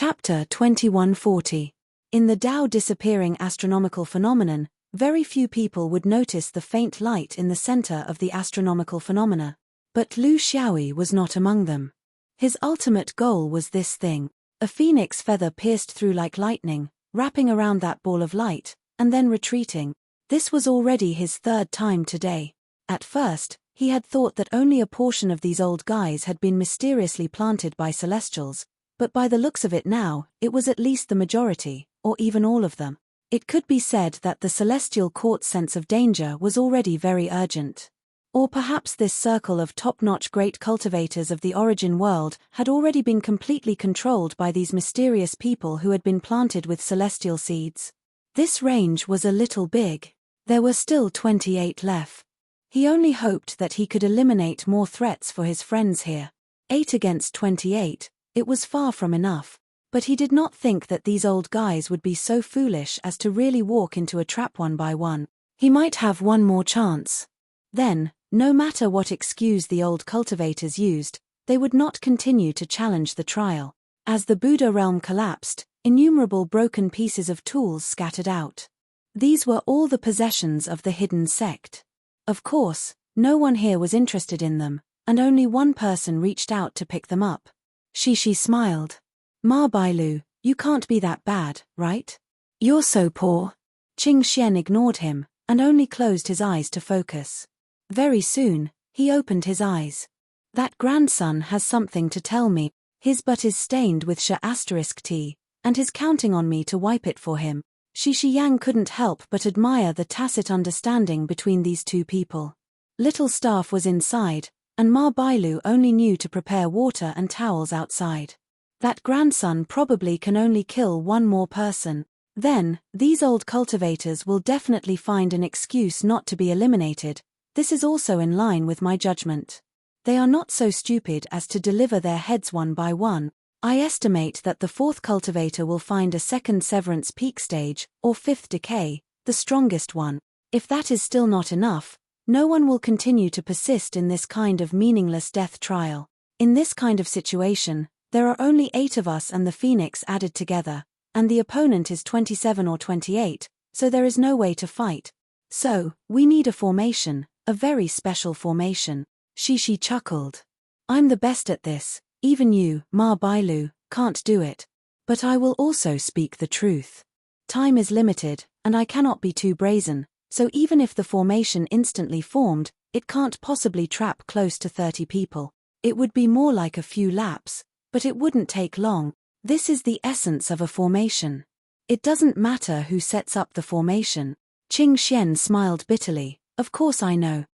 Chapter 2140. In the Tao disappearing astronomical phenomenon, very few people would notice the faint light in the center of the astronomical phenomena. But Lu Xiaoyi was not among them. His ultimate goal was this thing. A phoenix feather pierced through like lightning, wrapping around that ball of light, and then retreating. This was already his third time today. At first, he had thought that only a portion of these old guys had been mysteriously planted by celestials, but by the looks of it now, it was at least the majority, or even all of them. It could be said that the celestial court's sense of danger was already very urgent. Or perhaps this circle of top-notch great cultivators of the origin world had already been completely controlled by these mysterious people who had been planted with celestial seeds. This range was a little big. There were still 28 left. He only hoped that he could eliminate more threats for his friends here. 8 against 28, it was far from enough. But he did not think that these old guys would be so foolish as to really walk into a trap one by one. He might have one more chance. Then, no matter what excuse the old cultivators used, they would not continue to challenge the trial. As the Buddha realm collapsed, innumerable broken pieces of tools scattered out. These were all the possessions of the hidden sect. Of course, no one here was interested in them, and only one person reached out to pick them up. Shishi smiled. Ma Bailu, you can't be that bad, right? You're so poor. Qing Xian ignored him, and only closed his eyes to focus. Very soon, he opened his eyes. That grandson has something to tell me. His butt is stained with *T, and he's counting on me to wipe it for him. Shishi Yang couldn't help but admire the tacit understanding between these two people. Little staff was inside, and Ma Bailu only knew to prepare water and towels outside. That grandson probably can only kill one more person. Then, these old cultivators will definitely find an excuse not to be eliminated. This is also in line with my judgment. They are not so stupid as to deliver their heads one by one. I estimate that the fourth cultivator will find a second severance peak stage, or fifth decay, the strongest one. If that is still not enough, no one will continue to persist in this kind of meaningless death trial. In this kind of situation, there are only 8 of us and the Phoenix added together, and the opponent is 27 or 28, so there is no way to fight. So, we need a formation, a very special formation. Shishi chuckled. I'm the best at this, even you, Ma Bailu, can't do it. But I will also speak the truth. Time is limited, and I cannot be too brazen, so even if the formation instantly formed, it can't possibly trap close to 30 people. It would be more like a few laps. But it wouldn't take long. This is the essence of a formation. It doesn't matter who sets up the formation. Qing Xian smiled bitterly. Of course I know.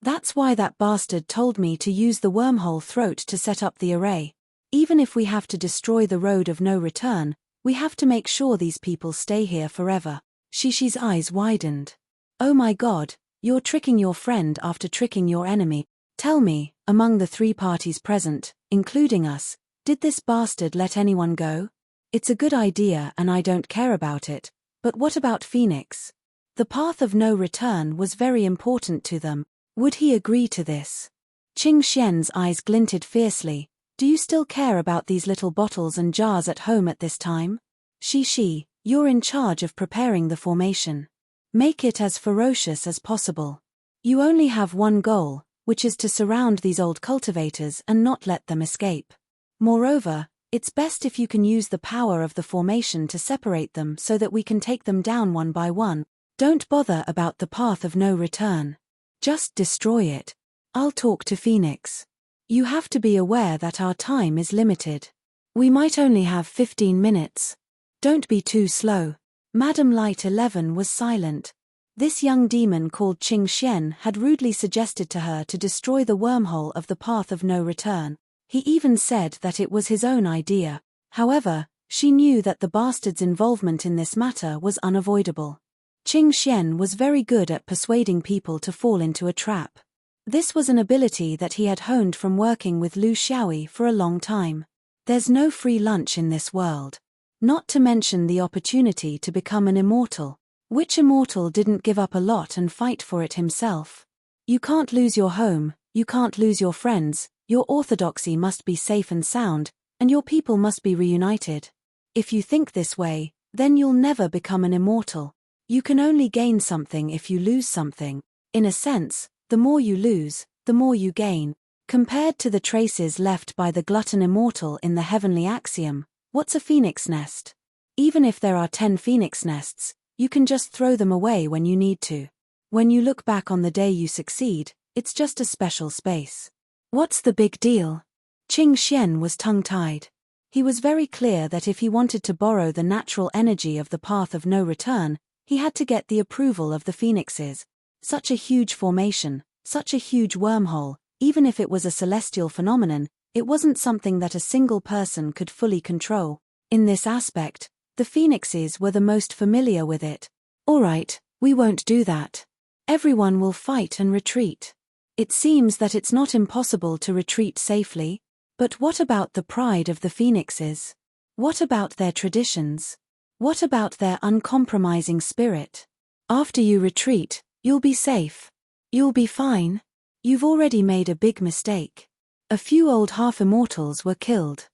That's why that bastard told me to use the wormhole throat to set up the array. Even if we have to destroy the road of no return, we have to make sure these people stay here forever. Shishi's eyes widened. Oh my God, you're tricking your friend after tricking your enemy. Tell me, among the 3 parties present, including us, did this bastard let anyone go? It's a good idea and I don't care about it, but what about Phoenix? The path of no return was very important to them. Would he agree to this? Qing Xian's eyes glinted fiercely. Do you still care about these little bottles and jars at home at this time? Shishi, you're in charge of preparing the formation. Make it as ferocious as possible. You only have one goal, which is to surround these old cultivators and not let them escape. Moreover, it's best if you can use the power of the formation to separate them so that we can take them down one by one. Don't bother about the path of no return. Just destroy it. I'll talk to Phoenix. You have to be aware that our time is limited. We might only have 15 minutes. Don't be too slow. Madam Light 11 was silent. This young demon called Qing Xian had rudely suggested to her to destroy the wormhole of the path of no return. He even said that it was his own idea. However, she knew that the bastard's involvement in this matter was unavoidable. Qing Xian was very good at persuading people to fall into a trap. This was an ability that he had honed from working with Lu Xiaoyi for a long time. There's no free lunch in this world. Not to mention the opportunity to become an immortal. Which immortal didn't give up a lot and fight for it himself? You can't lose your home, you can't lose your friends, your orthodoxy must be safe and sound, and your people must be reunited. If you think this way, then you'll never become an immortal. You can only gain something if you lose something. In a sense, the more you lose, the more you gain. Compared to the traces left by the glutton immortal in the heavenly axiom, what's a phoenix nest? Even if there are 10 phoenix nests, you can just throw them away when you need to. When you look back on the day you succeed, it's just a special space. What's the big deal? Qing Xian was tongue-tied. He was very clear that if he wanted to borrow the natural energy of the path of no return, he had to get the approval of the phoenixes. Such a huge formation, such a huge wormhole, even if it was a celestial phenomenon, it wasn't something that a single person could fully control. In this aspect, the phoenixes were the most familiar with it. All right, we won't do that. Everyone will fight and retreat. It seems that it's not impossible to retreat safely. But what about the pride of the phoenixes? What about their traditions? What about their uncompromising spirit? After you retreat, you'll be safe. You'll be fine. You've already made a big mistake. A few old half-immortals were killed.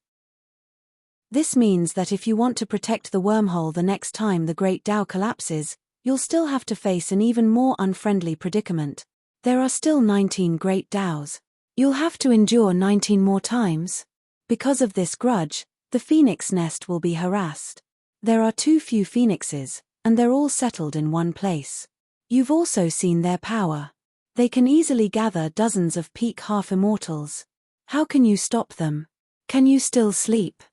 This means that if you want to protect the wormhole the next time the Great Tao collapses, you'll still have to face an even more unfriendly predicament. There are still 19 Great Taos. You'll have to endure 19 more times. Because of this grudge, the phoenix nest will be harassed. There are too few phoenixes, and they're all settled in one place. You've also seen their power. They can easily gather dozens of peak half-immortals. How can you stop them? Can you still sleep?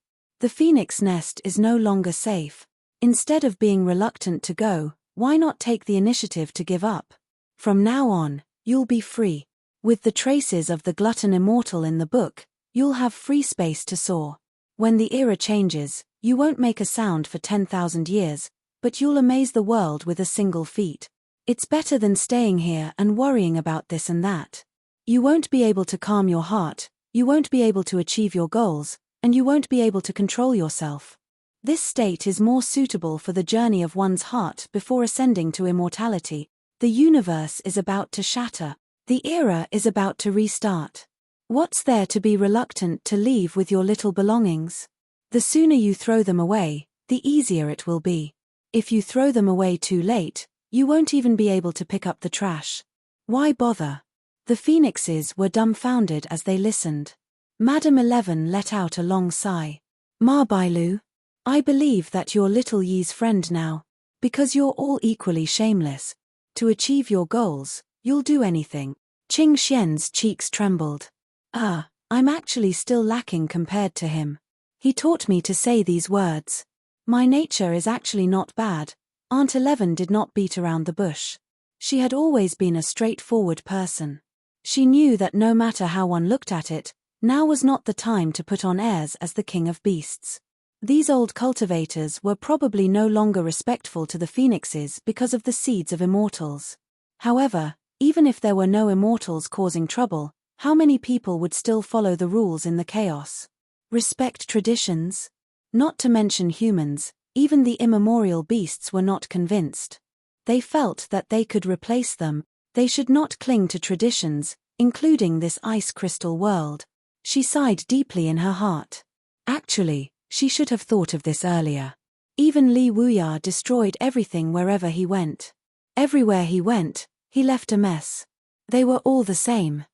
The phoenix nest is no longer safe. Instead of being reluctant to go, why not take the initiative to give up? From now on, you'll be free. With the traces of the glutton immortal in the book, you'll have free space to soar. When the era changes, you won't make a sound for 10,000 years, but you'll amaze the world with a single feat. It's better than staying here and worrying about this and that. You won't be able to calm your heart, you won't be able to achieve your goals, and you won't be able to control yourself. This state is more suitable for the journey of one's heart before ascending to immortality. The universe is about to shatter. The era is about to restart. What's there to be reluctant to leave with your little belongings? The sooner you throw them away, the easier it will be. If you throw them away too late, you won't even be able to pick up the trash. Why bother? The phoenixes were dumbfounded as they listened. Madam 11 let out a long sigh. Ma Bailu, I believe that you're little Yi's friend now. Because you're all equally shameless. To achieve your goals, you'll do anything. Qing Xian's cheeks trembled. I'm actually still lacking compared to him. He taught me to say these words. My nature is actually not bad. Aunt 11 did not beat around the bush. She had always been a straightforward person. She knew that no matter how one looked at it, now was not the time to put on airs as the king of beasts. These old cultivators were probably no longer respectful to the phoenixes because of the seeds of immortals. However, even if there were no immortals causing trouble, how many people would still follow the rules in the chaos? Respect traditions? Not to mention humans, even the immemorial beasts were not convinced. They felt that they could replace them. They should not cling to traditions, including this ice crystal world. She sighed deeply in her heart. Actually, she should have thought of this earlier. Even Li Wuya destroyed everything wherever he went. Everywhere he went, he left a mess. They were all the same.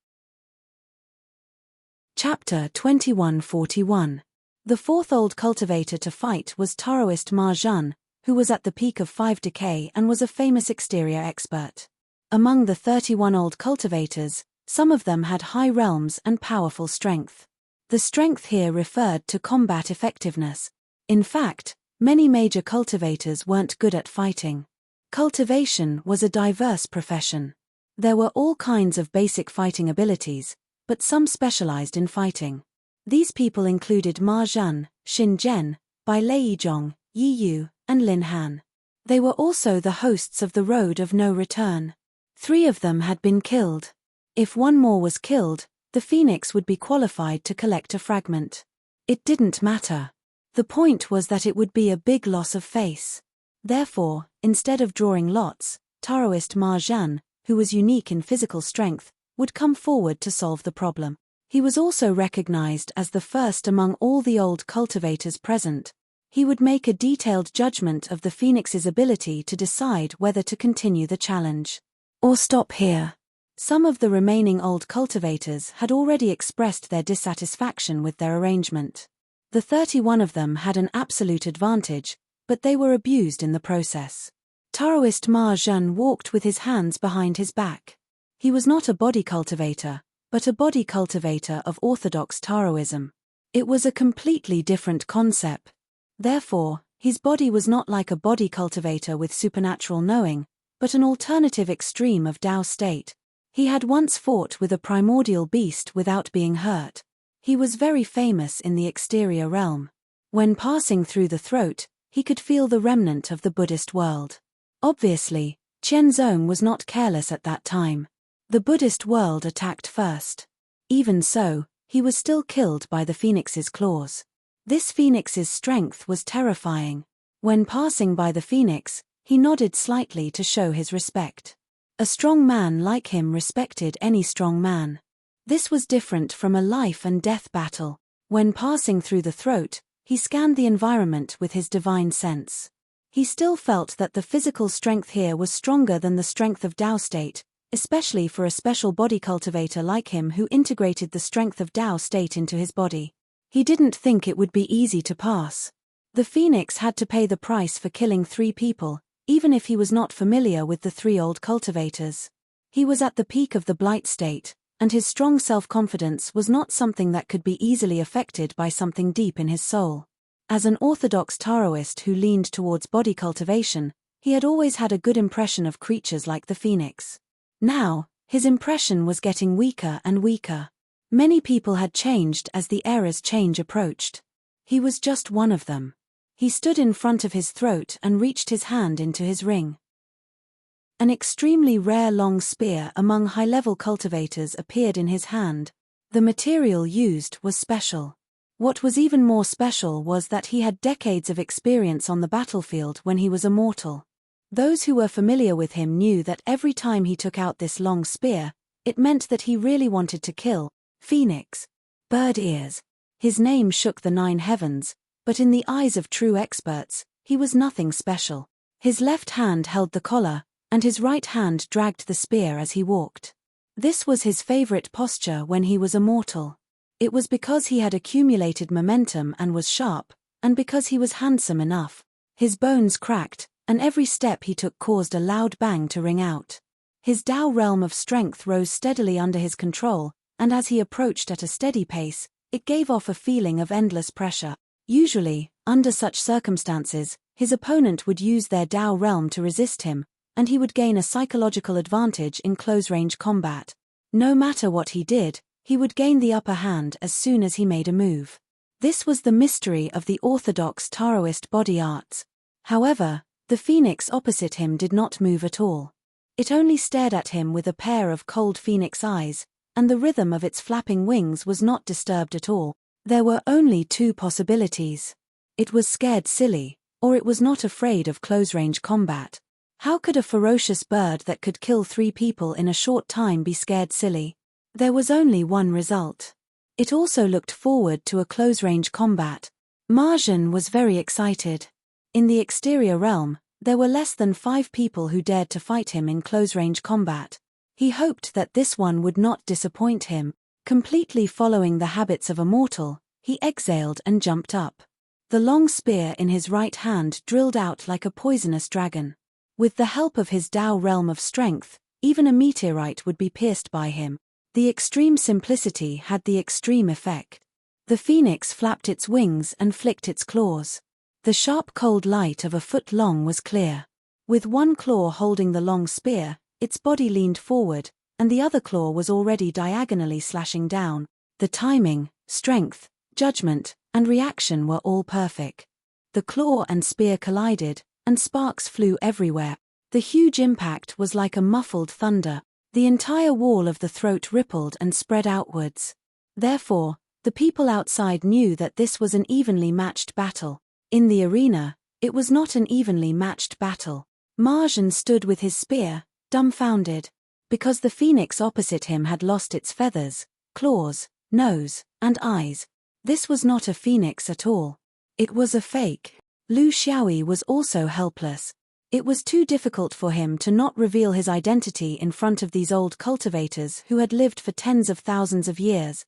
Chapter 2141. The fourth old cultivator to fight was Taoist Ma Zhan, who was at the peak of 5 decay and was a famous exterior expert. Among the 31 old cultivators, some of them had high realms and powerful strength. The strength here referred to combat effectiveness. In fact, many major cultivators weren't good at fighting. Cultivation was a diverse profession. There were all kinds of basic fighting abilities, but some specialized in fighting. These people included Ma Zhan, Xin Zhen, Bai Leizhong, Yi Yu, and Lin Han. They were also the hosts of the Road of No Return. 3 of them had been killed. If one more was killed, the phoenix would be qualified to collect a fragment. It didn't matter. The point was that it would be a big loss of face. Therefore, instead of drawing lots, Taoist Ma Zhan, who was unique in physical strength, would come forward to solve the problem. He was also recognized as the first among all the old cultivators present. He would make a detailed judgment of the phoenix's ability to decide whether to continue the challenge or stop here. Some of the remaining old cultivators had already expressed their dissatisfaction with their arrangement. The 31 of them had an absolute advantage, but they were abused in the process. Taoist Ma Zhen walked with his hands behind his back. He was not a body cultivator, but a body cultivator of orthodox Taoism. It was a completely different concept. Therefore, his body was not like a body cultivator with supernatural knowing, but an alternative extreme of Tao state. He had once fought with a primordial beast without being hurt. He was very famous in the exterior realm. When passing through the throat, he could feel the remnant of the Buddhist world. Obviously, Qianzong was not careless at that time. The Buddhist world attacked first. Even so, he was still killed by the phoenix's claws. This phoenix's strength was terrifying. When passing by the phoenix, he nodded slightly to show his respect. A strong man like him respected any strong man. This was different from a life and death battle. When passing through the throat, he scanned the environment with his divine sense. He still felt that the physical strength here was stronger than the strength of Tao state, especially for a special body cultivator like him who integrated the strength of Tao state into his body. He didn't think it would be easy to pass. The phoenix had to pay the price for killing 3 people, even if he was not familiar with the 3 old cultivators. He was at the peak of the blight state, and his strong self-confidence was not something that could be easily affected by something deep in his soul. As an orthodox Taoist who leaned towards body cultivation, he had always had a good impression of creatures like the phoenix. Now, his impression was getting weaker and weaker. Many people had changed as the era's change approached. He was just one of them. He stood in front of his throat and reached his hand into his ring. An extremely rare long spear among high-level cultivators appeared in his hand. The material used was special. What was even more special was that he had decades of experience on the battlefield when he was a mortal. Those who were familiar with him knew that every time he took out this long spear, it meant that he really wanted to kill Phoenix. Bird ears. His name shook the 9 heavens, but in the eyes of true experts, he was nothing special. His left hand held the collar, and his right hand dragged the spear as he walked. This was his favorite posture when he was a mortal. It was because he had accumulated momentum and was sharp, and because he was handsome enough. His bones cracked, and every step he took caused a loud bang to ring out. His Tao realm of strength rose steadily under his control, and as he approached at a steady pace, it gave off a feeling of endless pressure. Usually, under such circumstances, his opponent would use their Tao realm to resist him, and he would gain a psychological advantage in close-range combat. No matter what he did, he would gain the upper hand as soon as he made a move. This was the mystery of the orthodox Taoist body arts. However, the phoenix opposite him did not move at all. It only stared at him with a pair of cold phoenix eyes, and the rhythm of its flapping wings was not disturbed at all. There were only 2 possibilities. It was scared silly, or it was not afraid of close-range combat. How could a ferocious bird that could kill 3 people in a short time be scared silly? There was only one result. It also looked forward to a close-range combat. Ma Zhen was very excited. In the exterior realm, there were less than 5 people who dared to fight him in close-range combat. He hoped that this one would not disappoint him. Completely following the habits of a mortal, he exhaled and jumped up. The long spear in his right hand drilled out like a poisonous dragon. With the help of his Tao realm of strength, even a meteorite would be pierced by him. The extreme simplicity had the extreme effect. The phoenix flapped its wings and flicked its claws. The sharp cold light of a foot long was clear. With one claw holding the long spear, its body leaned forward, and the other claw was already diagonally slashing down. The timing, strength, judgment, and reaction were all perfect. The claw and spear collided, and sparks flew everywhere. The huge impact was like a muffled thunder. The entire wall of the throat rippled and spread outwards. Therefore, the people outside knew that this was an evenly matched battle. In the arena, it was not an evenly matched battle. Ma Zhen stood with his spear, dumbfounded. Because the phoenix opposite him had lost its feathers, claws, nose, and eyes. This was not a phoenix at all. It was a fake. Lu Xiaoyi was also helpless. It was too difficult for him to not reveal his identity in front of these old cultivators who had lived for tens of thousands of years.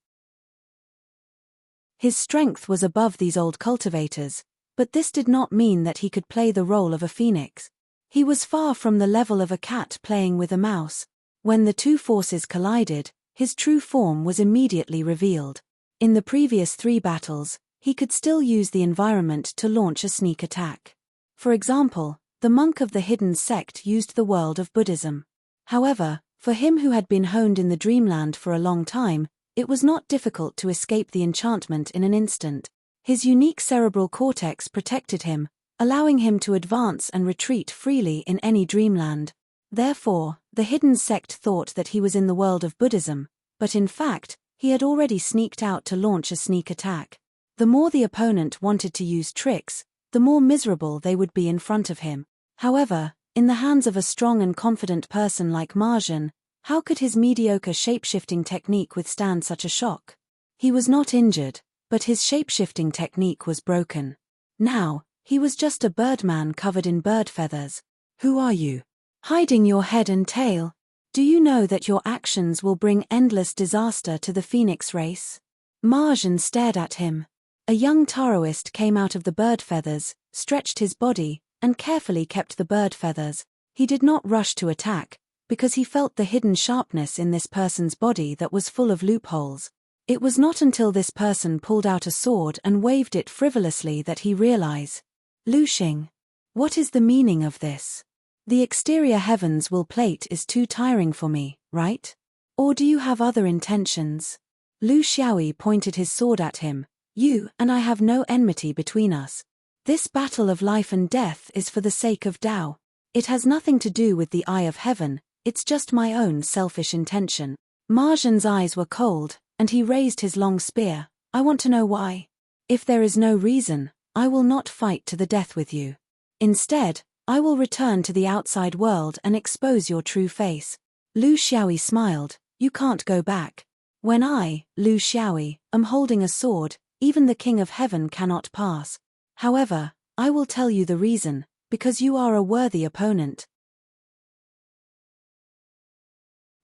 His strength was above these old cultivators, but this did not mean that he could play the role of a phoenix. He was far from the level of a cat playing with a mouse. When the two forces collided, his true form was immediately revealed. In the previous 3 battles, he could still use the environment to launch a sneak attack. For example, the monk of the hidden sect used the world of Buddhism. However, for him who had been honed in the dreamland for a long time, it was not difficult to escape the enchantment in an instant. His unique cerebral cortex protected him, allowing him to advance and retreat freely in any dreamland. Therefore, the hidden sect thought that he was in the world of Buddhism, but in fact, he had already sneaked out to launch a sneak attack. The more the opponent wanted to use tricks, the more miserable they would be in front of him. However, in the hands of a strong and confident person like Marjan, how could his mediocre shapeshifting technique withstand such a shock? He was not injured, but his shapeshifting technique was broken. Now, he was just a birdman covered in bird feathers. Who are you? Hiding your head and tail? Do you know that your actions will bring endless disaster to the phoenix race? Marjan stared at him. A young Taoist came out of the bird feathers, stretched his body, and carefully kept the bird feathers. He did not rush to attack, because he felt the hidden sharpness in this person's body that was full of loopholes. It was not until this person pulled out a sword and waved it frivolously that he realized. Lu Xing. What is the meaning of this? The exterior heavens will plate is too tiring for me, right? Or do you have other intentions? Lu Xiaoyi pointed his sword at him. You and I have no enmity between us. This battle of life and death is for the sake of Tao. It has nothing to do with the eye of heaven, it's just my own selfish intention. Marjan's eyes were cold, and he raised his long spear. I want to know why. If there is no reason, I will not fight to the death with you. Instead, I will return to the outside world and expose your true face. Lu Xiaoyi smiled. You can't go back. When I, Lu Xiaoyi, am holding a sword, even the King of Heaven cannot pass. However, I will tell you the reason, because you are a worthy opponent.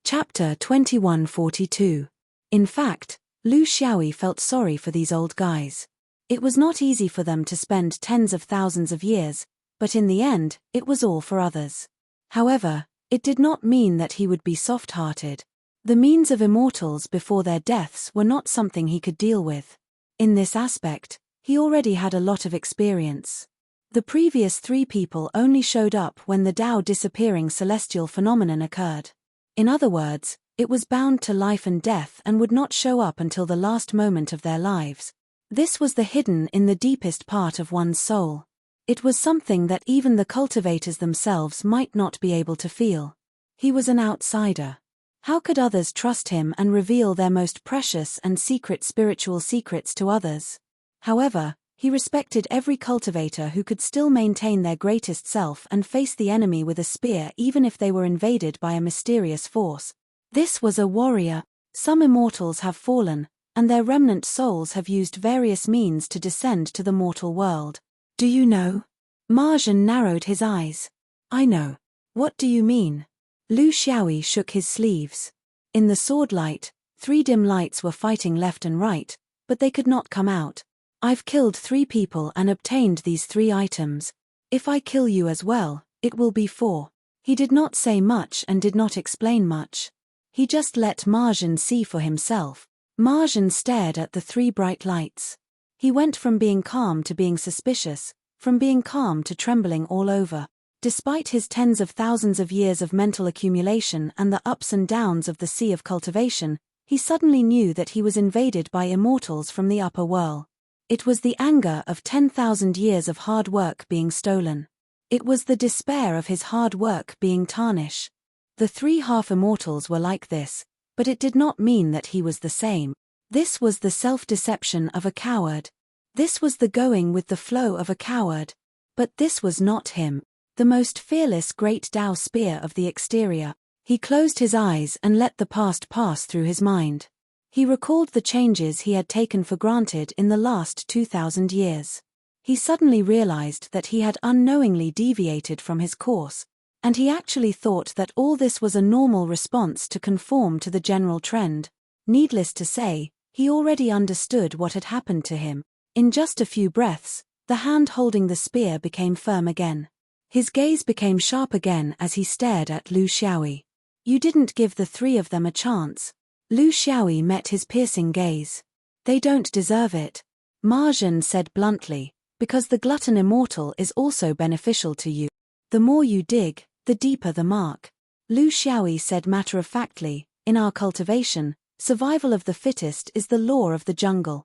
Chapter 2142. In fact, Lu Xiaoyi felt sorry for these old guys. It was not easy for them to spend tens of thousands of years, but in the end, it was all for others. However, it did not mean that he would be soft-hearted. The means of immortals before their deaths were not something he could deal with. In this aspect, he already had a lot of experience. The previous 3 people only showed up when the Tao disappearing celestial phenomenon occurred. In other words, it was bound to life and death and would not show up until the last moment of their lives. This was the hidden in the deepest part of one's soul. It was something that even the cultivators themselves might not be able to feel. He was an outsider. How could others trust him and reveal their most precious and secret spiritual secrets to others? However, he respected every cultivator who could still maintain their greatest self and face the enemy with a spear even if they were invaded by a mysterious force. This was a warrior. Some immortals have fallen, and their remnant souls have used various means to descend to the mortal world. Do you know? Marjan narrowed his eyes. I know. What do you mean? Lu Xiaoyi shook his sleeves. In the sword light, 3 dim lights were fighting left and right, but they could not come out. I've killed 3 people and obtained these 3 items. If I kill you as well, it will be 4. He did not say much and did not explain much. He just let Marjan see for himself. Marjan stared at the 3 bright lights. He went from being calm to being suspicious, from being calm to trembling all over. Despite his tens of thousands of years of mental accumulation and the ups and downs of the sea of cultivation, he suddenly knew that he was invaded by immortals from the upper world. It was the anger of 10,000 years of hard work being stolen. It was the despair of his hard work being tarnished. The 3 half-immortals were like this, but it did not mean that he was the same. This was the self-deception of a coward. This was the going with the flow of a coward. But this was not him. The most fearless great Tao spear of the exterior. He closed his eyes and let the past pass through his mind. He recalled the changes he had taken for granted in the last 2,000 years. He suddenly realized that he had unknowingly deviated from his course, and he actually thought that all this was a normal response to conform to the general trend. Needless to say, he already understood what had happened to him. In just a few breaths, the hand holding the spear became firm again. His gaze became sharp again as he stared at Lu Xiaoyi. You didn't give the three of them a chance. Lu Xiaoyi met his piercing gaze. They don't deserve it, Ma Zhen said bluntly, because the glutton immortal is also beneficial to you. The more you dig, the deeper the mark. Lu Xiaoyi said matter-of-factly, in our cultivation, survival of the fittest is the law of the jungle.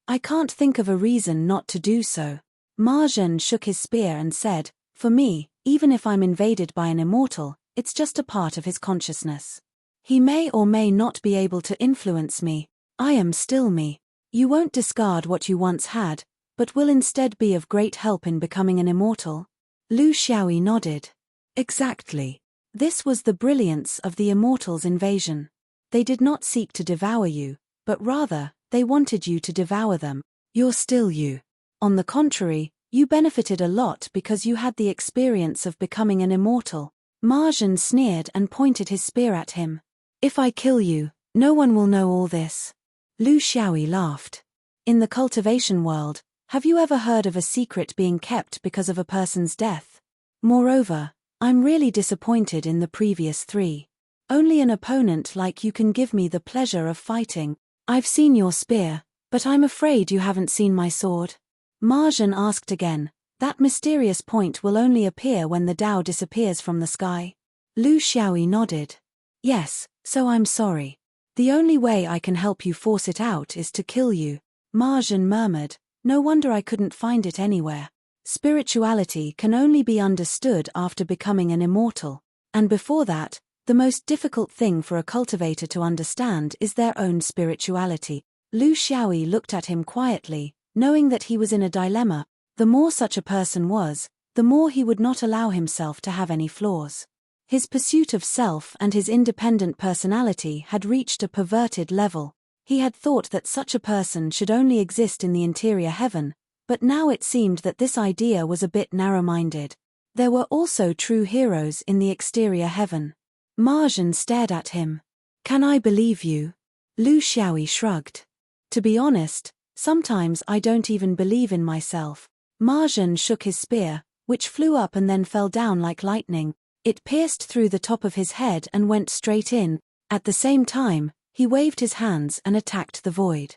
I can't think of a reason not to do so. Ma Zhen shook his spear and said, for me, even if I'm invaded by an immortal, it's just a part of his consciousness. He may or may not be able to influence me. I am still me. You won't discard what you once had, but will instead be of great help in becoming an immortal? Lu Xiaoyi nodded. Exactly. This was the brilliance of the immortals' invasion. They did not seek to devour you, but rather, they wanted you to devour them. You're still you. On the contrary, you benefited a lot because you had the experience of becoming an immortal. Ma Zhen sneered and pointed his spear at him. If I kill you, no one will know all this. Lu Xiaoyi laughed. In the cultivation world, have you ever heard of a secret being kept because of a person's death? Moreover, I'm really disappointed in the previous three. Only an opponent like you can give me the pleasure of fighting. I've seen your spear, but I'm afraid you haven't seen my sword. Ma Zhen asked again, that mysterious point will only appear when the Tao disappears from the sky. Lu Xiaoyi nodded. Yes, so I'm sorry. The only way I can help you force it out is to kill you. Ma Zhen murmured, no wonder I couldn't find it anywhere. Spirituality can only be understood after becoming an immortal, and before that, the most difficult thing for a cultivator to understand is their own spirituality. Lu Xiaoyi looked at him quietly, knowing that he was in a dilemma. The more such a person was, the more he would not allow himself to have any flaws. His pursuit of self and his independent personality had reached a perverted level. He had thought that such a person should only exist in the interior heaven, but now it seemed that this idea was a bit narrow-minded. There were also true heroes in the exterior heaven. Ma Zhen stared at him. Can I believe you? Lu Xiaoyi shrugged. To be honest, sometimes I don't even believe in myself. Ma Zhen shook his spear, which flew up and then fell down like lightning. It pierced through the top of his head and went straight in. At the same time, he waved his hands and attacked the void.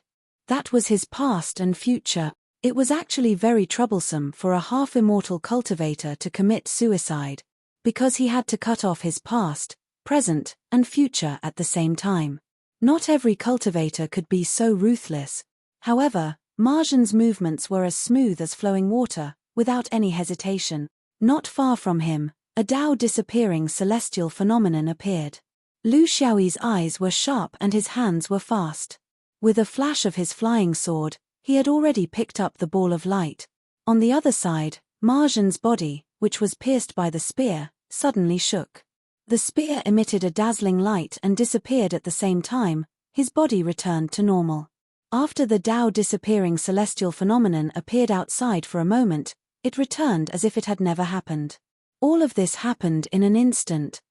That was his past and future. It was actually very troublesome for a half-immortal cultivator to commit suicide, because he had to cut off his past, present, and future at the same time. Not every cultivator could be so ruthless. However, Ma Zhen's movements were as smooth as flowing water, without any hesitation. Not far from him, a Tao disappearing celestial phenomenon appeared. Lu Xiaoyi's eyes were sharp and his hands were fast. With a flash of his flying sword, he had already picked up the ball of light. On the other side, Ma Zhen's body, which was pierced by the spear, suddenly shook. The spear emitted a dazzling light and disappeared at the same time. His body returned to normal. After the Tao disappearing celestial phenomenon appeared outside for a moment, it returned as if it had never happened. All of this happened in an instant.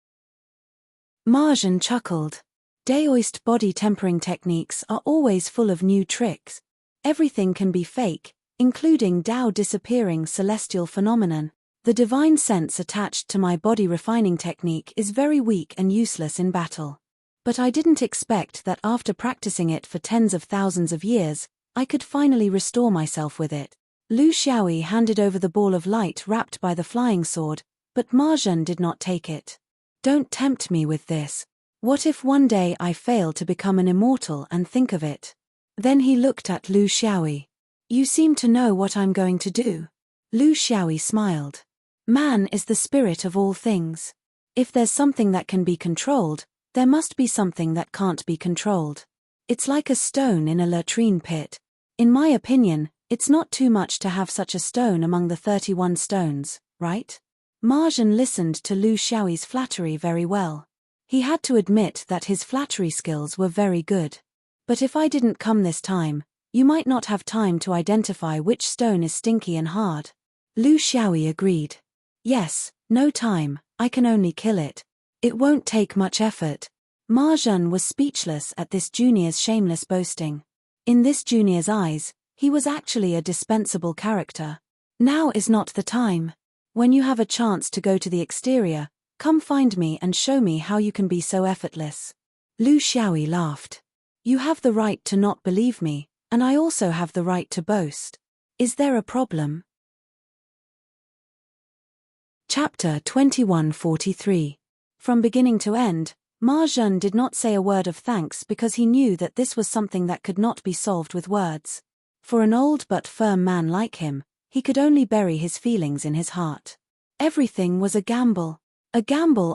Ma Zhen chuckled. Daoist body tempering techniques are always full of new tricks. Everything can be fake, including Tao disappearing celestial phenomenon. The divine sense attached to my body refining technique is very weak and useless in battle. But I didn't expect that after practicing it for tens of thousands of years, I could finally restore myself with it. Lu Xiaoyi handed over the ball of light wrapped by the flying sword, but Ma Zhen did not take it. Don't tempt me with this. What if one day I fail to become an immortal and think of it? Then he looked at Lu Xiaoyi. You seem to know what I'm going to do. Lu Xiaoyi smiled. Man is the spirit of all things. If there's something that can be controlled, there must be something that can't be controlled. It's like a stone in a latrine pit. In my opinion, it's not too much to have such a stone among the 31 stones, right? Ma Zhen listened to Lu Xiaoyi's flattery very well. He had to admit that his flattery skills were very good. But if I didn't come this time, you might not have time to identify which stone is stinky and hard. Lu Xiaoyi agreed. Yes, no time, I can only kill it. It won't take much effort. Ma Zhen was speechless at this junior's shameless boasting. In this junior's eyes, he was actually a dispensable character. Now is not the time. When you have a chance to go to the exterior, come find me and show me how you can be so effortless. Lu Xiaoyi laughed. You have the right to not believe me, and I also have the right to boast. Is there a problem? Chapter 2143. From beginning to end, Ma Zhen did not say a word of thanks because he knew that this was something that could not be solved with words. For an old but firm man like him, he could only bury his feelings in his heart. Everything was a gamble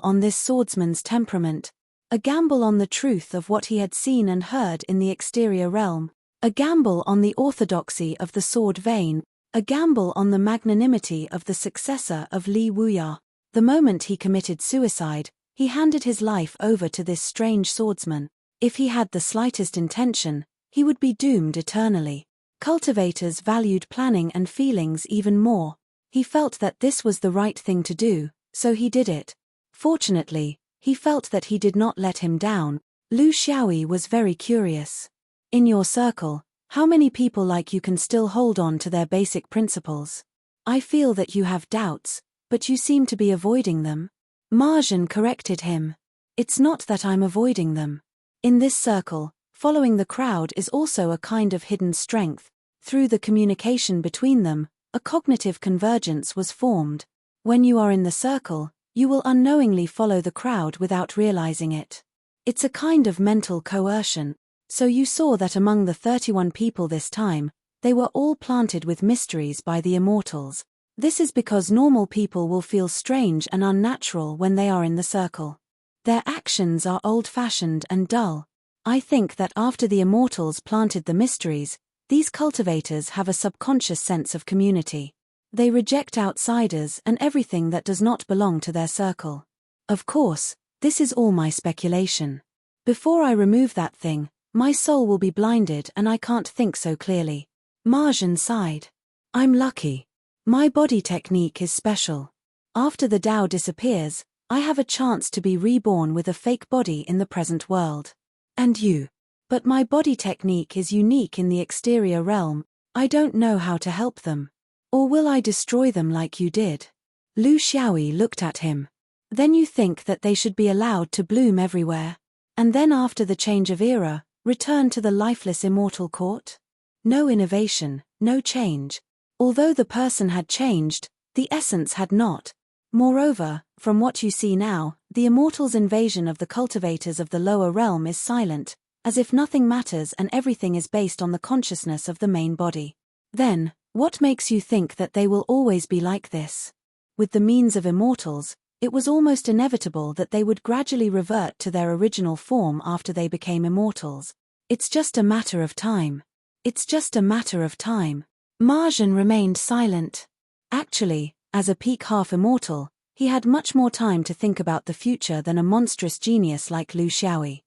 on this swordsman's temperament, a gamble on the truth of what he had seen and heard in the exterior realm, a gamble on the orthodoxy of the sword vein, a gamble on the magnanimity of the successor of Li Wuya. The moment he committed suicide, he handed his life over to this strange swordsman. If he had the slightest intention, he would be doomed eternally. Cultivators valued planning and feelings even more. He felt that this was the right thing to do, so he did it. Fortunately, he felt that he did not let him down. Lu Xiaoyi was very curious. In your circle, how many people like you can still hold on to their basic principles? I feel that you have doubts, but you seem to be avoiding them. Ma Zhen corrected him. It's not that I'm avoiding them. In this circle, following the crowd is also a kind of hidden strength. Through the communication between them, a cognitive convergence was formed. When you are in the circle, you will unknowingly follow the crowd without realizing it. It's a kind of mental coercion. So you saw that among the 31 people this time, they were all planted with mysteries by the immortals. This is because normal people will feel strange and unnatural when they are in the circle. Their actions are old-fashioned and dull. I think that after the immortals planted the mysteries, these cultivators have a subconscious sense of community. They reject outsiders and everything that does not belong to their circle. Of course, this is all my speculation. Before I remove that thing, my soul will be blinded and I can't think so clearly. Ma Zhen sighed. I'm lucky. My body technique is special. After the Tao disappears, I have a chance to be reborn with a fake body in the present world. And you? But my body technique is unique in the exterior realm. I don't know how to help them. Or will I destroy them like you did? Lu Xiaoyi looked at him. Then you think that they should be allowed to bloom everywhere? And then after the change of era, return to the lifeless immortal court? No innovation, no change. Although the person had changed, the essence had not. Moreover, from what you see now, the immortals' invasion of the cultivators of the lower realm is silent, as if nothing matters and everything is based on the consciousness of the main body. Then, what makes you think that they will always be like this? With the means of immortals, it was almost inevitable that they would gradually revert to their original form after they became immortals. It's just a matter of time. It's just a matter of time. Ma Zhen remained silent. Actually, as a peak half-immortal, he had much more time to think about the future than a monstrous genius like Lu Xiaoyi.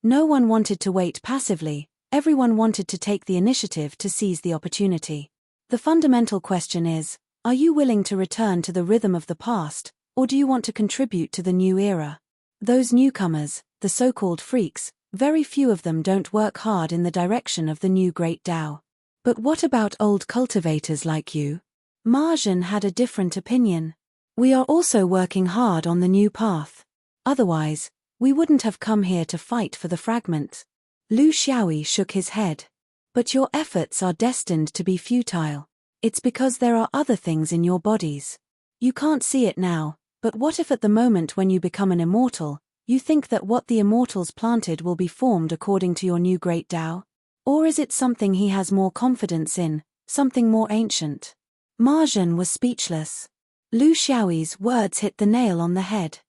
No one wanted to wait passively, everyone wanted to take the initiative to seize the opportunity. The fundamental question is, are you willing to return to the rhythm of the past, or do you want to contribute to the new era? Those newcomers, the so-called freaks, very few of them don't work hard in the direction of the new great Tao. But what about old cultivators like you? Ma Zhen had a different opinion. We are also working hard on the new path. Otherwise, we wouldn't have come here to fight for the fragments. Lu Xiaoyi shook his head. But your efforts are destined to be futile. It's because there are other things in your bodies. You can't see it now, but what if at the moment when you become an immortal, you think that what the immortals planted will be formed according to your new great Tao? Or is it something he has more confidence in, something more ancient? Ma Zhen was speechless. Lu Xiaoyi's words hit the nail on the head.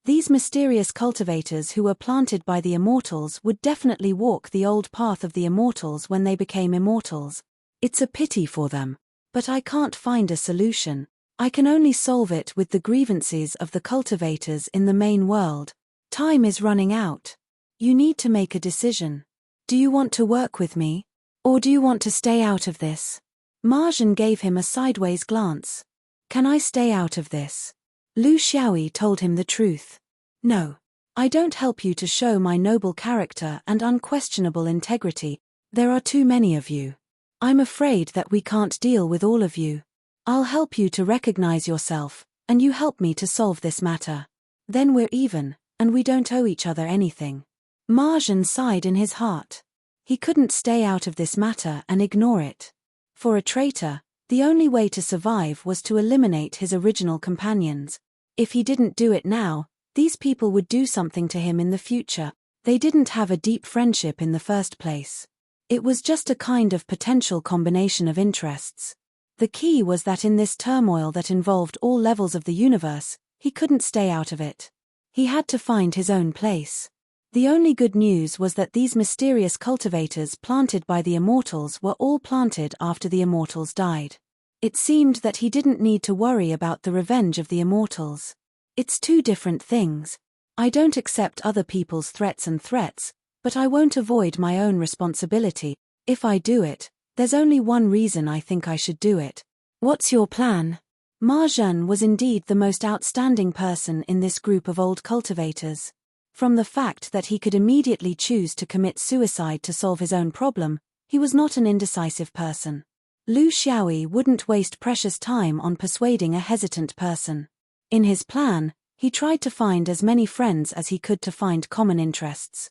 These mysterious cultivators who were planted by the immortals would definitely walk the old path of the immortals when they became immortals. It's a pity for them. But I can't find a solution. I can only solve it with the grievances of the cultivators in the main world. Time is running out. You need to make a decision. Do you want to work with me? Or do you want to stay out of this? Marjan gave him a sideways glance. Can I stay out of this? Lu Xiaoyi told him the truth. No. I don't help you to show my noble character and unquestionable integrity. There are too many of you. I'm afraid that we can't deal with all of you. I'll help you to recognize yourself, and you help me to solve this matter. Then we're even, and we don't owe each other anything. Marjan sighed in his heart. He couldn't stay out of this matter and ignore it. For a traitor, the only way to survive was to eliminate his original companions. If he didn't do it now, these people would do something to him in the future. They didn't have a deep friendship in the first place. It was just a kind of potential combination of interests. The key was that in this turmoil that involved all levels of the universe, he couldn't stay out of it. He had to find his own place. The only good news was that these mysterious cultivators planted by the Immortals were all planted after the Immortals died. It seemed that he didn't need to worry about the revenge of the Immortals. It's two different things. I don't accept other people's threats, but I won't avoid my own responsibility. If I do it, there's only one reason I think I should do it. What's your plan? Marjan was indeed the most outstanding person in this group of old cultivators. From the fact that he could immediately choose to commit suicide to solve his own problem, he was not an indecisive person. Lu Xiaoyi wouldn't waste precious time on persuading a hesitant person. In his plan, he tried to find as many friends as he could to find common interests.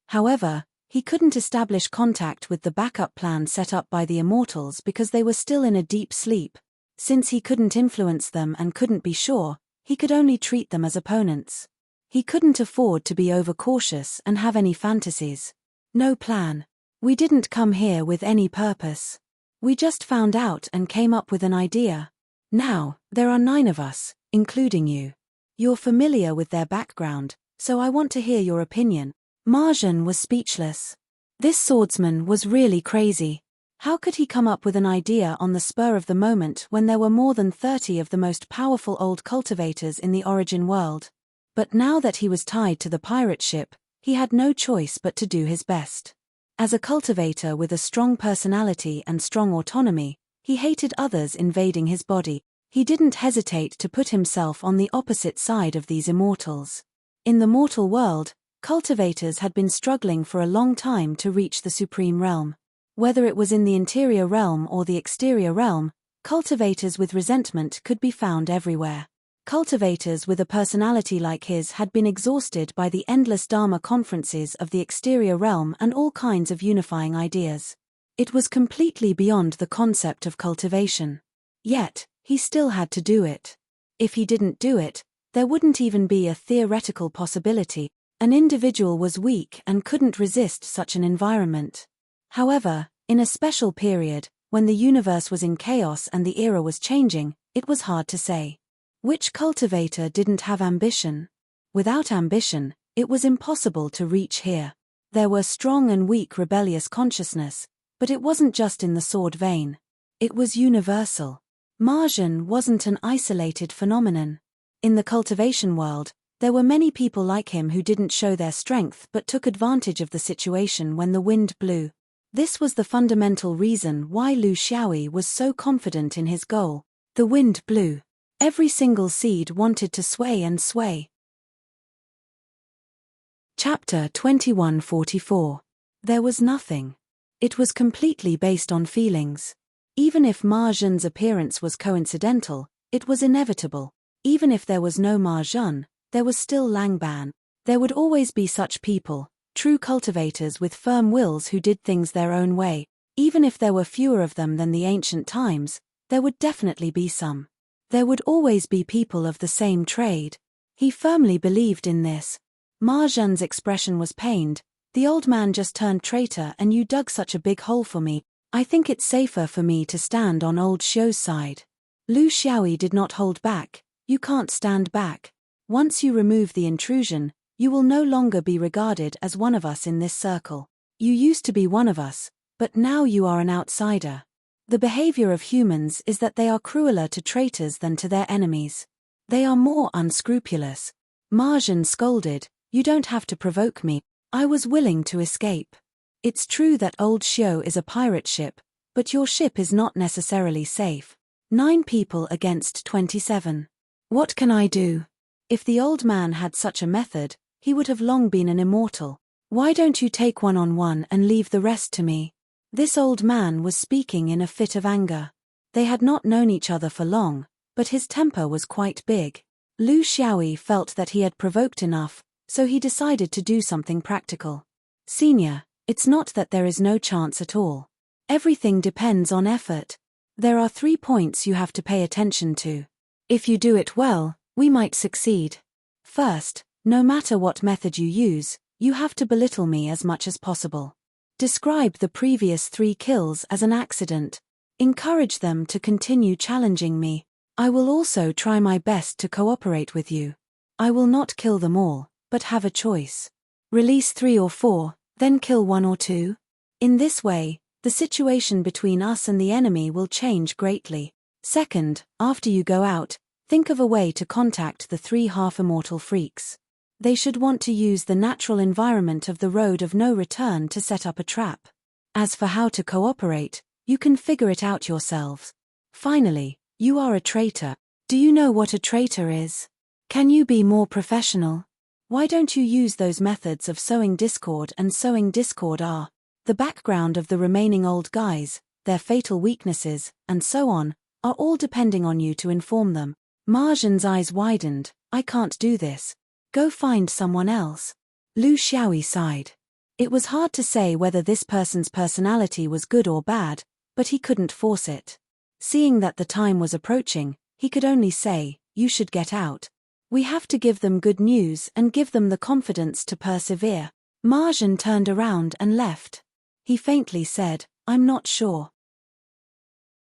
However, he couldn't establish contact with the backup plan set up by the Immortals because they were still in a deep sleep. Since he couldn't influence them and couldn't be sure, he could only treat them as opponents. He couldn't afford to be overcautious and have any fantasies. No plan. We didn't come here with any purpose. We just found out and came up with an idea. Now, there are 9 of us, including you. You're familiar with their background, so I want to hear your opinion. Marjan was speechless. This swordsman was really crazy. How could he come up with an idea on the spur of the moment when there were more than 30 of the most powerful old cultivators in the origin world? But now that he was tied to the pirate ship, he had no choice but to do his best. As a cultivator with a strong personality and strong autonomy, he hated others invading his body. He didn't hesitate to put himself on the opposite side of these Immortals. In the mortal world, cultivators had been struggling for a long time to reach the supreme realm. Whether it was in the interior realm or the exterior realm, cultivators with resentment could be found everywhere. Cultivators with a personality like his had been exhausted by the endless Dharma conferences of the exterior realm and all kinds of unifying ideas. It was completely beyond the concept of cultivation. Yet, he still had to do it. If he didn't do it, there wouldn't even be a theoretical possibility. An individual was weak and couldn't resist such an environment. However, in a special period, when the universe was in chaos and the era was changing, it was hard to say. Which cultivator didn't have ambition? Without ambition, it was impossible to reach here. There were strong and weak rebellious consciousness, but it wasn't just in the sword vein. It was universal. Marjan wasn't an isolated phenomenon. In the cultivation world, there were many people like him who didn't show their strength but took advantage of the situation when the wind blew. This was the fundamental reason why Lu Xiaoyi was so confident in his goal. The wind blew. Every single seed wanted to sway and sway. Chapter 2144. There was nothing. It was completely based on feelings. Even if Marjan's appearance was coincidental, it was inevitable. Even if there was no Marjan, there was still Langban. There would always be such people, true cultivators with firm wills who did things their own way. Even if there were fewer of them than the ancient times, there would definitely be some. There would always be people of the same trade. He firmly believed in this. Marjan's expression was pained. The old man just turned traitor and you dug such a big hole for me. I think it's safer for me to stand on old Xiu's side. Lu Xiaoyi did not hold back. You can't stand back. Once you remove the intrusion, you will no longer be regarded as one of us in this circle. You used to be one of us, but now you are an outsider. The behavior of humans is that they are crueler to traitors than to their enemies. They are more unscrupulous. Marjan scolded, "You don't have to provoke me. I was willing to escape. It's true that Old Xiao is a pirate ship, but your ship is not necessarily safe. 9 people against 27. What can I do?" If the old man had such a method, he would have long been an immortal. "Why don't you take one-on-one and leave the rest to me?" This old man was speaking in a fit of anger. They had not known each other for long, but his temper was quite big. Lu Xiaoyi felt that he had provoked enough, so he decided to do something practical. "Senior, it's not that there is no chance at all. Everything depends on effort. There are 3 points you have to pay attention to. If you do it well, we might succeed. First, no matter what method you use, you have to belittle me as much as possible. Describe the previous 3 kills as an accident. Encourage them to continue challenging me. I will also try my best to cooperate with you. I will not kill them all, but have a choice. Release 3 or 4, then kill 1 or 2. In this way, the situation between us and the enemy will change greatly. Second, after you go out, think of a way to contact the 3 half-immortal freaks. They should want to use the natural environment of the road of no return to set up a trap. As for how to cooperate, you can figure it out yourselves. Finally, you are a traitor. Do you know what a traitor is? Can you be more professional? Why don't you use those methods of sowing discord and sowing discord are the background of the remaining old guys, their fatal weaknesses, and so on, are all depending on you to inform them." Marjan's eyes widened. "I can't do this. Go find someone else." Lu Xiaoyi sighed. It was hard to say whether this person's personality was good or bad, but he couldn't force it. Seeing that the time was approaching, he could only say, "You should get out. We have to give them good news and give them the confidence to persevere." Marjan turned around and left. He faintly said, "I'm not sure.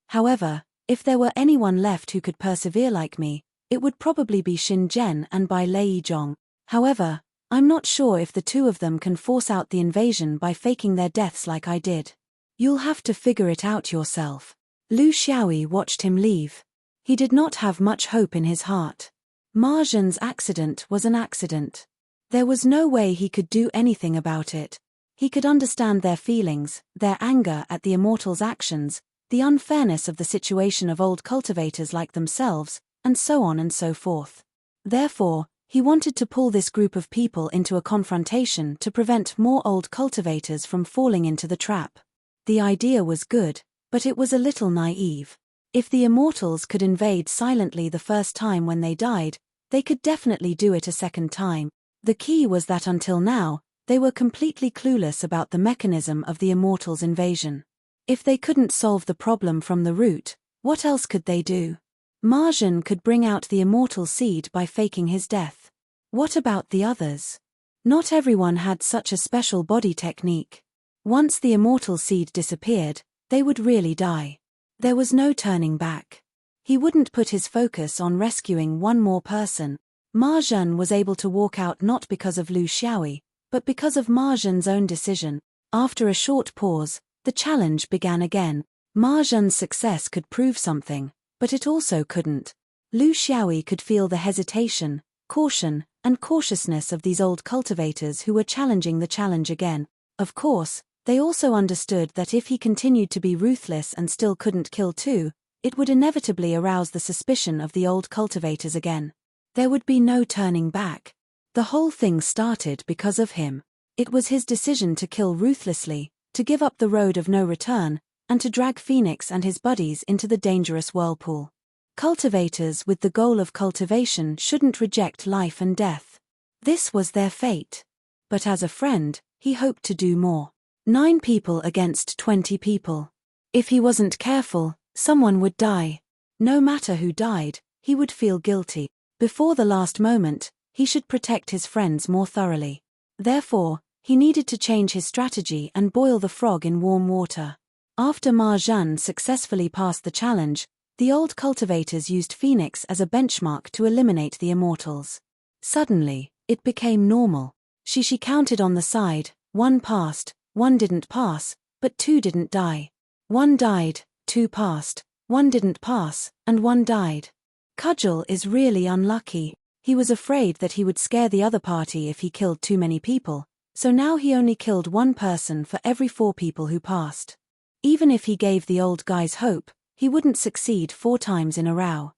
However, if there were anyone left who could persevere like me, it would probably be Xin Zhen and Bai Leizhong. However, I'm not sure if the 2 of them can force out the invasion by faking their deaths like I did. You'll have to figure it out yourself." Lu Xiaoyi watched him leave. He did not have much hope in his heart. Marjan's accident was an accident. There was no way he could do anything about it. He could understand their feelings, their anger at the immortals' actions, the unfairness of the situation of old cultivators like themselves, and so on and so forth. Therefore, he wanted to pull this group of people into a confrontation to prevent more old cultivators from falling into the trap. The idea was good, but it was a little naive. If the immortals could invade silently the first time when they died, they could definitely do it a second time. The key was that until now, they were completely clueless about the mechanism of the immortals' invasion. If they couldn't solve the problem from the root, what else could they do? Marjan could bring out the immortal seed by faking his death. What about the others? Not everyone had such a special body technique. Once the immortal seed disappeared, they would really die. There was no turning back. He wouldn't put his focus on rescuing one more person. Marjan was able to walk out not because of Lu Xiaoyi, but because of Marjan's own decision. After a short pause, the challenge began again. Marjan's success could prove something, but it also couldn't. Lu Xiaoyi could feel the hesitation, caution, and cautiousness of these old cultivators who were challenging the challenge again. Of course, they also understood that if he continued to be ruthless and still couldn't kill 2, it would inevitably arouse the suspicion of the old cultivators again. There would be no turning back. The whole thing started because of him. It was his decision to kill ruthlessly, to give up the road of no return, and to drag Phoenix and his buddies into the dangerous whirlpool. Cultivators with the goal of cultivation shouldn't reject life and death. This was their fate. But as a friend, he hoped to do more. 9 people against 20 people. If he wasn't careful, someone would die. No matter who died, he would feel guilty. Before the last moment, he should protect his friends more thoroughly. Therefore, he needed to change his strategy and boil the frog in warm water. After Marjan successfully passed the challenge, the old cultivators used Phoenix as a benchmark to eliminate the immortals. Suddenly, it became normal. She counted on the side, 1 passed, 1 didn't pass, but 2 didn't die. 1 died, 2 passed, 1 didn't pass, and 1 died. Cudgel is really unlucky. He was afraid that he would scare the other party if he killed too many people, so now he only killed 1 person for every 4 people who passed. Even if he gave the old guys hope, he wouldn't succeed 4 times in a row.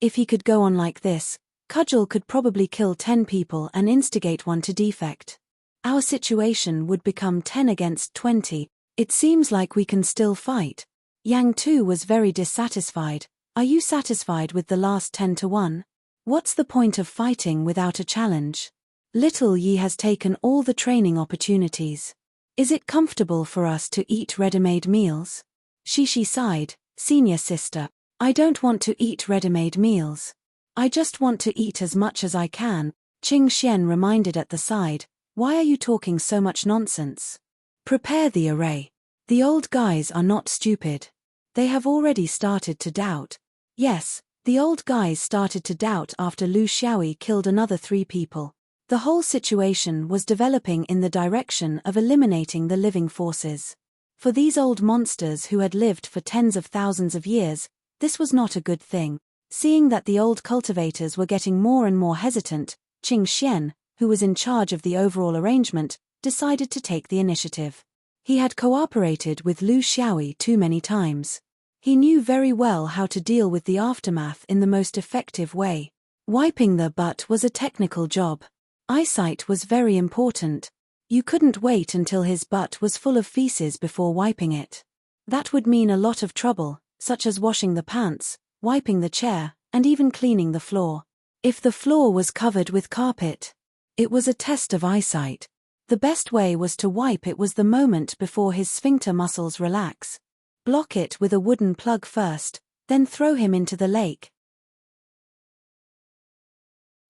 If he could go on like this, Cudgel could probably kill 10 people and instigate 1 to defect. Our situation would become 10 against 20. It seems like we can still fight. Yang too was very dissatisfied. Are you satisfied with the last 10 to 1? What's the point of fighting without a challenge? Little Yi has taken all the training opportunities. Is it comfortable for us to eat ready-made meals? Shishi sighed. Senior sister, I don't want to eat ready-made meals. I just want to eat as much as I can. Qing Xian reminded at the side. Why are you talking so much nonsense? Prepare the array. The old guys are not stupid. They have already started to doubt. Yes, the old guys started to doubt after Lu Xiaoyi killed another 3 people. The whole situation was developing in the direction of eliminating the living forces. For these old monsters who had lived for tens of thousands of years, this was not a good thing. Seeing that the old cultivators were getting more and more hesitant, Qing Xian, who was in charge of the overall arrangement, decided to take the initiative. He had cooperated with Lu Xiaoyi too many times. He knew very well how to deal with the aftermath in the most effective way. Wiping the butt was a technical job. Eyesight was very important. You couldn't wait until his butt was full of feces before wiping it. That would mean a lot of trouble, such as washing the pants, wiping the chair, and even cleaning the floor. If the floor was covered with carpet, it was a test of eyesight. The best way was to wipe it was the moment before his sphincter muscles relax. Block it with a wooden plug first, then throw him into the lake.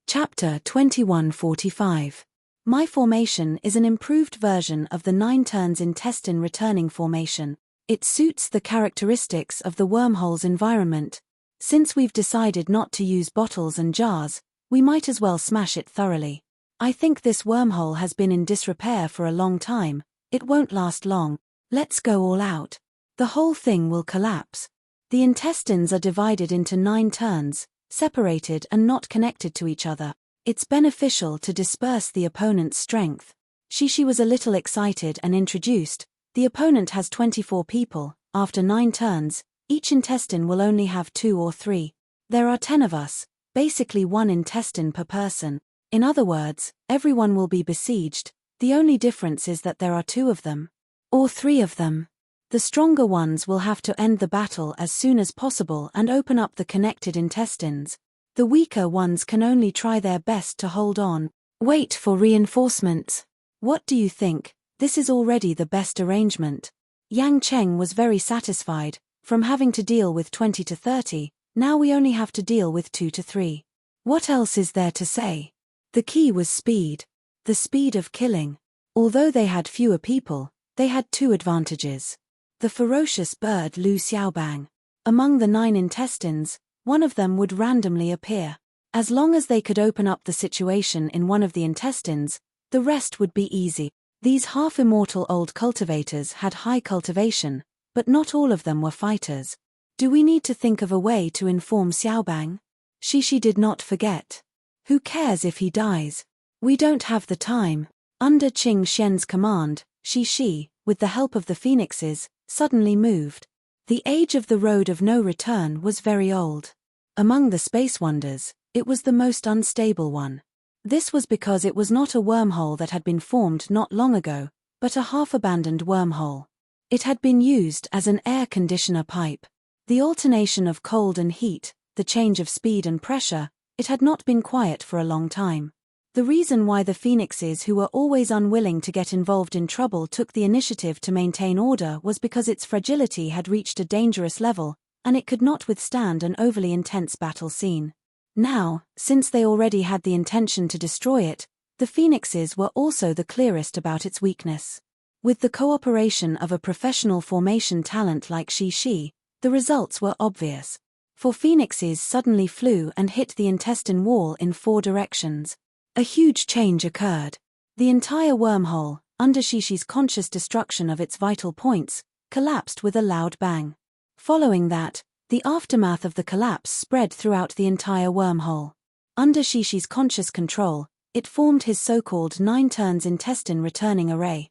Chapter 2145. My formation is an improved version of the 9 turns intestine returning formation. It suits the characteristics of the wormhole's environment. Since we've decided not to use bottles and jars, we might as well smash it thoroughly. I think this wormhole has been in disrepair for a long time. It won't last long. Let's go all out. The whole thing will collapse. The intestines are divided into 9 turns, separated and not connected to each other. It's beneficial to disperse the opponent's strength. Shishi was a little excited and introduced. The opponent has 24 people. After 9 turns, each intestine will only have 2 or 3. There are 10 of us, basically 1 intestine per person. In other words, everyone will be besieged. The only difference is that there are 2 of them. Or 3 of them. The stronger ones will have to end the battle as soon as possible and open up the connected intestines. The weaker ones can only try their best to hold on. Wait for reinforcements. What do you think? This is already the best arrangement. Yang Cheng was very satisfied. From having to deal with 20 to 30, now we only have to deal with 2 to 3. What else is there to say? The key was speed. The speed of killing. Although they had fewer people, they had 2 advantages. The ferocious bird Lu Xiaobang. Among the 9 intestines, one of them would randomly appear. As long as they could open up the situation in one of the intestines, the rest would be easy. These half-immortal old cultivators had high cultivation, but not all of them were fighters. Do we need to think of a way to inform Xiaobang? Shishi did not forget. Who cares if he dies? We don't have the time. Under Qing Xian's command, Shishi, with the help of the phoenixes, suddenly moved. The age of the road of no return was very old. Among the space wonders, it was the most unstable one. This was because it was not a wormhole that had been formed not long ago, but a half-abandoned wormhole. It had been used as an air conditioner pipe. The alternation of cold and heat, the change of speed and pressure, it had not been quiet for a long time. The reason why the phoenixes who were always unwilling to get involved in trouble took the initiative to maintain order was because its fragility had reached a dangerous level, and it could not withstand an overly intense battle scene. Now, since they already had the intention to destroy it, the phoenixes were also the clearest about its weakness. With the cooperation of a professional formation talent like Shishi, the results were obvious. 4 phoenixes suddenly flew and hit the intestine wall in 4 directions. A huge change occurred. The entire wormhole, under Shishi's conscious destruction of its vital points, collapsed with a loud bang. Following that, the aftermath of the collapse spread throughout the entire wormhole. Under Shishi's conscious control, it formed his so-called 9 turns intestine returning array.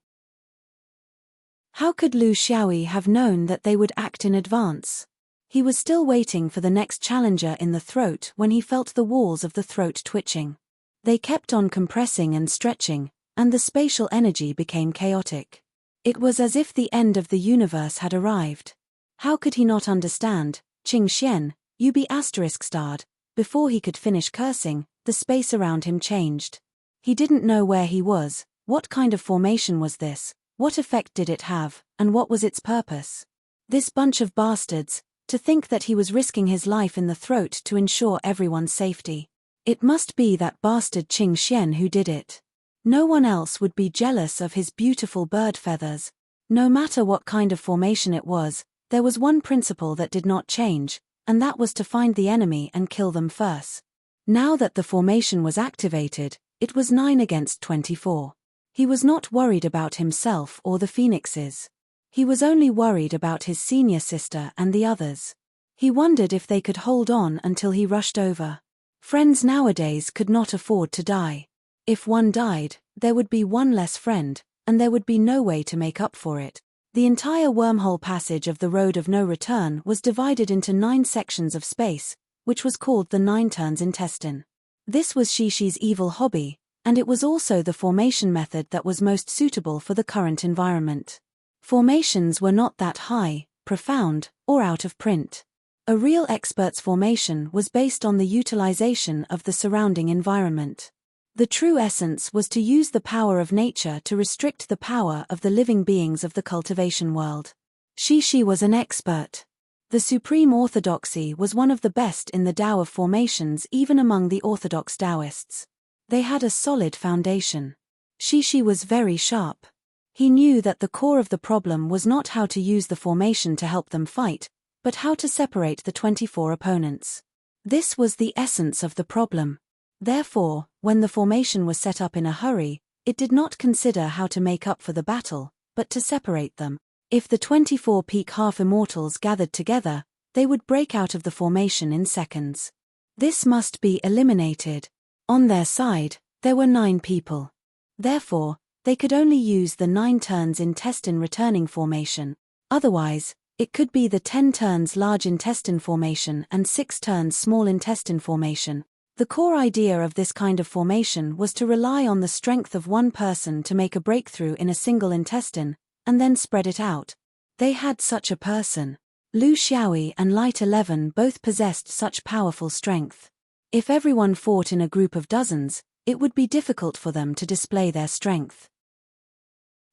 How could Lu Xiaoyi have known that they would act in advance? He was still waiting for the next challenger in the throat when he felt the walls of the throat twitching. They kept on compressing and stretching, and the spatial energy became chaotic. It was as if the end of the universe had arrived. How could he not understand? Qing Xian, you be ****. Before he could finish cursing, the space around him changed. He didn't know where he was. What kind of formation was this? What effect did it have, and what was its purpose? This bunch of bastards, to think that he was risking his life in the throat to ensure everyone's safety. It must be that bastard Qing Xian who did it. No one else would be jealous of his beautiful bird feathers. No matter what kind of formation it was, there was one principle that did not change, and that was to find the enemy and kill them first. Now that the formation was activated, it was 9 against 24. He was not worried about himself or the phoenixes. He was only worried about his senior sister and the others. He wondered if they could hold on until he rushed over. Friends nowadays could not afford to die. If one died, there would be one less friend, and there would be no way to make up for it. The entire wormhole passage of the Road of No Return was divided into 9 sections of space, which was called the 9 turns intestine. This was Shishi's evil hobby, and it was also the formation method that was most suitable for the current environment. Formations were not that high, profound, or out of print. A real expert's formation was based on the utilization of the surrounding environment. The true essence was to use the power of nature to restrict the power of the living beings of the cultivation world. Shishi was an expert. The supreme orthodoxy was one of the best in the Tao of formations even among the orthodox Taoists. They had a solid foundation. Shishi was very sharp. He knew that the core of the problem was not how to use the formation to help them fight, but how to separate the 24 opponents. This was the essence of the problem. Therefore, when the formation was set up in a hurry, it did not consider how to make up for the battle, but to separate them. If the 24 peak half-immortals gathered together, they would break out of the formation in seconds. This must be eliminated. On their side, there were 9 people. Therefore, they could only use the 9 turns intestine returning formation. Otherwise, it could be the 10 turns large intestine formation and 6 turns small intestine formation. The core idea of this kind of formation was to rely on the strength of one person to make a breakthrough in a single intestine, and then spread it out. They had such a person. Lu Xiaoyi and Light 11 both possessed such powerful strength. If everyone fought in a group of dozens, it would be difficult for them to display their strength.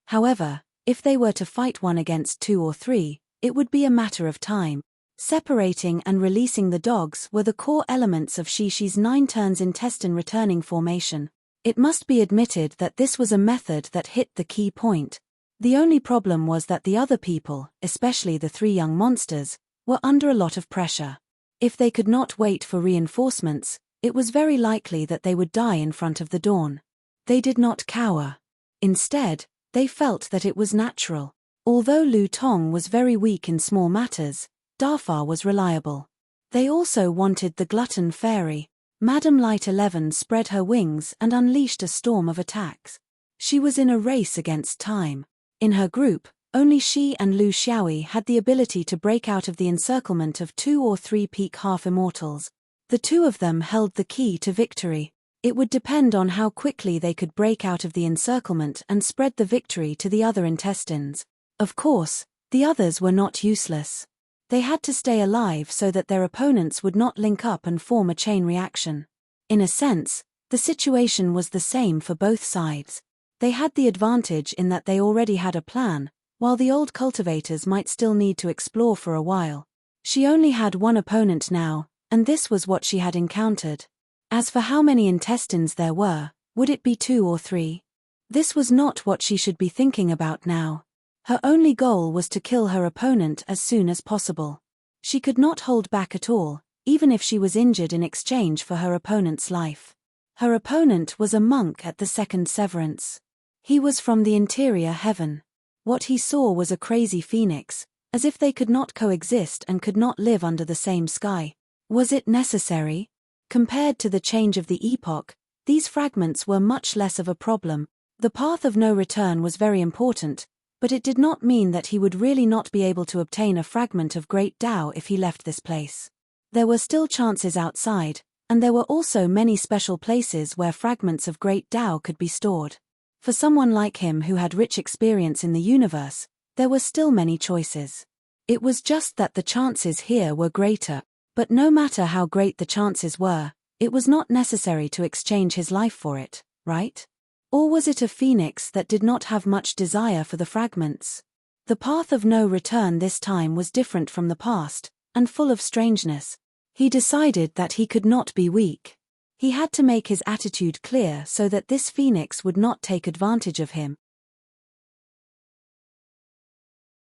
However, if they were to fight 1 against 2 or 3, it would be a matter of time. Separating and releasing the dogs were the core elements of Shishi's 9 turns intestine returning formation. It must be admitted that this was a method that hit the key point. The only problem was that the other people, especially the 3 young monsters, were under a lot of pressure. If they could not wait for reinforcements, it was very likely that they would die in front of the dawn. They did not cower. Instead, they felt that it was natural. Although Lu Tong was very weak in small matters, Defy was reliable. They also wanted the glutton fairy. Madame Light 11 spread her wings and unleashed a storm of attacks. She was in a race against time. In her group, only she and Lu Xiaoyi had the ability to break out of the encirclement of 2 or 3 peak half-immortals. The 2 of them held the key to victory. It would depend on how quickly they could break out of the encirclement and spread the victory to the other intestines. Of course, the others were not useless. They had to stay alive so that their opponents would not link up and form a chain reaction. In a sense, the situation was the same for both sides. They had the advantage in that they already had a plan, while the old cultivators might still need to explore for a while. She only had one opponent now, and this was what she had encountered. As for how many intestines there were, would it be 2 or 3? This was not what she should be thinking about now. Her only goal was to kill her opponent as soon as possible. She could not hold back at all, even if she was injured in exchange for her opponent's life. Her opponent was a monk at the second severance. He was from the interior heaven. What he saw was a crazy phoenix, as if they could not coexist and could not live under the same sky. Was it necessary? Compared to the change of the epoch, these fragments were much less of a problem. The path of no return was very important, but it did not mean that he would really not be able to obtain a fragment of great Tao if he left this place. There were still chances outside, and there were also many special places where fragments of great Tao could be stored. For someone like him who had rich experience in the universe, there were still many choices. It was just that the chances here were greater, but no matter how great the chances were, it was not necessary to exchange his life for it, right? Or was it a phoenix that did not have much desire for the fragments? The path of no return this time was different from the past, and full of strangeness. He decided that he could not be weak. He had to make his attitude clear so that this phoenix would not take advantage of him.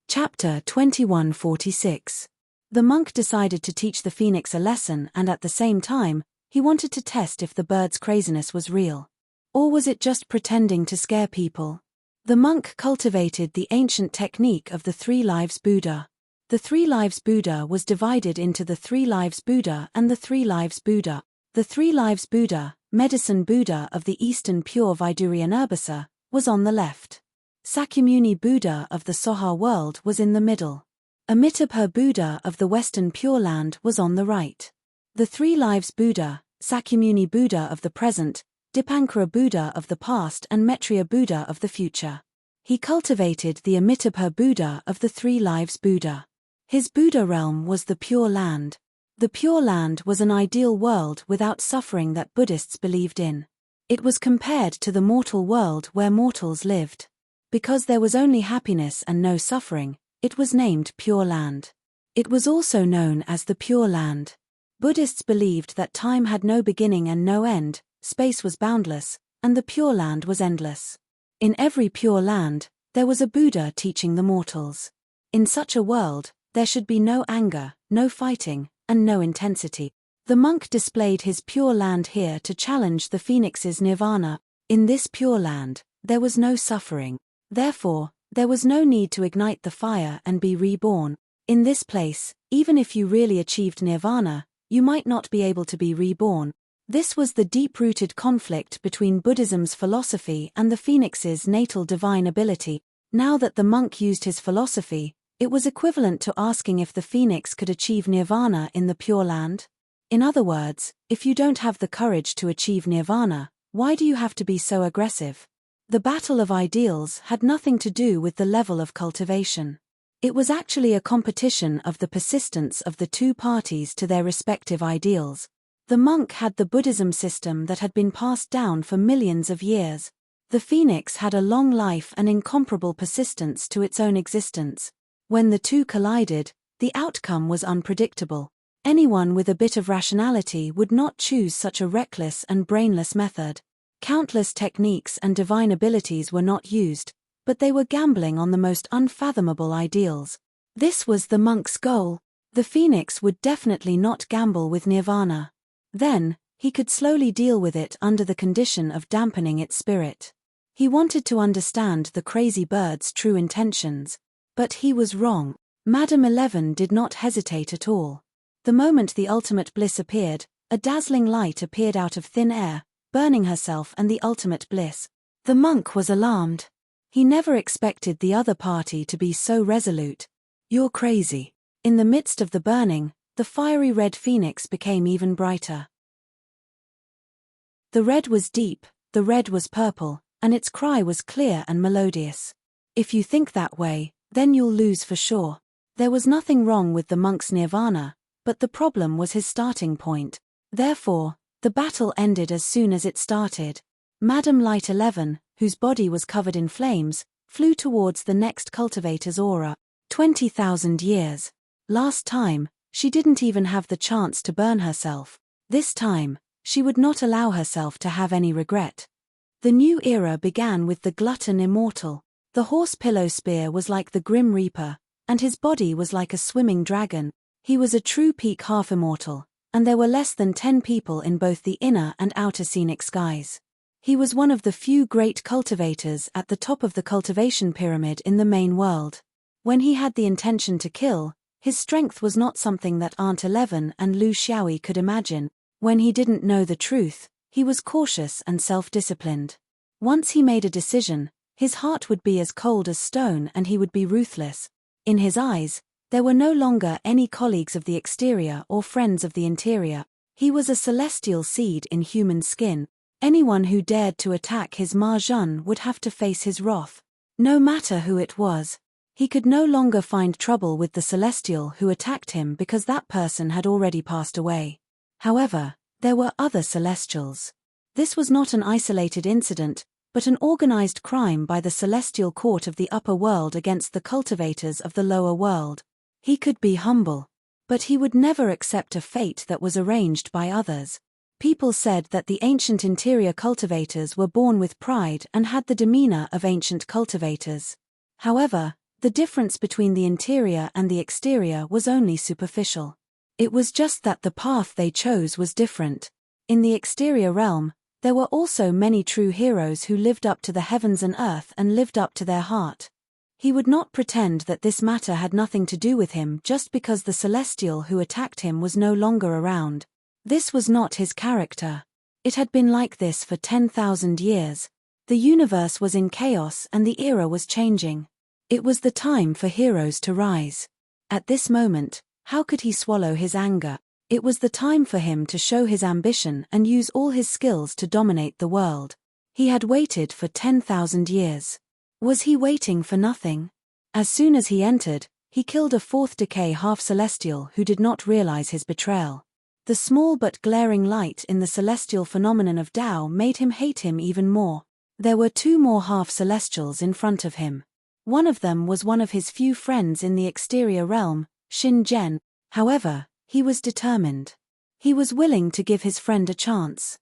Chapter 2146. The monk decided to teach the phoenix a lesson, and at the same time, he wanted to test if the bird's craziness was real. Or was it just pretending to scare people? The monk cultivated the ancient technique of the Three Lives Buddha. The Three Lives Buddha was divided into the Three Lives Buddha and the Three Lives Buddha. The Three Lives Buddha, Medicine Buddha of the Eastern Pure Vidurian Urbasa, was on the left. Sakyamuni Buddha of the Soha world was in the middle. Amitabha Buddha of the Western Pure Land was on the right. The Three Lives Buddha, Sakyamuni Buddha of the present, Dipankara Buddha of the past and Maitreya Buddha of the future. He cultivated the Amitabha Buddha of the Three Lives Buddha. His Buddha realm was the Pure Land. The Pure Land was an ideal world without suffering that Buddhists believed in. It was compared to the mortal world where mortals lived. Because there was only happiness and no suffering, it was named Pure Land. It was also known as the Pure Land. Buddhists believed that time had no beginning and no end, space was boundless, and the Pure Land was endless. In every Pure Land, there was a Buddha teaching the mortals. In such a world, there should be no anger, no fighting, and no intensity. The monk displayed his Pure Land here to challenge the phoenix's nirvana. In this Pure Land, there was no suffering. Therefore, there was no need to ignite the fire and be reborn. In this place, even if you really achieved nirvana, you might not be able to be reborn. This was the deep-rooted conflict between Buddhism's philosophy and the phoenix's natal divine ability. Now that the monk used his philosophy, it was equivalent to asking if the phoenix could achieve nirvana in the Pure Land. In other words, if you don't have the courage to achieve nirvana, why do you have to be so aggressive? The battle of ideals had nothing to do with the level of cultivation. It was actually a competition of the persistence of the two parties to their respective ideals. The monk had the Buddhism system that had been passed down for millions of years. The phoenix had a long life and incomparable persistence to its own existence. When the two collided, the outcome was unpredictable. Anyone with a bit of rationality would not choose such a reckless and brainless method. Countless techniques and divine abilities were not used, but they were gambling on the most unfathomable ideals. This was the monk's goal. The phoenix would definitely not gamble with nirvana. Then, he could slowly deal with it under the condition of dampening its spirit. He wanted to understand the crazy bird's true intentions. But he was wrong. Madame 11 did not hesitate at all. The moment the ultimate bliss appeared, a dazzling light appeared out of thin air, burning herself and the ultimate bliss. The monk was alarmed. He never expected the other party to be so resolute. "You're crazy." In the midst of the burning, the fiery red phoenix became even brighter. The red was deep, the red was purple, and its cry was clear and melodious. If you think that way, then you'll lose for sure. There was nothing wrong with the monk's nirvana, but the problem was his starting point. Therefore, the battle ended as soon as it started. Madame Light 11, whose body was covered in flames, flew towards the next cultivator's aura. 20,000 years. Last time, she didn't even have the chance to burn herself. This time, she would not allow herself to have any regret. The new era began with the glutton immortal. The horse pillow spear was like the grim reaper, and his body was like a swimming dragon. He was a true peak half-immortal, and there were less than 10 people in both the inner and outer scenic skies. He was one of the few great cultivators at the top of the cultivation pyramid in the main world. When he had the intention to kill, his strength was not something that Aunt 11 and Lu Xiaoyi could imagine. When he didn't know the truth, he was cautious and self-disciplined. Once he made a decision, his heart would be as cold as stone and he would be ruthless. In his eyes, there were no longer any colleagues of the exterior or friends of the interior. He was a celestial seed in human skin. Anyone who dared to attack his Ma Jun would have to face his wrath. No matter who it was. He could no longer find trouble with the celestial who attacked him because that person had already passed away. However, there were other celestials. This was not an isolated incident, but an organized crime by the celestial court of the upper world against the cultivators of the lower world. He could be humble, but he would never accept a fate that was arranged by others. People said that the ancient interior cultivators were born with pride and had the demeanor of ancient cultivators. However, the difference between the interior and the exterior was only superficial. It was just that the path they chose was different. In the exterior realm, there were also many true heroes who lived up to the heavens and earth and lived up to their heart. He would not pretend that this matter had nothing to do with him just because the celestial who attacked him was no longer around. This was not his character. It had been like this for 10,000 years. The universe was in chaos and the era was changing. It was the time for heroes to rise. At this moment, how could he swallow his anger? It was the time for him to show his ambition and use all his skills to dominate the world. He had waited for 10,000 years. Was he waiting for nothing? As soon as he entered, he killed a fourth decay half-celestial who did not realize his betrayal. The small but glaring light in the celestial phenomenon of Tao made him hate him even more. There were two more half-celestials in front of him. One of them was one of his few friends in the exterior realm, Xin Zhen. However, he was determined. He was willing to give his friend a chance.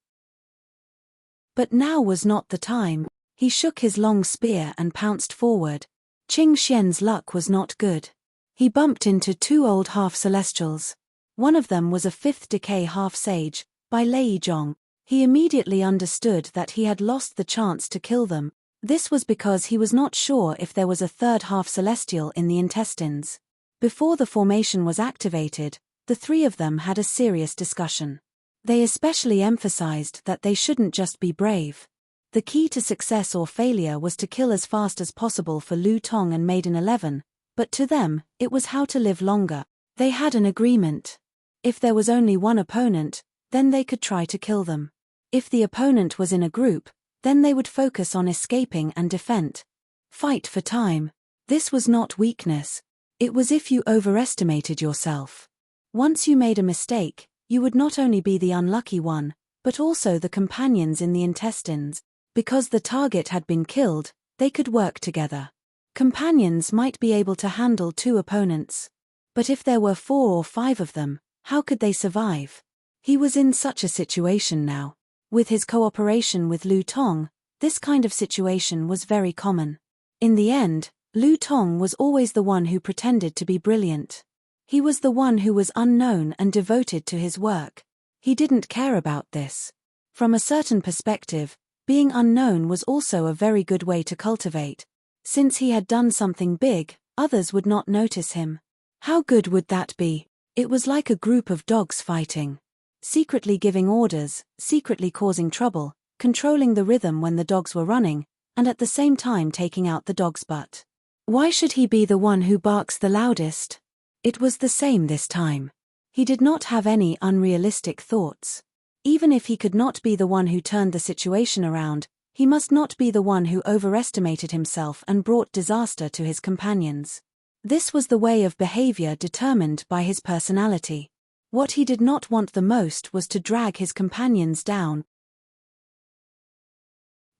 But now was not the time. He shook his long spear and pounced forward. Qing Xian's luck was not good. He bumped into two old half-celestials. One of them was a fifth decay half-sage, by Lei Zhong. He immediately understood that he had lost the chance to kill them. This was because he was not sure if there was a third half-celestial in the intestines. Before the formation was activated, the three of them had a serious discussion. They especially emphasized that they shouldn't just be brave. The key to success or failure was to kill as fast as possible for Lu Tong and Maiden 11, but to them, it was how to live longer. They had an agreement. If there was only one opponent, then they could try to kill them. If the opponent was in a group, then they would focus on escaping and defend. Fight for time. This was not weakness. It was if you overestimated yourself. Once you made a mistake, you would not only be the unlucky one, but also the companions in the intestines. Because the target had been killed, they could work together. Companions might be able to handle two opponents. But if there were 4 or 5 of them, how could they survive? He was in such a situation now. With his cooperation with Lu Tong, this kind of situation was very common. In the end, Lu Tong was always the one who pretended to be brilliant. He was the one who was unknown and devoted to his work. He didn't care about this. From a certain perspective, being unknown was also a very good way to cultivate. Since he had done something big, others would not notice him. How good would that be? It was like a group of dogs fighting. Secretly giving orders, secretly causing trouble, controlling the rhythm when the dogs were running, and at the same time taking out the dog's butt. Why should he be the one who barks the loudest? It was the same this time. He did not have any unrealistic thoughts. Even if he could not be the one who turned the situation around, he must not be the one who overestimated himself and brought disaster to his companions. This was the way of behavior determined by his personality. What he did not want the most was to drag his companions down.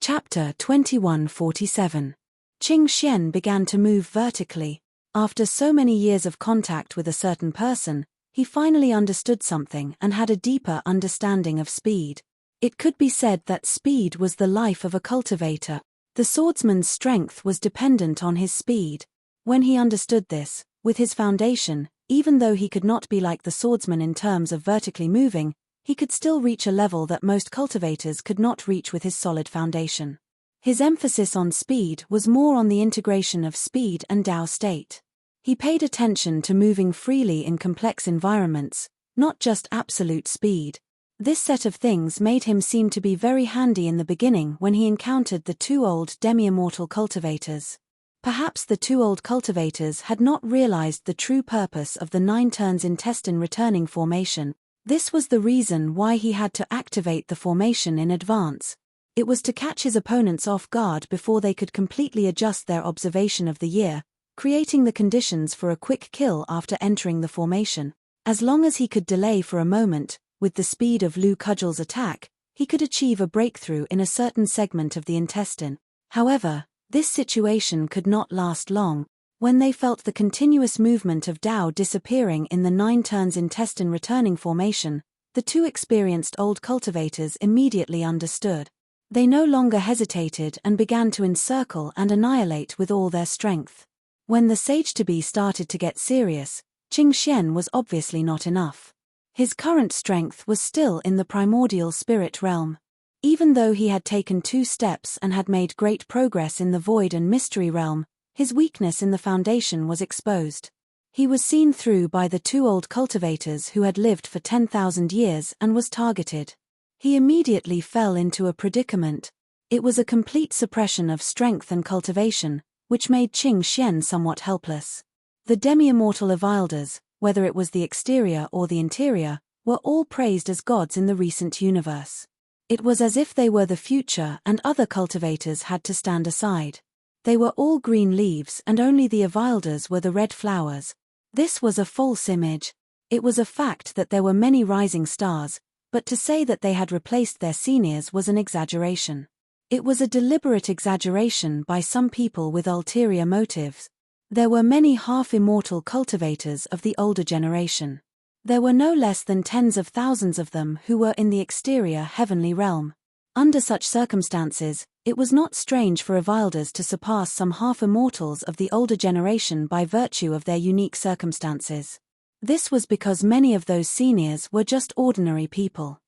Chapter 2147. Qing Xian began to move vertically. After so many years of contact with a certain person, he finally understood something and had a deeper understanding of speed. It could be said that speed was the life of a cultivator. The swordsman's strength was dependent on his speed. When he understood this, with his foundation, even though he could not be like the swordsman in terms of vertically moving, he could still reach a level that most cultivators could not reach with his solid foundation. His emphasis on speed was more on the integration of speed and Tao state. He paid attention to moving freely in complex environments, not just absolute speed. This set of things made him seem to be very handy in the beginning when he encountered the two old demi-immortal cultivators. Perhaps the two old cultivators had not realized the true purpose of the 9 turns intestine returning formation. This was the reason why he had to activate the formation in advance. It was to catch his opponents off guard before they could completely adjust their observation of the year, creating the conditions for a quick kill after entering the formation. As long as he could delay for a moment, with the speed of Liu Cudgel's attack, he could achieve a breakthrough in a certain segment of the intestine. However, this situation could not last long. When they felt the continuous movement of Tao disappearing in the 9 turns intestine returning formation, the two experienced old cultivators immediately understood. They no longer hesitated and began to encircle and annihilate with all their strength. When the sage-to-be started to get serious, Qing Xian was obviously not enough. His current strength was still in the primordial spirit realm. Even though he had taken 2 steps and had made great progress in the void and mystery realm, his weakness in the foundation was exposed. He was seen through by the 2 old cultivators who had lived for 10,000 years and was targeted. He immediately fell into a predicament. It was a complete suppression of strength and cultivation, which made Qing Xian somewhat helpless. The demi-immortal Avilders, whether it was the exterior or the interior, were all praised as gods in the recent universe. It was as if they were the future and other cultivators had to stand aside. They were all green leaves and only the Avilders were the red flowers. This was a false image. It was a fact that there were many rising stars, but to say that they had replaced their seniors was an exaggeration. It was a deliberate exaggeration by some people with ulterior motives. There were many half-immortal cultivators of the older generation. There were no less than tens of thousands of them who were in the exterior heavenly realm. Under such circumstances, it was not strange for Avilders to surpass some half-immortals of the older generation by virtue of their unique circumstances. This was because many of those seniors were just ordinary people.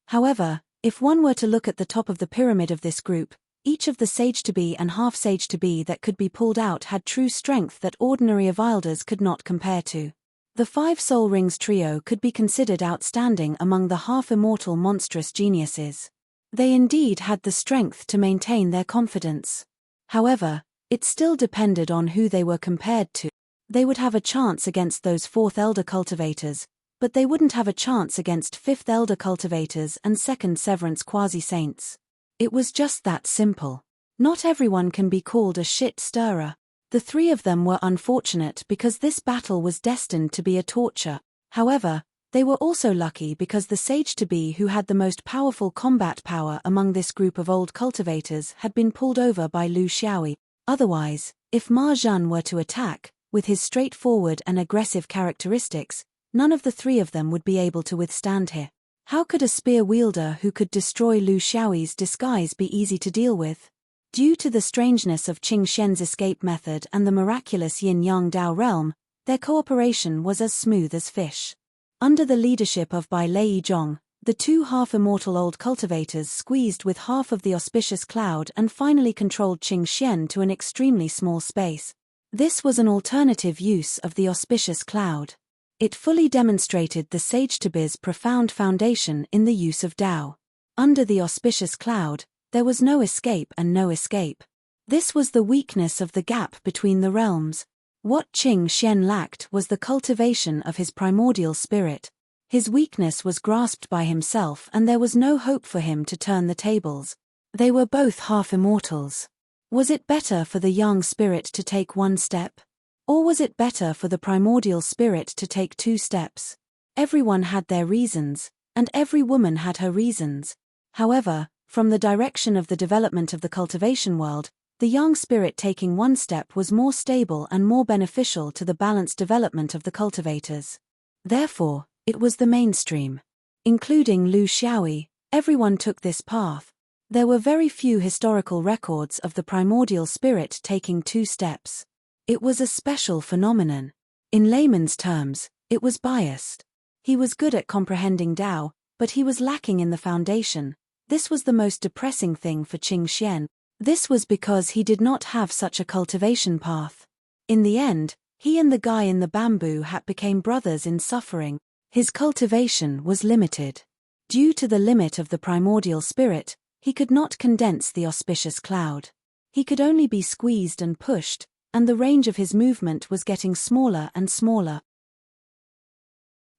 However, if one were to look at the top of the pyramid of this group, each of the sage-to-be and half-sage-to-be that could be pulled out had true strength that ordinary Avilders could not compare to. The 5 Soul Rings trio could be considered outstanding among the half-immortal monstrous geniuses. They indeed had the strength to maintain their confidence. However, it still depended on who they were compared to. They would have a chance against those 4th Elder cultivators, but they wouldn't have a chance against 5th Elder cultivators and 2nd Severance quasi-saints. It was just that simple. Not everyone can be called a shit-stirrer. The 3 of them were unfortunate because this battle was destined to be a torture. However, they were also lucky because the sage-to-be who had the most powerful combat power among this group of old cultivators had been pulled over by Lu Xiaoyi. Otherwise, if Ma Zhan were to attack, with his straightforward and aggressive characteristics, none of the 3 of them would be able to withstand her. How could a spear wielder who could destroy Lu Xiaoyi's disguise be easy to deal with? Due to the strangeness of Qing Xian's escape method and the miraculous yin-yang Dao realm, their cooperation was as smooth as fish. Under the leadership of Bai Lei Zhong, the 2 half-immortal old cultivators squeezed with half of the auspicious cloud and finally controlled Qing Xian to an extremely small space. This was an alternative use of the auspicious cloud. It fully demonstrated the sage-to-be's profound foundation in the use of Tao. Under the auspicious cloud, there was no escape and no escape. This was the weakness of the gap between the realms. What Qing Xian lacked was the cultivation of his primordial spirit. His weakness was grasped by himself and there was no hope for him to turn the tables. They were both half-immortals. Was it better for the young spirit to take 1 step? Or was it better for the primordial spirit to take 2 steps? Everyone had their reasons, and every woman had her reasons. However, from the direction of the development of the cultivation world, the young spirit taking 1 step was more stable and more beneficial to the balanced development of the cultivators. Therefore, it was the mainstream. Including Lu Xiaoyi, everyone took this path. There were very few historical records of the primordial spirit taking 2 steps. It was a special phenomenon. In layman's terms, it was biased. He was good at comprehending Tao, but he was lacking in the foundation. This was the most depressing thing for Qing Xian. This was because he did not have such a cultivation path. In the end, he and the guy in the bamboo hat became brothers in suffering. His cultivation was limited. Due to the limit of the primordial spirit, he could not condense the auspicious cloud. He could only be squeezed and pushed, and the range of his movement was getting smaller and smaller.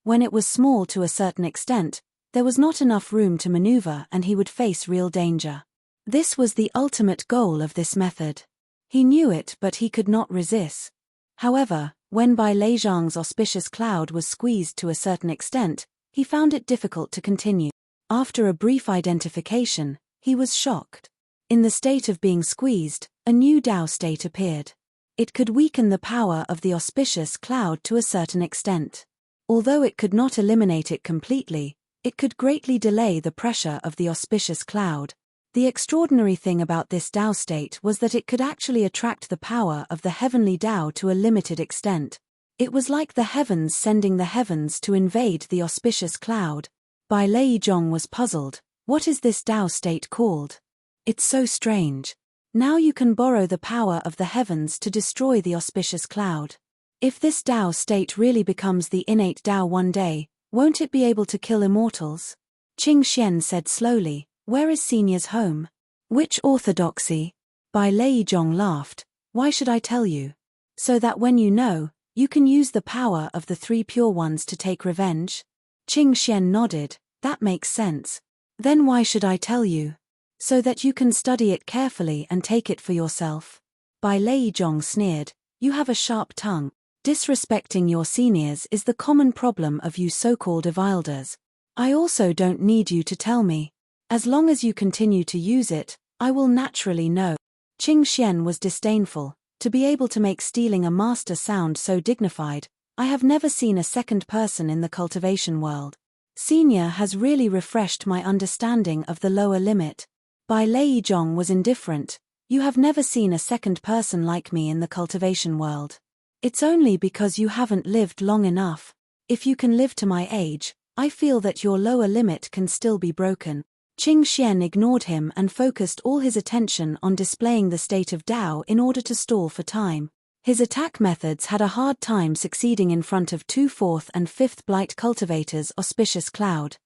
When it was small to a certain extent, there was not enough room to maneuver and he would face real danger. This was the ultimate goal of this method. He knew it, but he could not resist. However, when Bai Leizhang's auspicious cloud was squeezed to a certain extent, he found it difficult to continue. After a brief identification, he was shocked. In the state of being squeezed, a new Tao state appeared. It could weaken the power of the auspicious cloud to a certain extent. Although it could not eliminate it completely, it could greatly delay the pressure of the auspicious cloud. The extraordinary thing about this Tao state was that it could actually attract the power of the heavenly Tao to a limited extent. It was like the heavens sending the heavens to invade the auspicious cloud. Bai Leizhang was puzzled. What is this Tao state called? It's so strange. Now you can borrow the power of the heavens to destroy the auspicious cloud. If this Tao state really becomes the innate Tao one day, won't it be able to kill immortals? Qing Xian said slowly, where is Senior's home? Which orthodoxy? Bai Leizhang laughed, why should I tell you? So that when you know, you can use the power of the three pure ones to take revenge? Qing Xian nodded, that makes sense. Then why should I tell you? So that you can study it carefully and take it for yourself. Bai Leizhang sneered, you have a sharp tongue. Disrespecting your seniors is the common problem of you so-called Evilders. I also don't need you to tell me. As long as you continue to use it, I will naturally know. Qing Xian was disdainful. To be able to make stealing a master sound so dignified, I have never seen a second person in the cultivation world. Senior has really refreshed my understanding of the lower limit. Bai Leizhang was indifferent. You have never seen a second person like me in the cultivation world. It's only because you haven't lived long enough. If you can live to my age, I feel that your lower limit can still be broken. Qing Xian ignored him and focused all his attention on displaying the state of Tao in order to stall for time. His attack methods had a hard time succeeding in front of 2 4th and 5th Blight Cultivator's auspicious cloud.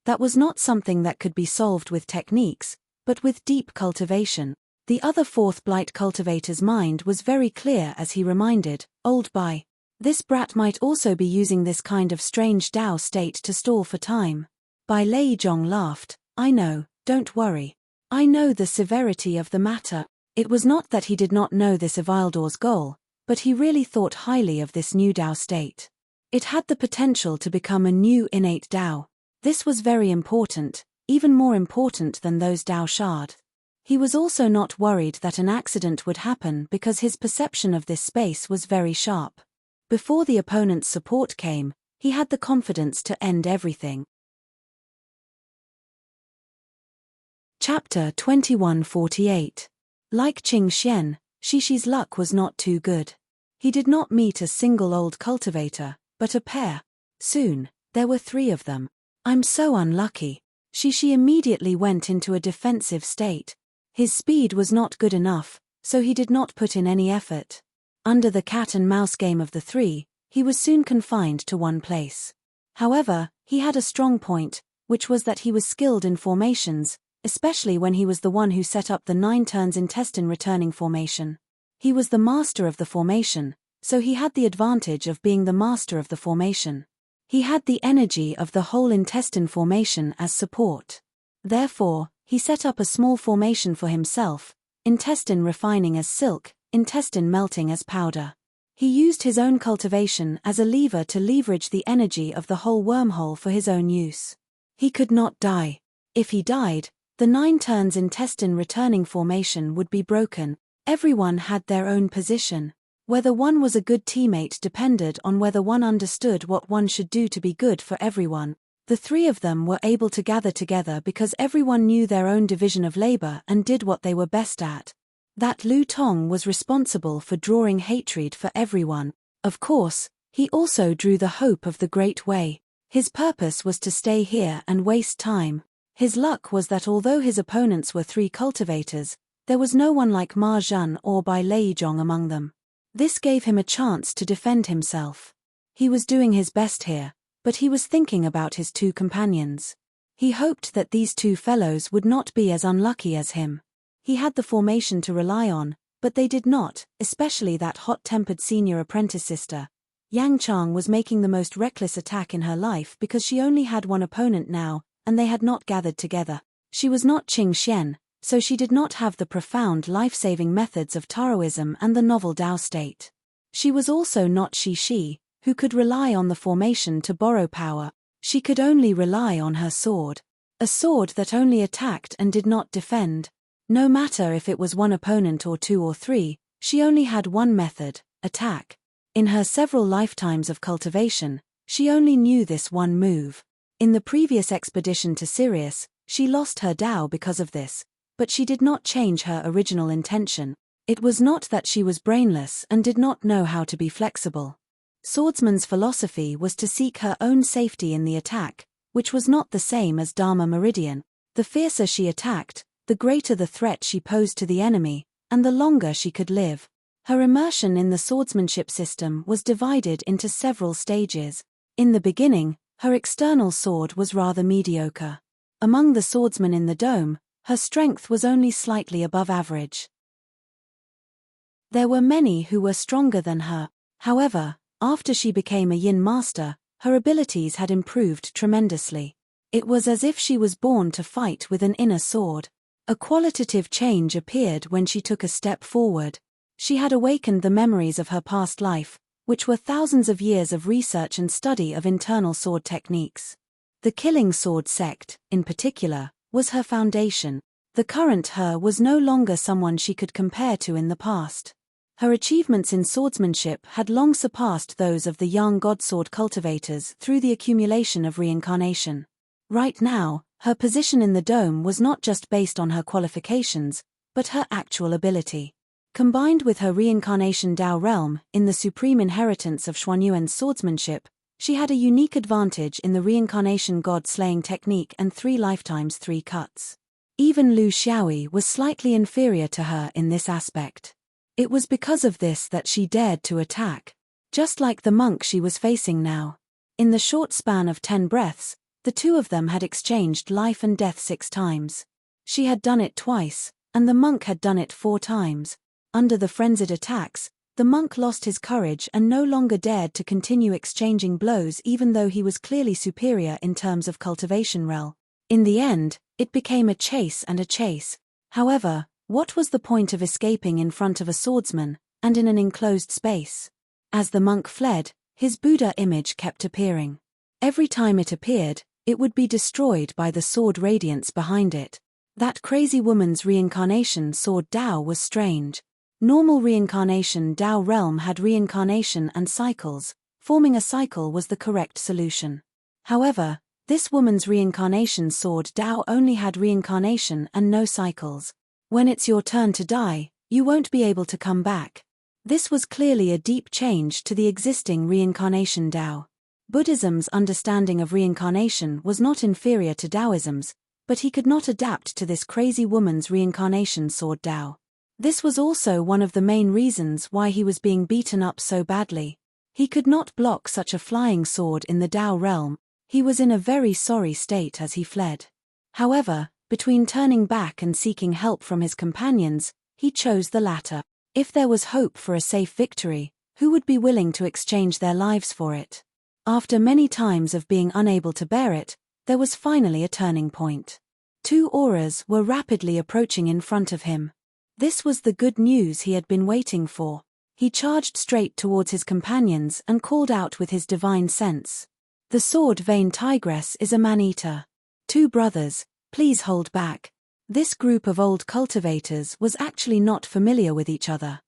That was not something that could be solved with techniques, but with deep cultivation. The other 4th Blight Cultivator's mind was very clear as he reminded, Old Bai. This brat might also be using this kind of strange Tao state to stall for time. Bai Leizhang laughed, I know, don't worry. I know the severity of the matter. It was not that he did not know this Evildor's goal, but he really thought highly of this new Tao state. It had the potential to become a new innate Tao. This was very important, even more important than those Tao shard. He was also not worried that an accident would happen because his perception of this space was very sharp. Before the opponent's support came, he had the confidence to end everything. Chapter 2148. Like Qing Xian, Shishi's luck was not too good. He did not meet a single old cultivator, but a pair. Soon, there were 3 of them. I'm so unlucky. Shishi immediately went into a defensive state. His speed was not good enough, so he did not put in any effort. Under the cat and mouse game of the 3, he was soon confined to one place. However, he had a strong point, which was that he was skilled in formations, especially when he was the one who set up the 9 turns intestine returning formation. He was the master of the formation, so he had the advantage of being the master of the formation. He had the energy of the whole intestine formation as support. Therefore, he set up a small formation for himself, intestine refining as silk, intestine melting as powder. He used his own cultivation as a lever to leverage the energy of the whole wormhole for his own use. He could not die. If he died, the 9 turns intestine returning formation would be broken. Everyone had their own position. Whether one was a good teammate depended on whether one understood what one should do to be good for everyone. The 3 of them were able to gather together because everyone knew their own division of labor and did what they were best at. That Lu Tong was responsible for drawing hatred for everyone. Of course, he also drew the hope of the Great Way. His purpose was to stay here and waste time. His luck was that although his opponents were 3 cultivators, there was no one like Ma Zhan or Bai Leizhong among them. This gave him a chance to defend himself. He was doing his best here, but he was thinking about his 2 companions. He hoped that these 2 fellows would not be as unlucky as him. He had the formation to rely on, but they did not, especially that hot-tempered senior apprentice sister. Yang Chang was making the most reckless attack in her life because she only had one opponent now, and they had not gathered together. She was not Qing Xian, so she did not have the profound life-saving methods of Taoism and the novel Tao state. She was also not Shi, who could rely on the formation to borrow power. She could only rely on her sword. A sword that only attacked and did not defend. No matter if it was one opponent or 2 or 3, she only had one method: attack. In her several lifetimes of cultivation, she only knew this one move. In the previous expedition to Sirius, she lost her Tao because of this, but she did not change her original intention. It was not that she was brainless and did not know how to be flexible. Swordsman's philosophy was to seek her own safety in the attack, which was not the same as Dharma Meridian. The fiercer she attacked, the greater the threat she posed to the enemy, and the longer she could live. Her immersion in the swordsmanship system was divided into several stages. In the beginning, her external sword was rather mediocre. Among the swordsmen in the dome, her strength was only slightly above average. There were many who were stronger than her. However, after she became a Yin master, her abilities had improved tremendously. It was as if she was born to fight with an inner sword. A qualitative change appeared when she took a step forward. She had awakened the memories of her past life, which were thousands of years of research and study of internal sword techniques. The Killing Sword sect, in particular, was her foundation. The current her was no longer someone she could compare to in the past. Her achievements in swordsmanship had long surpassed those of the Yang Godsword cultivators through the accumulation of reincarnation. Right now, her position in the dome was not just based on her qualifications, but her actual ability. Combined with her reincarnation Tao realm in the supreme inheritance of Xuanyuan's swordsmanship, she had a unique advantage in the reincarnation god-slaying technique and 3 lifetimes 3 cuts. Even Lu Xiaoyi was slightly inferior to her in this aspect. It was because of this that she dared to attack. Just like the monk she was facing now. In the short span of 10 breaths, the 2 of them had exchanged life and death 6 times. She had done it twice, and the monk had done it 4 times. Under the frenzied attacks, the monk lost his courage and no longer dared to continue exchanging blows even though he was clearly superior in terms of cultivation rel. In the end, it became a chase and a chase. However, what was the point of escaping in front of a swordsman, and in an enclosed space? As the monk fled, his Buddha image kept appearing. Every time it appeared, it would be destroyed by the sword radiance behind it. That crazy woman's reincarnation sword Tao was strange. Normal reincarnation Tao realm had reincarnation and cycles. Forming a cycle was the correct solution. However, this woman's reincarnation sword Tao only had reincarnation and no cycles. When it's your turn to die, you won't be able to come back. This was clearly a deep change to the existing reincarnation Tao. Buddhism's understanding of reincarnation was not inferior to Taoism's, but he could not adapt to this crazy woman's reincarnation sword Tao. This was also one of the main reasons why he was being beaten up so badly. He could not block such a flying sword in the Tao realm. He was in a very sorry state as he fled. However, between turning back and seeking help from his companions, he chose the latter. If there was hope for a safe victory, who would be willing to exchange their lives for it? After many times of being unable to bear it, there was finally a turning point. 2 auras were rapidly approaching in front of him. This was the good news he had been waiting for. He charged straight towards his companions and called out with his divine sense. The sword-veined tigress is a man-eater. 2 brothers, please hold back. This group of old cultivators was actually not familiar with each other.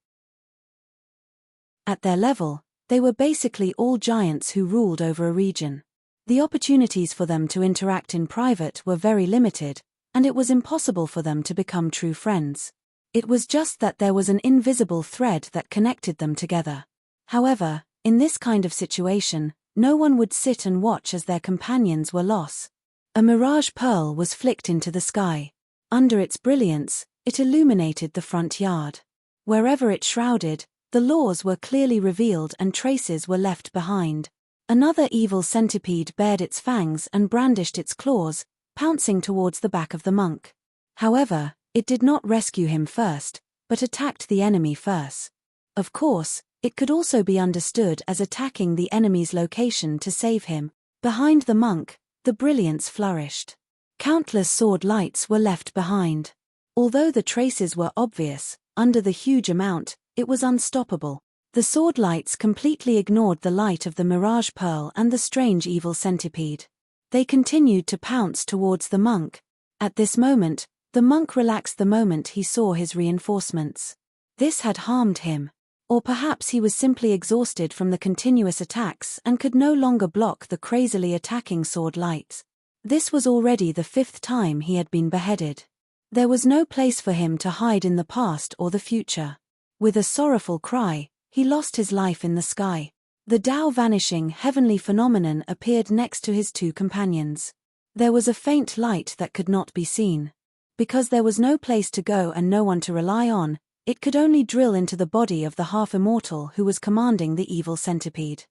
At their level, they were basically all giants who ruled over a region. The opportunities for them to interact in private were very limited, and it was impossible for them to become true friends. It was just that there was an invisible thread that connected them together. However, in this kind of situation, No one would sit and watch as their companions were lost. A mirage pearl was flicked into the sky. Under its brilliance, it illuminated the front yard. Wherever it shrouded, the laws were clearly revealed and traces were left behind. Another evil centipede bared its fangs and brandished its claws, pouncing towards the back of the monk. However, it did not rescue him first, but attacked the enemy first. Of course, it could also be understood as attacking the enemy's location to save him. Behind the monk, the brilliance flourished. Countless sword lights were left behind. Although the traces were obvious, under the huge amount, it was unstoppable. The sword lights completely ignored the light of the mirage pearl and the strange evil centipede. They continued to pounce towards the monk. At this moment, the monk relaxed the moment he saw his reinforcements. This had harmed him. Or perhaps he was simply exhausted from the continuous attacks and could no longer block the crazily attacking sword lights. This was already the 5th time he had been beheaded. There was no place for him to hide in the past or the future. With a sorrowful cry, he lost his life in the sky. The Tao vanishing heavenly phenomenon appeared next to his 2 companions. There was a faint light that could not be seen. Because there was no place to go and no one to rely on, it could only drill into the body of the half-immortal who was commanding the evil centipede.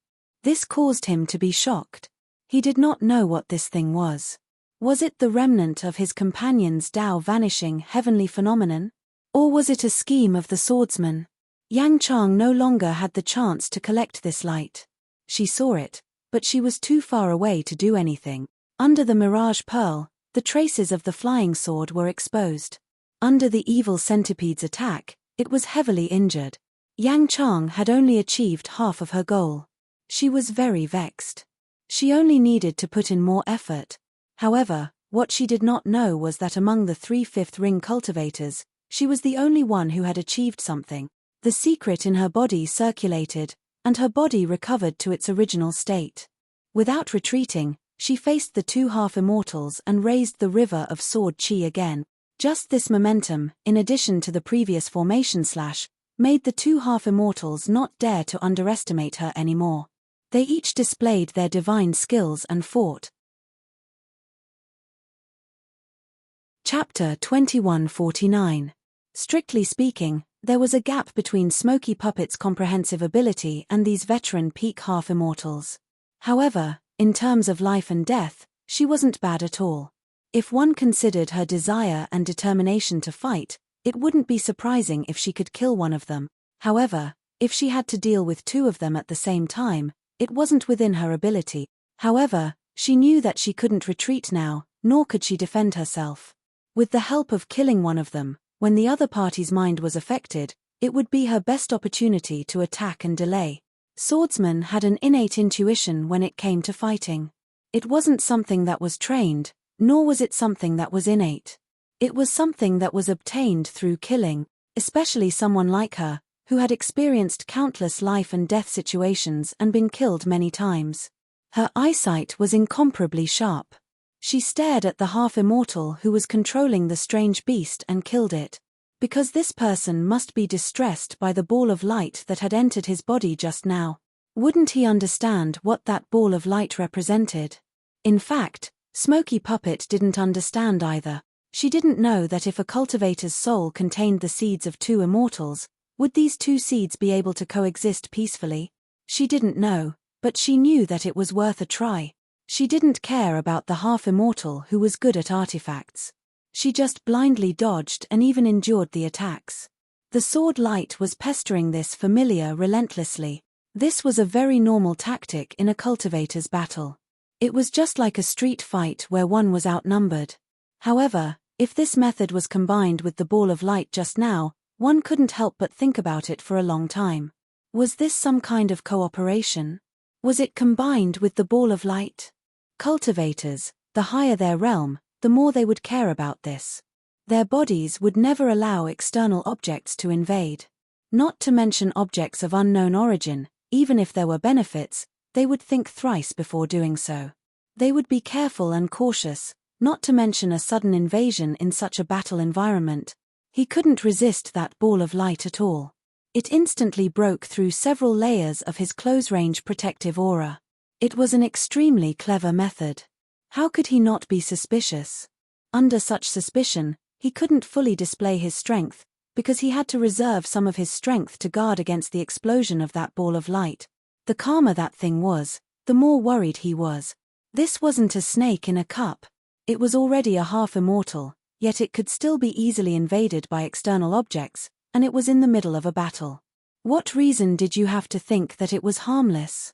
This caused him to be shocked. He did not know what this thing was. Was it the remnant of his companion's Tao vanishing heavenly phenomenon? Or was it a scheme of the swordsman? Yang Chang no longer had the chance to collect this light. She saw it, but she was too far away to do anything. Under the mirage pearl, the traces of the flying sword were exposed. Under the evil centipede's attack, it was heavily injured. Yang Chang had only achieved half of her goal. She was very vexed. She only needed to put in more effort. However, what she did not know was that among the 3 fifth ring cultivators, she was the only one who had achieved something. The secret in her body circulated, and her body recovered to its original state. Without retreating, she faced the 2 half-immortals and raised the river of sword chi again. Just this momentum, in addition to the previous formation slash, made the 2 half-immortals not dare to underestimate her anymore. They each displayed their divine skills and fought. Chapter 2149. Strictly speaking, there was a gap between Smoky Puppet's comprehensive ability and these veteran peak half-immortals. However, in terms of life and death, she wasn't bad at all. If one considered her desire and determination to fight, it wouldn't be surprising if she could kill one of them. However, if she had to deal with 2 of them at the same time, it wasn't within her ability. However, she knew that she couldn't retreat now, nor could she defend herself. With the help of killing one of them, when the other party's mind was affected, it would be her best opportunity to attack and delay. Swordsmen had an innate intuition when it came to fighting. It wasn't something that was trained, nor was it something that was innate. It was something that was obtained through killing, especially someone like her, who had experienced countless life and death situations and been killed many times. Her eyesight was incomparably sharp. She stared at the half-immortal who was controlling the strange beast and killed it. Because this person must be distressed by the ball of light that had entered his body just now. Wouldn't he understand what that ball of light represented? In fact, Smoky Puppet didn't understand either. She didn't know that if a cultivator's soul contained the seeds of 2 immortals, would these 2 seeds be able to coexist peacefully? She didn't know, but she knew that it was worth a try. She didn't care about the half-immortal who was good at artifacts. She just blindly dodged and even endured the attacks. The sword light was pestering this familiar relentlessly. This was a very normal tactic in a cultivator's battle. It was just like a street fight where one was outnumbered. However, if this method was combined with the ball of light just now, one couldn't help but think about it for a long time. Was this some kind of cooperation? Was it combined with the ball of light? Cultivators, the higher their realm, the more they would care about this. Their bodies would never allow external objects to invade. Not to mention objects of unknown origin, even if there were benefits, they would think thrice before doing so. They would be careful and cautious, not to mention a sudden invasion in such a battle environment. He couldn't resist that ball of light at all. It instantly broke through several layers of his close-range protective aura. It was an extremely clever method. How could he not be suspicious? Under such suspicion, he couldn't fully display his strength, because he had to reserve some of his strength to guard against the explosion of that ball of light. The calmer that thing was, the more worried he was. This wasn't a snake in a cup. It was already a half-immortal, yet it could still be easily invaded by external objects, and it was in the middle of a battle. What reason did you have to think that it was harmless?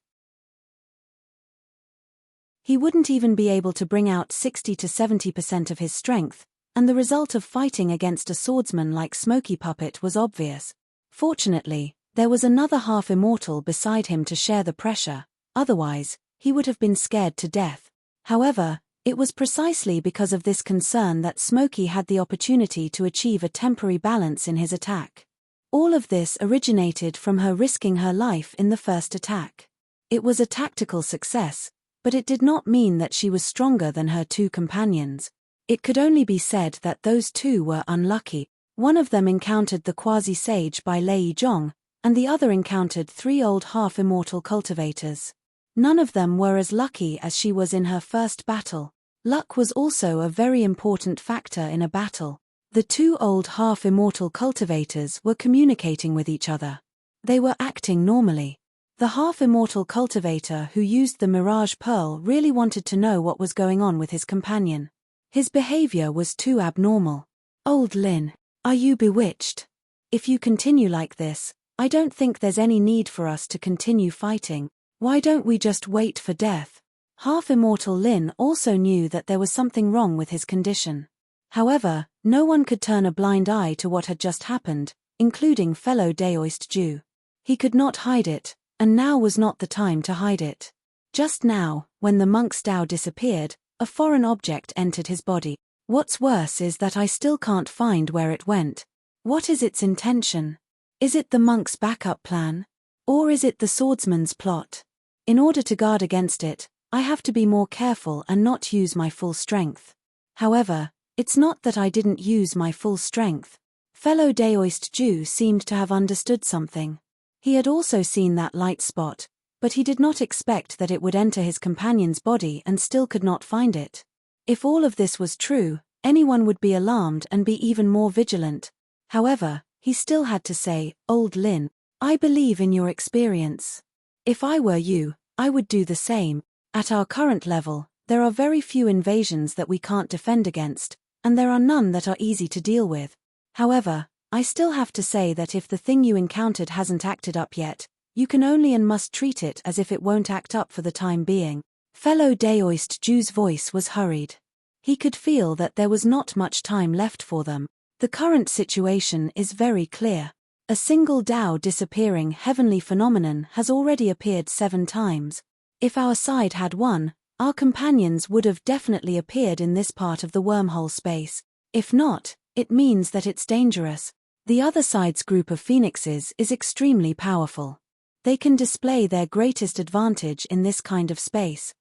He wouldn't even be able to bring out 60 to 70% of his strength, and the result of fighting against a swordsman like Smoky Puppet was obvious. Fortunately, there was another half-immortal beside him to share the pressure, otherwise, he would have been scared to death. However, it was precisely because of this concern that Smoky had the opportunity to achieve a temporary balance in his attack. All of this originated from her risking her life in the first attack. It was a tactical success, but it did not mean that she was stronger than her two companions. It could only be said that those two were unlucky. One of them encountered the quasi-sage by Lei Zhong, and the other encountered 3 old half-immortal cultivators. None of them were as lucky as she was in her first battle. Luck was also a very important factor in a battle. The 2 old half-immortal cultivators were communicating with each other. They were acting normally. The half-immortal cultivator who used the Mirage Pearl really wanted to know what was going on with his companion. His behavior was too abnormal. "Old Lin, are you bewitched? If you continue like this, I don't think there's any need for us to continue fighting. Why don't we just wait for death?" Half-immortal Lin also knew that there was something wrong with his condition. However, no one could turn a blind eye to what had just happened, including fellow Daoist Jew. He could not hide it, and now was not the time to hide it. Just now, when the monk's Dao disappeared, a foreign object entered his body. What's worse is that I still can't find where it went. What is its intention? Is it the monk's backup plan? Or is it the swordsman's plot? In order to guard against it, I have to be more careful and not use my full strength. However, it's not that I didn't use my full strength. Fellow Daoist Jew seemed to have understood something. He had also seen that light spot, but he did not expect that it would enter his companion's body and still could not find it. If all of this was true, anyone would be alarmed and be even more vigilant. However, he still had to say, "Old Lin, I believe in your experience. If I were you, I would do the same. At our current level, there are very few invasions that we can't defend against, and there are none that are easy to deal with. However, I still have to say that if the thing you encountered hasn't acted up yet, you can only and must treat it as if it won't act up for the time being." Fellow Daoist Jew's voice was hurried. He could feel that there was not much time left for them. The current situation is very clear. A single Dao disappearing heavenly phenomenon has already appeared 7 times. If our side had won, our companions would have definitely appeared in this part of the wormhole space. If not, it means that it's dangerous. The other side's group of phoenixes is extremely powerful. They can display their greatest advantage in this kind of space.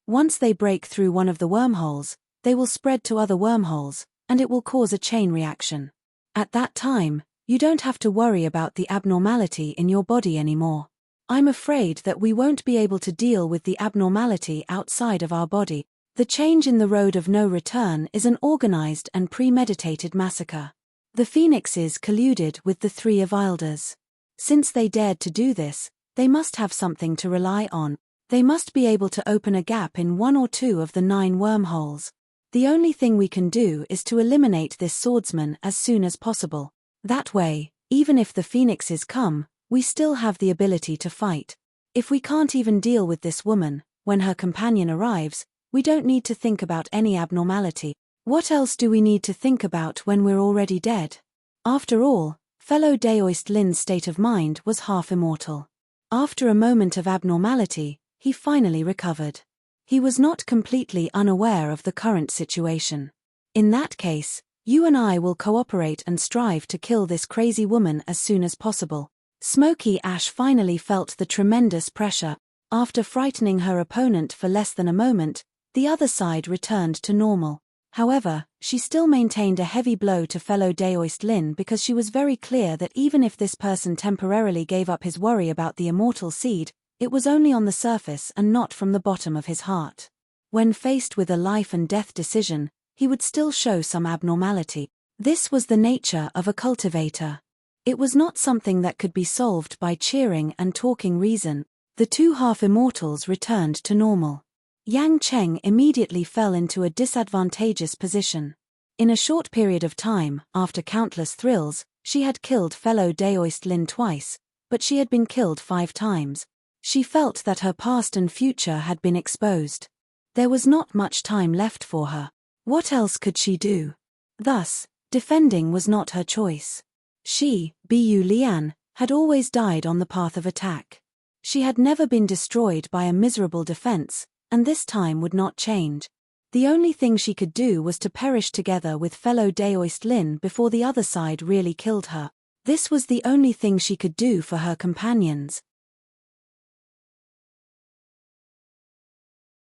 Once they break through one of the wormholes, they will spread to other wormholes, and it will cause a chain reaction. At that time, you don't have to worry about the abnormality in your body anymore. I'm afraid that we won't be able to deal with the abnormality outside of our body. The change in the road of no return is an organized and premeditated massacre. The phoenixes colluded with the 3 Avilders. Since they dared to do this, they must have something to rely on. They must be able to open a gap in 1 or 2 of the 9 wormholes. The only thing we can do is to eliminate this swordsman as soon as possible. That way, even if the phoenixes come, we still have the ability to fight. If we can't even deal with this woman, when her companion arrives, we don't need to think about any abnormality. What else do we need to think about when we're already dead? After all, fellow Daoist Lin's state of mind was half immortal. After a moment of abnormality, he finally recovered. He was not completely unaware of the current situation. In that case, you and I will cooperate and strive to kill this crazy woman as soon as possible. Smoky Ash finally felt the tremendous pressure. After frightening her opponent for less than a moment, the other side returned to normal. However, she still maintained a heavy blow to fellow Daoist Lin because she was very clear that even if this person temporarily gave up his worry about the immortal seed, it was only on the surface and not from the bottom of his heart. When faced with a life and death decision, he would still show some abnormality. This was the nature of a cultivator. It was not something that could be solved by cheering and talking reason. The two half-immortals returned to normal. Yang Cheng immediately fell into a disadvantageous position. In a short period of time, after countless thrills, she had killed fellow Daoist Lin twice, but she had been killed 5 times. She felt that her past and future had been exposed. There was not much time left for her. What else could she do? Thus, defending was not her choice. She, Bu Lian, had always died on the path of attack. She had never been destroyed by a miserable defense, and this time would not change. The only thing she could do was to perish together with fellow Daoist Lin before the other side really killed her. This was the only thing she could do for her companions.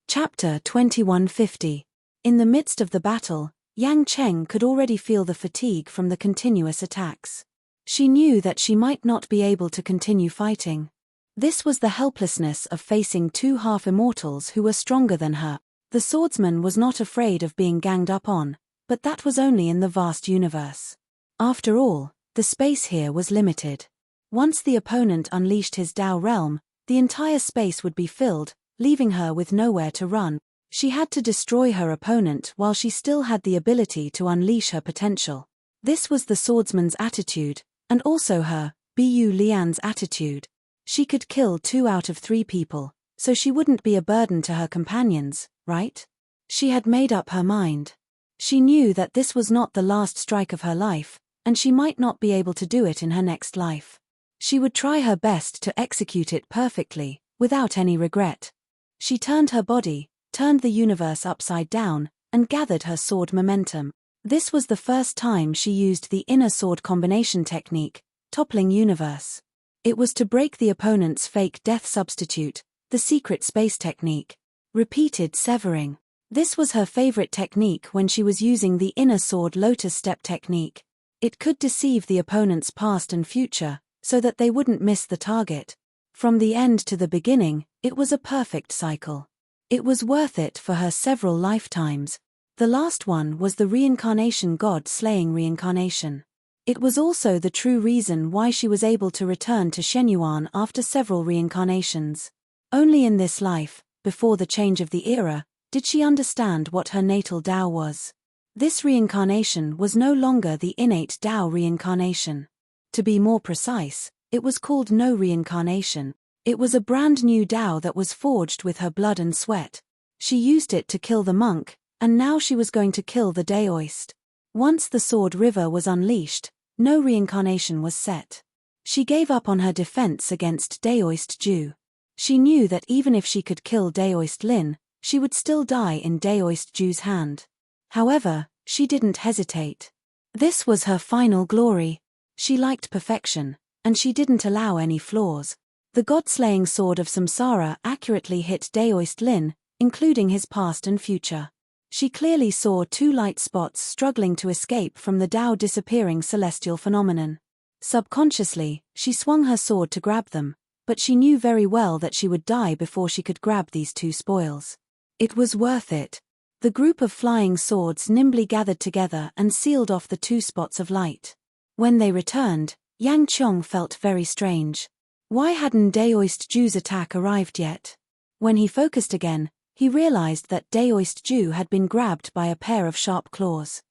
Chapter 2150. In the midst of the battle, Yang Cheng could already feel the fatigue from the continuous attacks. She knew that she might not be able to continue fighting. This was the helplessness of facing two half-immortals who were stronger than her. The swordsman was not afraid of being ganged up on, but that was only in the vast universe. After all, the space here was limited. Once the opponent unleashed his Dao realm, the entire space would be filled, leaving her with nowhere to run. She had to destroy her opponent while she still had the ability to unleash her potential. This was the swordsman's attitude, and also her, Bu Lian's attitude. She could kill 2 out of 3 people, so she wouldn't be a burden to her companions, right? She had made up her mind. She knew that this was not the last strike of her life, and she might not be able to do it in her next life. She would try her best to execute it perfectly, without any regret. She turned her body, turned the universe upside down, and gathered her sword momentum. This was the first time she used the inner sword combination technique, toppling universe. It was to break the opponent's fake death substitute, the secret space technique. Repeated severing. This was her favorite technique when she was using the inner sword lotus step technique. It could deceive the opponent's past and future, so that they wouldn't miss the target. From the end to the beginning, it was a perfect cycle. It was worth it for her several lifetimes. The last one was the reincarnation god-slaying reincarnation. It was also the true reason why she was able to return to Shenyuan after several reincarnations. Only in this life, before the change of the era, did she understand what her natal Tao was. This reincarnation was no longer the innate Tao reincarnation. To be more precise, it was called no reincarnation. It was a brand new Tao that was forged with her blood and sweat. She used it to kill the monk, and now she was going to kill the Daoist. Once the sword river was unleashed, no reincarnation was set. She gave up on her defense against Daoist Ju. She knew that even if she could kill Daoist Lin, she would still die in Daoist Ju's hand. However, she didn't hesitate. This was her final glory. She liked perfection, and she didn't allow any flaws. The god-slaying sword of Samsara accurately hit Daoist Lin, including his past and future. She clearly saw 2 light spots struggling to escape from the Tao disappearing celestial phenomenon. Subconsciously, she swung her sword to grab them, but she knew very well that she would die before she could grab these 2 spoils. It was worth it. The group of flying swords nimbly gathered together and sealed off the 2 spots of light. When they returned, Yang Chong felt very strange. Why hadn't Daoist Ju's attack arrived yet? When he focused again, he realized that Daoist Ju had been grabbed by a pair of sharp claws.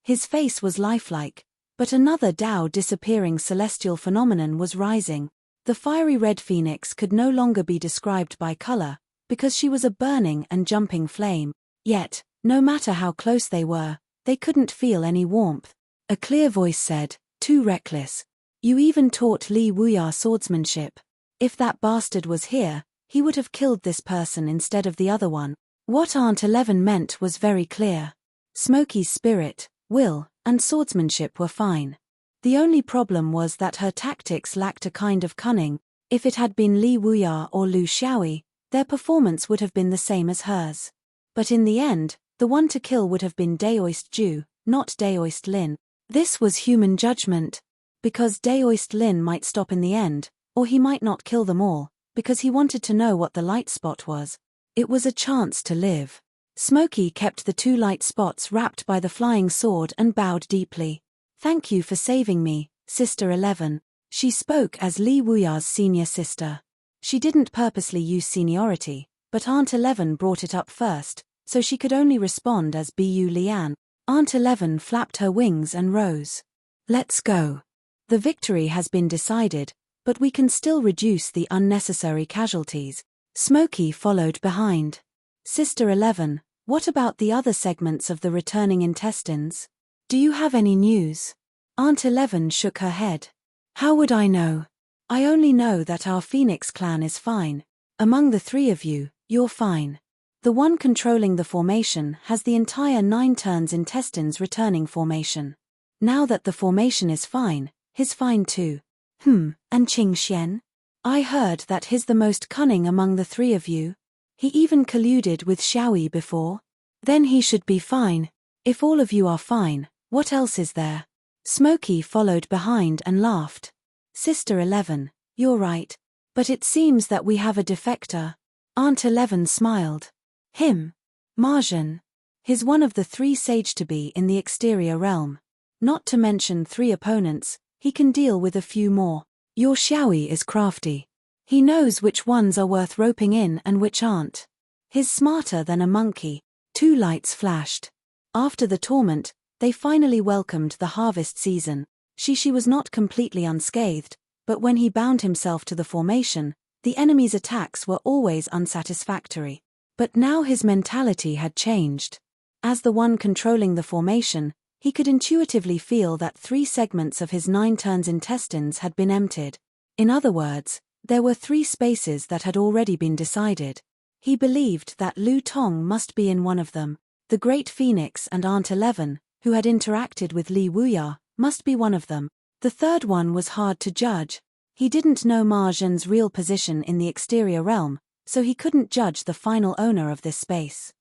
His face was lifelike, but another Tao disappearing celestial phenomenon was rising. The fiery red phoenix could no longer be described by color, because she was a burning and jumping flame. Yet, no matter how close they were, they couldn't feel any warmth. A clear voice said, "Too reckless. You even taught Li Wuya swordsmanship. If that bastard was here, he would have killed this person instead of the other one." What Aunt 11 meant was very clear. Smokey's spirit, will, and swordsmanship were fine. The only problem was that her tactics lacked a kind of cunning. If it had been Li Wuya or Lu Xiaoyi, their performance would have been the same as hers. But in the end, the one to kill would have been Daoist Ju, not Daoist Lin. This was human judgment. Because Daoist Lin might stop in the end, Or he might not kill them all, because he wanted to know what the light spot was. It was a chance to live. Smokey kept the 2 light spots wrapped by the flying sword and bowed deeply. "Thank you for saving me, Sister 11. She spoke as Li Wuya's senior sister. She didn't purposely use seniority, but Aunt 11 brought it up first, so she could only respond as Bu Lian. Aunt 11 flapped her wings and rose. "Let's go. The victory has been decided, but we can still reduce the unnecessary casualties." Smokey followed behind. "Sister 11, what about the other segments of the returning intestines? Do you have any news?" Aunt 11 shook her head. "How would I know? I only know that our Phoenix clan is fine. Among the 3 of you, you're fine. The one controlling the formation has the entire 9 turns intestines returning formation. Now that the formation is fine, he's fine too." And Qing Xian? I heard that he's the most cunning among the 3 of you. He even colluded with Xiaoyi before. Then he should be fine. If all of you are fine, what else is there?" Smokey followed behind and laughed. "Sister 11, you're right. But it seems that we have a defector." Aunt 11 smiled. "Him? Marjan. He's one of the 3 sage-to-be in the exterior realm. Not to mention 3 opponents, he can deal with a few more. Your Xiaoyi is crafty. He knows which ones are worth roping in and which aren't. He's smarter than a monkey." 2 lights flashed. After the torment, they finally welcomed the harvest season. Shishi was not completely unscathed, but when he bound himself to the formation, the enemy's attacks were always unsatisfactory. But now his mentality had changed. As the one controlling the formation, he could intuitively feel that 3 segments of his 9 turns intestines had been emptied. In other words, there were 3 spaces that had already been decided. He believed that Lu Tong must be in one of them. The Great Phoenix and Aunt 11, who had interacted with Li Wuya, must be one of them. The third one was hard to judge. He didn't know Marjan's real position in the exterior realm, so he couldn't judge the final owner of this space.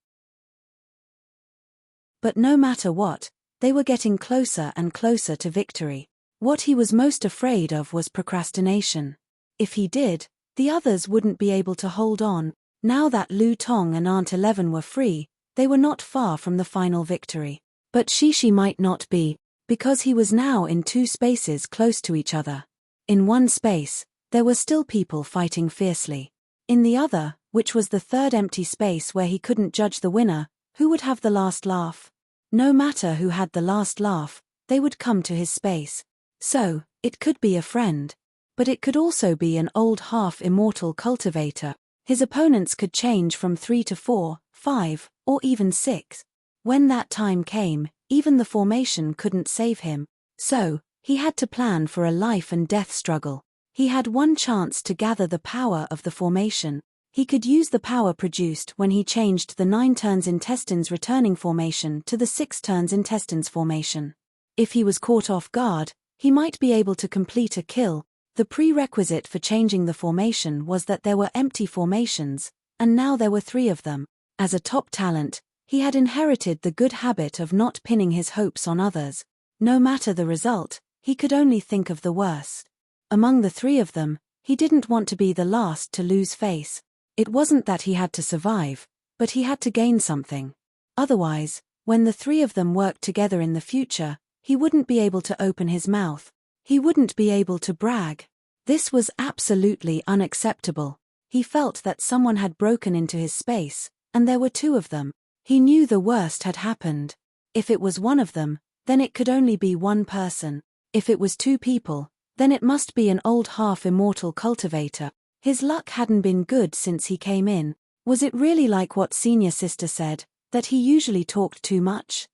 But no matter what, they were getting closer and closer to victory. What he was most afraid of was procrastination. If he did, the others wouldn't be able to hold on. Now that Lu Tong and Aunt 11 were free, they were not far from the final victory. But Shishi might not be, because he was now in 2 spaces close to each other. In one space, there were still people fighting fiercely. In the other, which was the third empty space where he couldn't judge the winner, who would have the last laugh? No matter who had the last laugh, they would come to his space. So, it could be a friend. But it could also be an old half-immortal cultivator. His opponents could change from 3 to 4, 5, or even 6. When that time came, even the formation couldn't save him. So, he had to plan for a life and death struggle. He had one chance to gather the power of the formation. He could use the power produced when he changed the 9 turns intestines returning formation to the 6 turns intestines formation. If he was caught off guard, he might be able to complete a kill. The prerequisite for changing the formation was that there were empty formations, and now there were 3 of them. As a top talent, he had inherited the good habit of not pinning his hopes on others. No matter the result, he could only think of the worst. Among the 3 of them, he didn't want to be the last to lose face. It wasn't that he had to survive, but he had to gain something. Otherwise, when the 3 of them worked together in the future, he wouldn't be able to open his mouth. He wouldn't be able to brag. This was absolutely unacceptable. He felt that someone had broken into his space, and there were 2 of them. He knew the worst had happened. If it was one of them, then it could only be one person. If it was 2 people, then it must be an old half-immortal cultivator. His luck hadn't been good since he came in. Was it really like what Senior Sister said, that he usually talked too much?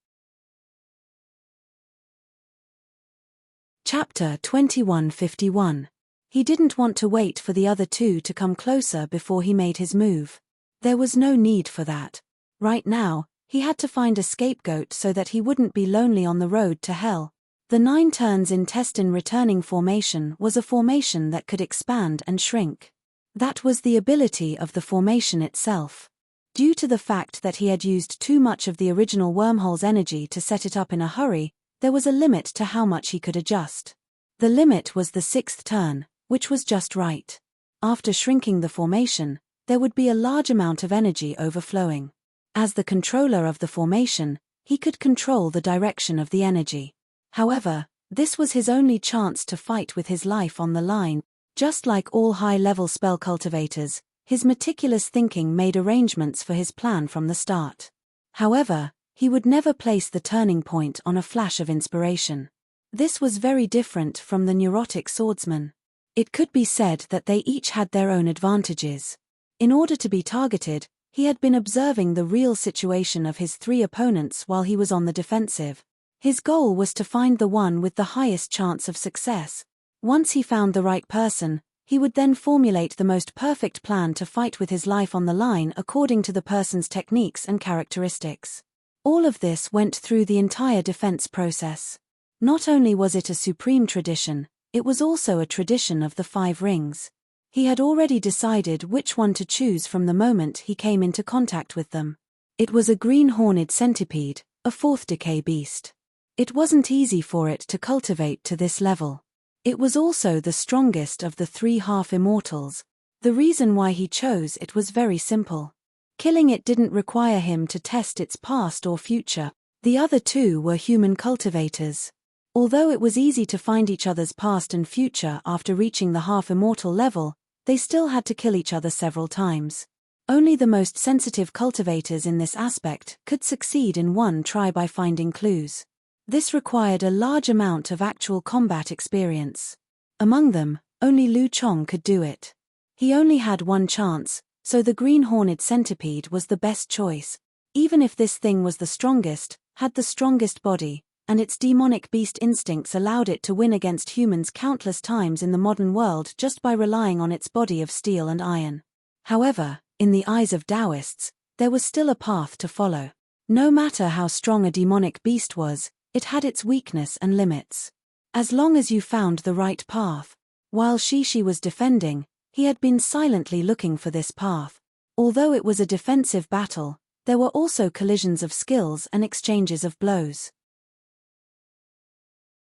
Chapter 2151. He didn't want to wait for the other 2 to come closer before he made his move. There was no need for that. Right now, he had to find a scapegoat so that he wouldn't be lonely on the road to hell. The 9 turns intestine returning formation was a formation that could expand and shrink. That was the ability of the formation itself. Due to the fact that he had used too much of the original wormhole's energy to set it up in a hurry, there was a limit to how much he could adjust. The limit was the 6th turn, which was just right. After shrinking the formation, there would be a large amount of energy overflowing. As the controller of the formation, he could control the direction of the energy. However, this was his only chance to fight with his life on the line. Just like all high-level spell cultivators, his meticulous thinking made arrangements for his plan from the start. However, he would never place the turning point on a flash of inspiration. This was very different from the neurotic swordsman. It could be said that they each had their own advantages. In order to be targeted, he had been observing the real situation of his three opponents while he was on the defensive. His goal was to find the one with the highest chance of success. Once he found the right person, he would then formulate the most perfect plan to fight with his life on the line according to the person's techniques and characteristics. All of this went through the entire defense process. Not only was it a supreme tradition, it was also a tradition of the 5 rings. He had already decided which one to choose from the moment he came into contact with them. It was a green-horned centipede, a 4th decay beast. It wasn't easy for it to cultivate to this level. It was also the strongest of the 3 half-immortals. The reason why he chose it was very simple. Killing it didn't require him to test its past or future. The other 2 were human cultivators. Although it was easy to find each other's past and future after reaching the half-immortal level, they still had to kill each other several times. Only the most sensitive cultivators in this aspect could succeed in one try by finding clues. This required a large amount of actual combat experience. Among them, only Lu Chong could do it. He only had one chance, so the green-horned centipede was the best choice. Even if this thing was the strongest, had the strongest body, and its demonic beast instincts allowed it to win against humans countless times in the modern world just by relying on its body of steel and iron. However, in the eyes of Taoists, there was still a path to follow. No matter how strong a demonic beast was, it had its weakness and limits. As long as you found the right path. While Shishi was defending, he had been silently looking for this path. Although it was a defensive battle, there were also collisions of skills and exchanges of blows.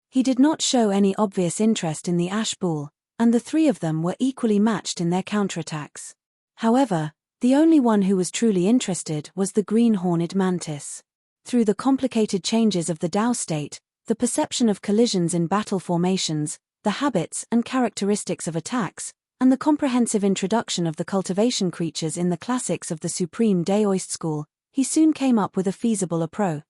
He did not show any obvious interest in the ash ball, and the 3 of them were equally matched in their counterattacks. However, the only one who was truly interested was the green-horned mantis. Through the complicated changes of the Tao state, the perception of collisions in battle formations, the habits and characteristics of attacks, and the comprehensive introduction of the cultivation creatures in the classics of the Supreme Daoist school, he soon came up with a feasible approach.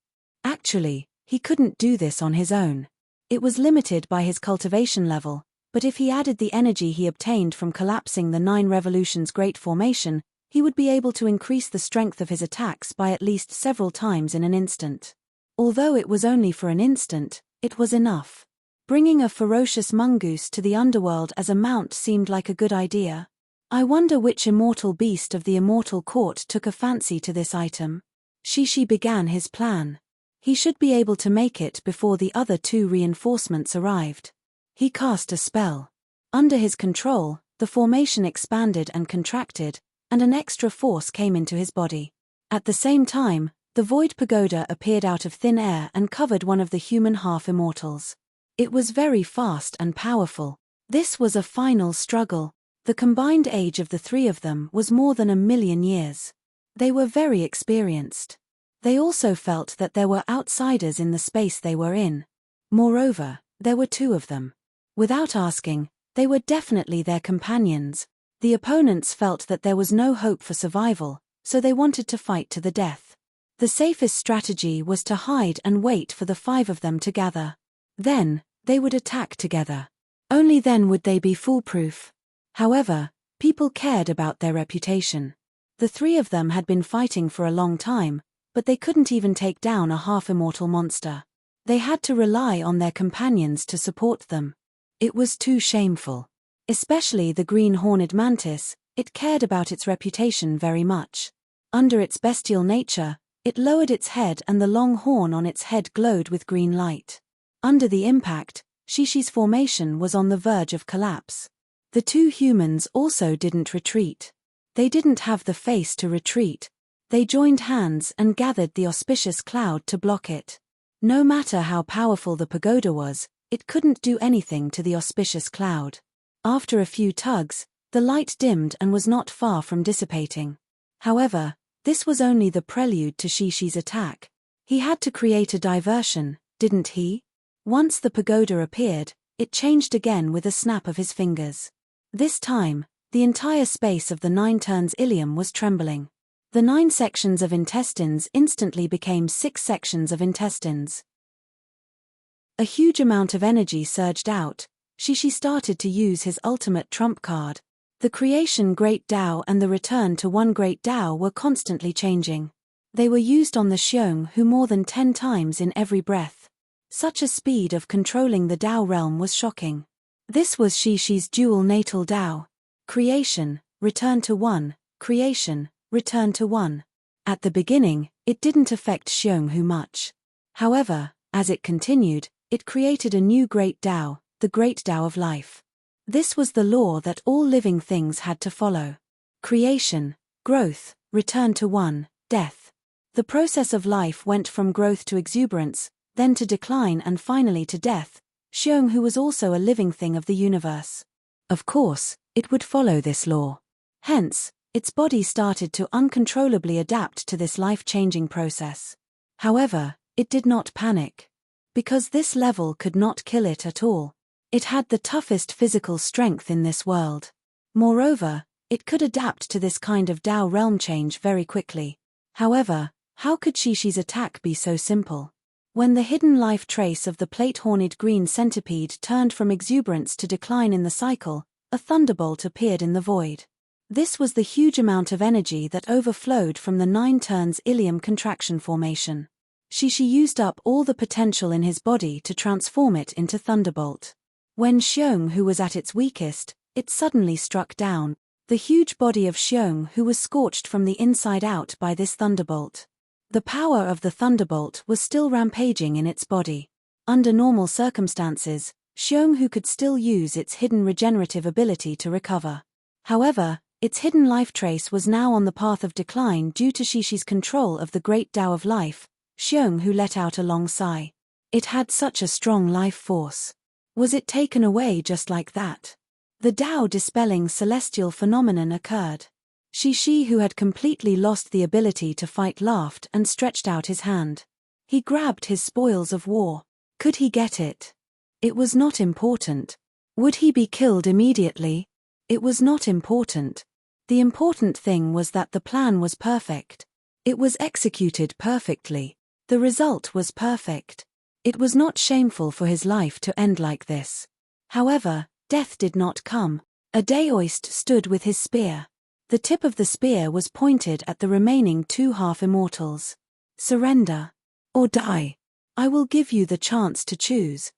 Actually, he couldn't do this on his own. It was limited by his cultivation level, but if he added the energy he obtained from collapsing the 9 revolutions Great Formation, he would be able to increase the strength of his attacks by at least several times in an instant. Although it was only for an instant, it was enough. Bringing a ferocious mongoose to the underworld as a mount seemed like a good idea. I wonder which immortal beast of the immortal court took a fancy to this item. Shishi began his plan. He should be able to make it before the other 2 reinforcements arrived. He cast a spell. Under his control, the formation expanded and contracted, and an extra force came into his body. At the same time, the Void Pagoda appeared out of thin air and covered one of the human half-immortals. It was very fast and powerful. This was a final struggle. The combined age of the 3 of them was more than 1,000,000 years. They were very experienced. They also felt that there were outsiders in the space they were in. Moreover, there were 2 of them. Without asking, they were definitely their companions. The opponents felt that there was no hope for survival, so they wanted to fight to the death. The safest strategy was to hide and wait for the 5 of them to gather. Then, they would attack together. Only then would they be foolproof. However, people cared about their reputation. The 3 of them had been fighting for a long time, but they couldn't even take down a half-immortal monster. They had to rely on their companions to support them. It was too shameful. Especially the green-horned mantis, it cared about its reputation very much. Under its bestial nature, it lowered its head and the long horn on its head glowed with green light. Under the impact, Shishi's formation was on the verge of collapse. The 2 humans also didn't retreat. They didn't have the face to retreat. They joined hands and gathered the auspicious cloud to block it. No matter how powerful the pagoda was, it couldn't do anything to the auspicious cloud. After a few tugs, the light dimmed and was not far from dissipating. However, this was only the prelude to Shishi's attack. He had to create a diversion, didn't he? Once the pagoda appeared, it changed again with a snap of his fingers. This time, the entire space of the 9 turns ilium was trembling. The 9 sections of intestines instantly became 6 sections of intestines. A huge amount of energy surged out. Shishi started to use his ultimate trump card. The creation Great Tao and the return to one Great Tao were constantly changing. They were used on the Xiong Hu more than 10 times in every breath. Such a speed of controlling the Tao realm was shocking. This was Shishi's dual natal Tao. Creation, return to one, creation, return to one. At the beginning, it didn't affect Xiong Hu much. However, as it continued, it created a new Great Tao, the Great Tao of life. This was the law that all living things had to follow. Creation, growth, return to one, death. The process of life went from growth to exuberance, then to decline and finally to death. Xiong Hu was also a living thing of the universe. Of course, it would follow this law. Hence, its body started to uncontrollably adapt to this life-changing process. However, it did not panic. Because this level could not kill it at all. It had the toughest physical strength in this world. Moreover, it could adapt to this kind of Tao realm change very quickly. However, how could Shishi's attack be so simple? When the hidden life trace of the plate-horned green centipede turned from exuberance to decline in the cycle, a thunderbolt appeared in the void. This was the huge amount of energy that overflowed from the 9 turns ilium contraction formation. Shishi used up all the potential in his body to transform it into thunderbolt. When Xiong Hu was at its weakest, it suddenly struck down. The huge body of Xiong Hu was scorched from the inside out by this thunderbolt. The power of the thunderbolt was still rampaging in its body. Under normal circumstances, Xiong Hu could still use its hidden regenerative ability to recover. However, its hidden life trace was now on the path of decline due to Shishi's control of the Great Tao of life. Xiong Hu let out a long sigh. It had such a strong life force. Was it taken away just like that? The Tao-dispelling celestial phenomenon occurred. Shishi, who had completely lost the ability to fight, laughed and stretched out his hand. He grabbed his spoils of war. Could he get it? It was not important. Would he be killed immediately? It was not important. The important thing was that the plan was perfect. It was executed perfectly. The result was perfect. It was not shameful for his life to end like this. However, death did not come. A Daoist stood with his spear. The tip of the spear was pointed at the remaining 2 half-immortals. Surrender. Or die. I will give you the chance to choose.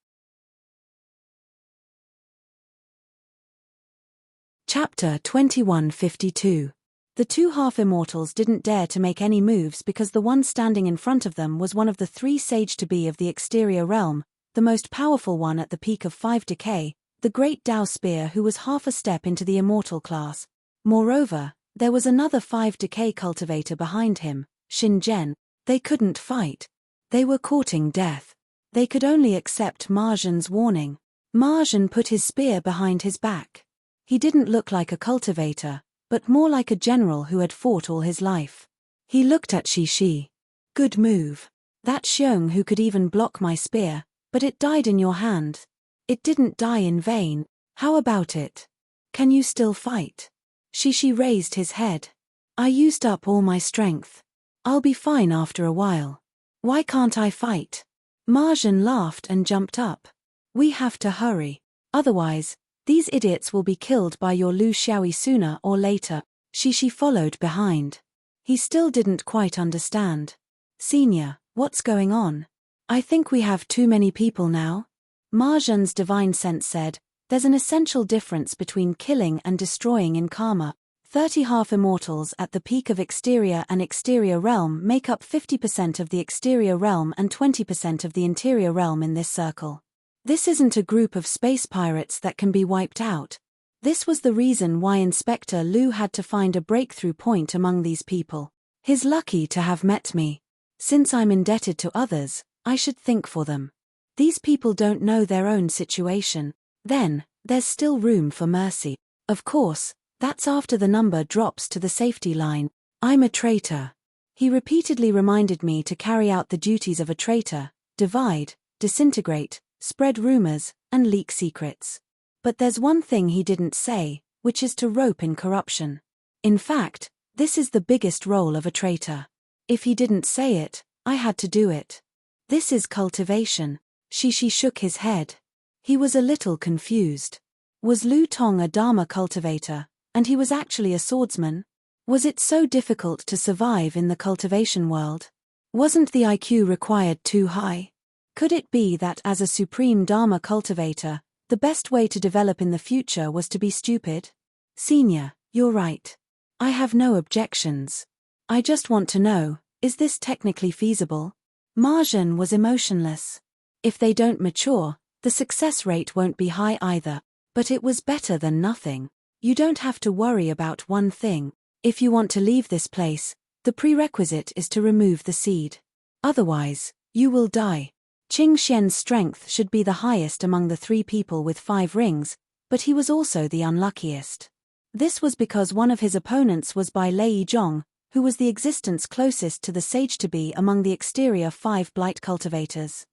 Chapter 2152. The 2 half-immortals didn't dare to make any moves because the one standing in front of them was one of the 3 sage-to-be of the exterior realm, the most powerful one at the peak of 5 decay, the great Tao spear, who was half a step into the immortal class. Moreover, there was another 5 decay cultivator behind him, Xin Zhen. They couldn't fight. They were courting death. They could only accept Ma Zhen's warning. Ma Zhen put his spear behind his back. He didn't look like a cultivator, but more like a general who had fought all his life. He looked at Shishi. Good move. That Xiong Hu could even block my spear, but it died in your hand. It didn't die in vain. How about it? Can you still fight? Shishi raised his head. I used up all my strength. I'll be fine after a while. Why can't I fight? Ma Zhen laughed and jumped up. We have to hurry. Otherwise, these idiots will be killed by your Lu Xiaoyi sooner or later. Shishi followed behind. He still didn't quite understand. Senior, what's going on? I think we have too many people now. Ma Zhen's divine sense said, there's an essential difference between killing and destroying in karma. 30 half-immortals at the peak of exterior and exterior realm make up 50% of the exterior realm and 20% of the interior realm in this circle. This isn't a group of space pirates that can be wiped out. This was the reason why Inspector Liu had to find a breakthrough point among these people. He's lucky to have met me. Since I'm indebted to others, I should think for them. These people don't know their own situation. Then, There's still room for mercy. Of course, that's after the number drops to the safety line. I'm a traitor. He repeatedly reminded me to carry out the duties of a traitor: divide, disintegrate, spread rumors, and leak secrets. But there's one thing he didn't say, which is to rope in corruption. In fact, this is the biggest role of a traitor. If he didn't say it, I had to do it. This is cultivation. Shishi shook his head. He was a little confused. Was Lu Tong a Dharma cultivator, and he was actually a swordsman? Was it so difficult to survive in the cultivation world? Wasn't the IQ required too high? Could it be that as a supreme Dharma cultivator, the best way to develop in the future was to be stupid? Senior, you're right. I have no objections. I just want to know, is this technically feasible? Marjan was emotionless. If they don't mature, the success rate won't be high either. But it was better than nothing. You don't have to worry about one thing. If you want to leave this place, the prerequisite is to remove the seed. Otherwise, you will die. Qing Xian's strength should be the highest among the 3 people with 5 rings, but he was also the unluckiest. This was because one of his opponents was Bai Lei Zhong, who was the existence closest to the sage-to-be among the exterior 5 blight cultivators.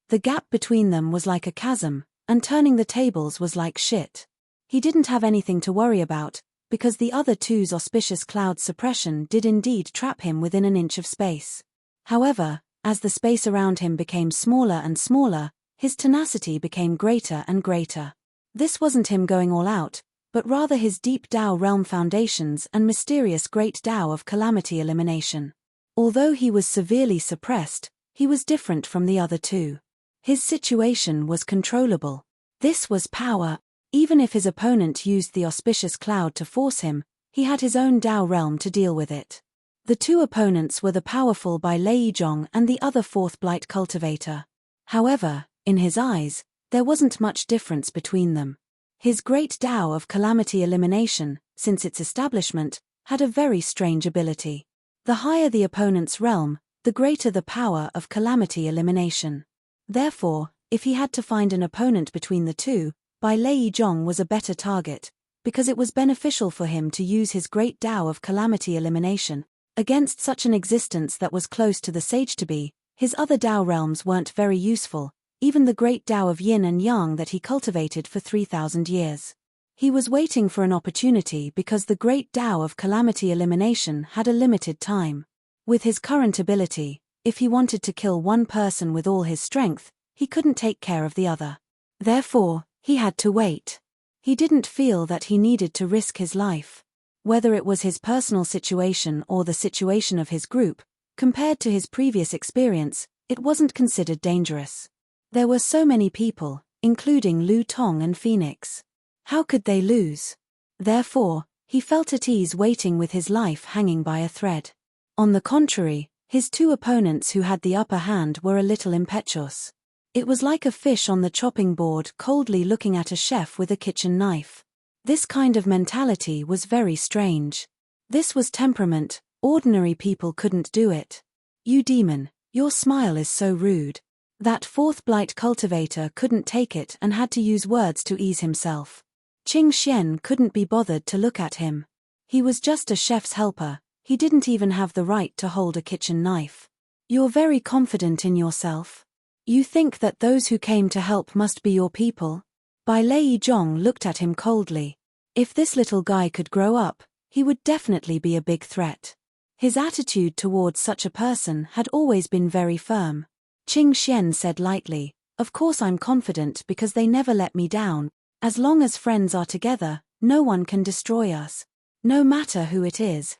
The gap between them was like a chasm, and turning the tables was like shit. He didn't have anything to worry about, because the other 2's auspicious cloud suppression did indeed trap him within an inch of space. However, as the space around him became smaller and smaller, his tenacity became greater and greater. This wasn't him going all out, but rather his deep Tao realm foundations and mysterious great Tao of calamity elimination. Although he was severely suppressed, he was different from the other 2. His situation was controllable. This was power. Even if his opponent used the auspicious cloud to force him, he had his own Tao realm to deal with it. The 2 opponents were the powerful Bai Lei Zhong and the other 4th blight cultivator. However, in his eyes, there wasn't much difference between them. His great Tao of calamity elimination, since its establishment, had a very strange ability. The higher the opponent's realm, the greater the power of calamity elimination. Therefore, if he had to find an opponent between the 2, Bai Lei Zhong was a better target, because it was beneficial for him to use his great Tao of calamity elimination. Against such an existence that was close to the sage-to-be, his other Tao realms weren't very useful, even the great Tao of yin and yang that he cultivated for 3,000 years. He was waiting for an opportunity because the great Tao of calamity elimination had a limited time. With his current ability, if he wanted to kill one person with all his strength, he couldn't take care of the other. Therefore, he had to wait. He didn't feel that he needed to risk his life. Whether it was his personal situation or the situation of his group, compared to his previous experience, it wasn't considered dangerous. There were so many people, including Lu Tong and Phoenix. How could they lose? Therefore, he felt at ease waiting with his life hanging by a thread. On the contrary, his 2 opponents who had the upper hand were a little impetuous. It was like a fish on the chopping board coldly looking at a chef with a kitchen knife. This kind of mentality was very strange. This was temperament, ordinary people couldn't do it. You demon, your smile is so rude. That 4th blight cultivator couldn't take it and had to use words to ease himself. Qing Xian couldn't be bothered to look at him. He was just a chef's helper, he didn't even have the right to hold a kitchen knife. You're very confident in yourself. You think that those who came to help must be your people? Bai Lei Zhong looked at him coldly. If this little guy could grow up, he would definitely be a big threat. His attitude towards such a person had always been very firm. Qing Xian said lightly, "Of course I'm confident because they never let me down. As long as friends are together, no one can destroy us. No matter who it is.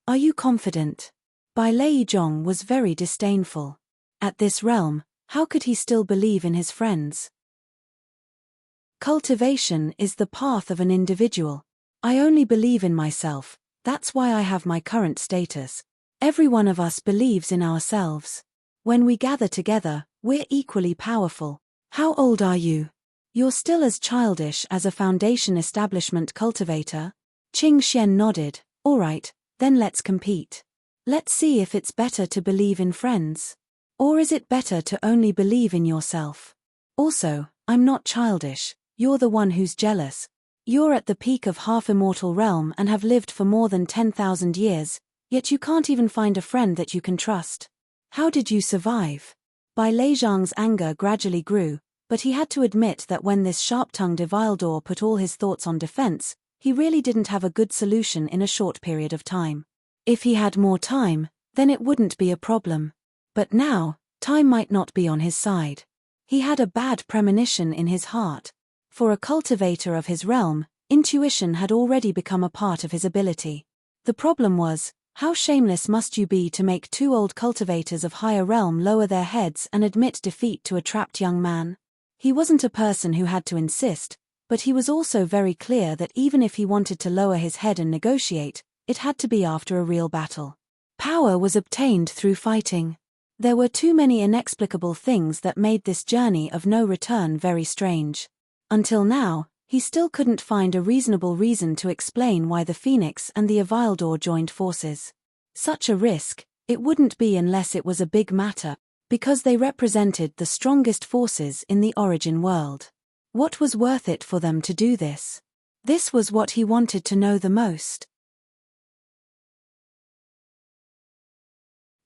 Are you confident?" Bai Lei Zhong was very disdainful. At this realm, how could he still believe in his friends? Cultivation is the path of an individual. I only believe in myself, that's why I have my current status. Every one of us believes in ourselves. When we gather together, we're equally powerful. How old are you? You're still as childish as a foundation establishment cultivator? Qing Xian nodded. All right, then let's compete. Let's see if it's better to believe in friends. Or is it better to only believe in yourself? Also, I'm not childish, you're the one who's jealous. You're at the peak of half-immortal realm and have lived for more than 10,000 years, yet you can't even find a friend that you can trust. How did you survive? Bai Leizhang's anger gradually grew, but he had to admit that when this sharp-tongued Evildor put all his thoughts on defense, he really didn't have a good solution in a short period of time. If he had more time, then it wouldn't be a problem. But now, time might not be on his side. He had a bad premonition in his heart. For a cultivator of his realm, intuition had already become a part of his ability. The problem was, how shameless must you be to make two old cultivators of higher realm lower their heads and admit defeat to a trapped young man? He wasn't a person who had to insist, but he was also very clear that even if he wanted to lower his head and negotiate, it had to be after a real battle. Power was obtained through fighting. There were too many inexplicable things that made this journey of no return very strange. Until now, he still couldn't find a reasonable reason to explain why the Phoenix and the Evildor joined forces. Such a risk, it wouldn't be unless it was a big matter, because they represented the strongest forces in the origin world. What was worth it for them to do this? This was what he wanted to know the most.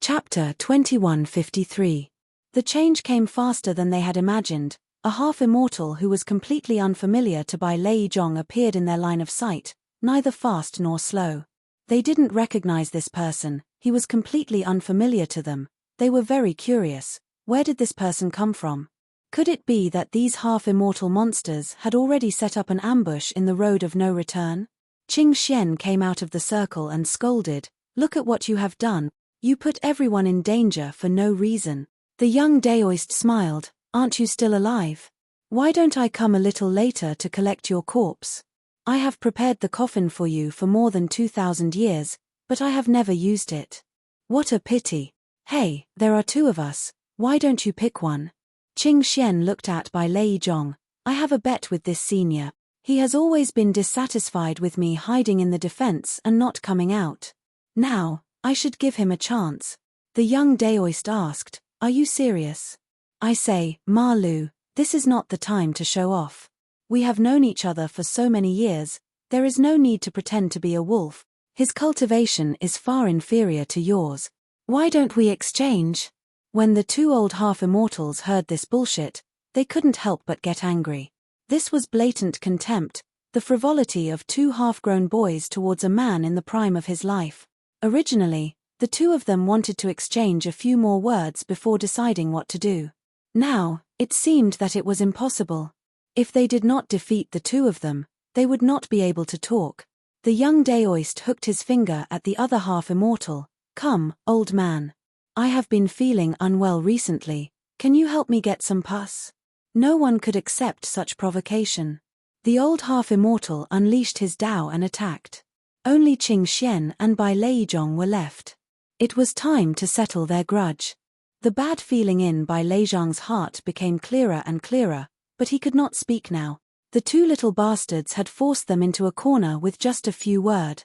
Chapter 2153. The change came faster than they had imagined. A half-immortal who was completely unfamiliar to Bai Leizhang appeared in their line of sight, neither fast nor slow. They didn't recognize this person, he was completely unfamiliar to them. They were very curious. Where did this person come from? Could it be that these half-immortal monsters had already set up an ambush in the road of no return? Qing Xian came out of the circle and scolded, "Look at what you have done. You put everyone in danger for no reason." The young Daoist smiled, "Aren't you still alive? Why don't I come a little later to collect your corpse? I have prepared the coffin for you for more than 2,000 years, but I have never used it. What a pity. Hey, there are two of us, why don't you pick one?" Qing Xian looked at Bai Leizhang. "I have a bet with this senior. He has always been dissatisfied with me hiding in the defense and not coming out. Now, I should give him a chance." The young Daoist asked, "Are you serious?" "I say, Ma Lu, this is not the time to show off. We have known each other for so many years, there is no need to pretend to be a wolf. His cultivation is far inferior to yours. Why don't we exchange?" When the two old half-immortals heard this bullshit, they couldn't help but get angry. This was blatant contempt, the frivolity of two half-grown boys towards a man in the prime of his life. Originally, the two of them wanted to exchange a few more words before deciding what to do. Now, it seemed that it was impossible. If they did not defeat the two of them, they would not be able to talk. The young Daoist hooked his finger at the other half-immortal. "Come, old man. I have been feeling unwell recently, can you help me get some pus?" No one could accept such provocation. The old half-immortal unleashed his Dao and attacked. Only Qing Xian and Bai Leizhang were left. It was time to settle their grudge. The bad feeling in Bai Leizhang's heart became clearer and clearer, but he could not speak now. The two little bastards had forced them into a corner with just a few words.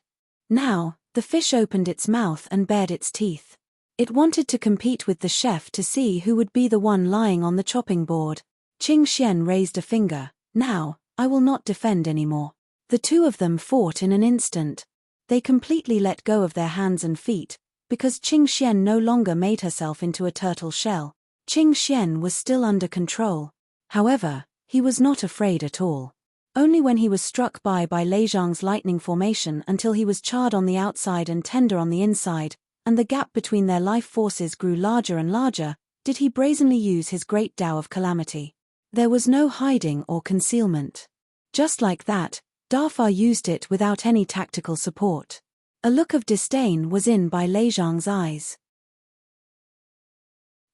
Now, the fish opened its mouth and bared its teeth. It wanted to compete with the chef to see who would be the one lying on the chopping board. Qing Xian raised a finger. "Now, I will not defend anymore." The two of them fought in an instant. They completely let go of their hands and feet, because Qing Xian no longer made herself into a turtle shell. Qing Xian was still under control. However, he was not afraid at all. Only when he was struck by Leizhang's lightning formation until he was charred on the outside and tender on the inside, and the gap between their life forces grew larger and larger, did he brazenly use his great Dao of calamity. There was no hiding or concealment. Just like that, Defy used it without any tactical support. A look of disdain was in Bai Leizhang's eyes.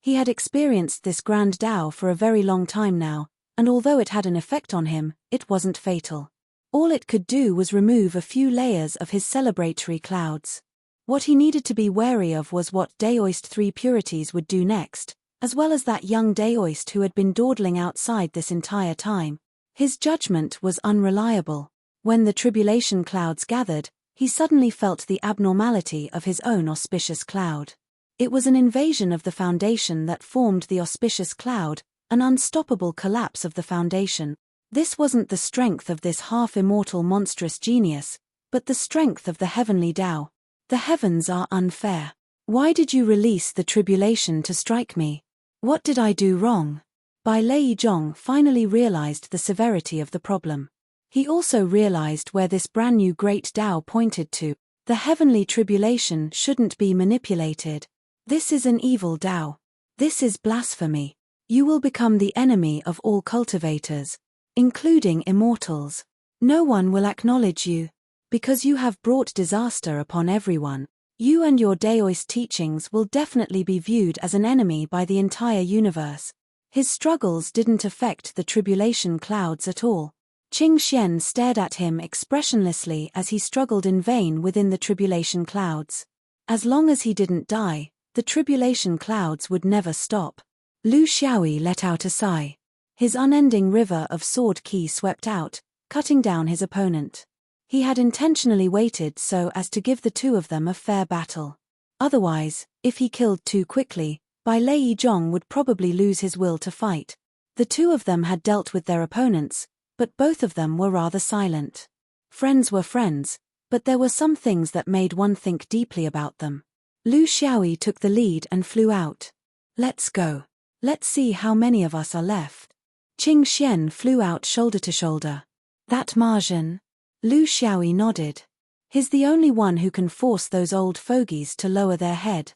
He had experienced this grand Dao for a very long time now, and although it had an effect on him, it wasn't fatal. All it could do was remove a few layers of his celebratory clouds. What he needed to be wary of was what Daoist 3 purities would do next, as well as that young Daoist who had been dawdling outside this entire time. His judgment was unreliable. When the tribulation clouds gathered, he suddenly felt the abnormality of his own auspicious cloud. It was an invasion of the foundation that formed the auspicious cloud, an unstoppable collapse of the foundation. This wasn't the strength of this half-immortal monstrous genius, but the strength of the heavenly Tao. The heavens are unfair. Why did you release the tribulation to strike me? What did I do wrong? Bai Lei Zhong finally realized the severity of the problem. He also realized where this brand new great Tao pointed to. The heavenly tribulation shouldn't be manipulated. This is an evil Tao. This is blasphemy. You will become the enemy of all cultivators, including immortals. No one will acknowledge you, because you have brought disaster upon everyone. You and your Daoist teachings will definitely be viewed as an enemy by the entire universe. His struggles didn't affect the tribulation clouds at all. Qing Xian stared at him expressionlessly as he struggled in vain within the tribulation clouds. As long as he didn't die, the tribulation clouds would never stop. Lu Xiaoyi let out a sigh. His unending river of sword qi swept out, cutting down his opponent. He had intentionally waited so as to give the two of them a fair battle. Otherwise, if he killed too quickly, Bai Lei Zhong would probably lose his will to fight. The two of them had dealt with their opponents, but both of them were rather silent. Friends were friends, but there were some things that made one think deeply about them. Lu Xiaoyi took the lead and flew out. Let's go. Let's see how many of us are left. Qing Xian flew out shoulder to shoulder. That Martian? Lu Xiaoyi nodded. He's the only one who can force those old fogies to lower their heads.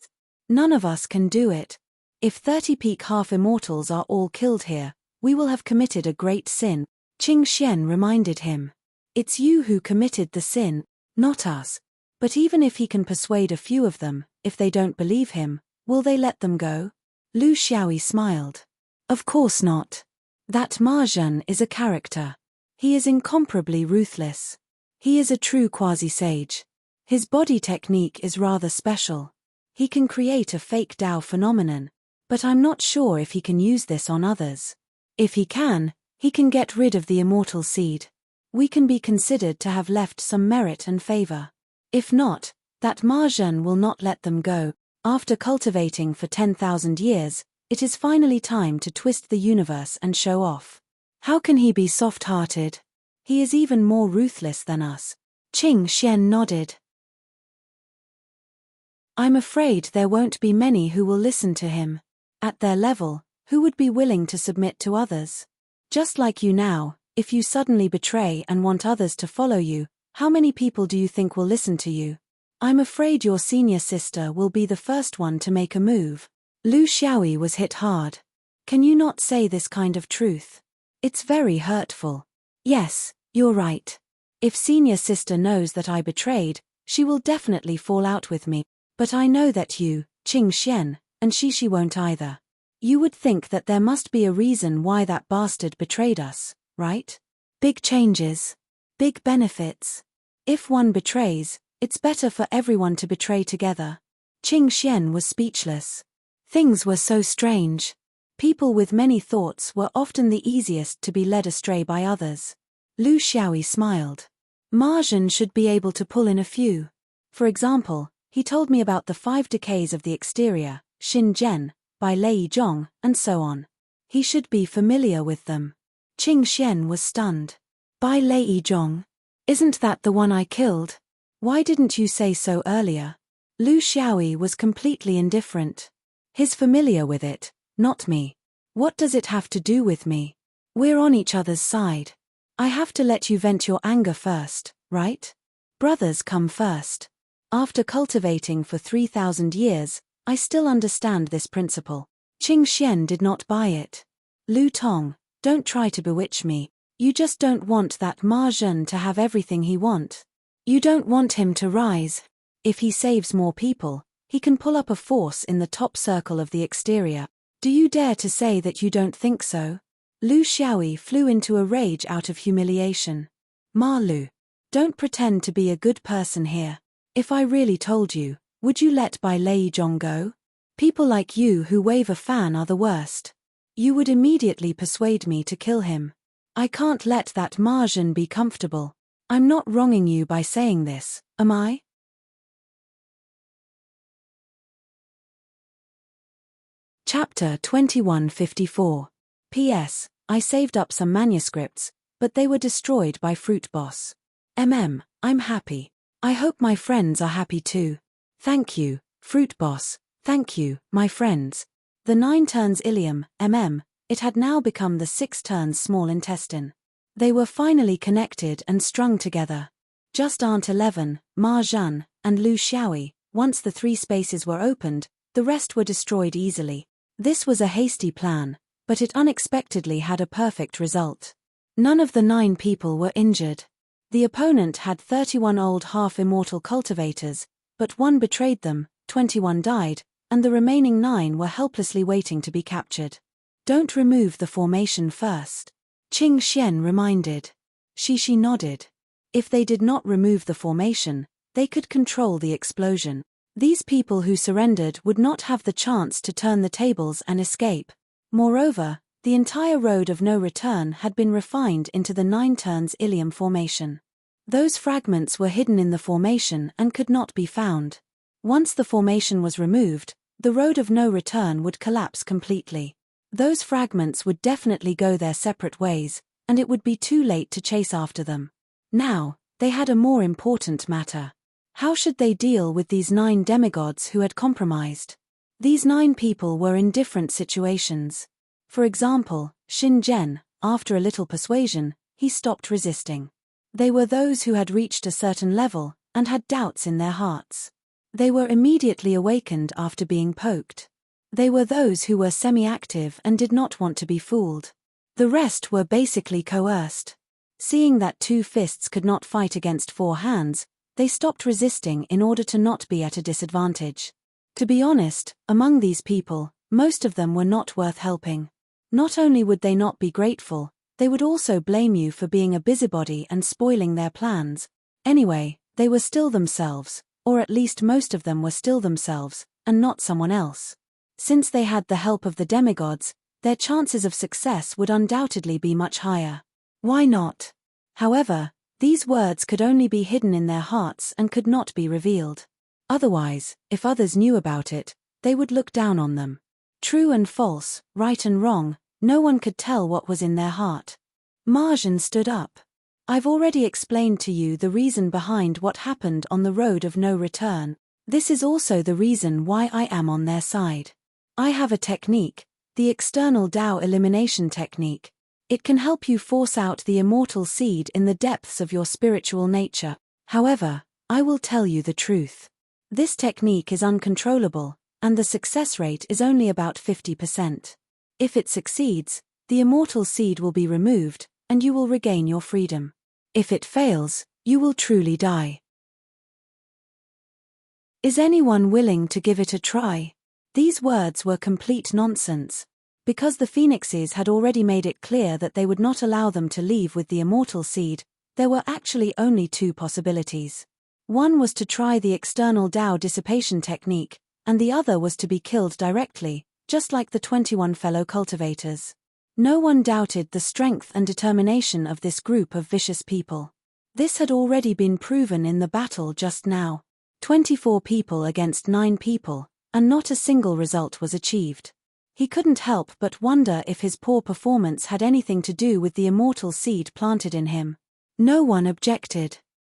None of us can do it. If 30 peak half-immortals are all killed here, we will have committed a great sin. Qing Xian reminded him. It's you who committed the sin, not us. But even if he can persuade a few of them, if they don't believe him, will they let them go? Lu Xiaoyi smiled. Of course not. That Ma Zhen is a character. He is incomparably ruthless. He is a true quasi-sage. His body technique is rather special. He can create a fake Tao phenomenon, but I'm not sure if he can use this on others. If he can get rid of the immortal seed. We can be considered to have left some merit and favor. If not, that Ma Zhen will not let them go. After cultivating for 10,000 years, it is finally time to twist the universe and show off. How can he be soft-hearted? He is even more ruthless than us. Qing Xian nodded. I'm afraid there won't be many who will listen to him. At their level, who would be willing to submit to others? Just like you now, if you suddenly betray and want others to follow you, how many people do you think will listen to you? I'm afraid your senior sister will be the first one to make a move. Lu Xiaoyi was hit hard. Can you not say this kind of truth? It's very hurtful. Yes, you're right. If senior sister knows that I betrayed, she will definitely fall out with me. But I know that you, Qing Xian, and she won't either. You would think that there must be a reason why that bastard betrayed us, right? Big changes. Big benefits. If one betrays, it's better for everyone to betray together. Qing Xian was speechless. Things were so strange. People with many thoughts were often the easiest to be led astray by others. Lu Xiaoyi smiled. Ma Zhen should be able to pull in a few. For example, he told me about the 5 decays of the exterior, Xin Zhen, Bai Lei Zhong, and so on. He should be familiar with them. Qing Xian was stunned. Bai Lei Zhong? Isn't that the one I killed? Why didn't you say so earlier? Lu Xiaoyi was completely indifferent. He's familiar with it, not me. What does it have to do with me? We're on each other's side. I have to let you vent your anger first, right? Brothers come first. After cultivating for 3,000 years, I still understand this principle. Qing Xian did not buy it. Lu Tong, don't try to bewitch me. You just don't want that Ma Zhen to have everything he wants. You don't want him to rise. If he saves more people, he can pull up a force in the top circle of the exterior. Do you dare to say that you don't think so? Lu Xiaoyi flew into a rage out of humiliation. Ma Lu, don't pretend to be a good person here. If I really told you, would you let Bai Lei Zhong go? People like you who wave a fan are the worst. You would immediately persuade me to kill him. I can't let that Ma Zhen be comfortable. I'm not wronging you by saying this, am I? Chapter 2154. P.S. I saved up some manuscripts, but they were destroyed by Fruit Boss. I'm happy. I hope my friends are happy too. Thank you, Fruit Boss. Thank you, my friends. The 9 turns ileum, it had now become the 6 turns small intestine. They were finally connected and strung together. Just Aunt 11, Ma Zhan, and Lu Xiaoyi, once the 3 spaces were opened, the rest were destroyed easily. This was a hasty plan, but it unexpectedly had a perfect result. None of the 9 people were injured. The opponent had 31 old half-immortal cultivators, but 1 betrayed them, 21 died, and the remaining 9 were helplessly waiting to be captured. Don't remove the formation first, Qing Xian reminded. Shishi nodded. If they did not remove the formation, they could control the explosion. These people who surrendered would not have the chance to turn the tables and escape. Moreover, the entire road of no return had been refined into the 9 turns ileum formation. Those fragments were hidden in the formation and could not be found. Once the formation was removed, the road of no return would collapse completely. Those fragments would definitely go their separate ways, and it would be too late to chase after them. Now, they had a more important matter. How should they deal with these 9 demigods who had compromised? These 9 people were in different situations. For example, Xin Zhen, after a little persuasion, he stopped resisting. They were those who had reached a certain level, and had doubts in their hearts. They were immediately awakened after being poked. They were those who were semi-active and did not want to be fooled. The rest were basically coerced. Seeing that 2 fists could not fight against 4 hands, they stopped resisting in order to not be at a disadvantage. To be honest, among these people, most of them were not worth helping. Not only would they not be grateful, they would also blame you for being a busybody and spoiling their plans. Anyway, they were still themselves, or at least most of them were still themselves, and not someone else. Since they had the help of the demigods, their chances of success would undoubtedly be much higher. Why not? However, these words could only be hidden in their hearts and could not be revealed. Otherwise, if others knew about it, they would look down on them. True and false, right and wrong, no one could tell what was in their heart. Ma Zhan stood up. I've already explained to you the reason behind what happened on the road of no return. This is also the reason why I am on their side. I have a technique, the external Tao elimination technique. It can help you force out the immortal seed in the depths of your spiritual nature. However, I will tell you the truth. This technique is uncontrollable, and the success rate is only about 50%. If it succeeds, the immortal seed will be removed, and you will regain your freedom. If it fails, you will truly die. Is anyone willing to give it a try? These words were complete nonsense. Because the phoenixes had already made it clear that they would not allow them to leave with the immortal seed, there were actually only 2 possibilities. One was to try the external Tao dissipation technique, and the other was to be killed directly, just like the 21 fellow cultivators. No one doubted the strength and determination of this group of vicious people. This had already been proven in the battle just now. 24 people against 9 people, and not a single result was achieved. He couldn't help but wonder if his poor performance had anything to do with the immortal seed planted in him. No one objected.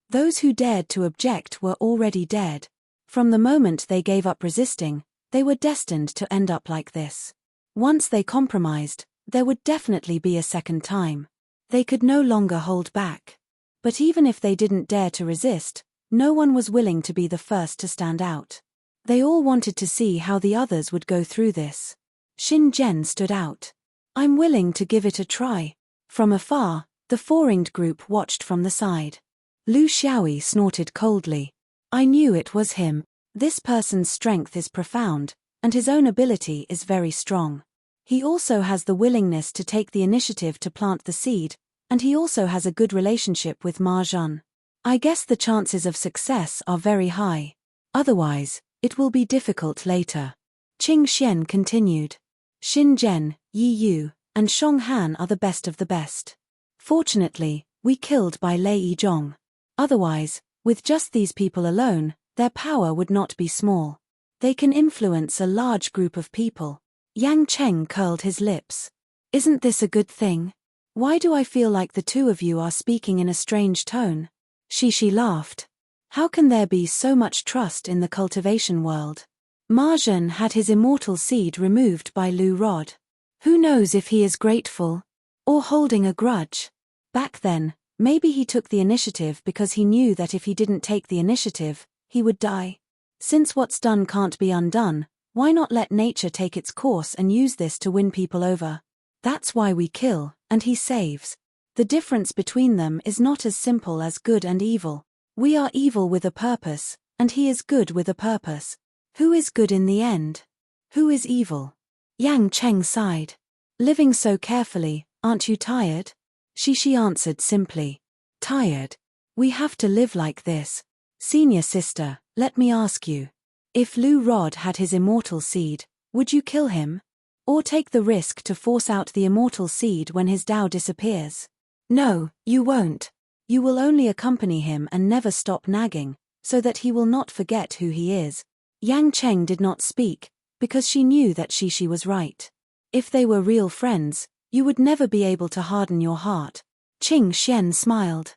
Those who dared to object were already dead. From the moment they gave up resisting, they were destined to end up like this. Once they compromised, there would definitely be a second time. They could no longer hold back. But even if they didn't dare to resist, no one was willing to be the first to stand out. They all wanted to see how the others would go through this. Xin Zhen stood out. I'm willing to give it a try. From afar, the 4-ringed group watched from the side. Lu Xiaoyi snorted coldly. I knew it was him. This person's strength is profound, and his own ability is very strong. He also has the willingness to take the initiative to plant the seed, and he also has a good relationship with Ma Zhan. I guess the chances of success are very high. Otherwise, it will be difficult later. Qing Xian continued. Xin Zhen, Yi Yu, and Shong Han are the best of the best. Fortunately, we killed by Lei Yizhong. Otherwise, with just these people alone, their power would not be small. They can influence a large group of people. Yang Cheng curled his lips. Isn't this a good thing? Why do I feel like the two of you are speaking in a strange tone? She laughed. How can there be so much trust in the cultivation world? Marjan had his immortal seed removed by Lu Rod. Who knows if he is grateful? Or holding a grudge? Back then, maybe he took the initiative because he knew that if he didn't take the initiative, he would die. Since what's done can't be undone, why not let nature take its course and use this to win people over? That's why we kill, and he saves. The difference between them is not as simple as good and evil. We are evil with a purpose, and he is good with a purpose. Who is good in the end? Who is evil? Yang Cheng sighed. Living so carefully, aren't you tired? She answered simply. Tired? We have to live like this. Senior sister, let me ask you. If Lu Rod had his immortal seed, would you kill him? Or take the risk to force out the immortal seed when his Tao disappears? No, you won't. You will only accompany him and never stop nagging, so that he will not forget who he is. Yang Cheng did not speak, because she knew that she was right. If they were real friends, you would never be able to harden your heart. Qing Xian smiled.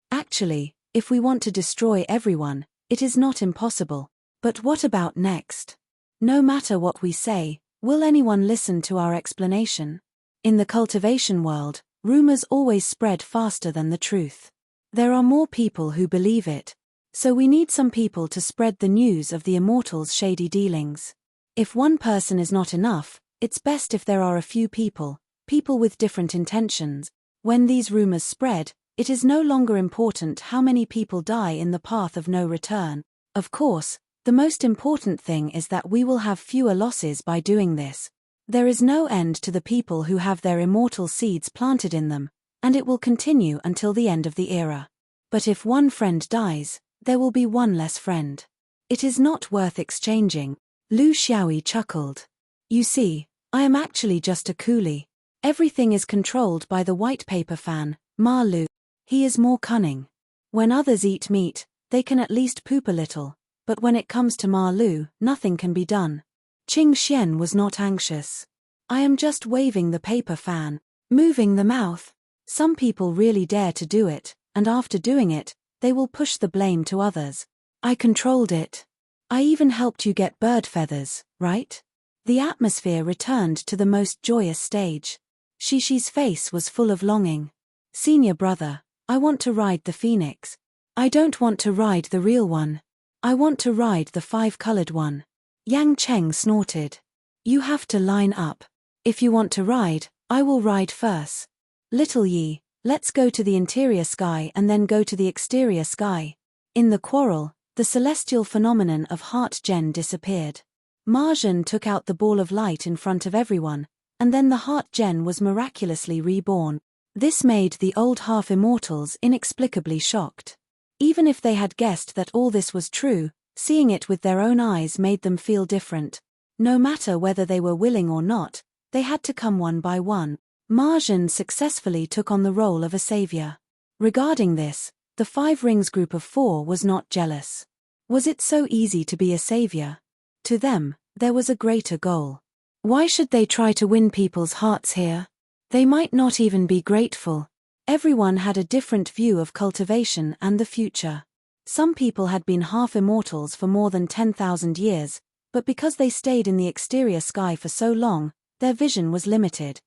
Actually, if we want to destroy everyone, it is not impossible. But what about next? No matter what we say, will anyone listen to our explanation? In the cultivation world, rumors always spread faster than the truth. There are more people who believe it. So we need some people to spread the news of the immortals' shady dealings. If one person is not enough, it's best if there are a few people with different intentions. When these rumors spread, it is no longer important how many people die in the path of no return. Of course, the most important thing is that we will have fewer losses by doing this. There is no end to the people who have their immortal seeds planted in them, and it will continue until the end of the era. But if one friend dies, there will be one less friend. It is not worth exchanging. Lu Xiaoyi chuckled. You see, I am actually just a coolie. Everything is controlled by the white paper fan, Ma Lu. He is more cunning. When others eat meat, they can at least poop a little, but when it comes to Ma Lu, nothing can be done. Qing Xian was not anxious. I am just waving the paper fan, moving the mouth. Some people really dare to do it, and after doing it, they will push the blame to others. I controlled it. I even helped you get bird feathers, right? The atmosphere returned to the most joyous stage. Shishi's face was full of longing. Senior brother, I want to ride the phoenix. I don't want to ride the real one. I want to ride the 5-colored one. Yang Cheng snorted. You have to line up. If you want to ride, I will ride first. Little Yi, let's go to the interior sky and then go to the exterior sky. In the quarrel, the celestial phenomenon of heart gen disappeared. Marjan took out the ball of light in front of everyone, and then the heart gen was miraculously reborn. This made the old half-immortals inexplicably shocked. Even if they had guessed that all this was true, seeing it with their own eyes made them feel different. No matter whether they were willing or not, they had to come one by one. Marjan successfully took on the role of a savior. Regarding this, the 5 Rings group of 4 was not jealous. Was it so easy to be a savior? To them, there was a greater goal. Why should they try to win people's hearts here? They might not even be grateful. Everyone had a different view of cultivation and the future. Some people had been half-immortals for more than 10,000 years, but because they stayed in the exterior sky for so long, their vision was limited.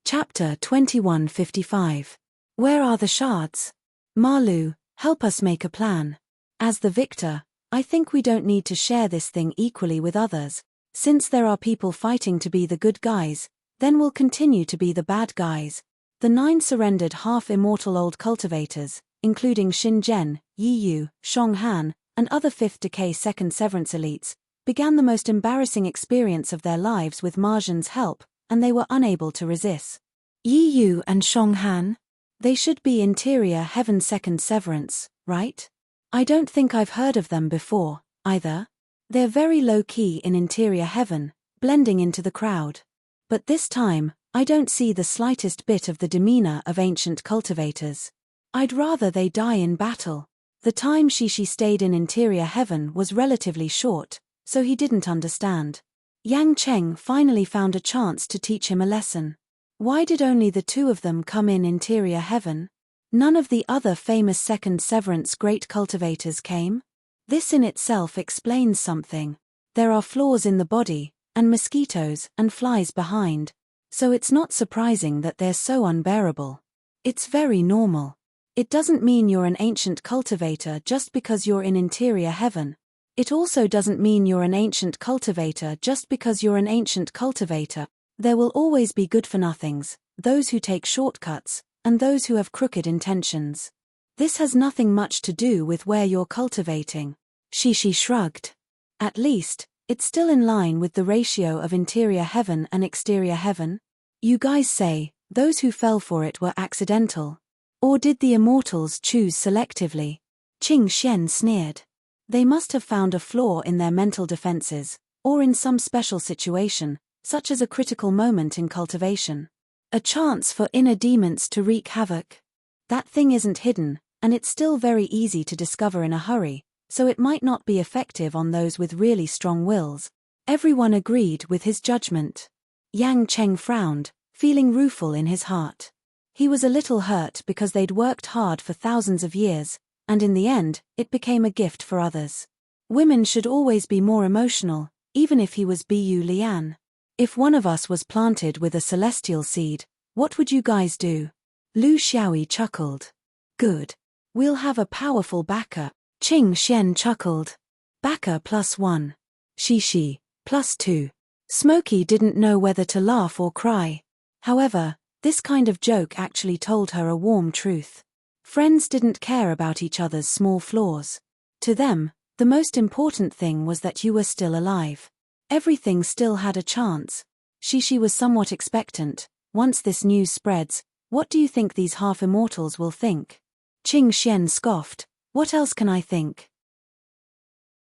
Chapter 2155. Where are the shards? Ma Lu, help us make a plan. As the victor, I think we don't need to share this thing equally with others. Since there are people fighting to be the good guys, then we'll continue to be the bad guys. The 9 surrendered half-immortal old cultivators, including Xin Zhen, Yi Yu, Shong Han, and other 5th decay second severance elites, began the most embarrassing experience of their lives with Marjan's help, and they were unable to resist. Yi Yu and Shong Han? They should be interior heaven second severance, right? I don't think I've heard of them before, either. They're very low-key in interior heaven, blending into the crowd. But this time, I don't see the slightest bit of the demeanor of ancient cultivators. I'd rather they die in battle. The time Shishi stayed in interior heaven was relatively short, so he didn't understand. Yang Cheng finally found a chance to teach him a lesson. Why did only the two of them come in interior heaven? None of the other famous second severance great cultivators came? This in itself explains something. There are flaws in the body, and mosquitoes and flies behind, so it's not surprising that they're so unbearable. It's very normal. It doesn't mean you're an ancient cultivator just because you're in interior heaven. It also doesn't mean you're an ancient cultivator just because you're an ancient cultivator. There will always be good-for-nothings, those who take shortcuts, and those who have crooked intentions. This has nothing much to do with where you're cultivating. Shishi shrugged. At least, it's still in line with the ratio of interior heaven and exterior heaven. You guys say, those who fell for it were accidental. Or did the immortals choose selectively? Qing Xian sneered. They must have found a flaw in their mental defenses, or in some special situation, such as a critical moment in cultivation. A chance for inner demons to wreak havoc. That thing isn't hidden, and it's still very easy to discover in a hurry, so it might not be effective on those with really strong wills. Everyone agreed with his judgment. Yang Cheng frowned, feeling rueful in his heart. He was a little hurt because they'd worked hard for thousands of years, and in the end, it became a gift for others. Women should always be more emotional, even if he was Bu Lian. If one of us was planted with a celestial seed, what would you guys do? Lu Xiaoyi chuckled. Good. We'll have a powerful backer. Qing Xian chuckled. Backer +1. Shishi, +2. Smokey didn't know whether to laugh or cry. However, this kind of joke actually told her a warm truth. Friends didn't care about each other's small flaws. To them, the most important thing was that you were still alive. Everything still had a chance. Shishi was somewhat expectant. Once this news spreads, what do you think these half-immortals will think? Qing Xian scoffed. What else can I think?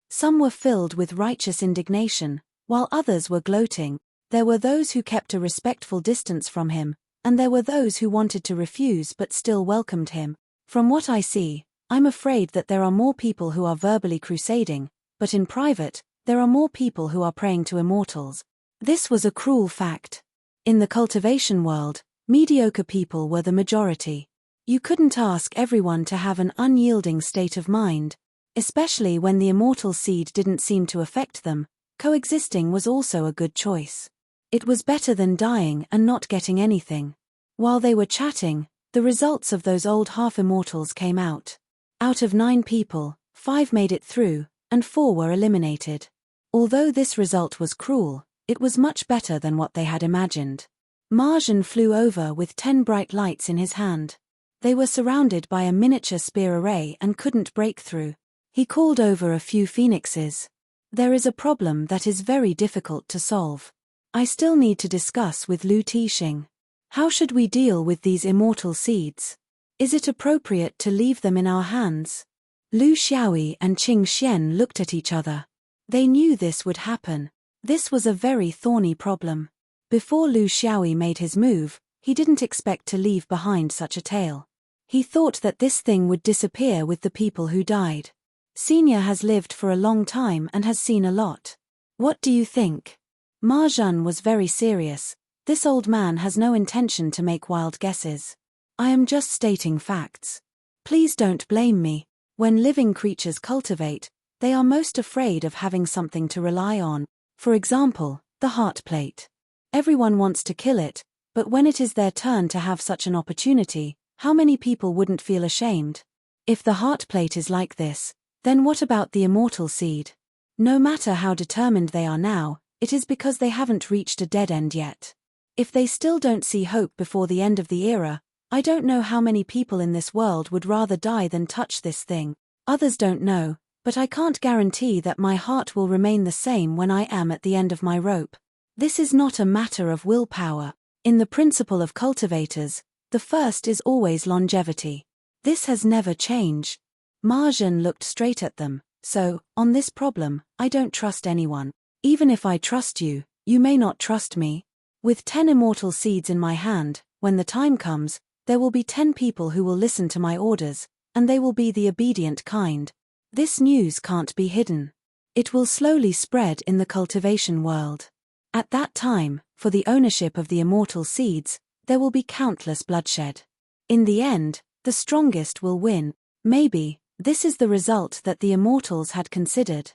Some were filled with righteous indignation, while others were gloating. There were those who kept a respectful distance from him, and there were those who wanted to refuse but still welcomed him. From what I see, I'm afraid that there are more people who are verbally crusading, but in private, there are more people who are praying to immortals. This was a cruel fact. In the cultivation world, mediocre people were the majority. You couldn't ask everyone to have an unyielding state of mind, especially when the immortal seed didn't seem to affect them. Coexisting was also a good choice. It was better than dying and not getting anything. While they were chatting, the results of those old half-immortals came out. Out of 9 people, 5 made it through, and 4 were eliminated. Although this result was cruel, it was much better than what they had imagined. Marjan flew over with 10 bright lights in his hand. They were surrounded by a miniature spear array and couldn't break through. He called over a few phoenixes. There is a problem that is very difficult to solve. I still need to discuss with Lu Tixing. How should we deal with these immortal seeds? Is it appropriate to leave them in our hands? Lu Xiaoyi and Qing Xian looked at each other. They knew this would happen. This was a very thorny problem. Before Lu Xiaoyi made his move, he didn't expect to leave behind such a tale. He thought that this thing would disappear with the people who died. Senior has lived for a long time and has seen a lot. What do you think? Marjan was very serious. This old man has no intention to make wild guesses. I am just stating facts. Please don't blame me. When living creatures cultivate, they are most afraid of having something to rely on. For example, the heart plate. Everyone wants to kill it, but when it is their turn to have such an opportunity, how many people wouldn't feel ashamed? If the heart plate is like this, then what about the immortal seed? No matter how determined they are now, it is because they haven't reached a dead end yet. If they still don't see hope before the end of the era, I don't know how many people in this world would rather die than touch this thing. Others don't know, but I can't guarantee that my heart will remain the same when I am at the end of my rope. This is not a matter of willpower. In the principle of cultivators, the first is always longevity. This has never changed. Marjan looked straight at them. So, on this problem, I don't trust anyone. Even if I trust you, you may not trust me. With 10 immortal seeds in my hand, when the time comes, there will be 10 people who will listen to my orders, and they will be the obedient kind. This news can't be hidden. It will slowly spread in the cultivation world. At that time, for the ownership of the immortal seeds, there will be countless bloodshed. In the end, the strongest will win. Maybe, this is the result that the immortals had considered.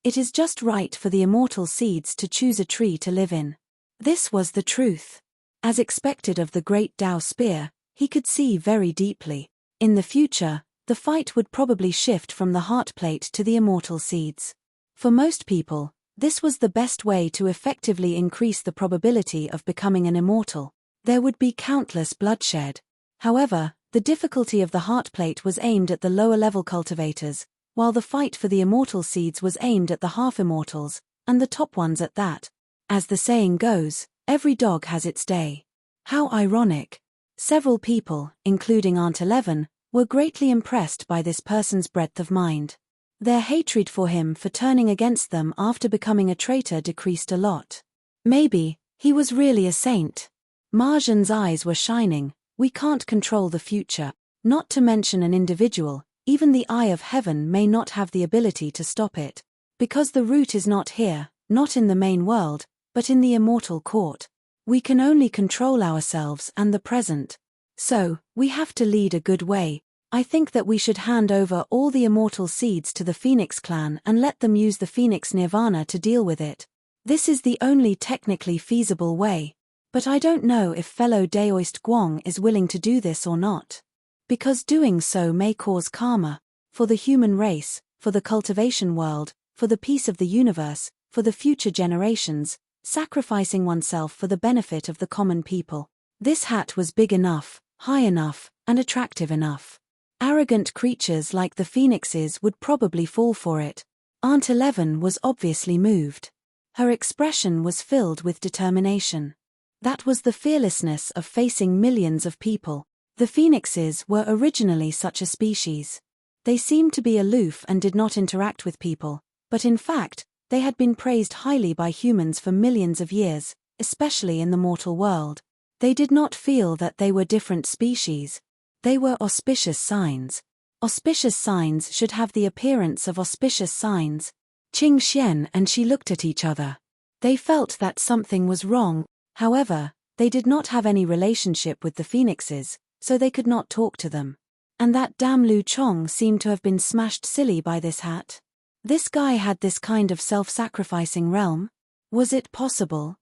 It is just right for the immortal seeds to choose a tree to live in. This was the truth. As expected of the great Tao spear, he could see very deeply. In the future, the fight would probably shift from the heart plate to the immortal seeds. For most people, this was the best way to effectively increase the probability of becoming an immortal. There would be countless bloodshed. However, the difficulty of the heart plate was aimed at the lower-level cultivators, while the fight for the immortal seeds was aimed at the half-immortals, and the top ones at that. As the saying goes, every dog has its day. How ironic. Several people, including Aunt 11, were greatly impressed by this person's breadth of mind. Their hatred for him for turning against them after becoming a traitor decreased a lot. Maybe, he was really a saint. Marjan's eyes were shining. We can't control the future, not to mention an individual, even the eye of heaven may not have the ability to stop it. Because the root is not here, not in the main world, but in the immortal court. We can only control ourselves and the present. So, we have to lead a good way. I think that we should hand over all the immortal seeds to the Phoenix clan and let them use the Phoenix Nirvana to deal with it. This is the only technically feasible way. But I don't know if fellow Daoist Guang is willing to do this or not. Because doing so may cause karma. For the human race, for the cultivation world, for the peace of the universe, for the future generations, sacrificing oneself for the benefit of the common people. This hat was big enough, high enough, and attractive enough. Arrogant creatures like the phoenixes would probably fall for it. Aunt 11 was obviously moved. Her expression was filled with determination. That was the fearlessness of facing millions of people. The phoenixes were originally such a species. They seemed to be aloof and did not interact with people, but in fact, they had been praised highly by humans for millions of years, especially in the mortal world. They did not feel that they were different species. They were auspicious signs. Auspicious signs should have the appearance of auspicious signs. Qing Xian and she looked at each other. They felt that something was wrong. However, they did not have any relationship with the phoenixes, so they could not talk to them. And that damn Lu Chong seemed to have been smashed silly by this hat. This guy had this kind of self-sacrificing realm? Was it possible?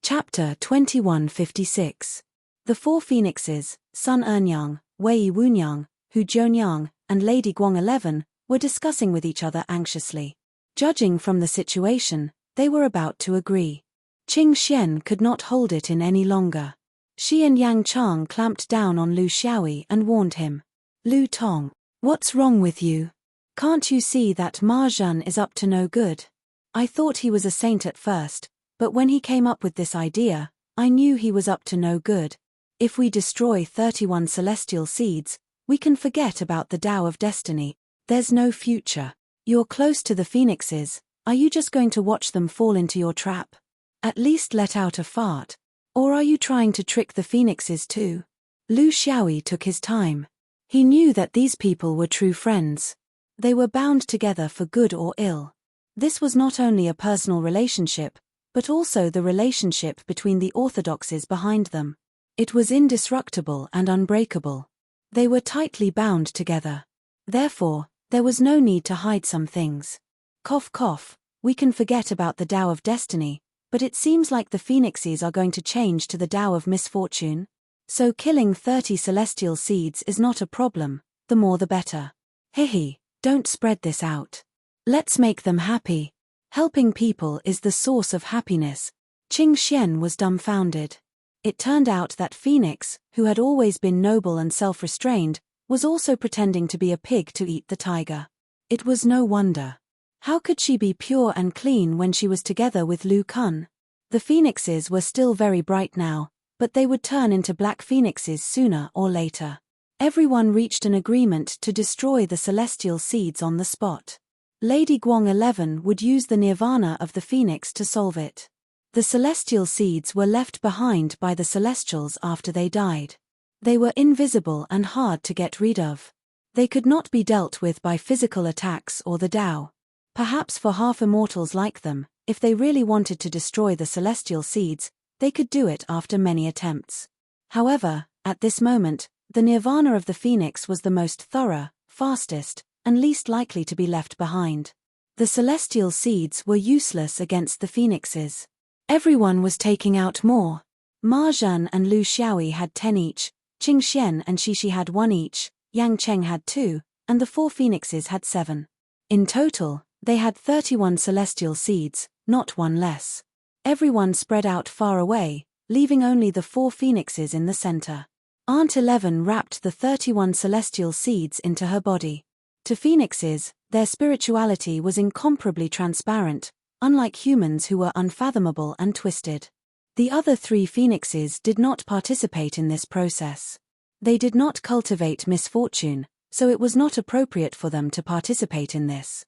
Chapter 2156. The four phoenixes, Sun Enyang, Wei Wunyang, Hu Zhonyang, and Lady Guang 11, were discussing with each other anxiously. Judging from the situation, they were about to agree. Qing Xian could not hold it in any longer. She and Yang Chang clamped down on Lu Xiaoyi and warned him. Lu Tong, what's wrong with you? Can't you see that Ma Zhan is up to no good? I thought he was a saint at first, but when he came up with this idea, I knew he was up to no good. If we destroy 31 celestial seeds, we can forget about the Tao of Destiny. There's no future. You're close to the phoenixes, are you just going to watch them fall into your trap? At least let out a fart. Or are you trying to trick the phoenixes too? Lu Xiaoyi took his time. He knew that these people were true friends. They were bound together for good or ill. This was not only a personal relationship, but also the relationship between the orthodoxies behind them. It was indestructible and unbreakable. They were tightly bound together. Therefore, there was no need to hide some things. Cough cough, we can forget about the Tao of Destiny, but it seems like the phoenixes are going to change to the Tao of Misfortune. So killing 30 celestial seeds is not a problem, the more the better. Hihi, don't spread this out. Let's make them happy. Helping people is the source of happiness. Qing Xian was dumbfounded. It turned out that Phoenix, who had always been noble and self-restrained, was also pretending to be a pig to eat the tiger. It was no wonder. How could she be pure and clean when she was together with Lu Kun? The phoenixes were still very bright now, but they would turn into black phoenixes sooner or later. Everyone reached an agreement to destroy the celestial seeds on the spot. Lady Guang 11 would use the nirvana of the phoenix to solve it. The celestial seeds were left behind by the celestials after they died. They were invisible and hard to get rid of. They could not be dealt with by physical attacks or the Tao. Perhaps for half-immortals like them, if they really wanted to destroy the celestial seeds, they could do it after many attempts. However, at this moment, the nirvana of the phoenix was the most thorough, fastest, and least likely to be left behind. The celestial seeds were useless against the phoenixes. Everyone was taking out more. Ma Zhen and Lu Xiaoyi had 10 each, Qing Xian and Xixi had 1 each, Yang Cheng had 2, and the 4 phoenixes had 7. In total, they had 31 celestial seeds, not one less. Everyone spread out far away, leaving only the 4 phoenixes in the center. Aunt 11 wrapped the 31 celestial seeds into her body. To phoenixes, their spirituality was incomparably transparent, unlike humans who were unfathomable and twisted. The other 3 phoenixes did not participate in this process. They did not cultivate misfortune, so it was not appropriate for them to participate in this.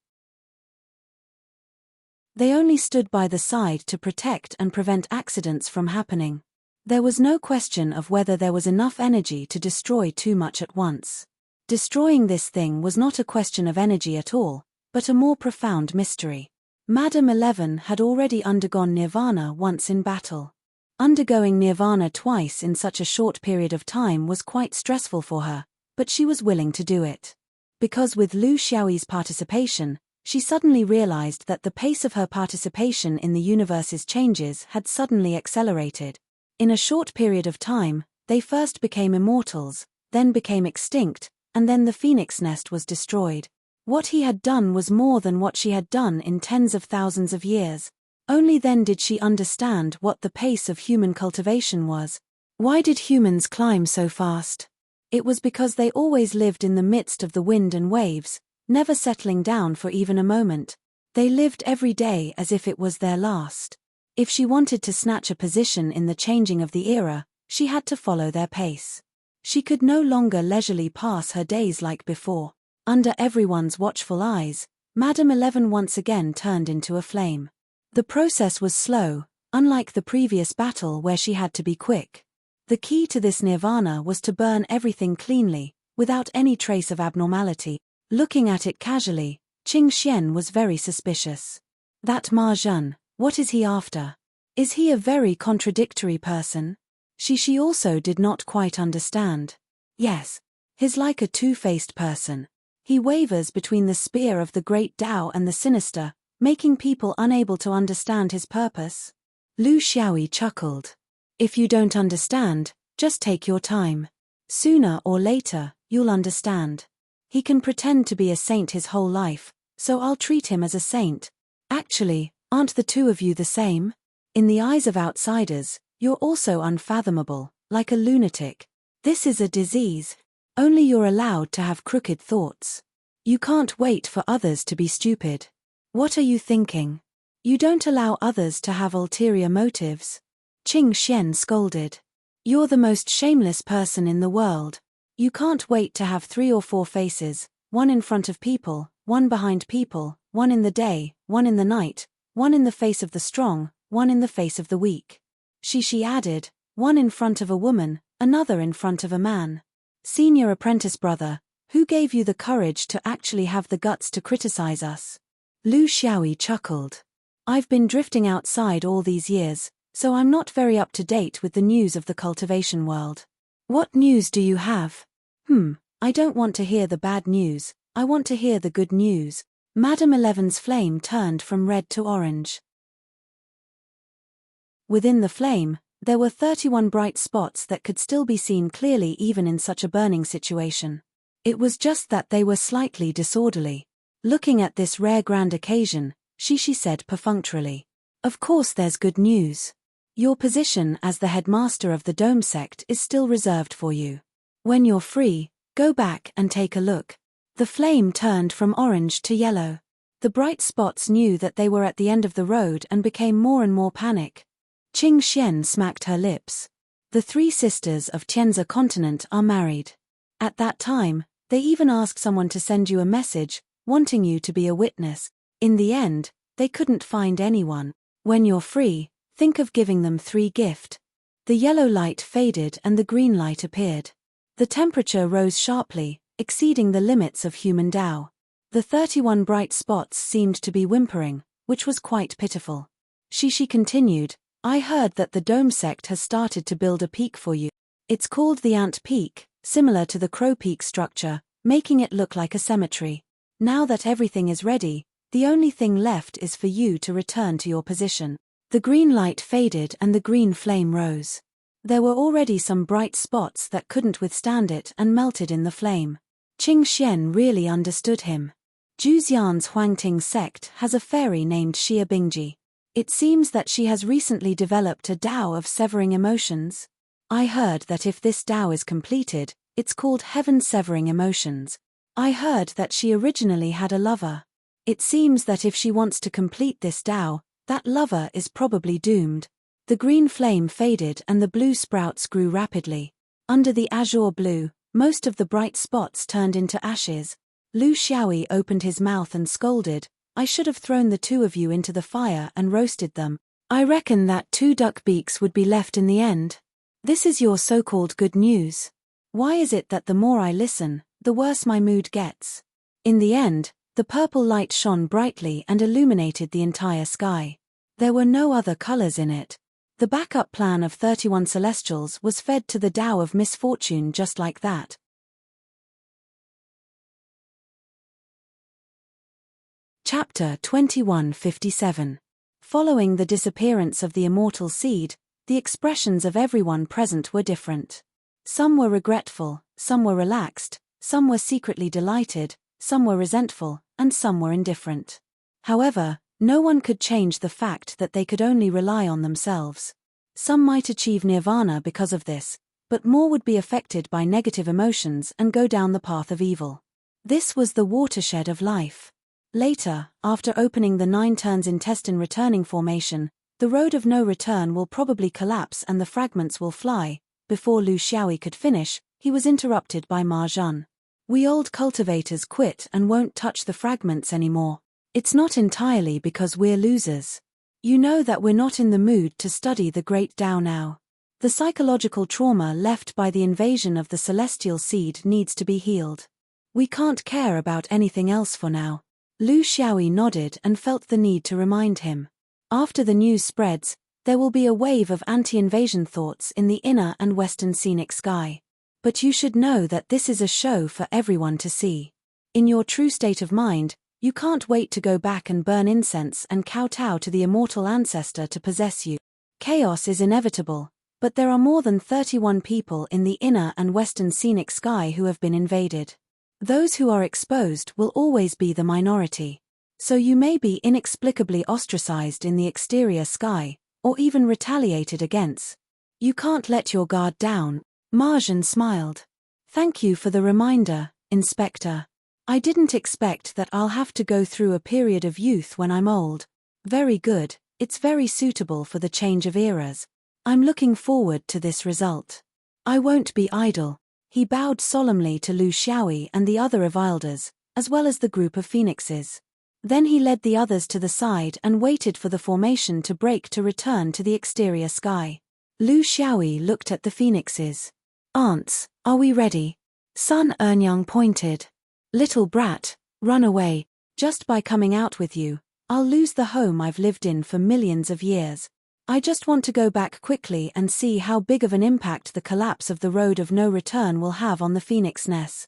They only stood by the side to protect and prevent accidents from happening. There was no question of whether there was enough energy to destroy too much at once. Destroying this thing was not a question of energy at all, but a more profound mystery. Madame 11 had already undergone nirvana once in battle. Undergoing nirvana twice in such a short period of time was quite stressful for her, but she was willing to do it. Because with Lu Xiaoyi's participation, she suddenly realized that the pace of her participation in the universe's changes had suddenly accelerated. In a short period of time, they first became immortals, then became extinct, and then the phoenix nest was destroyed. What he had done was more than what she had done in tens of thousands of years. Only then did she understand what the pace of human cultivation was. Why did humans climb so fast? It was because they always lived in the midst of the wind and waves, never settling down for even a moment. They lived every day as if it was their last. If she wanted to snatch a position in the changing of the era, she had to follow their pace. She could no longer leisurely pass her days like before. Under everyone's watchful eyes, Madame 11 once again turned into a flame. The process was slow, unlike the previous battle where she had to be quick. The key to this nirvana was to burn everything cleanly, without any trace of abnormality. Looking at it casually, Qing Xian was very suspicious. That Ma Zhen, what is he after? Is he a very contradictory person? She also did not quite understand. Yes, he's like a two-faced person. He wavers between the spear of the great Tao and the sinister, making people unable to understand his purpose. Lu Xiaoyi chuckled. If you don't understand, just take your time. Sooner or later, you'll understand. He can pretend to be a saint his whole life, so I'll treat him as a saint. Actually, aren't the two of you the same? In the eyes of outsiders, you're also unfathomable, like a lunatic. This is a disease. Only you're allowed to have crooked thoughts. You can't wait for others to be stupid. What are you thinking? You don't allow others to have ulterior motives. Qing Xian scolded. You're the most shameless person in the world. You can't wait to have 3 or 4 faces, one in front of people, one behind people, one in the day, one in the night, one in the face of the strong, one in the face of the weak. She added, one in front of a woman, another in front of a man. Senior apprentice brother, who gave you the courage to actually have the guts to criticize us? Lu Xiaoyi chuckled. I've been drifting outside all these years, so I'm not very up to date with the news of the cultivation world. What news do you have? I don't want to hear the bad news, I want to hear the good news. Madame 11's flame turned from red to orange. Within the flame, there were 31 bright spots that could still be seen clearly even in such a burning situation. It was just that they were slightly disorderly. Looking at this rare grand occasion, she said perfunctorily. Of course there's good news. Your position as the headmaster of the Dome sect is still reserved for you. When you're free, go back and take a look. The flame turned from orange to yellow. The bright spots knew that they were at the end of the road and became more and more panic. Qing Xian smacked her lips. The 3 sisters of Tianzi continent are married. At that time, they even asked someone to send you a message, wanting you to be a witness. In the end, they couldn't find anyone. When you're free, Think of giving them 3 gifts. The yellow light faded and the green light appeared. The temperature rose sharply, exceeding the limits of human Tao. The 31 bright spots seemed to be whimpering, which was quite pitiful. She continued, I heard that the Dome sect has started to build a peak for you. It's called the Ant Peak, similar to the Crow Peak structure, making it look like a cemetery. Now that everything is ready, the only thing left is for you to return to your position. The green light faded and the green flame rose. There were already some bright spots that couldn't withstand it and melted in the flame. Qing Xian really understood him. Zhuxian's Huangting sect has a fairy named Xia Bingji. It seems that she has recently developed a Tao of severing emotions. I heard that if this Tao is completed, it's called Heaven Severing Emotions. I heard that she originally had a lover. It seems that if she wants to complete this Tao, that lover is probably doomed. The green flame faded and the blue sprouts grew rapidly. Under the azure blue, most of the bright spots turned into ashes. Lu Xiaoyi opened his mouth and scolded, I should have thrown the 2 of you into the fire and roasted them. I reckon that 2 duck beaks would be left in the end. This is your so-called good news. Why is it that the more I listen, the worse my mood gets? In the end, the purple light shone brightly and illuminated the entire sky. There were no other colors in it. The backup plan of 31 celestials was fed to the Tao of misfortune just like that. Chapter 2157. Following the disappearance of the immortal seed, the expressions of everyone present were different. Some were regretful, some were relaxed, some were secretly delighted, some were resentful, and some were indifferent. However, no one could change the fact that they could only rely on themselves. Some might achieve nirvana because of this, but more would be affected by negative emotions and go down the path of evil. This was the watershed of life. Later, after opening the 9 turns intestine returning formation, the road of no return will probably collapse and the fragments will fly. Before Lu Xiaoyi could finish, he was interrupted by Ma Zhan. We old cultivators quit and won't touch the fragments anymore. It's not entirely because we're losers. You know that we're not in the mood to study the great Tao now. The psychological trauma left by the invasion of the celestial seed needs to be healed. We can't care about anything else for now. Lu Xiaoyi nodded and felt the need to remind him. After the news spreads, there will be a wave of anti-invasion thoughts in the inner and western scenic sky. But you should know that this is a show for everyone to see. In your true state of mind, you can't wait to go back and burn incense and kowtow to the immortal ancestor to possess you. Chaos is inevitable, but there are more than 31 people in the inner and western scenic sky who have been invaded. Those who are exposed will always be the minority. So you may be inexplicably ostracized in the exterior sky, or even retaliated against. You can't let your guard down. Ma Zhan smiled. Thank you for the reminder, Inspector. I didn't expect that I'll have to go through a period of youth when I'm old. Very good, it's very suitable for the change of eras. I'm looking forward to this result. I won't be idle. He bowed solemnly to Lu Xiaoyi and the other Evilders, as well as the group of phoenixes. Then he led the others to the side and waited for the formation to break to return to the exterior sky. Lu Xiaoyi looked at the phoenixes. Aunts, are we ready? Sun Ernyang pointed. Little brat, run away. Just by coming out with you, I'll lose the home I've lived in for millions of years. I just want to go back quickly and see how big of an impact the collapse of the road of no return will have on the phoenix nest.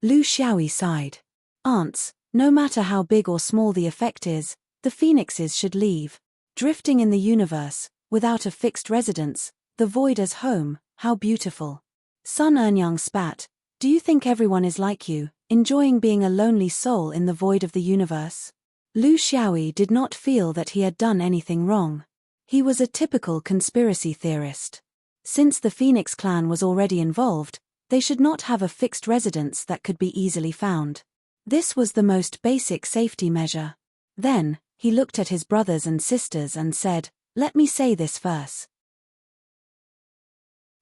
Lu Xiaoyi sighed. Aunts, no matter how big or small the effect is, the phoenixes should leave. Drifting in the universe, without a fixed residence, the void as home, how beautiful. Sun Ernyang spat. Do you think everyone is like you, enjoying being a lonely soul in the void of the universe? Lu Xiaoyi did not feel that he had done anything wrong. He was a typical conspiracy theorist. Since the Phoenix clan was already involved, they should not have a fixed residence that could be easily found. This was the most basic safety measure. Then, he looked at his brothers and sisters and said, let me say this first.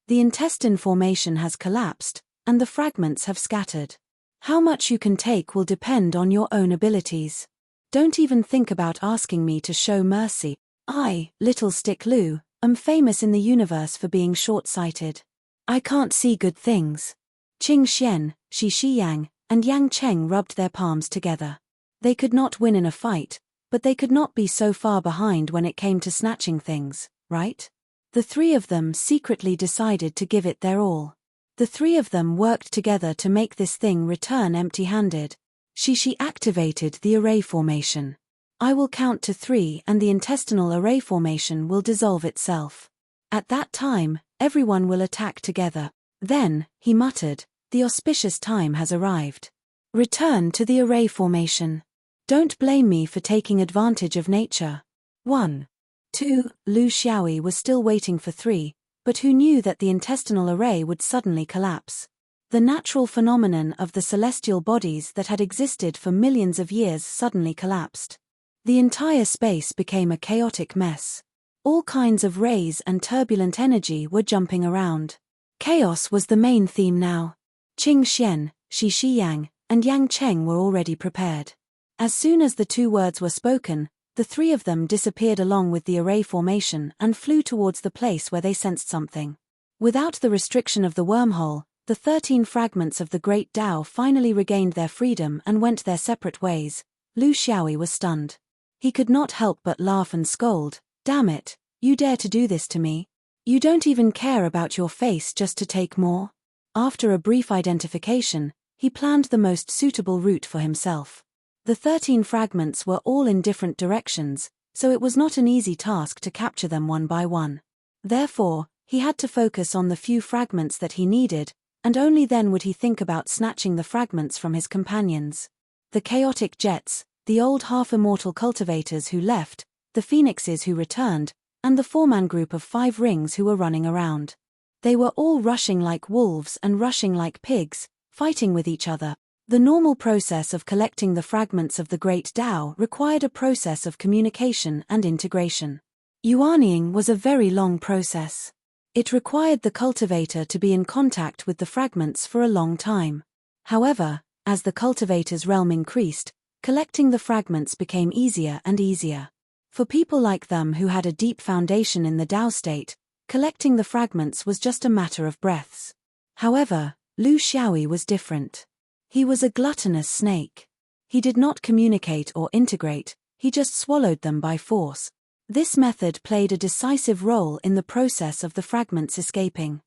The intestine formation has collapsed, and the fragments have scattered. How much you can take will depend on your own abilities. Don't even think about asking me to show mercy. I, Little Stick Lu, am famous in the universe for being short-sighted. I can't see good things. Qing Xian, Shi Shiyang, and Yang Cheng rubbed their palms together. They could not win in a fight, but they could not be so far behind when it came to snatching things, right? The three of them secretly decided to give it their all. The three of them worked together to make this thing return empty-handed. Shi activated the array formation. I will count to 3 and the intestinal array formation will dissolve itself. At that time, everyone will attack together. Then, he muttered, the auspicious time has arrived. Return to the array formation. Don't blame me for taking advantage of nature. 1. 2. Lu Xiaoyi was still waiting for 3, but who knew that the intestinal array would suddenly collapse? The natural phenomenon of the celestial bodies that had existed for millions of years suddenly collapsed. The entire space became a chaotic mess. All kinds of rays and turbulent energy were jumping around. Chaos was the main theme now. Qing Xian, Shi Shiyang, and Yang Cheng were already prepared. As soon as the 2 words were spoken, the 3 of them disappeared along with the array formation and flew towards the place where they sensed something. Without the restriction of the wormhole, the 13 fragments of the Great Tao finally regained their freedom and went their separate ways. Lu Xiaoyi was stunned. He could not help but laugh and scold. Damn it, you dare to do this to me? You don't even care about your face just to take more? After a brief identification, he planned the most suitable route for himself. The 13 fragments were all in different directions, so it was not an easy task to capture them one by one. Therefore, he had to focus on the few fragments that he needed, and only then would he think about snatching the fragments from his companions. The chaotic jets, the old half-immortal cultivators who left, the phoenixes who returned, and the 4-man group of 5 rings who were running around. They were all rushing like wolves and rushing like pigs, fighting with each other. The normal process of collecting the fragments of the Great Tao required a process of communication and integration. Yuanying was a very long process. It required the cultivator to be in contact with the fragments for a long time. However, as the cultivator's realm increased, collecting the fragments became easier and easier. For people like them who had a deep foundation in the Tao state, collecting the fragments was just a matter of breaths. However, Lu Xiaoyi was different. He was a gluttonous snake. He did not communicate or integrate, he just swallowed them by force. This method played a decisive role in the process of the fragments escaping.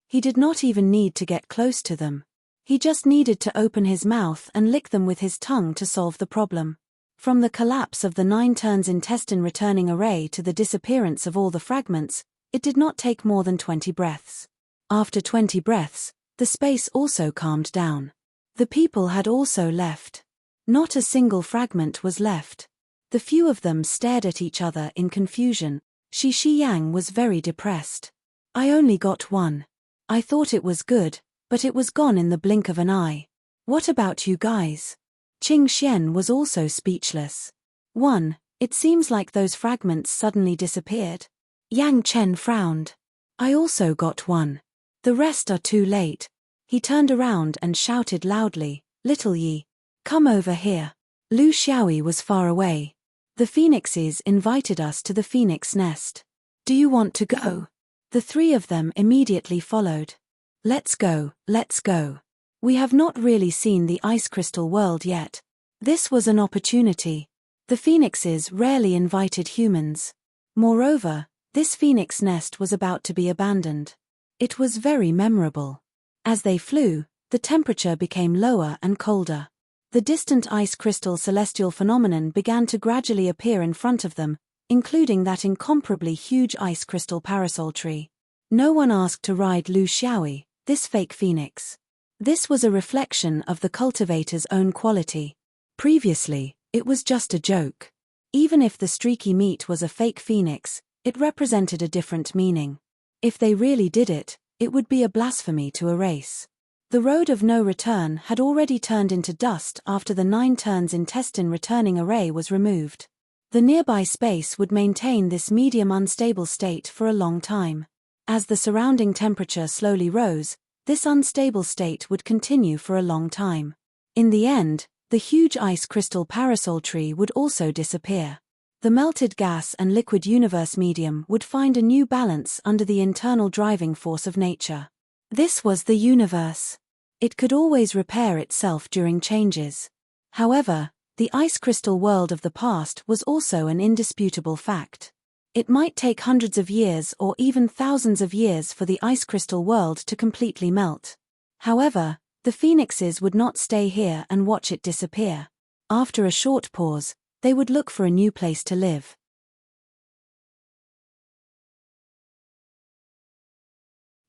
He did not even need to get close to them. He just needed to open his mouth and lick them with his tongue to solve the problem. From the collapse of the 9 turns intestine returning array to the disappearance of all the fragments, it did not take more than 20 breaths. After 20 breaths, the space also calmed down. The people had also left. Not a single fragment was left. The few of them stared at each other in confusion. Shi Shiyang was very depressed. I only got 1. I thought it was good, but it was gone in the blink of an eye. What about you guys? Qing Xian was also speechless. 1. It seems like those fragments suddenly disappeared. Yang Chen frowned. I also got 1. The rest are too late. He turned around and shouted loudly, Little Yi, come over here. Lu Xiaoyi was far away. The phoenixes invited us to the phoenix nest. Do you want to go? The 3 of them immediately followed. Let's go, let's go. We have not really seen the ice crystal world yet. This was an opportunity. The phoenixes rarely invited humans. Moreover, this phoenix nest was about to be abandoned. It was very memorable. As they flew, the temperature became lower and colder. The distant ice crystal celestial phenomenon began to gradually appear in front of them, including that incomparably huge ice crystal parasol tree. No one asked to ride Lu Xiaoyi, this fake phoenix. This was a reflection of the cultivator's own quality. Previously, it was just a joke. Even if the streaky meat was a fake phoenix, it represented a different meaning. If they really did it, it would be a blasphemy to erase. The road of no return had already turned into dust after the 9 turns intestine returning array was removed. The nearby space would maintain this medium unstable state for a long time. As the surrounding temperature slowly rose, this unstable state would continue for a long time. In the end, The huge ice crystal parasol tree would also disappear. The melted gas and liquid universe medium would find a new balance under the internal driving force of nature. This was the universe. It could always repair itself during changes. However, the ice crystal world of the past was also an indisputable fact. It might take hundreds of years or even thousands of years for the ice crystal world to completely melt. However, the phoenixes would not stay here and watch it disappear. After a short pause, they would look for a new place to live.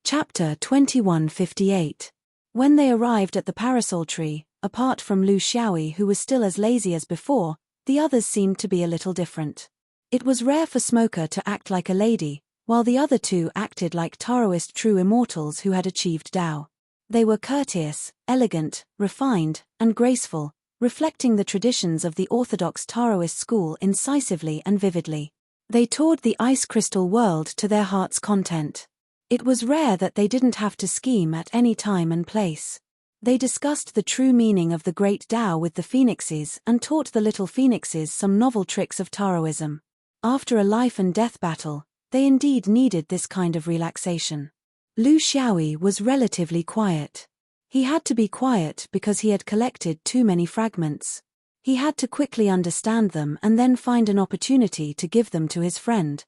Chapter 2158. When they arrived at the parasol tree, apart from Lu Xiaoyi, who was still as lazy as before, the others seemed to be a little different. It was rare for Smoker to act like a lady, while the other two acted like Taoist true immortals who had achieved Tao. They were courteous, elegant, refined, and graceful, reflecting the traditions of the orthodox Taoist school incisively and vividly. They toured the ice crystal world to their heart's content. It was rare that they didn't have to scheme at any time and place. They discussed the true meaning of the great Tao with the phoenixes and taught the little phoenixes some novel tricks of Taoism. After a life and death battle, they indeed needed this kind of relaxation. Lu Xiaoyi was relatively quiet. He had to be quiet because he had collected too many fragments. He had to quickly understand them and then find an opportunity to give them to his friend.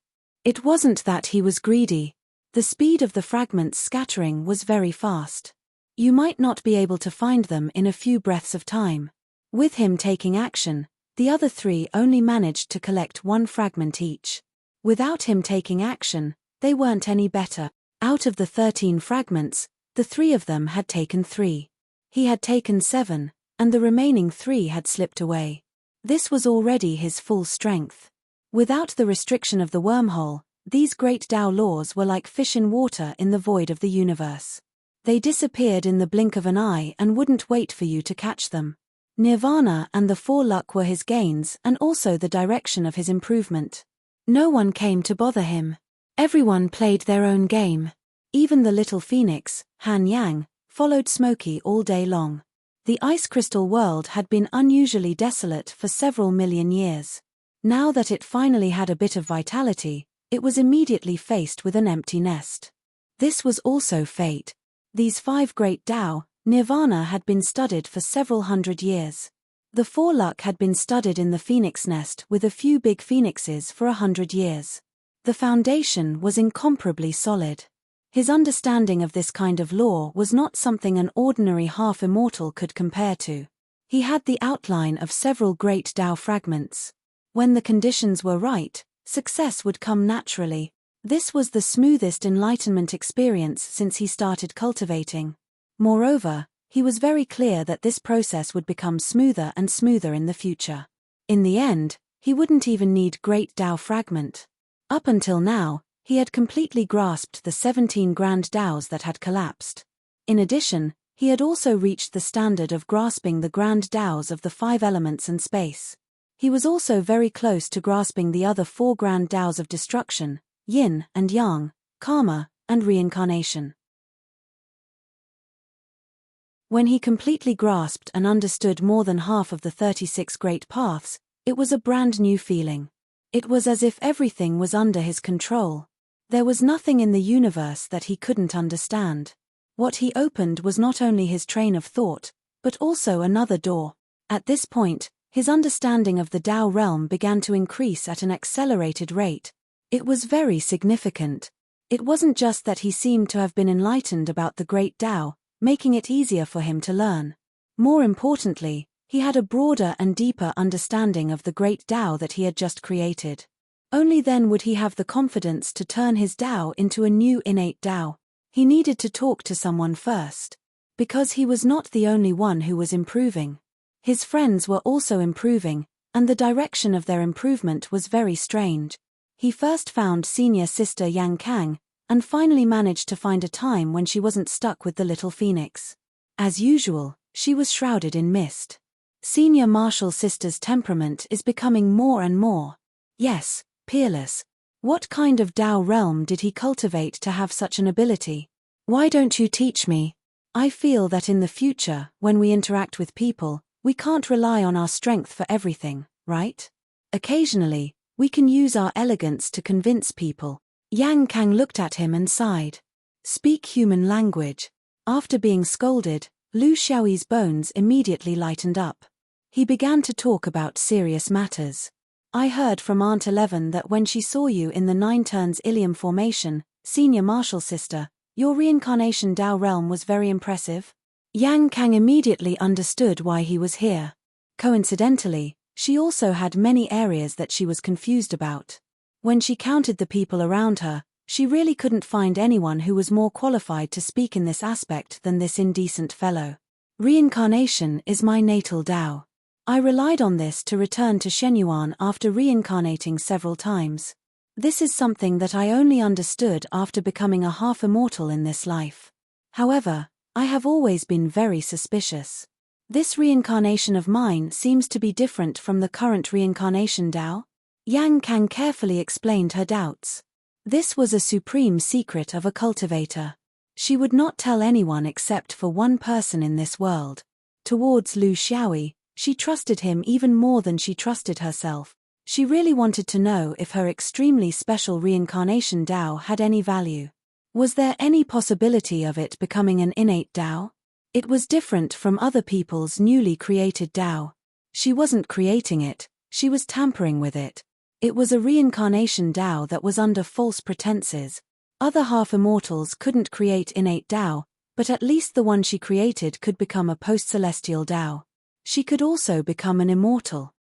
It wasn't that he was greedy. The speed of the fragments scattering was very fast. You might not be able to find them in a few breaths of time. With him taking action, the other three only managed to collect one fragment each. Without him taking action, they weren't any better. Out of the 13 fragments, the 3 of them had taken 3. He had taken 7, and the remaining 3 had slipped away. This was already his full strength. Without the restriction of the wormhole, these great Tao laws were like fish in water in the void of the universe. They disappeared in the blink of an eye and wouldn't wait for you to catch them. Nirvana and the 4 luck were his gains and also the direction of his improvement. No one came to bother him. Everyone played their own game. Even the little phoenix, Han Yang, followed Smokey all day long. The ice crystal world had been unusually desolate for several million years. Now that it finally had a bit of vitality, it was immediately faced with an empty nest. This was also fate. These 5 great Tao, Nirvana had been studied for several hundred years. The 4 luck had been studied in the phoenix nest with a few big phoenixes for 100 years. The foundation was incomparably solid. His understanding of this kind of law was not something an ordinary half-immortal could compare to. He had the outline of several great Tao fragments. When the conditions were right, success would come naturally. This was the smoothest enlightenment experience since he started cultivating. Moreover, he was very clear that this process would become smoother and smoother in the future. In the end, he wouldn't even need great Tao fragment. Up until now, he had completely grasped the 17 grand Taos that had collapsed. In addition, he had also reached the standard of grasping the grand Taos of the 5 elements and space. He was also very close to grasping the other 4 grand Taos of destruction, yin and yang, karma, and reincarnation. When he completely grasped and understood more than half of the 36 great paths, it was a brand new feeling. It was as if everything was under his control. There was nothing in the universe that he couldn't understand. What he opened was not only his train of thought, but also another door. At this point, his understanding of the Tao realm began to increase at an accelerated rate. It was very significant. It wasn't just that he seemed to have been enlightened about the great Tao, making it easier for him to learn. More importantly, he had a broader and deeper understanding of the great Tao that he had just created. Only then would he have the confidence to turn his Tao into a new innate Tao. He needed to talk to someone first. Because he was not the only one who was improving. His friends were also improving, and the direction of their improvement was very strange. He first found senior sister Yang Kang, and finally managed to find a time when she wasn't stuck with the little phoenix. As usual, she was shrouded in mist. Senior martial sister's temperament is becoming more and more. Yes, peerless. What kind of Tao realm did he cultivate to have such an ability? Why don't you teach me? I feel that in the future, when we interact with people, We can't rely on our strength for everything, right? Occasionally, we can use our elegance to convince people. Yang Kang looked at him and sighed. Speak human language. After being scolded, Lu Xiaoyi's bones immediately lightened up. He began to talk about serious matters. I heard from Aunt 11 that when she saw you in the Nine Turns Ilium formation, senior martial sister, your reincarnation Dao realm was very impressive. Yang Kang immediately understood why he was here. Coincidentally, she also had many areas that she was confused about. When she counted the people around her, she really couldn't find anyone who was more qualified to speak in this aspect than this indecent fellow. Reincarnation is my natal Dao. I relied on this to return to Shenyuan after reincarnating several times. This is something that I only understood after becoming a half-immortal in this life. However, I have always been very suspicious. This reincarnation of mine seems to be different from the current reincarnation Dao. Yang Kang carefully explained her doubts. This was a supreme secret of a cultivator. She would not tell anyone except for one person in this world. Towards Lu Xiaoyi, she trusted him even more than she trusted herself. She really wanted to know if her extremely special reincarnation Dao had any value. Was there any possibility of it becoming an innate Dao? It was different from other people's newly created Dao. She wasn't creating it, she was tampering with it. It was a reincarnation Dao that was under false pretenses. Other half-immortals couldn't create innate Dao, but at least the one she created could become a post-celestial Dao. She could also become an immortal.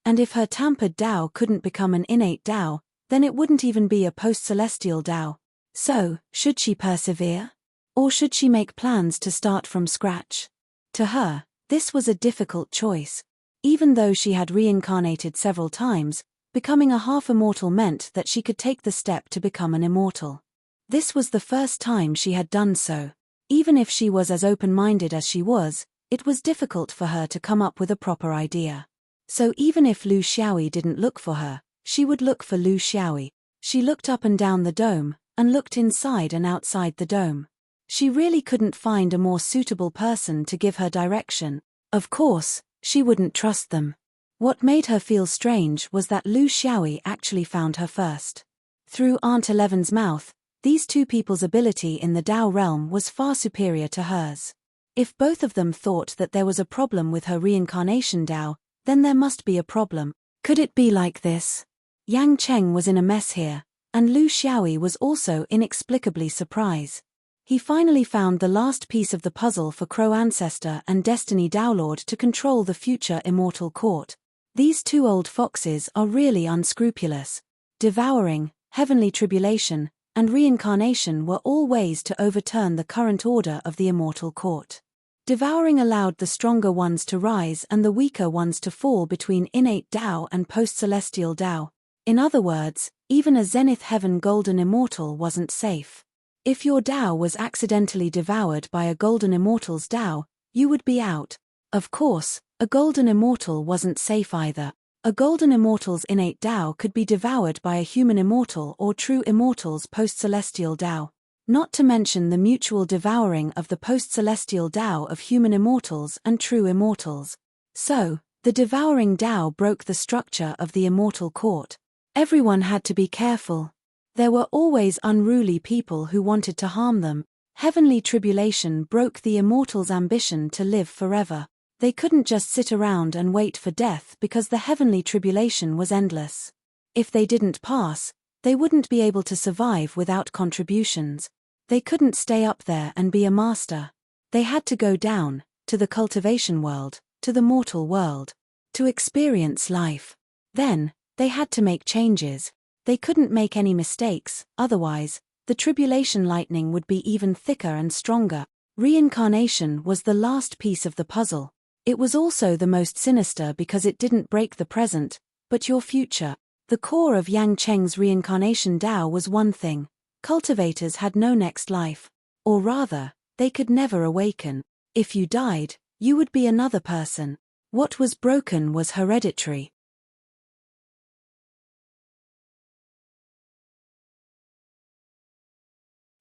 And if her tampered Dao couldn't become an innate Dao, then it wouldn't even be a post-celestial Dao. So, should she persevere? Or should she make plans to start from scratch? To her, this was a difficult choice. Even though she had reincarnated several times, becoming a half-immortal meant that she could take the step to become an immortal. This was the first time she had done so. Even if she was as open-minded as she was, it was difficult for her to come up with a proper idea. So even if Lu Xiaoyi didn't look for her, she would look for Lu Xiaoyi. She looked up and down the dome, and looked inside and outside the dome. She really couldn't find a more suitable person to give her direction. Of course, she wouldn't trust them. What made her feel strange was that Lu Xiaoyi actually found her first. Through Aunt 11's mouth, these two people's ability in the Dao realm was far superior to hers. If both of them thought that there was a problem with her reincarnation Dao, then there must be a problem. Could it be like this? Yang Cheng was in a mess here, and Lu Xiaoyi was also inexplicably surprised. He finally found the last piece of the puzzle for Crow Ancestor and Destiny Daolord to control the future immortal court. These two old foxes are really unscrupulous. Devouring, heavenly tribulation, and reincarnation were all ways to overturn the current order of the immortal court. Devouring allowed the stronger ones to rise and the weaker ones to fall between innate Dao and post-celestial Dao. In other words, even a Zenith Heaven Golden Immortal wasn't safe. If your Dao was accidentally devoured by a Golden Immortal's Dao, you would be out. Of course, a Golden Immortal wasn't safe either. A Golden Immortal's innate Dao could be devoured by a human immortal or true immortal's post-celestial Dao. Not to mention the mutual devouring of the post-celestial Dao of human immortals and true immortals. So, the devouring Dao broke the structure of the immortal court. Everyone had to be careful. There were always unruly people who wanted to harm them. Heavenly tribulation broke the immortals' ambition to live forever. They couldn't just sit around and wait for death because the heavenly tribulation was endless. If they didn't pass, they wouldn't be able to survive without contributions. They couldn't stay up there and be a master. They had to go down, to the cultivation world, to the mortal world, to experience life. Then, they had to make changes. They couldn't make any mistakes, otherwise, the tribulation lightning would be even thicker and stronger. Reincarnation was the last piece of the puzzle. It was also the most sinister because it didn't break the present, but your future. The core of Yang Cheng's reincarnation Dao was one thing: cultivators had no next life. Or rather, they could never awaken. If you died, you would be another person. What was broken was hereditary.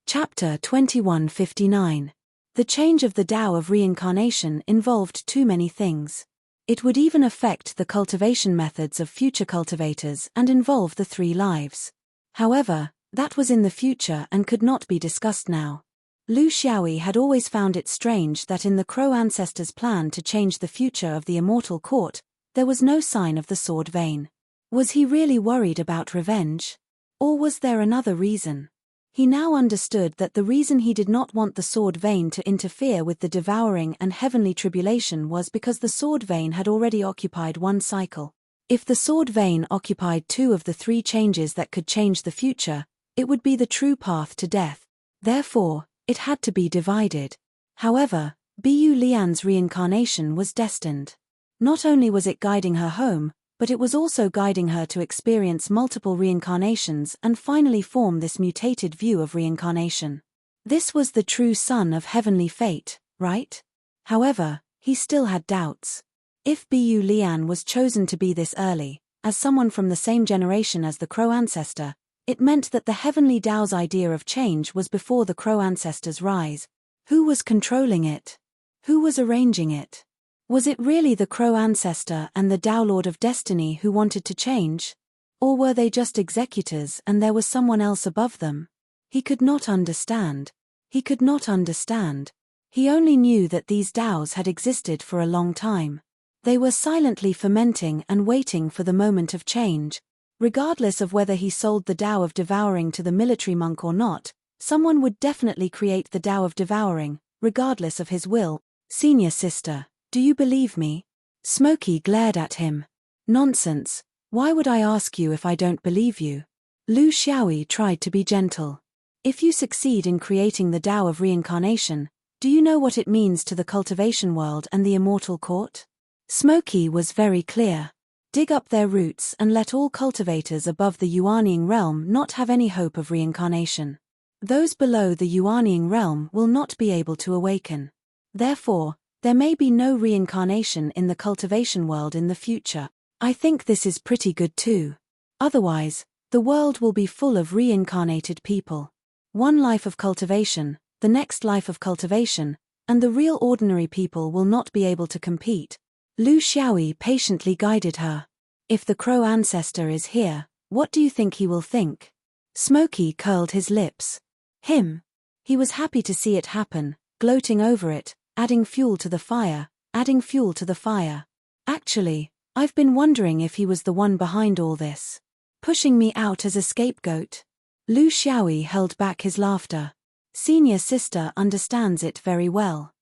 Chapter 2159. The change of the Tao of reincarnation involved too many things. It would even affect the cultivation methods of future cultivators and involve the 3 lives. However, that was in the future and could not be discussed now. Lu Xiaoyi had always found it strange that in the Crow ancestors' plan to change the future of the immortal court, there was no sign of the sword vein. Was he really worried about revenge? Or was there another reason? He now understood that the reason he did not want the sword vein to interfere with the devouring and heavenly tribulation was because the sword vein had already occupied 1 cycle. If the sword vein occupied 2 of the 3 changes that could change the future, it would be the true path to death. Therefore, it had to be divided. However, Bu Lian's reincarnation was destined. Not only was it guiding her home, but it was also guiding her to experience multiple reincarnations and finally form this mutated view of reincarnation. This was the true son of heavenly fate, right? However, he still had doubts. If Bu Lian was chosen to be this early, as someone from the same generation as the Crow ancestor, it meant that the heavenly Tao's idea of change was before the Crow ancestor's rise. Who was controlling it? Who was arranging it? Was it really the Crow ancestor and the Tao Lord of Destiny who wanted to change? Or were they just executors and there was someone else above them? He could not understand. He could not understand. He only knew that these Taos had existed for a long time. They were silently fermenting and waiting for the moment of change. Regardless of whether he sold the Tao of Devouring to the military monk or not, someone would definitely create the Tao of Devouring, regardless of his will. Senior sister, do you believe me? Smokey glared at him. Nonsense. Why would I ask you if I don't believe you? Lu Xiaoyi tried to be gentle. If you succeed in creating the Tao of reincarnation, do you know what it means to the cultivation world and the immortal court? Smokey was very clear. Dig up their roots and let all cultivators above the Yuanying realm not have any hope of reincarnation. Those below the Yuanying realm will not be able to awaken. Therefore, there may be no reincarnation in the cultivation world in the future. I think this is pretty good too. Otherwise, the world will be full of reincarnated people. 1 life of cultivation, the next life of cultivation, and the real ordinary people will not be able to compete. Lu Xiaoyi patiently guided her. If the Crow ancestor is here, what do you think he will think? Smokey curled his lips. Him. He was happy to see it happen, gloating over it, adding fuel to the fire, adding fuel to the fire. Actually, I've been wondering if he was the one behind all this. Pushing me out as a scapegoat. Lu Xiaoyi held back his laughter. Senior sister understands it very well.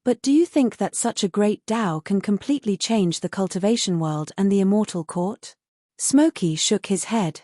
But do you think that such a great Tao can completely change the cultivation world and the immortal court? Smokey shook his head.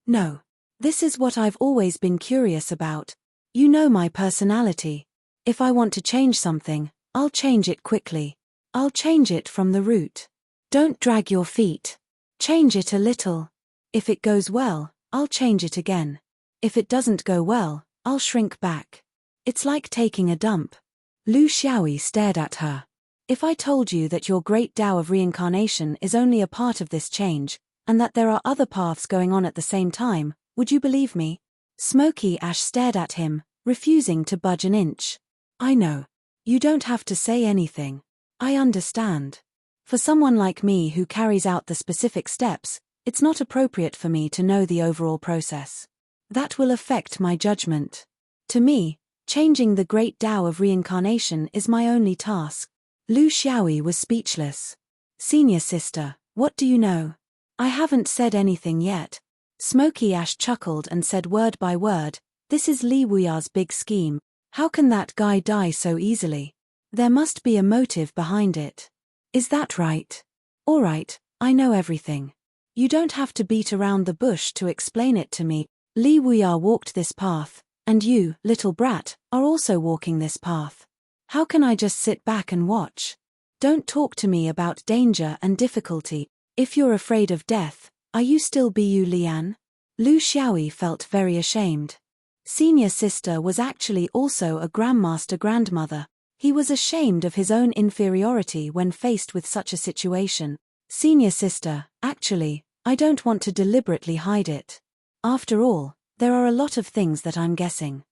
No. This is what I've always been curious about. You know my personality. If I want to change something, I'll change it quickly. I'll change it from the root. Don't drag your feet. Change it a little. If it goes well, I'll change it again. If it doesn't go well, I'll shrink back. It's like taking a dump. Lu Xiaoyi stared at her. If I told you that your great Tao of reincarnation is only a part of this change, and that there are other paths going on at the same time, would you believe me? Smokey Ash stared at him, refusing to budge an inch. I know. You don't have to say anything. I understand. For someone like me who carries out the specific steps, it's not appropriate for me to know the overall process. That will affect my judgment. To me, changing the great Tao of reincarnation is my only task. Lu Xiaoyi was speechless. Senior sister, what do you know? I haven't said anything yet. Smokey Ash chuckled and said word by word, this is Li Wuya's big scheme. How can that guy die so easily? There must be a motive behind it. Is that right? All right, I know everything. You don't have to beat around the bush to explain it to me. Li Wuya walked this path, and you, little brat, are also walking this path. How can I just sit back and watch? Don't talk to me about danger and difficulty. If you're afraid of death, are you still Bu Lian? Lu Xiaoyi felt very ashamed. Senior sister was actually also a grandmother. He was ashamed of his own inferiority when faced with such a situation. Senior sister, actually, I don't want to deliberately hide it. After all, there are a lot of things that I'm guessing.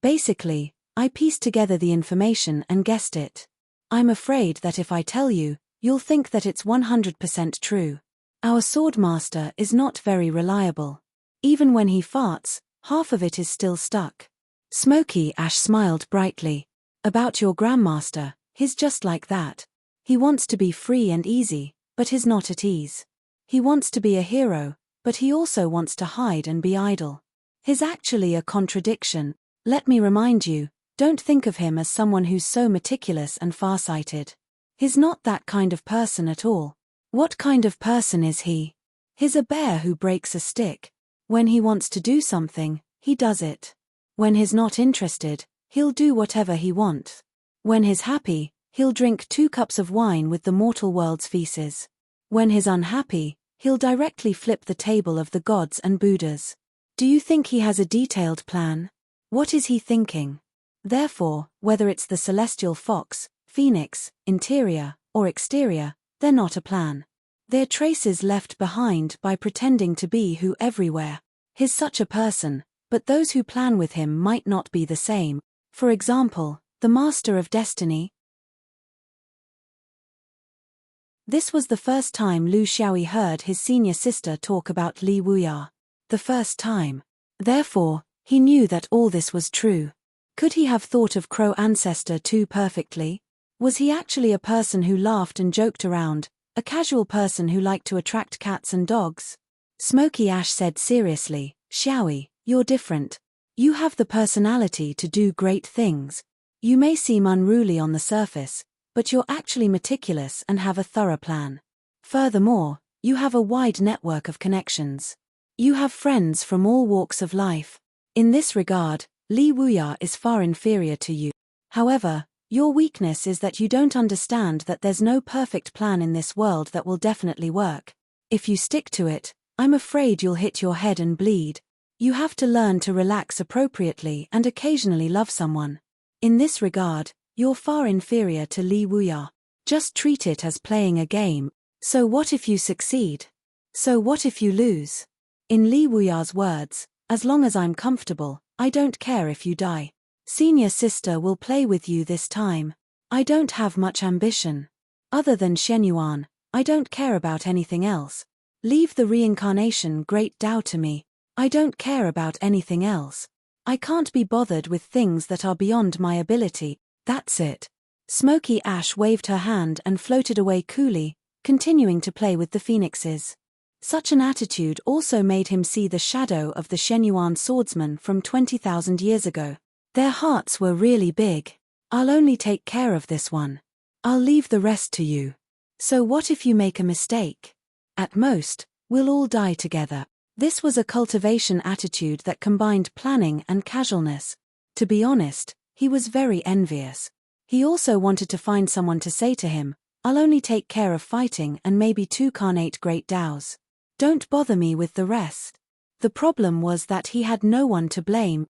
Basically, I pieced together the information and guessed it. I'm afraid that if I tell you, you'll think that it's 100% true. Our swordmaster is not very reliable. Even when he farts, half of it is still stuck. Smoky Ash smiled brightly. About your grandmaster, he's just like that. He wants to be free and easy, but he's not at ease. He wants to be a hero, but he also wants to hide and be idle. He's actually a contradiction. Let me remind you, don't think of him as someone who's so meticulous and farsighted. He's not that kind of person at all. What kind of person is he? He's a bear who breaks a stick. When he wants to do something, he does it. When he's not interested, he'll do whatever he wants. When he's happy, he'll drink 2 cups of wine with the mortal world's feces. When he's unhappy, he'll directly flip the table of the gods and Buddhas. Do you think he has a detailed plan? What is he thinking? Therefore, whether it's the celestial fox, phoenix, interior, or exterior, they're not a plan. They're traces left behind by pretending to be who everywhere. He's such a person, but those who plan with him might not be the same. For example, the Master of Destiny. This was the first time Lu Xiaoyi heard his senior sister talk about Li Wuya. The first time. Therefore, he knew that all this was true. Could he have thought of Crow ancestor too perfectly? Was he actually a person who laughed and joked around, a casual person who liked to attract cats and dogs? Smoky Ash said seriously, Xiaoyi, you're different. You have the personality to do great things. You may seem unruly on the surface, but you're actually meticulous and have a thorough plan. Furthermore, you have a wide network of connections. You have friends from all walks of life. In this regard, Li Wuya is far inferior to you. However, your weakness is that you don't understand that there's no perfect plan in this world that will definitely work. If you stick to it, I'm afraid you'll hit your head and bleed. You have to learn to relax appropriately and occasionally love someone. In this regard, you're far inferior to Li Wuya. Just treat it as playing a game. So what if you succeed? So what if you lose? In Li Wuya's words, as long as I'm comfortable, I don't care if you die. Senior sister will play with you this time. I don't have much ambition. Other than Shenyuan, I don't care about anything else. Leave the reincarnation great Tao to me. I don't care about anything else. I can't be bothered with things that are beyond my ability. That's it. Smoky Ash waved her hand and floated away coolly, continuing to play with the phoenixes. Such an attitude also made him see the shadow of the Shenyuan swordsman from 20,000 years ago. Their hearts were really big. I'll only take care of this one. I'll leave the rest to you. So what if you make a mistake? At most, we'll all die together. This was a cultivation attitude that combined planning and casualness. To be honest, he was very envious. He also wanted to find someone to say to him, I'll only take care of fighting and maybe 2 carnate great Daos. Don't bother me with the rest. The problem was that he had no one to blame.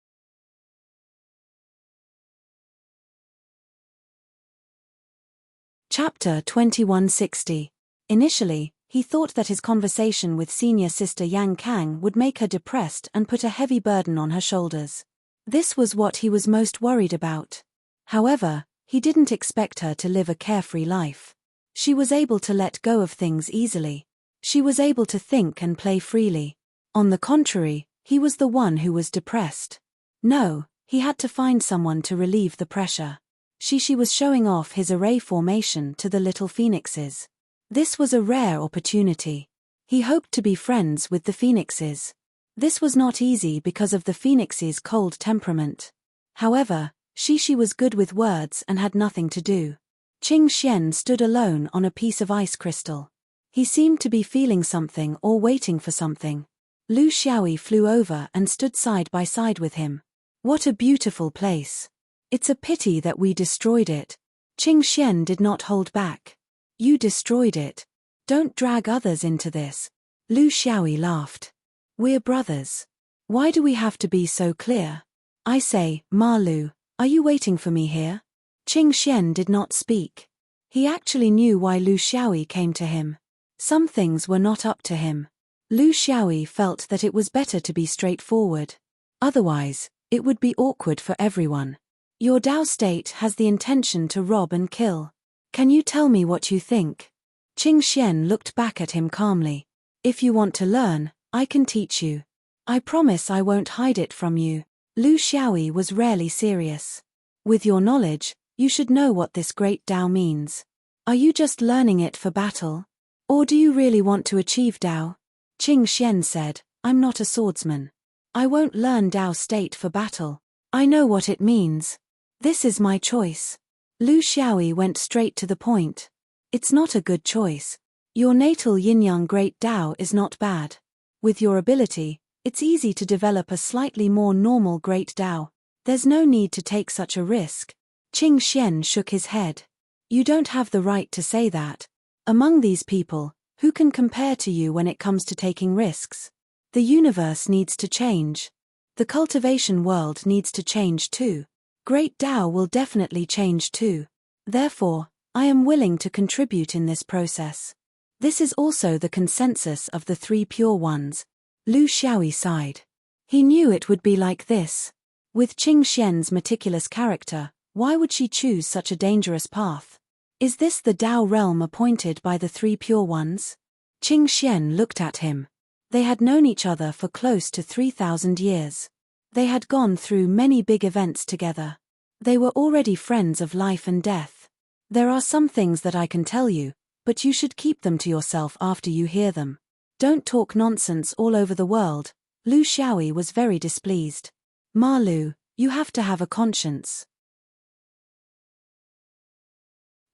Chapter 2160. Initially, he thought that his conversation with senior sister Yang Kang would make her depressed and put a heavy burden on her shoulders. This was what he was most worried about. However, he didn't expect her to live a carefree life. She was able to let go of things easily. She was able to think and play freely. On the contrary, he was the one who was depressed. No, he had to find someone to relieve the pressure. She was showing off his array formation to the little phoenixes. This was a rare opportunity. He hoped to be friends with the phoenixes. This was not easy because of the phoenix's cold temperament. However, she was good with words and had nothing to do. Qing Xian stood alone on a piece of ice crystal. He seemed to be feeling something or waiting for something. Lu Xiaoyi flew over and stood side by side with him. What a beautiful place. It's a pity that we destroyed it. Qing Xian did not hold back. You destroyed it. Don't drag others into this. Lu Xiaoyi laughed. We're brothers. Why do we have to be so clear? I say, Ma Lu, are you waiting for me here? Qing Xian did not speak. He actually knew why Lu Xiaoyi came to him. Some things were not up to him. Lu Xiaoyi felt that it was better to be straightforward. Otherwise, It would be awkward for everyone. Your Tao state has the intention to rob and kill. Can you tell me what you think? Qing Xian looked back at him calmly. If you want to learn, I can teach you. I promise I won't hide it from you. Lu Xiaoyi was rarely serious. With your knowledge, you should know what this great Tao means. Are you just learning it for battle? Or do you really want to achieve Tao? Qing Xian said, I'm not a swordsman. I won't learn Tao state for battle. I know what it means. This is my choice. Lu Xiaoyi went straight to the point. It's not a good choice. Your natal yin-yang great Tao is not bad. With your ability, it's easy to develop a slightly more normal great Tao. There's no need to take such a risk. Qing Xian shook his head. You don't have the right to say that. Among these people, who can compare to you when it comes to taking risks? The universe needs to change. The cultivation world needs to change too. Great Tao will definitely change too. Therefore, I am willing to contribute in this process. This is also the consensus of the three pure ones. Lu Xiaoyi sighed. He knew it would be like this. With Qing Xian's meticulous character, why would she choose such a dangerous path? Is this the Tao realm appointed by the three pure ones? Qing Xian looked at him. They had known each other for close to 3,000 years. They had gone through many big events together. They were already friends of life and death. There are some things that I can tell you, but you should keep them to yourself after you hear them. Don't talk nonsense all over the world. Lu Xiaoyi was very displeased. Ma Lu, you have to have a conscience.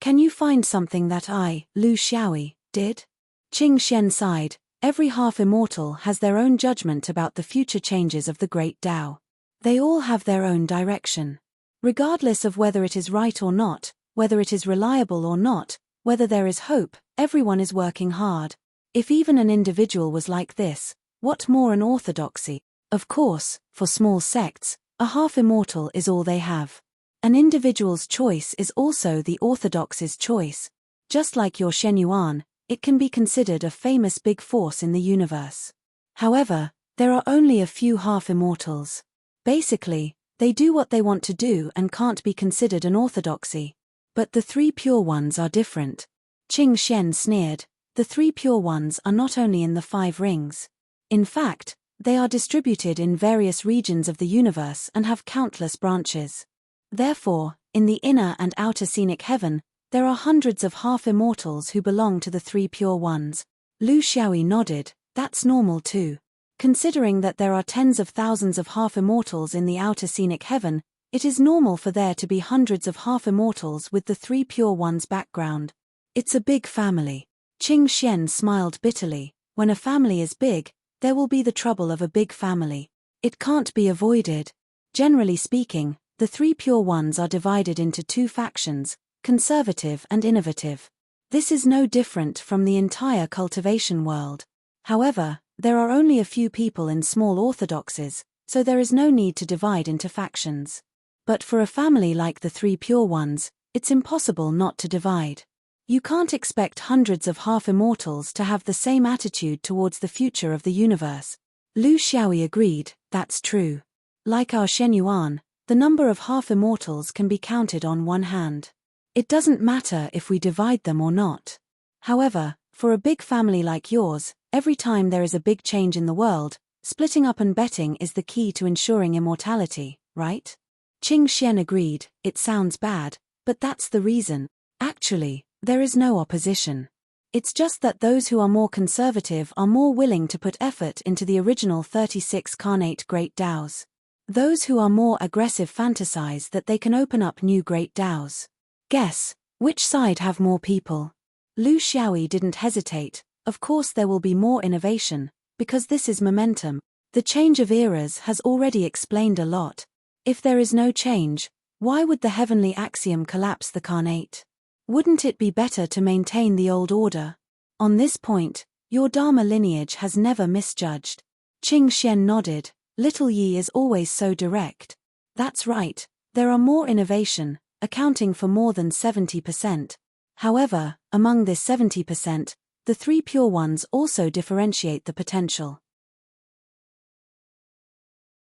Can you find something that I, Lu Xiaoyi, did? Qing Xian sighed. Every half-immortal has their own judgment about the future changes of the great Tao. They all have their own direction. Regardless of whether it is right or not, whether it is reliable or not, whether there is hope, everyone is working hard. If even an individual was like this, what more an orthodoxy? Of course, for small sects, a half-immortal is all they have. An individual's choice is also the orthodox's choice. Just like your Shen Yuan, it can be considered a famous big force in the universe. However, there are only a few half-immortals. Basically, they do what they want to do and can't be considered an orthodoxy. But the three pure ones are different. Qing Xian sneered. The three pure ones are not only in the 5 rings. In fact, they are distributed in various regions of the universe and have countless branches. Therefore, in the inner and outer scenic heaven, there are hundreds of half-immortals who belong to the three pure ones. Lu Xiaoyi nodded. That's normal too. Considering that there are tens of thousands of half-immortals in the outer scenic heaven, it is normal for there to be hundreds of half-immortals with the three pure ones background. It's a big family. Qing Xian smiled bitterly. When a family is big, there will be the trouble of a big family. It can't be avoided. Generally speaking, the three pure ones are divided into 2 factions, conservative and innovative. This is no different from the entire cultivation world. However, there are only a few people in small orthodoxies, so there is no need to divide into factions. But for a family like the three pure ones, it's impossible not to divide. You can't expect hundreds of half-immortals to have the same attitude towards the future of the universe. Lu Xiaoyi agreed, that's true. Like our Shen Yuan, the number of half-immortals can be counted on one hand. It doesn't matter if we divide them or not. However, for a big family like yours, every time there is a big change in the world, splitting up and betting is the key to ensuring immortality, right? Qing Xian agreed. It sounds bad, but that's the reason. Actually, there is no opposition. It's just that those who are more conservative are more willing to put effort into the original 36 carnate great Taos. Those who are more aggressive fantasize that they can open up new great Taos. Guess, which side have more people? Lu Xiaoyi didn't hesitate. Of course there will be more innovation, because this is momentum. The change of eras has already explained a lot. If there is no change, why would the heavenly axiom collapse the carnate? Wouldn't it be better to maintain the old order? On this point, your Dharma lineage has never misjudged. Qing Xian nodded. Little Yi is always so direct. That's right, there are more innovation, accounting for more than 70%. However, among this 70%, the three pure ones also differentiate the potential.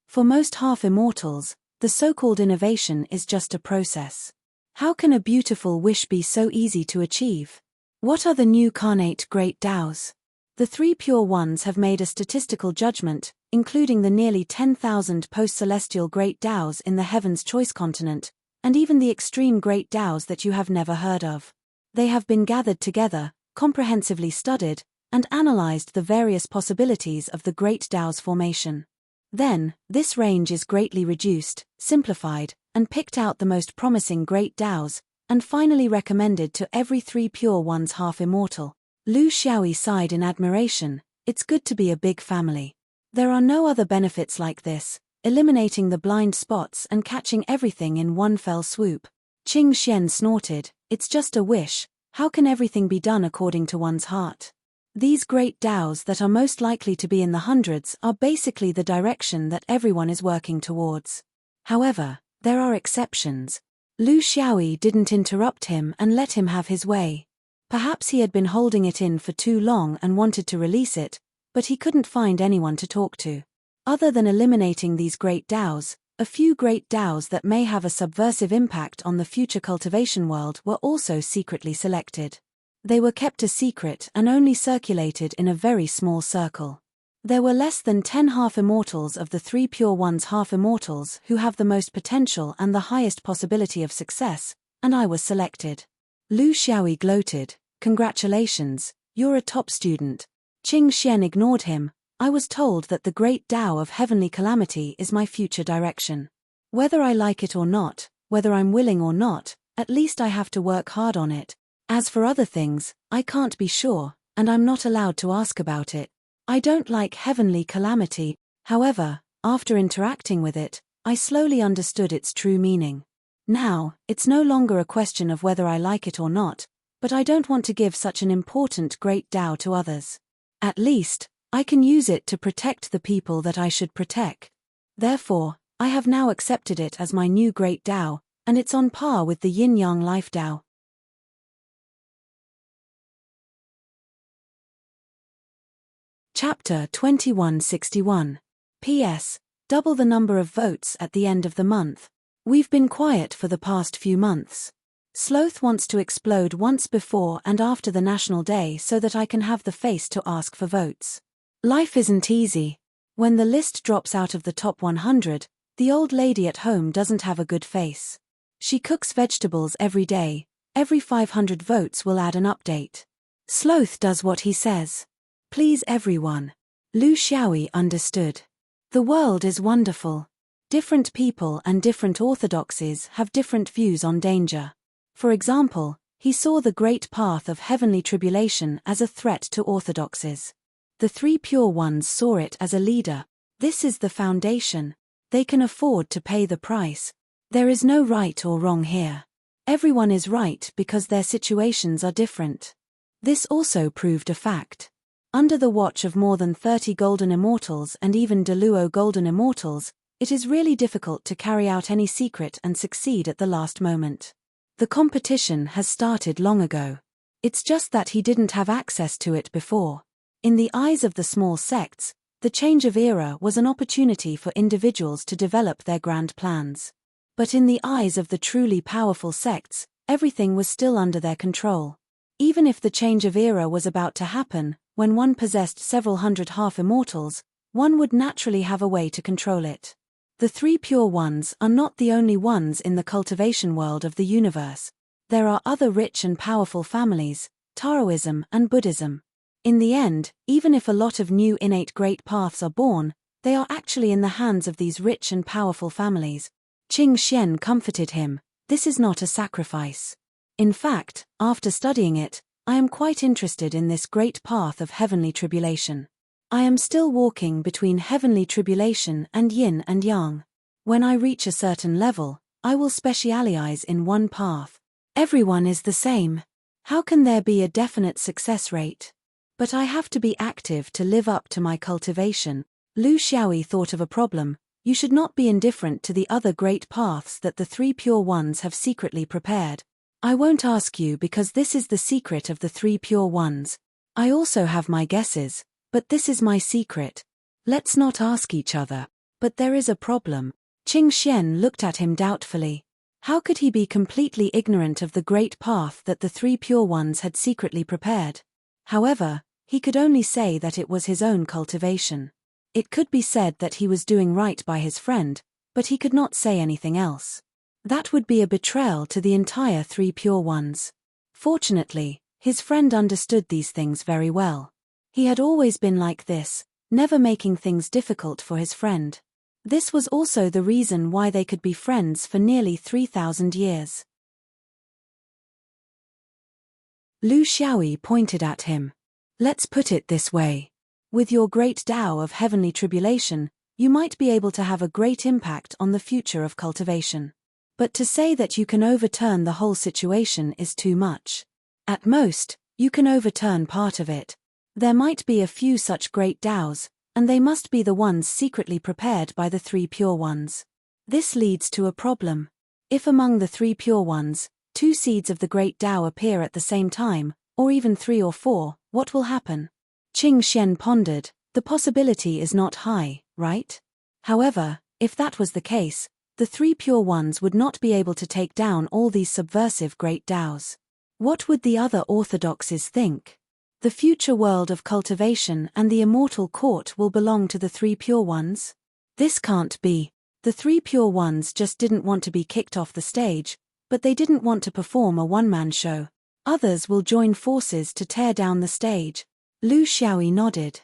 For most half-immortals, the so-called innovation is just a process. How can a beautiful wish be so easy to achieve? What are the new carnate great Taos? The three pure ones have made a statistical judgment, including the nearly 10,000 post-celestial great Taos in the Heaven's Choice continent, and even the extreme great Taos that you have never heard of. They have been gathered together, comprehensively studied, and analyzed the various possibilities of the great Taos formation. Then, this range is greatly reduced, simplified, and picked out the most promising great Taos, and finally recommended to every three pure ones half-immortal. Lu Xiaoyi sighed in admiration. It's good to be a big family. There are no other benefits like this, eliminating the blind spots and catching everything in one fell swoop. Qing Xian snorted, it's just a wish, how can everything be done according to one's heart? These great Taos that are most likely to be in the hundreds are basically the direction that everyone is working towards. However, there are exceptions. Lu Xiaoyi didn't interrupt him and let him have his way. Perhaps he had been holding it in for too long and wanted to release it, but he couldn't find anyone to talk to. Other than eliminating these great Taos, a few great Taos that may have a subversive impact on the future cultivation world were also secretly selected. They were kept a secret and only circulated in a very small circle. There were less than 10 half-immortals of the three pure ones half-immortals who have the most potential and the highest possibility of success, and I was selected. Lu Xiaoyi gloated, congratulations, you're a top student. Qing Xian ignored him, I was told that the great Tao of heavenly calamity is my future direction. Whether I like it or not, whether I'm willing or not, at least I have to work hard on it. As for other things, I can't be sure, and I'm not allowed to ask about it. I don't like heavenly calamity, however, after interacting with it, I slowly understood its true meaning. Now, it's no longer a question of whether I like it or not, but I don't want to give such an important great Tao to others. At least, I can use it to protect the people that I should protect. Therefore, I have now accepted it as my new great Tao, and it's on par with the yin-yang life Tao. Chapter 2161. P.S. Double the number of votes at the end of the month. We've been quiet for the past few months. Sloth wants to explode once before and after the National Day so that I can have the face to ask for votes. Life isn't easy. When the list drops out of the top 100, the old lady at home doesn't have a good face. She cooks vegetables every day. Every 500 votes will add an update. Sloth does what he says. Please everyone. Lu Xiaoyi understood. The world is wonderful. Different people and different orthodoxies have different views on danger. For example, he saw the great path of heavenly tribulation as a threat to orthodoxies. The three pure ones saw it as a leader. This is the foundation. They can afford to pay the price. There is no right or wrong here. Everyone is right because their situations are different. This also proved a fact. Under the watch of more than 30 golden immortals and even Deluo golden immortals, it is really difficult to carry out any secret and succeed at the last moment. The competition has started long ago. It's just that he didn't have access to it before. In the eyes of the small sects, the change of era was an opportunity for individuals to develop their grand plans. But in the eyes of the truly powerful sects, everything was still under their control. Even if the change of era was about to happen, when one possessed several hundred half-immortals, one would naturally have a way to control it. The three pure ones are not the only ones in the cultivation world of the universe. There are other rich and powerful families, Taoism and Buddhism. In the end, even if a lot of new innate great paths are born, they are actually in the hands of these rich and powerful families. Qing Xian comforted him, this is not a sacrifice. In fact, after studying it, I am quite interested in this great path of heavenly tribulation. I am still walking between heavenly tribulation and yin and yang. When I reach a certain level, I will specialize in one path. Everyone is the same. How can there be a definite success rate? But I have to be active to live up to my cultivation. Lu Xiaoyi thought of a problem. You should not be indifferent to the other great paths that the three pure ones have secretly prepared. I won't ask you because this is the secret of the three pure ones. I also have my guesses, but this is my secret. Let's not ask each other. But there is a problem. Qing Xian looked at him doubtfully. How could he be completely ignorant of the great path that the three pure ones had secretly prepared? However, he could only say that it was his own cultivation. It could be said that he was doing right by his friend, but he could not say anything else. That would be a betrayal to the entire three pure ones. Fortunately, his friend understood these things very well. He had always been like this, never making things difficult for his friend. This was also the reason why they could be friends for nearly 3,000 years. Lu Xiaoyi pointed at him. Let's put it this way. With your great Tao of heavenly tribulation, you might be able to have a great impact on the future of cultivation. But to say that you can overturn the whole situation is too much. At most, you can overturn part of it. There might be a few such great Taos, and they must be the ones secretly prepared by the three pure ones. This leads to a problem. If among the three pure ones, 2 seeds of the great Tao appear at the same time, or even 3 or 4, what will happen? Qing Xian pondered. The possibility is not high, right? However, if that was the case, the three pure ones would not be able to take down all these subversive great Taos. What would the other orthodoxies think? The future world of cultivation and the immortal court will belong to the three pure ones? This can't be. The three pure ones just didn't want to be kicked off the stage, but they didn't want to perform a one-man show. Others will join forces to tear down the stage. Lu Xiaoyi nodded.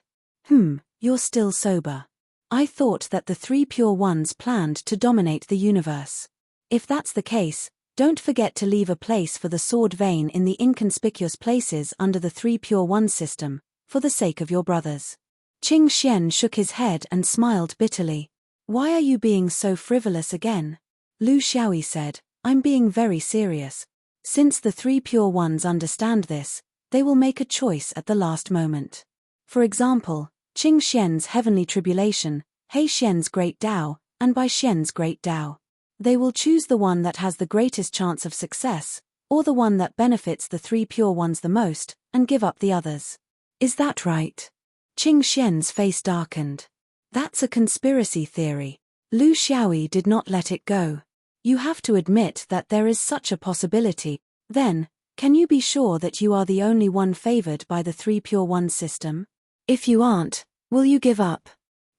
You're still sober. I thought that the three pure ones planned to dominate the universe. If that's the case, don't forget to leave a place for the sword vein in the inconspicuous places under the three pure one system, for the sake of your brothers. Qing Xian shook his head and smiled bitterly. Why are you being so frivolous again? Lu Xiaoyi said, I'm being very serious. Since the three pure ones understand this, they will make a choice at the last moment. For example, Qing Xian's heavenly tribulation, He Xian's great Tao, and Bai Xian's great Tao. They will choose the one that has the greatest chance of success, or the one that benefits the three pure ones the most, and give up the others. Is that right? Qing Xian's face darkened. That's a conspiracy theory. Lu Xiaoyi did not let it go. You have to admit that there is such a possibility. Then, can you be sure that you are the only one favored by the three pure one system? If you aren't, will you give up?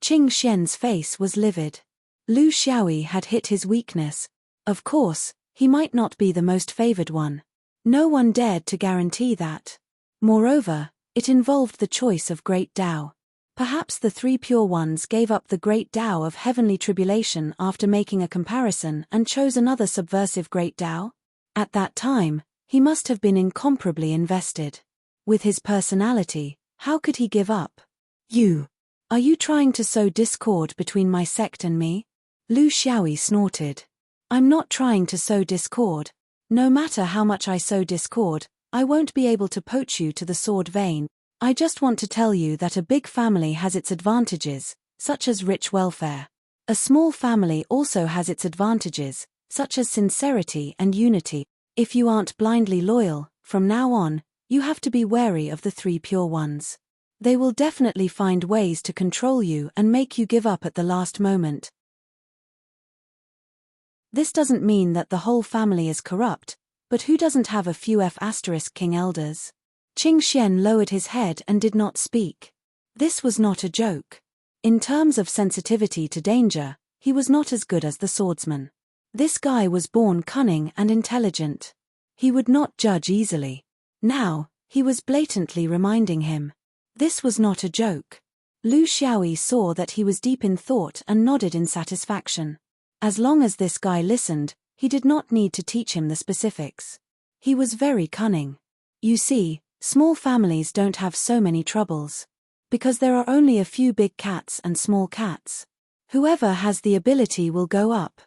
Qing Xian's face was livid. Lu Xiaoyi had hit his weakness. Of course, he might not be the most favored one. No one dared to guarantee that. Moreover, it involved the choice of great Tao. Perhaps the three pure ones gave up the great Tao of heavenly tribulation after making a comparison and chose another subversive great Tao? At that time, he must have been incomparably invested. With his personality, how could he give up? Are you trying to sow discord between my sect and me? Lu Xiaoyi snorted. I'm not trying to sow discord. No matter how much I sow discord, I won't be able to poach you to the sword vein. I just want to tell you that a big family has its advantages, such as rich welfare. A small family also has its advantages, such as sincerity and unity. If you aren't blindly loyal, from now on, you have to be wary of the three pure ones. They will definitely find ways to control you and make you give up at the last moment. This doesn't mean that the whole family is corrupt, but who doesn't have a few King elders? Qing Xian lowered his head and did not speak. This was not a joke. In terms of sensitivity to danger, he was not as good as the swordsman. This guy was born cunning and intelligent. He would not judge easily. Now, he was blatantly reminding him. This was not a joke. Lu Xiaoyi saw that he was deep in thought and nodded in satisfaction. As long as this guy listened, he did not need to teach him the specifics. He was very cunning. You see, small families don't have so many troubles. Because there are only a few big cats and small cats. Whoever has the ability will go up.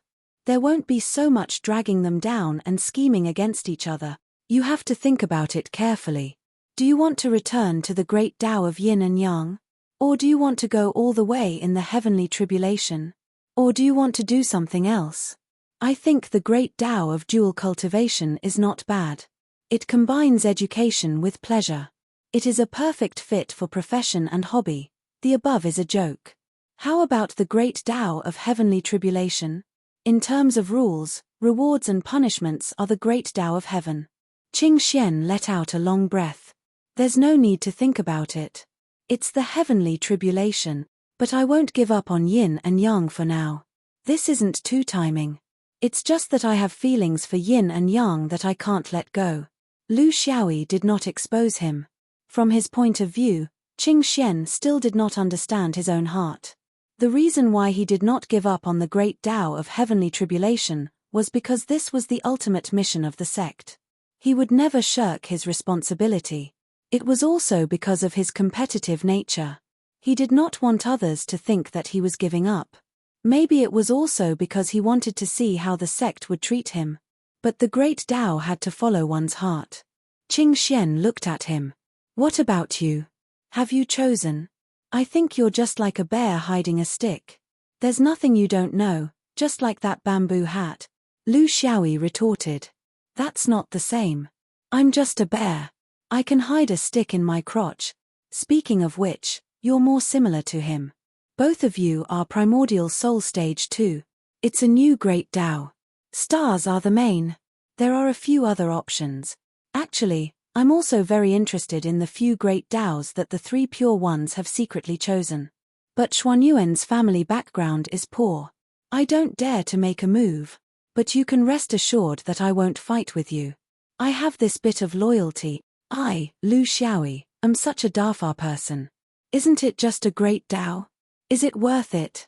There won't be so much dragging them down and scheming against each other. You have to think about it carefully. Do you want to return to the great Tao of yin and yang? Or do you want to go all the way in the heavenly tribulation? Or do you want to do something else? I think the great Tao of dual cultivation is not bad. It combines education with pleasure. It is a perfect fit for profession and hobby. The above is a joke. How about the great Tao of heavenly tribulation? In terms of rules, rewards and punishments are the great Tao of heaven. Qing Xian let out a long breath. There's no need to think about it. It's the heavenly tribulation, but I won't give up on yin and yang for now. This isn't two-timing. It's just that I have feelings for yin and yang that I can't let go. Lu Xiaoyi did not expose him. From his point of view, Qing Xian still did not understand his own heart. The reason why he did not give up on the great Tao of heavenly tribulation was because this was the ultimate mission of the sect. He would never shirk his responsibility. It was also because of his competitive nature. He did not want others to think that he was giving up. Maybe it was also because he wanted to see how the sect would treat him. But the great Tao had to follow one's heart. Qing Xian looked at him. What about you? Have you chosen? I think you're just like a bear hiding a stick. There's nothing you don't know, just like that bamboo hat. Lu Xiaoyi retorted. That's not the same. I'm just a bear. I can hide a stick in my crotch. Speaking of which, you're more similar to him. Both of you are primordial soul stage 2. It's a new great Tao. Stars are the main. There are a few other options. Actually, I'm also very interested in the few great Taos that the 3 pure ones have secretly chosen. But Xuanyuan's family background is poor. I don't dare to make a move. But you can rest assured that I won't fight with you. I have this bit of loyalty. I, Lu Xiaoyi, am such a defy person. Isn't it just a great Tao? Is it worth it?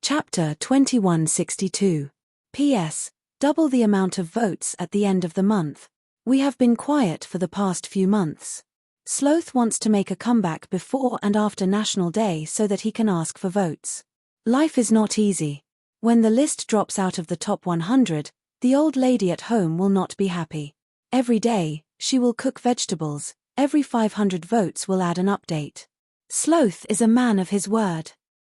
Chapter 2162. P.S. Double the amount of votes at the end of the month. We have been quiet for the past few months. Sloth wants to make a comeback before and after National Day so that he can ask for votes. Life is not easy. When the list drops out of the top 100, the old lady at home will not be happy. Every day, she will cook vegetables. Every 500 votes will add an update. Sloth is a man of his word.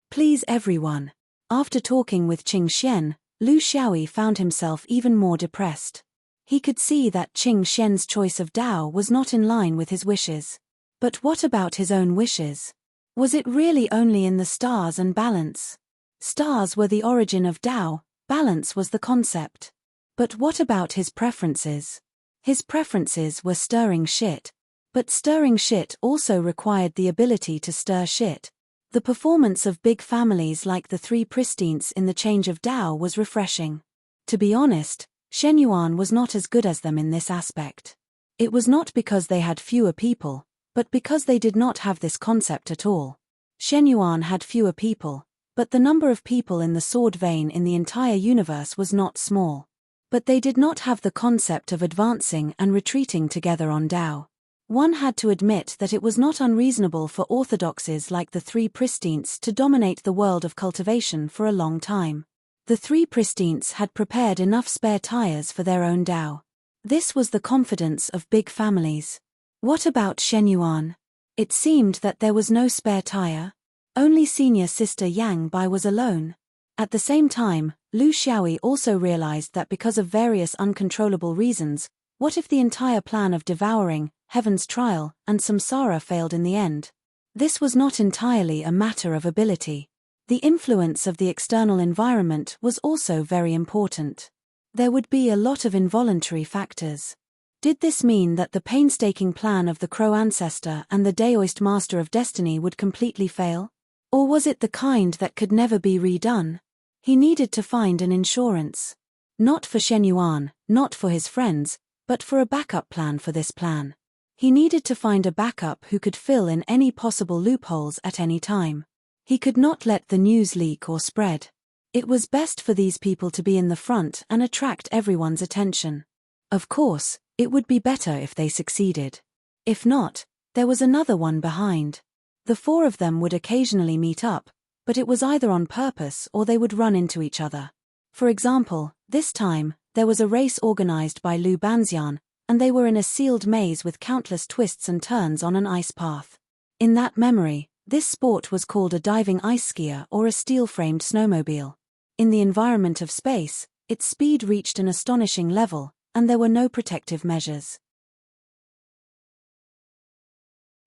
Please everyone. After talking with Qing Xian, Lu Xiaoyi found himself even more depressed. He could see that Qing Xian's choice of Tao was not in line with his wishes. But what about his own wishes? Was it really only in the stars and balance? Stars were the origin of Tao, balance was the concept. But what about his preferences? His preferences were stirring shit. But stirring shit also required the ability to stir shit. The performance of big families like the 3 Pristines in the change of Tao was refreshing. To be honest, Shenyuan was not as good as them in this aspect. It was not because they had fewer people, but because they did not have this concept at all. Shenyuan had fewer people, but the number of people in the sword vein in the entire universe was not small. But they did not have the concept of advancing and retreating together on Tao. One had to admit that it was not unreasonable for orthodoxies like the 3 Pristines to dominate the world of cultivation for a long time. The 3 Pristines had prepared enough spare tires for their own Tao. This was the confidence of big families. What about Shenyuan? It seemed that there was no spare tire. Only senior sister Yang Bai was alone. At the same time, Lu Xiaoyi also realized that because of various uncontrollable reasons, what if the entire plan of devouring, heaven's trial, and samsara failed in the end? This was not entirely a matter of ability. The influence of the external environment was also very important. There would be a lot of involuntary factors. Did this mean that the painstaking plan of the Crow ancestor and the Daoist master of destiny would completely fail? Or was it the kind that could never be redone? He needed to find an insurance. Not for Shenyuan, not for his friends, but for a backup plan for this plan. He needed to find a backup who could fill in any possible loopholes at any time. He could not let the news leak or spread. It was best for these people to be in the front and attract everyone's attention. Of course, it would be better if they succeeded. If not, there was another one behind. The 4 of them would occasionally meet up, but it was either on purpose or they would run into each other. For example, this time, there was a race organized by Lu Banxian, and they were in a sealed maze with countless twists and turns on an ice path. In that memory, this sport was called a diving ice skier or a steel-framed snowmobile. In the environment of space, its speed reached an astonishing level, and there were no protective measures.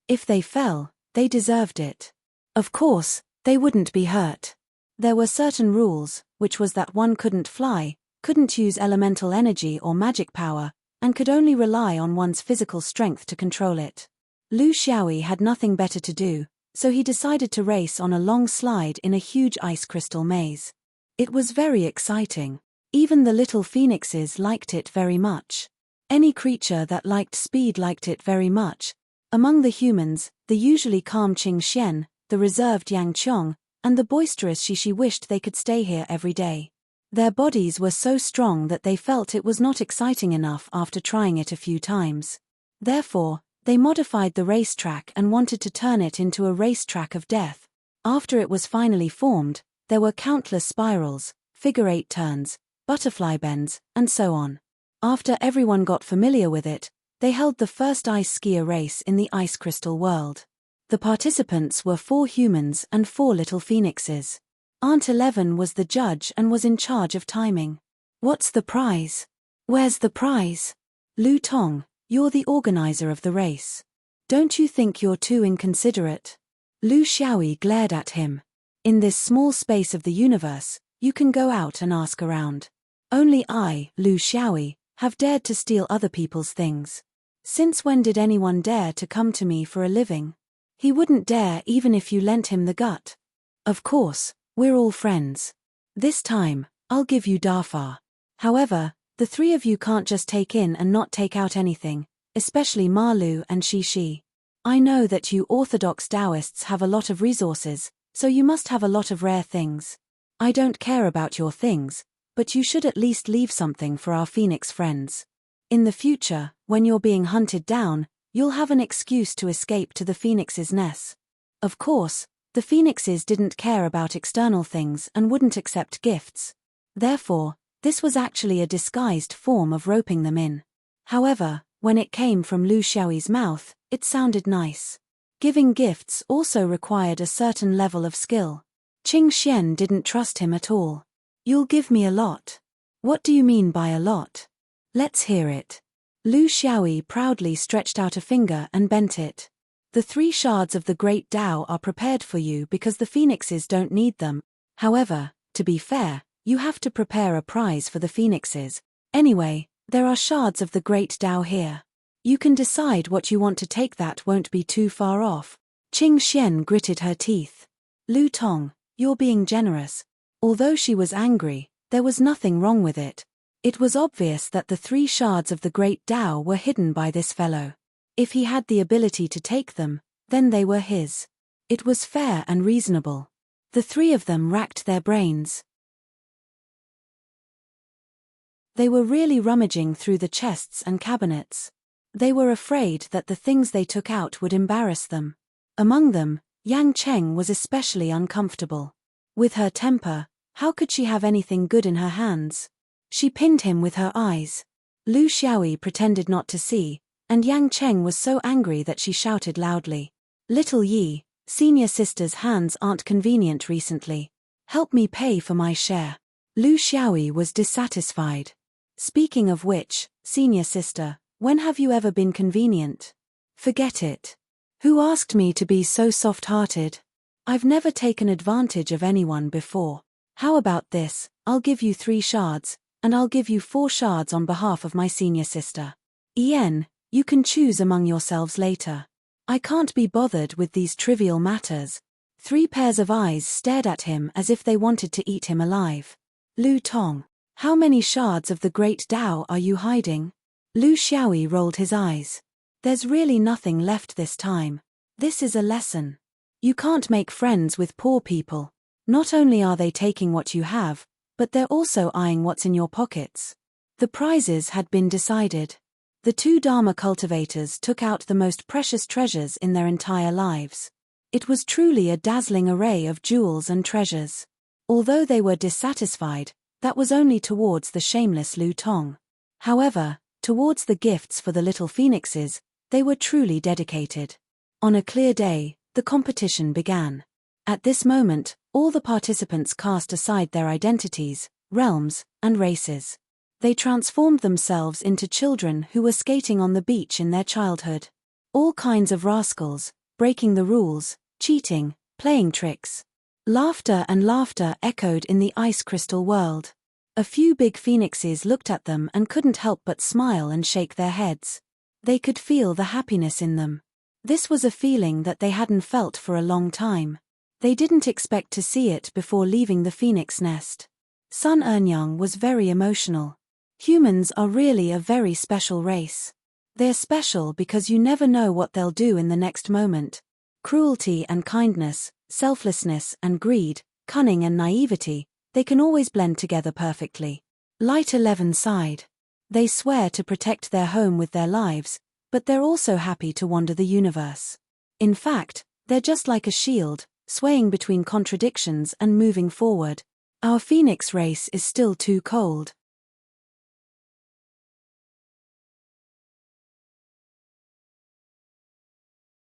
If they fell, they deserved it. Of course, they wouldn't be hurt. There were certain rules, which was that one couldn't fly, couldn't use elemental energy or magic power, and could only rely on one's physical strength to control it. Lu Xiaoyi had nothing better to do, so he decided to race on a long slide in a huge ice crystal maze. It was very exciting. Even the little phoenixes liked it very much. Any creature that liked speed liked it very much. Among the humans, the usually calm Qing Xian, the reserved Yang Qiong, and the boisterous Shishi wished they could stay here every day. Their bodies were so strong that they felt it was not exciting enough after trying it a few times. Therefore, they modified the racetrack and wanted to turn it into a racetrack of death. After it was finally formed, there were countless spirals, figure-8 turns, butterfly bends, and so on. After everyone got familiar with it, they held the first ice skier race in the ice crystal world. The participants were 4 humans and 4 little phoenixes. Aunt 11 was the judge and was in charge of timing. What's the prize? Where's the prize? Lu Tong, you're the organizer of the race. Don't you think you're too inconsiderate? Lu Xiaoyi glared at him. In this small space of the universe, you can go out and ask around. Only I, Lu Xiaoyi, have dared to steal other people's things. Since when did anyone dare to come to me for a living? He wouldn't dare even if you lent him the gut. Of course, we're all friends. This time, I'll give you defy. However, the 3 of you can't just take in and not take out anything, especially Ma Lu and Shi Shi. I know that you orthodox Taoists have a lot of resources, so you must have a lot of rare things. I don't care about your things, but you should at least leave something for our Phoenix friends. In the future, when you're being hunted down, you'll have an excuse to escape to the Phoenix's nest. Of course, the Phoenixes didn't care about external things and wouldn't accept gifts. Therefore, this was actually a disguised form of roping them in. However, when it came from Lu Xiaoyi's mouth, it sounded nice. Giving gifts also required a certain level of skill. Qing Xian didn't trust him at all. You'll give me a lot. What do you mean by a lot? Let's hear it. Lu Xiaoyi proudly stretched out a finger and bent it. The 3 shards of the Great Tao are prepared for you because the Phoenixes don't need them. However, to be fair, you have to prepare a prize for the Phoenixes. Anyway, there are shards of the Great Tao here. You can decide what you want to take, that won't be too far off. Qing Xian gritted her teeth. Lu Tong, you're being generous. Although she was angry, there was nothing wrong with it. It was obvious that the 3 shards of the Great Tao were hidden by this fellow. If he had the ability to take them, then they were his. It was fair and reasonable. The 3 of them racked their brains. They were really rummaging through the chests and cabinets. They were afraid that the things they took out would embarrass them. Among them, Yang Cheng was especially uncomfortable. With her temper, how could she have anything good in her hands? She pinned him with her eyes. Lu Xiaoyi pretended not to see, and Yang Cheng was so angry that she shouted loudly. Little Yi, senior sister's hands aren't convenient recently. Help me pay for my share. Lu Xiaoyi was dissatisfied. Speaking of which, senior sister, when have you ever been convenient? Forget it. Who asked me to be so soft-hearted? I've never taken advantage of anyone before. How about this? I'll give you 3 shards, and I'll give you 4 shards on behalf of my senior sister. Ian, you can choose among yourselves later. I can't be bothered with these trivial matters. 3 pairs of eyes stared at him as if they wanted to eat him alive. Lu Tong, how many shards of the Great Tao are you hiding? Lu Xiaoyi rolled his eyes. There's really nothing left this time. This is a lesson. You can't make friends with poor people. Not only are they taking what you have, but they're also eyeing what's in your pockets. The prizes had been decided. The 2 Dharma cultivators took out the most precious treasures in their entire lives. It was truly a dazzling array of jewels and treasures. Although they were dissatisfied, that was only towards the shameless Lu Tong. However, towards the gifts for the little phoenixes, they were truly dedicated. On a clear day, the competition began. At this moment, all the participants cast aside their identities, realms, and races. They transformed themselves into children who were skating on the beach in their childhood. All kinds of rascals, breaking the rules, cheating, playing tricks. Laughter and laughter echoed in the ice crystal world. A few big phoenixes looked at them and couldn't help but smile and shake their heads. They could feel the happiness in them. This was a feeling that they hadn't felt for a long time. They didn't expect to see it before leaving the phoenix nest. Sun Earnyang was very emotional. Humans are really a very special race. They're special because you never know what they'll do in the next moment. Cruelty and kindness, selflessness and greed, cunning and naivety, they can always blend together perfectly. Light 11 sighed. They swear to protect their home with their lives, but they're also happy to wander the universe. In fact, they're just like a shield, swaying between contradictions and moving forward. Our phoenix race is still too cold.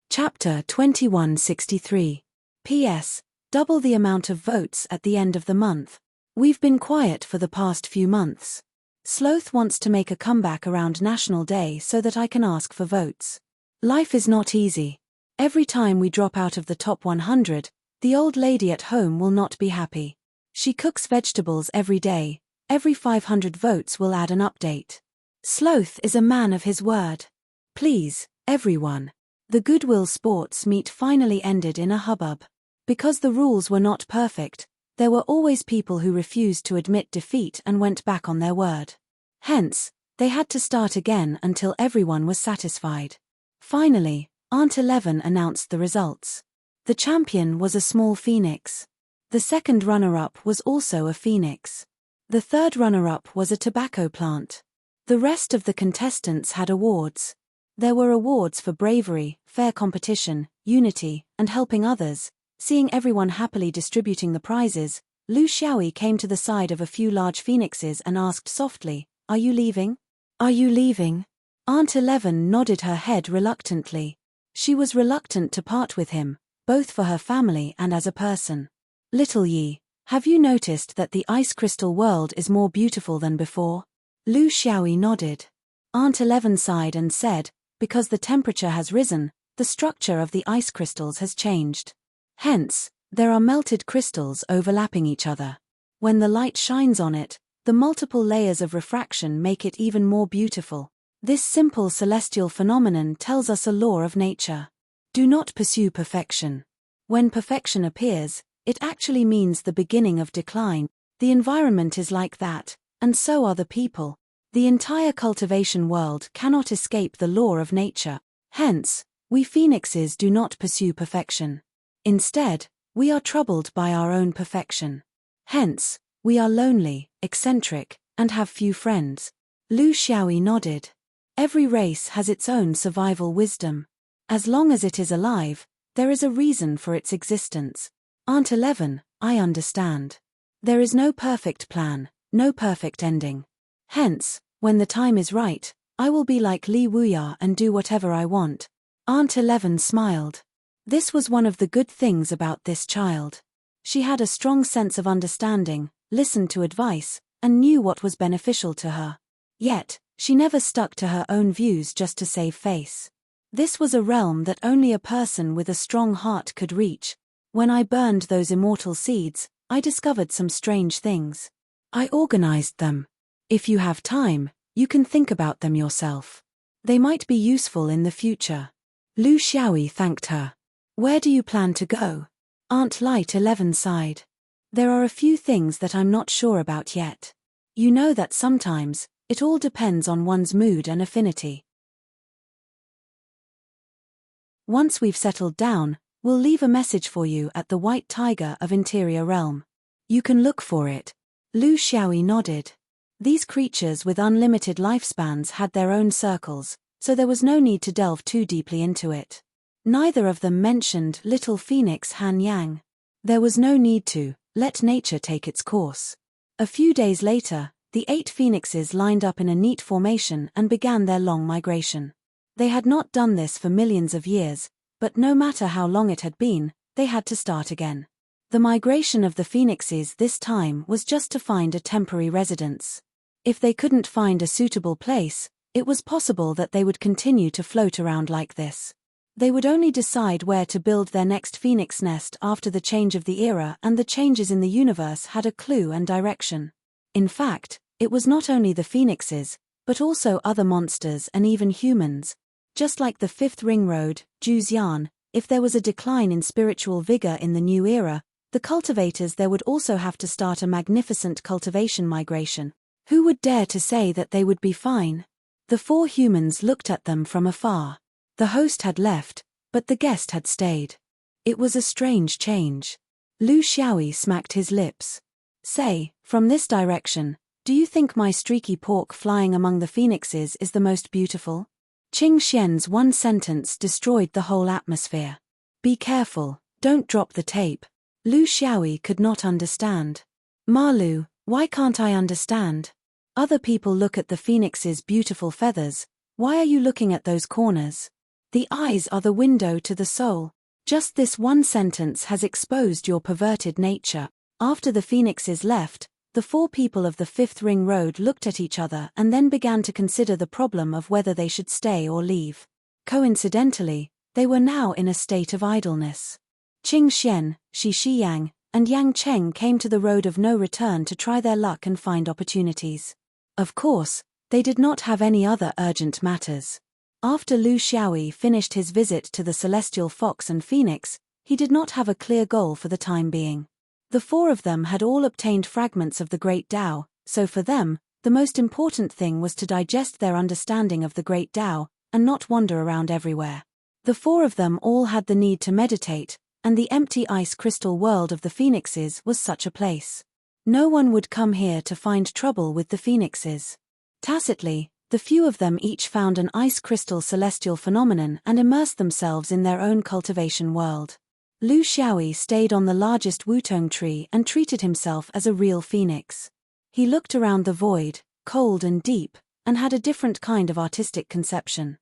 Chapter 2163. P.S. Double the amount of votes at the end of the month. We've been quiet for the past few months. Sloth wants to make a comeback around National Day so that I can ask for votes. Life is not easy. Every time we drop out of the top 100, the old lady at home will not be happy. She cooks vegetables every day. Every 500 votes will add an update. Sloth is a man of his word. Please, everyone. The Goodwill Sports meet finally ended in a hubbub. Because the rules were not perfect, there were always people who refused to admit defeat and went back on their word. Hence, they had to start again until everyone was satisfied. Finally, Aunt 11 announced the results. The champion was a small phoenix. The second runner-up was also a phoenix. The third runner-up was a tobacco plant. The rest of the contestants had awards. There were awards for bravery, fair competition, unity, and helping others. Seeing everyone happily distributing the prizes, Lu Xiaoyi came to the side of a few large phoenixes and asked softly, "Are you leaving? Are you leaving?" Aunt 11 nodded her head reluctantly. She was reluctant to part with him, both for her family and as a person. "Little Yi, have you noticed that the ice crystal world is more beautiful than before?" Lu Xiaoyi nodded. Aunt 11 sighed and said, "Because the temperature has risen, the structure of the ice crystals has changed. Hence, there are melted crystals overlapping each other. When the light shines on it, the multiple layers of refraction make it even more beautiful. This simple celestial phenomenon tells us a law of nature. Do not pursue perfection. When perfection appears, it actually means the beginning of decline. The environment is like that, and so are the people. The entire cultivation world cannot escape the law of nature. Hence, we phoenixes do not pursue perfection. Instead, we are troubled by our own perfection. Hence, we are lonely, eccentric, and have few friends." Lu Xiaoyi nodded. Every race has its own survival wisdom. As long as it is alive, there is a reason for its existence. Aunt 11, I understand. There is no perfect plan, no perfect ending. Hence, when the time is right, I will be like Li Wuya and do whatever I want. Aunt 11 smiled. This was one of the good things about this child. She had a strong sense of understanding, listened to advice, and knew what was beneficial to her. Yet, she never stuck to her own views just to save face. This was a realm that only a person with a strong heart could reach. When I burned those immortal seeds, I discovered some strange things. I organized them. If you have time, you can think about them yourself. They might be useful in the future. Lu Xiaoyi thanked her. Where do you plan to go? Aunt Light 11 sighed. There are a few things that I'm not sure about yet. You know that sometimes, it all depends on one's mood and affinity. Once we've settled down, we'll leave a message for you at the White Tiger of Interior Realm. You can look for it. Lu Xiaoyi nodded. These creatures with unlimited lifespans had their own circles, so there was no need to delve too deeply into it. Neither of them mentioned little phoenix Han Yang. There was no need to. Let nature take its course. A few days later, the 8 phoenixes lined up in a neat formation and began their long migration. They had not done this for millions of years, but no matter how long it had been, they had to start again. The migration of the phoenixes this time was just to find a temporary residence. If they couldn't find a suitable place, it was possible that they would continue to float around like this. They would only decide where to build their next phoenix nest after the change of the era, and the changes in the universe had a clue and direction. In fact, it was not only the phoenixes, but also other monsters and even humans. Just like the Fifth Ring Road, Juzian, if there was a decline in spiritual vigor in the new era, the cultivators there would also have to start a magnificent cultivation migration. Who would dare to say that they would be fine? The four humans looked at them from afar. The host had left, but the guest had stayed. It was a strange change. Lu Xiaoyi smacked his lips. Say, from this direction, do you think my streaky pork flying among the phoenixes is the most beautiful? Qing Xian's one sentence destroyed the whole atmosphere. Be careful, don't drop the tape. Lu Xiaoyi could not understand. Ma Lu, why can't I understand? Other people look at the phoenix's beautiful feathers. Why are you looking at those corners? The eyes are the window to the soul. Just this one sentence has exposed your perverted nature. After the phoenixes left, the four people of the Fifth Ring Road looked at each other and then began to consider the problem of whether they should stay or leave. Coincidentally, they were now in a state of idleness. Qing Xian, Shi Shiyang, and Yang Cheng came to the road of no return to try their luck and find opportunities. Of course, they did not have any other urgent matters. After Lu Xiaoyi finished his visit to the celestial fox and phoenix, he did not have a clear goal for the time being. The four of them had all obtained fragments of the Great Tao, so for them, the most important thing was to digest their understanding of the Great Tao, and not wander around everywhere. The four of them all had the need to meditate, and the empty ice crystal world of the phoenixes was such a place. No one would come here to find trouble with the phoenixes. Tacitly, the few of them each found an ice crystal celestial phenomenon and immersed themselves in their own cultivation world. Lu Xiaoyi stayed on the largest wutong tree and treated himself as a real phoenix. He looked around the void, cold and deep, and had a different kind of artistic conception.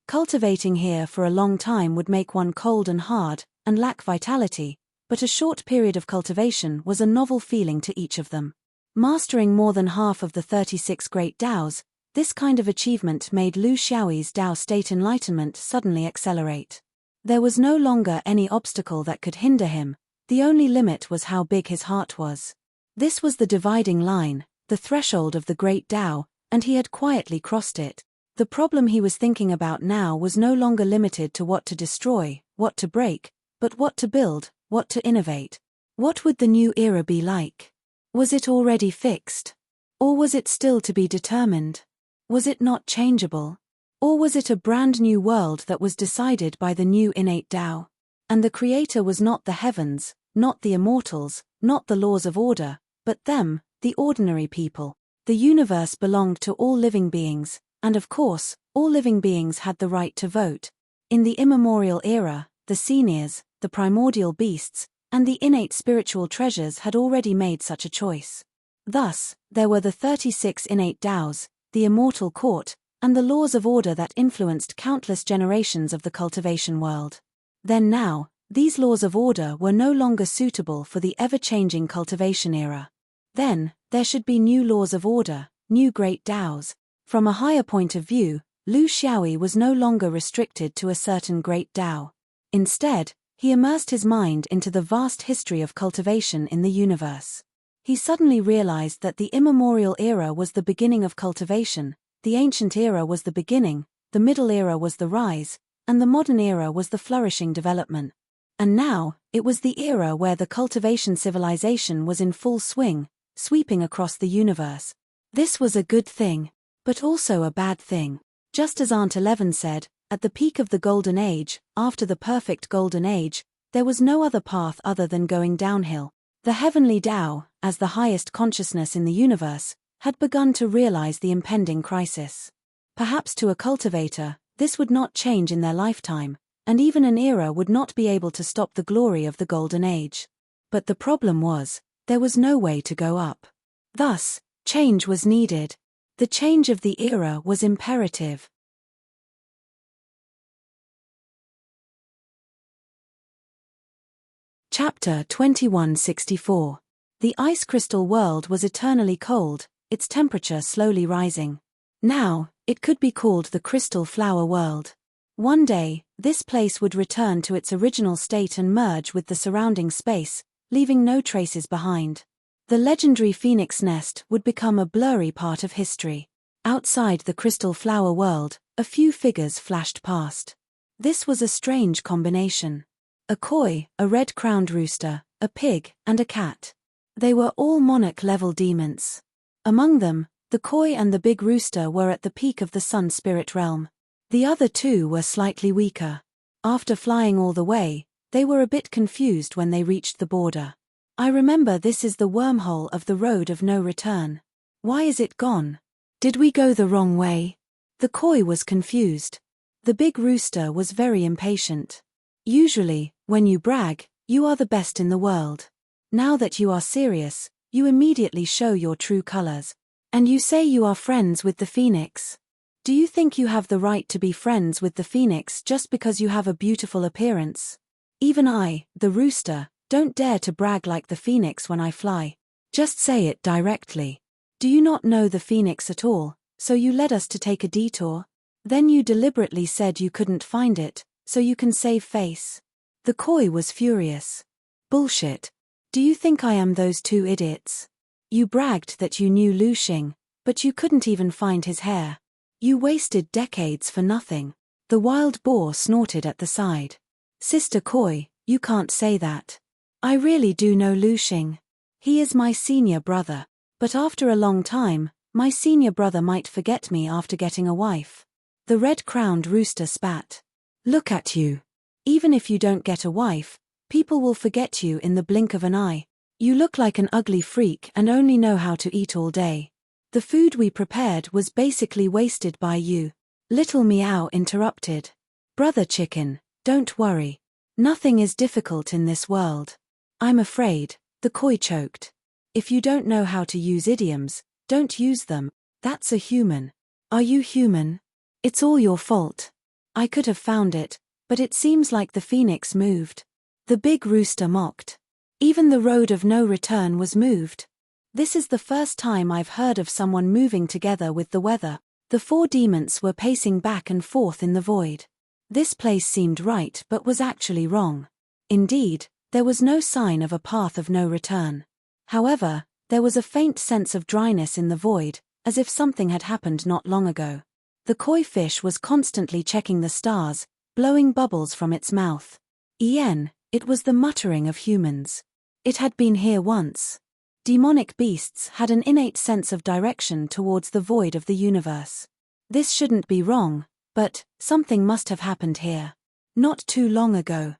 Cultivating here for a long time would make one cold and hard, and lack vitality, but a short period of cultivation was a novel feeling to each of them. Mastering more than half of the 36 great Taos, this kind of achievement made Lu Xiaoyi's Tao state enlightenment suddenly accelerate. There was no longer any obstacle that could hinder him, the only limit was how big his heart was. This was the dividing line, the threshold of the great Tao, and he had quietly crossed it. The problem he was thinking about now was no longer limited to what to destroy, what to break, but what to build, what to innovate. What would the new era be like? Was it already fixed? Or was it still to be determined? Was it not changeable? Or was it a brand new world that was decided by the new innate Tao? And the creator was not the heavens, not the immortals, not the laws of order, but them, the ordinary people. The universe belonged to all living beings, and of course, all living beings had the right to vote. In the immemorial era, the seniors, the primordial beasts, and the innate spiritual treasures had already made such a choice. Thus, there were the 36 innate Taos, the immortal court, and the laws of order that influenced countless generations of the cultivation world. Then now, these laws of order were no longer suitable for the ever-changing cultivation era. Then, there should be new laws of order, new great Taos. From a higher point of view, Lu Xiaoyi was no longer restricted to a certain great Tao. Instead, he immersed his mind into the vast history of cultivation in the universe. He suddenly realized that the immemorial era was the beginning of cultivation, the ancient era was the beginning, the middle era was the rise, and the modern era was the flourishing development. And now, it was the era where the cultivation civilization was in full swing, sweeping across the universe. This was a good thing, but also a bad thing. Just as Aunt Eleven said, at the peak of the Golden Age, after the perfect Golden Age, there was no other path other than going downhill. The heavenly Tao, as the highest consciousness in the universe, had begun to realize the impending crisis. Perhaps to a cultivator, this would not change in their lifetime, and even an era would not be able to stop the glory of the Golden Age. But the problem was, there was no way to go up. Thus, change was needed. The change of the era was imperative. Chapter 2164. The ice crystal world was eternally cold, its temperature slowly rising. Now, It could be called the crystal flower world. One day, this place would return to its original state and merge with the surrounding space, leaving no traces behind. The legendary phoenix nest would become a blurry part of history. Outside the crystal flower world, a few figures flashed past. This was a strange combination. A koi, a red-crowned rooster, a pig, and a cat. They were all monarch-level demons. Among them, the koi and the big rooster were at the peak of the sun spirit realm. The other two were slightly weaker. After flying all the way, they were a bit confused when they reached the border. I remember this is the wormhole of the road of no return. Why is it gone? Did we go the wrong way? The koi was confused. The big rooster was very impatient. Usually, when you brag, you are the best in the world. Now that you are serious, you immediately show your true colors. And you say you are friends with the phoenix. Do you think you have the right to be friends with the phoenix just because you have a beautiful appearance? Even I, the rooster, don't dare to brag like the phoenix when I fly. Just say it directly. Do you not know the phoenix at all, so you led us to take a detour? Then you deliberately said you couldn't find it, so you can save face. The koi was furious. Bullshit. Do you think I am those two idiots? You bragged that you knew Lu Xing, but you couldn't even find his hair. You wasted decades for nothing. The wild boar snorted at the side. Sister Koi, you can't say that. I really do know Lu Xing. He is my senior brother. But after a long time, my senior brother might forget me after getting a wife. The red-crowned rooster spat. Look at you. Even if you don't get a wife, people will forget you in the blink of an eye. You look like an ugly freak and only know how to eat all day. The food we prepared was basically wasted by you. Little Meow interrupted. Brother Chicken, don't worry. Nothing is difficult in this world. I'm afraid, the koi choked. If you don't know how to use idioms, don't use them. That's a human. Are you human? It's all your fault. I could have found it, but it seems like the phoenix moved. The big rooster mocked. Even the road of no return was moved. This is the first time I've heard of someone moving together with the weather. The four demons were pacing back and forth in the void. This place seemed right but was actually wrong. Indeed, there was no sign of a path of no return. However, there was a faint sense of dryness in the void, as if something had happened not long ago. The koi fish was constantly checking the stars, blowing bubbles from its mouth. It was the muttering of humans. It had been here once. Demonic beasts had an innate sense of direction towards the void of the universe. This shouldn't be wrong, but something must have happened here. Not too long ago.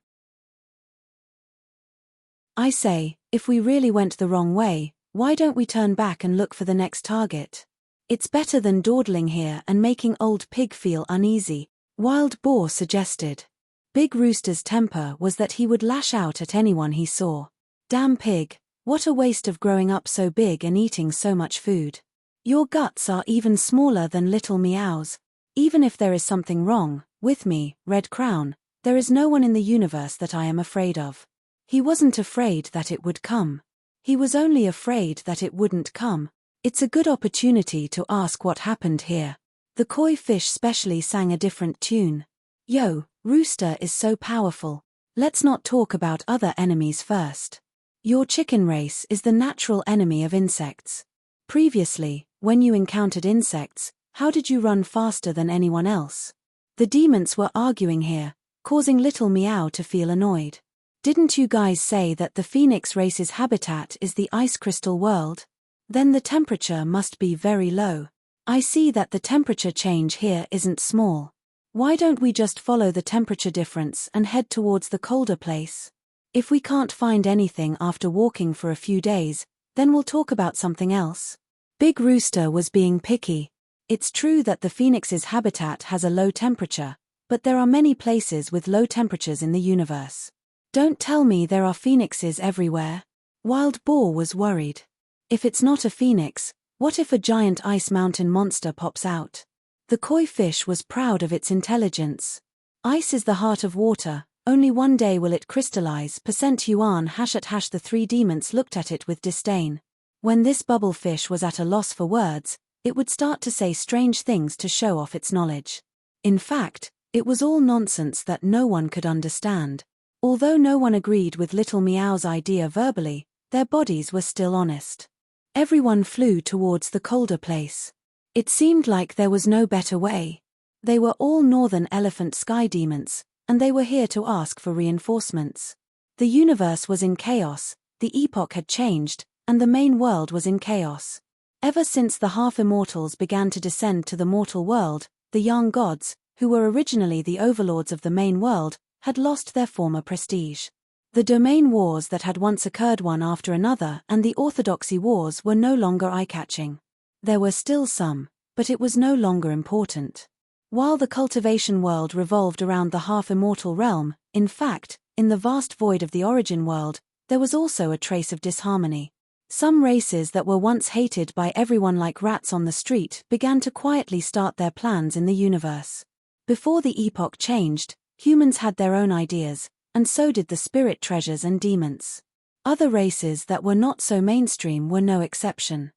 I say, if we really went the wrong way, why don't we turn back and look for the next target? It's better than dawdling here and making old pig feel uneasy, Wild Boar suggested. Big Rooster's temper was that he would lash out at anyone he saw. Damn pig, what a waste of growing up so big and eating so much food. Your guts are even smaller than Little Meow's. Even if there is something wrong with me, Red Crown, there is no one in the universe that I am afraid of. He wasn't afraid that it would come. He was only afraid that it wouldn't come. It's a good opportunity to ask what happened here. The koi fish specially sang a different tune. Yo, Rooster is so powerful. Let's not talk about other enemies first. Your chicken race is the natural enemy of insects. Previously, when you encountered insects, how did you run faster than anyone else? The demons were arguing here, causing Little Meow to feel annoyed. Didn't you guys say that the phoenix race's habitat is the ice crystal world? Then the temperature must be very low. I see that the temperature change here isn't small. Why don't we just follow the temperature difference and head towards the colder place? If we can't find anything after walking for a few days, then we'll talk about something else. Big Rooster was being picky. It's true that the phoenix's habitat has a low temperature, but there are many places with low temperatures in the universe. Don't tell me there are phoenixes everywhere. Wild Boar was worried. If it's not a phoenix, what if a giant ice mountain monster pops out? The koi fish was proud of its intelligence. Ice is the heart of water, only one day will it crystallize. %yuan #. The three demons looked at it with disdain. When this bubble fish was at a loss for words, it would start to say strange things to show off its knowledge. In fact, it was all nonsense that no one could understand. Although no one agreed with Little Meow's idea verbally, their bodies were still honest. Everyone flew towards the colder place. It seemed like there was no better way. They were all northern elephant sky demons, and they were here to ask for reinforcements. The universe was in chaos, the epoch had changed, and the main world was in chaos. Ever since the half-immortals began to descend to the mortal world, the young gods, who were originally the overlords of the main world, had lost their former prestige. The domain wars that had once occurred one after another and the orthodoxy wars were no longer eye-catching. There were still some, but it was no longer important. While the cultivation world revolved around the half-immortal realm, in fact, in the vast void of the origin world, there was also a trace of disharmony. Some races that were once hated by everyone like rats on the street began to quietly start their plans in the universe. Before the epoch changed, humans had their own ideas, and so did the spirit treasures and demons. Other races that were not so mainstream were no exception.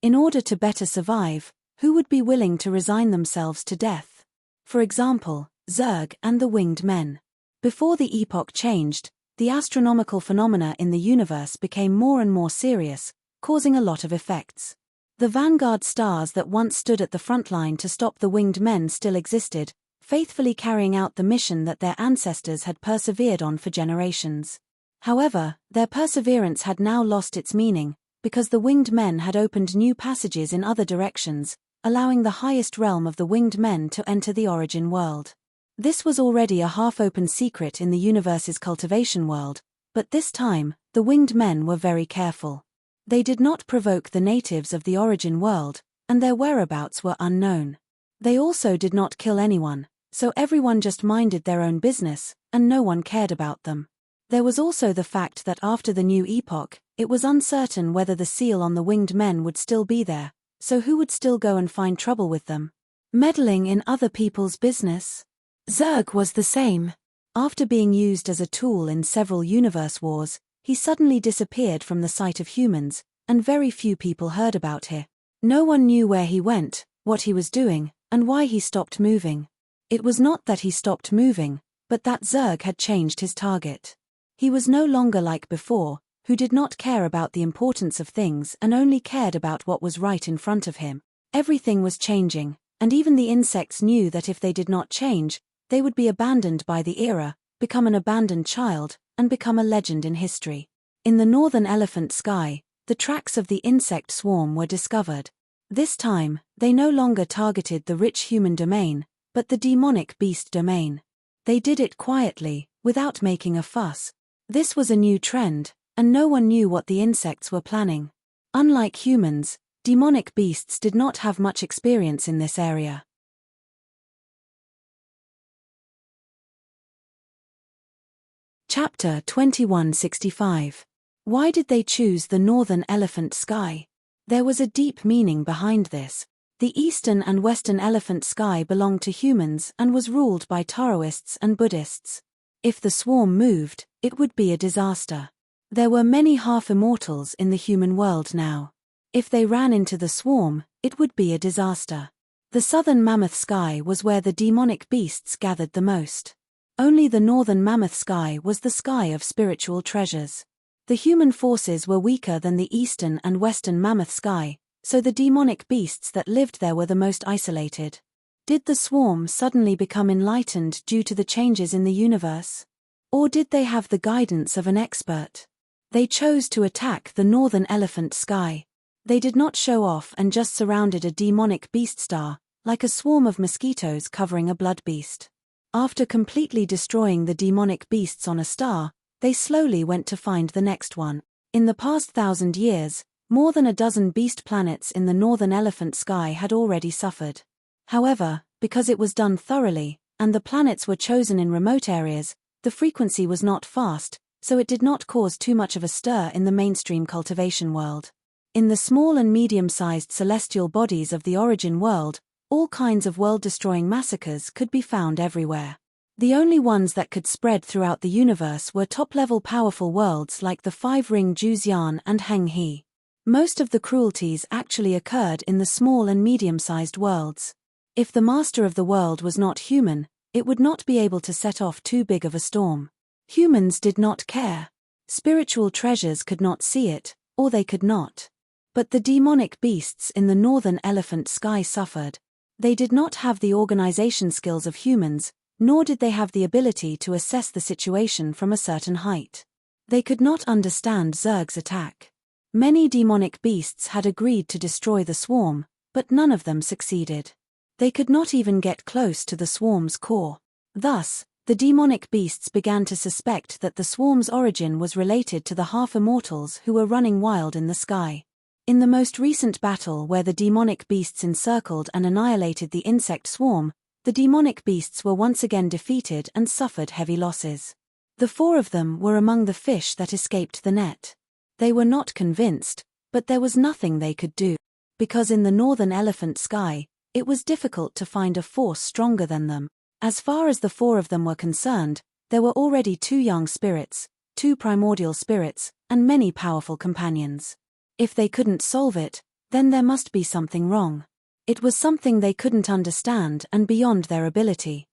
In order to better survive, who would be willing to resign themselves to death? For example, Zerg and the winged men. Before the epoch changed, the astronomical phenomena in the universe became more and more serious, causing a lot of effects. The vanguard stars that once stood at the front line to stop the winged men still existed, faithfully carrying out the mission that their ancestors had persevered on for generations. However, their perseverance had now lost its meaning, because the winged men had opened new passages in other directions, allowing the highest realm of the winged men to enter the origin world. This was already a half-open secret in the universe's cultivation world, but this time, the winged men were very careful. They did not provoke the natives of the origin world, and their whereabouts were unknown. They also did not kill anyone, so everyone just minded their own business, and no one cared about them. There was also the fact that after the new epoch, it was uncertain whether the seal on the winged men would still be there, so who would still go and find trouble with them? Meddling in other people's business? Zerg was the same. After being used as a tool in several universe wars, he suddenly disappeared from the sight of humans, and very few people heard about him. No one knew where he went, what he was doing, and why he stopped moving. It was not that he stopped moving, but that Zerg had changed his target. He was no longer like before, who did not care about the importance of things and only cared about what was right in front of him. Everything was changing, and even the insects knew that if they did not change, they would be abandoned by the era, become an abandoned child, and become a legend in history. In the northern elephant sky, the tracks of the insect swarm were discovered. This time, they no longer targeted the rich human domain, but the demonic beast domain. They did it quietly, without making a fuss. This was a new trend, and no one knew what the insects were planning. Unlike humans, demonic beasts did not have much experience in this area. Chapter 2165. Why did they choose the northern elephant sky? There was a deep meaning behind this. The eastern and western elephant sky belonged to humans and was ruled by Taoists and Buddhists. If the swarm moved, it would be a disaster. There were many half-immortals in the human world now. If they ran into the swarm, it would be a disaster. The southern mammoth sky was where the demonic beasts gathered the most. Only the northern mammoth sky was the sky of spiritual treasures. The human forces were weaker than the eastern and western mammoth sky, so the demonic beasts that lived there were the most isolated. Did the swarm suddenly become enlightened due to the changes in the universe? Or did they have the guidance of an expert? They chose to attack the northern elephant sky. They did not show off and just surrounded a demonic beast star, like a swarm of mosquitoes covering a blood beast. After completely destroying the demonic beasts on a star, they slowly went to find the next one. In the past 1,000 years, more than a dozen beast planets in the northern elephant sky had already suffered. However, because it was done thoroughly, and the planets were chosen in remote areas, the frequency was not fast, so it did not cause too much of a stir in the mainstream cultivation world. In the small and medium-sized celestial bodies of the origin world, all kinds of world-destroying massacres could be found everywhere. The only ones that could spread throughout the universe were top-level powerful worlds like the five-ring Juzian and Heng He. Most of the cruelties actually occurred in the small and medium-sized worlds. If the master of the world was not human, it would not be able to set off too big of a storm. Humans did not care. Spiritual treasures could not see it, or they could not. But the demonic beasts in the northern elephant sky suffered. They did not have the organization skills of humans, nor did they have the ability to assess the situation from a certain height. They could not understand Zerg's attack. Many demonic beasts had agreed to destroy the swarm, but none of them succeeded. They could not even get close to the swarm's core. Thus, the demonic beasts began to suspect that the swarm's origin was related to the half-immortals who were running wild in the sky. In the most recent battle where the demonic beasts encircled and annihilated the insect swarm, the demonic beasts were once again defeated and suffered heavy losses. The 4 of them were among the fish that escaped the net. They were not convinced, but there was nothing they could do. Because in the northern elephant sky, it was difficult to find a force stronger than them. As far as the 4 of them were concerned, there were already 2 young spirits, 2 primordial spirits, and many powerful companions. If they couldn't solve it, then there must be something wrong. It was something they couldn't understand and beyond their ability.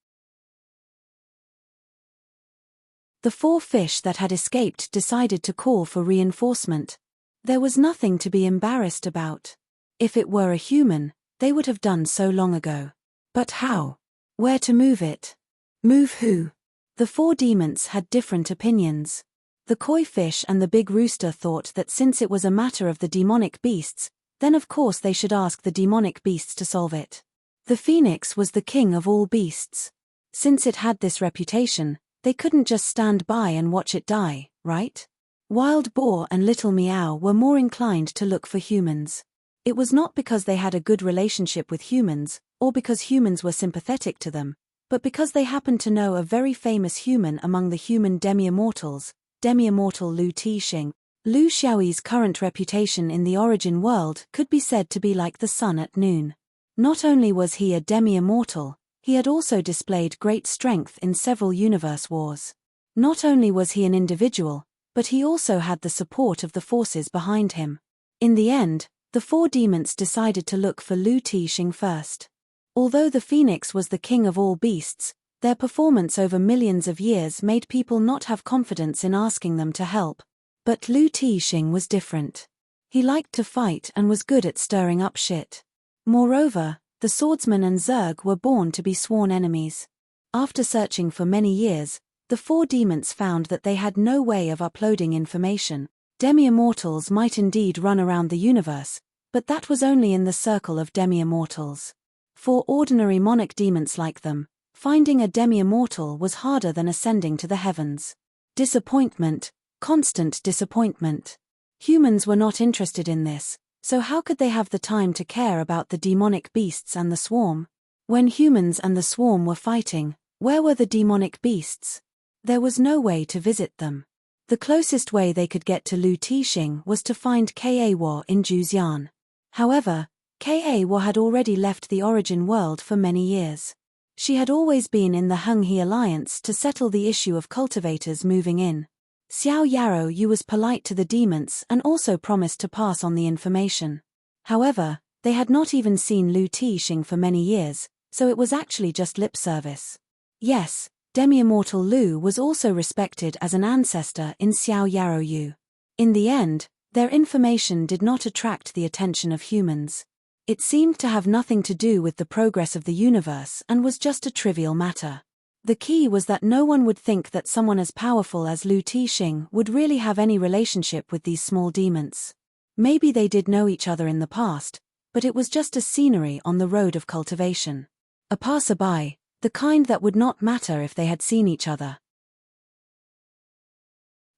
The 4 fish that had escaped decided to call for reinforcement. There was nothing to be embarrassed about. If it were a human, they would have done so long ago. But how? Where to move it? Move who? The 4 demons had different opinions. The koi fish and the big rooster thought that since it was a matter of the demonic beasts, then of course they should ask the demonic beasts to solve it. The phoenix was the king of all beasts. Since it had this reputation, they couldn't just stand by and watch it die, right? Wild boar and little meow were more inclined to look for humans. It was not because they had a good relationship with humans, or because humans were sympathetic to them, but because they happened to know a very famous human among the human demi-immortals, demi-immortal Lu Tixing. Lu Xiaoyi's current reputation in the origin world could be said to be like the sun at noon. Not only was he a demi-immortal, he had also displayed great strength in several universe wars. Not only was he an individual, but he also had the support of the forces behind him. In the end, the 4 demons decided to look for Lu Tixing first. Although the phoenix was the king of all beasts, their performance over millions of years made people not have confidence in asking them to help. But Lu Tixing was different. He liked to fight and was good at stirring up shit. Moreover, the swordsman and Zerg were born to be sworn enemies. After searching for many years, the 4 demons found that they had no way of uploading information. Demi-immortals might indeed run around the universe, but that was only in the circle of demi-immortals. For ordinary monarch demons like them, finding a demi-immortal was harder than ascending to the heavens. Disappointment, constant disappointment. Humans were not interested in this, so how could they have the time to care about the demonic beasts and the swarm? When humans and the swarm were fighting, where were the demonic beasts? There was no way to visit them. The closest way they could get to Lu Tixing was to find Kawa in Juzian. However, Kawa had already left the origin world for many years. She had always been in the Henghe alliance to settle the issue of cultivators moving in. Xiao Yarrow Yu was polite to the demons and also promised to pass on the information. However, they had not even seen Lu Tixing for many years, so it was actually just lip service. Yes, demi-immortal Lu was also respected as an ancestor in Xiao Yarrow Yu. In the end, their information did not attract the attention of humans. It seemed to have nothing to do with the progress of the universe and was just a trivial matter. The key was that no one would think that someone as powerful as Lu Tixing would really have any relationship with these small demons. Maybe they did know each other in the past, but it was just a scenery on the road of cultivation. A passerby, the kind that would not matter if they had seen each other.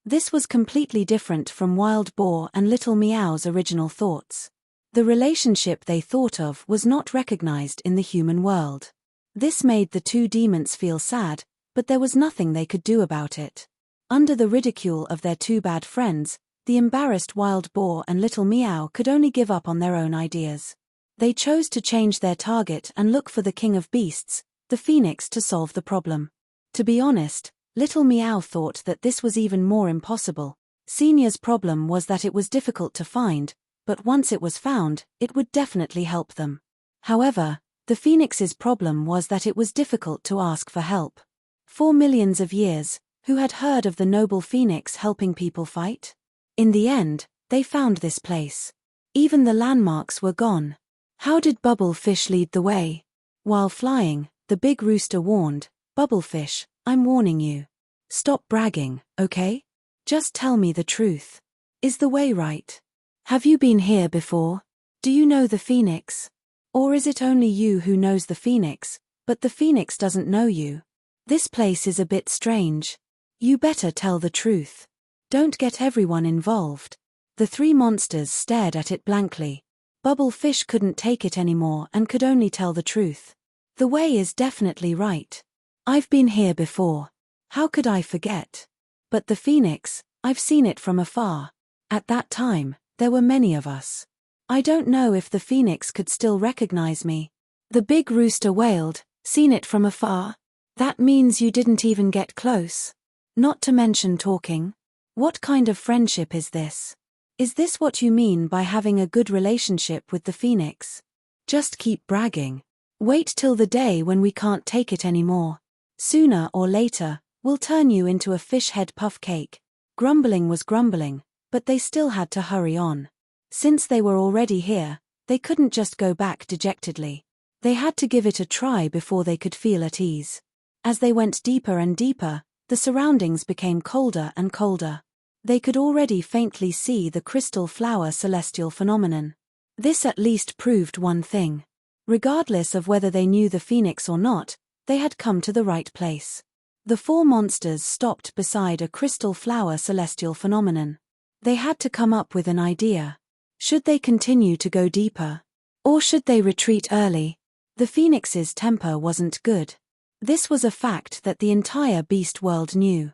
This was completely different from Wild Boar and Little Meow's original thoughts. The relationship they thought of was not recognized in the human world. This made the 2 demons feel sad, but there was nothing they could do about it. Under the ridicule of their 2 bad friends, the embarrassed Wild Boar and Little Meow could only give up on their own ideas. They chose to change their target and look for the king of beasts, the phoenix, to solve the problem. To be honest, Little Meow thought that this was even more impossible. Senior's problem was that it was difficult to find, but once it was found, it would definitely help them. However, the phoenix's problem was that it was difficult to ask for help. For millions of years, who had heard of the noble phoenix helping people fight? In the end, they found this place. Even the landmarks were gone. How did Bubblefish lead the way? While flying, the big rooster warned, "Bubblefish, I'm warning you. Stop bragging, okay? Just tell me the truth. Is the way right? Have you been here before? Do you know the phoenix? Or is it only you who knows the phoenix, but the phoenix doesn't know you? This place is a bit strange. You better tell the truth. Don't get everyone involved." The three monsters stared at it blankly. Bubblefish couldn't take it anymore and could only tell the truth. "The way is definitely right. I've been here before. How could I forget? But the phoenix, I've seen it from afar. At that time, there were many of us. I don't know if the phoenix could still recognize me." The big rooster wailed, "Seen it from afar? That means you didn't even get close. Not to mention talking. What kind of friendship is this? Is this what you mean by having a good relationship with the phoenix? Just keep bragging. Wait till the day when we can't take it anymore. Sooner or later, we'll turn you into a fish head puff cake." Grumbling was grumbling, but they still had to hurry on. Since they were already here, they couldn't just go back dejectedly. They had to give it a try before they could feel at ease. As they went deeper and deeper, the surroundings became colder and colder. They could already faintly see the crystal flower celestial phenomenon. This at least proved one thing. Regardless of whether they knew the phoenix or not, they had come to the right place. The four monsters stopped beside a crystal flower celestial phenomenon. They had to come up with an idea. Should they continue to go deeper? Or should they retreat early? The phoenix's temper wasn't good. This was a fact that the entire beast world knew.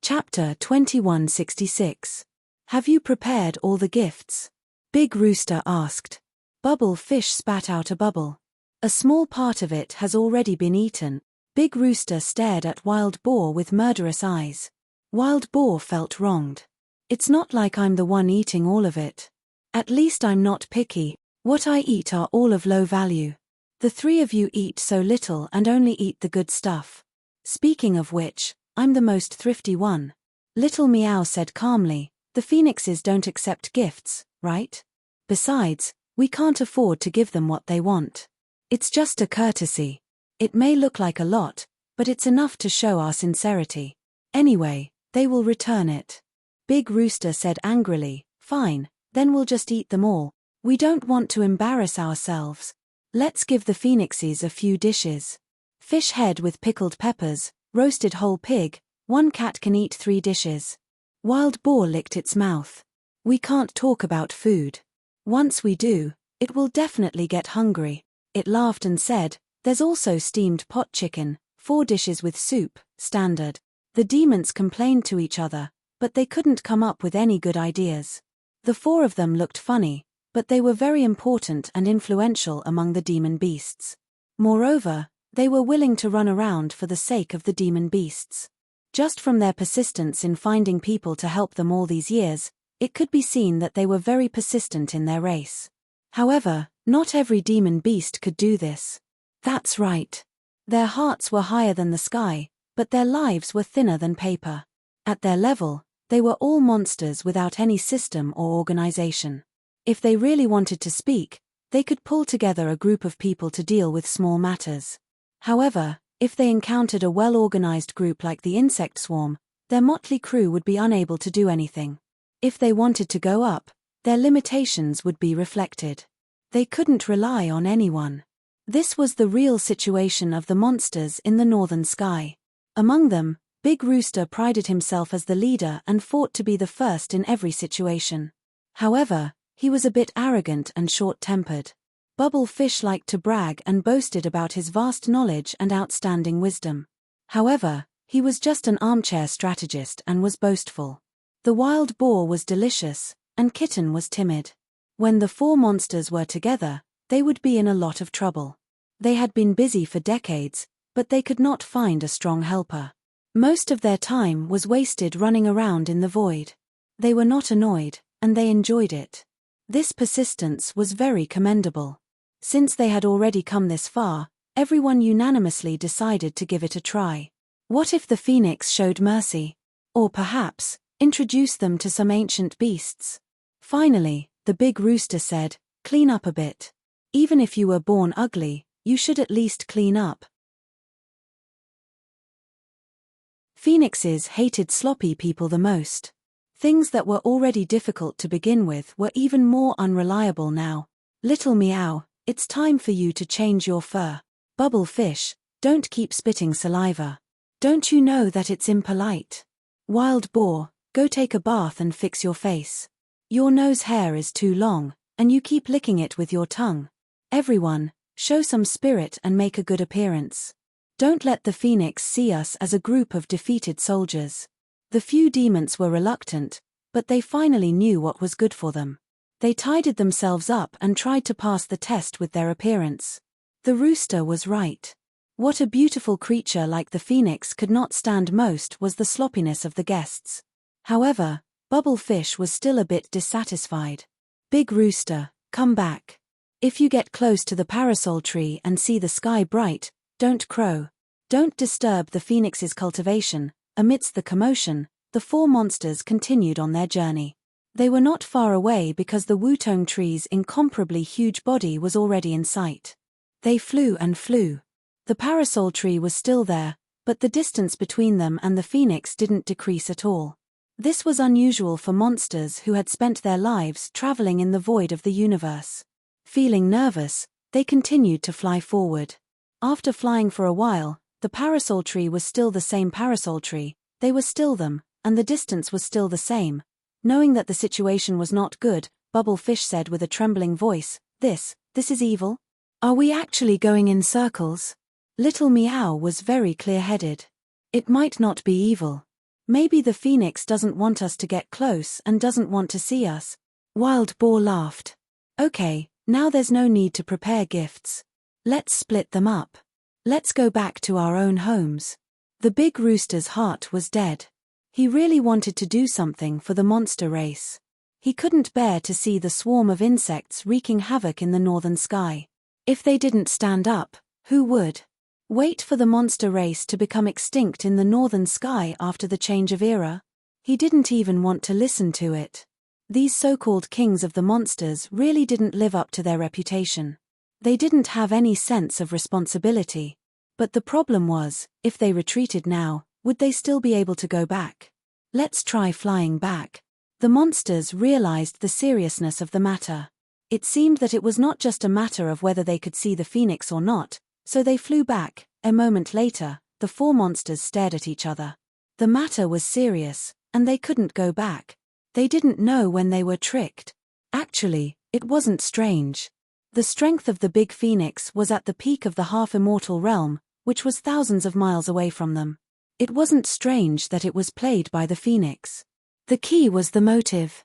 Chapter 2166. Have you prepared all the gifts? Big Rooster asked. Bubblefish spat out a bubble. A small part of it has already been eaten. Big Rooster stared at Wild Boar with murderous eyes. Wild Boar felt wronged. "It's not like I'm the one eating all of it. At least I'm not picky. What I eat are all of low value. The three of you eat so little and only eat the good stuff. Speaking of which, I'm the most thrifty one." Little Meow said calmly, "The phoenixes don't accept gifts, right? Besides, we can't afford to give them what they want. It's just a courtesy. It may look like a lot, but it's enough to show our sincerity. Anyway, they will return it." Big Rooster said angrily, "Fine, then we'll just eat them all. We don't want to embarrass ourselves. Let's give the phoenixes a few dishes. Fish head with pickled peppers, roasted whole pig. One cat can eat 3 dishes." Wild Boar licked its mouth. "We can't talk about food. Once we do, it will definitely get hungry." It laughed and said, "There's also steamed pot chicken, 4 dishes with soup, standard." The demons complained to each other, but they couldn't come up with any good ideas. The 4 of them looked funny, but they were very important and influential among the demon beasts. Moreover, they were willing to run around for the sake of the demon beasts. Just from their persistence in finding people to help them all these years, it could be seen that they were very persistent in their race. However, not every demon beast could do this. That's right. Their hearts were higher than the sky, but their lives were thinner than paper. At their level, they were all monsters without any system or organization. If they really wanted to speak, they could pull together a group of people to deal with small matters. However, if they encountered a well-organized group like the insect swarm, their motley crew would be unable to do anything. If they wanted to go up, their limitations would be reflected. They couldn't rely on anyone. This was the real situation of the monsters in the northern sky. Among them, Big Rooster prided himself as the leader and fought to be the first in every situation. However, he was a bit arrogant and short-tempered. Bubblefish liked to brag and boasted about his vast knowledge and outstanding wisdom. However, he was just an armchair strategist and was boastful. The Wild Boar was delicious, and Kitten was timid. When the 4 monsters were together, they would be in a lot of trouble. They had been busy for decades, but they could not find a strong helper. Most of their time was wasted running around in the void. They were not annoyed, and they enjoyed it. This persistence was very commendable. Since they had already come this far, everyone unanimously decided to give it a try. What if the phoenix showed mercy? Or perhaps, introduce them to some ancient beasts? Finally, the big rooster said, "Clean up a bit. Even if you were born ugly, you should at least clean up." Phoenixes hated sloppy people the most. Things that were already difficult to begin with were even more unreliable now. "Little Meow, it's time for you to change your fur. Bubble Fish, don't keep spitting saliva. Don't you know that it's impolite? Wild Boar, go take a bath and fix your face. Your nose hair is too long, and you keep licking it with your tongue. Everyone, show some spirit and make a good appearance. Don't let the phoenix see us as a group of defeated soldiers." The few demons were reluctant, but they finally knew what was good for them. They tidied themselves up and tried to pass the test with their appearance. The rooster was right. What a beautiful creature like the phoenix could not stand most was the sloppiness of the guests. However, Bubble Fish was still a bit dissatisfied. "Big Rooster, come back. If you get close to the parasol tree and see the sky bright, don't crow. Don't disturb the phoenix's cultivation." Amidst the commotion, the four monsters continued on their journey. They were not far away because the Wutong tree's incomparably huge body was already in sight. They flew and flew. The parasol tree was still there, but the distance between them and the phoenix didn't decrease at all. This was unusual for monsters who had spent their lives traveling in the void of the universe. Feeling nervous, they continued to fly forward. After flying for a while, the parasol tree was still the same parasol tree, they were still them, and the distance was still the same. Knowing that the situation was not good, Bubble Fish said with a trembling voice, This is evil? Are we actually going in circles?" Little Meow was very clear-headed. "It might not be evil. Maybe the phoenix doesn't want us to get close and doesn't want to see us." Wild Boar laughed. "Okay, now there's no need to prepare gifts. Let's split them up. Let's go back to our own homes." The big rooster's heart was dead. He really wanted to do something for the monster race. He couldn't bear to see the swarm of insects wreaking havoc in the northern sky. If they didn't stand up, who would? Wait for the monster race to become extinct in the northern sky after the change of era? He didn't even want to listen to it. These so-called kings of the monsters really didn't live up to their reputation. They didn't have any sense of responsibility. But the problem was, if they retreated now, would they still be able to go back? Let's try flying back. The monsters realized the seriousness of the matter. It seemed that it was not just a matter of whether they could see the phoenix or not, so they flew back. A moment later, the four monsters stared at each other. The matter was serious, and they couldn't go back. They didn't know when they were tricked. Actually, it wasn't strange. The strength of the big phoenix was at the peak of the half-immortal realm, which was thousands of miles away from them. It wasn't strange that it was played by the phoenix. The key was the motive.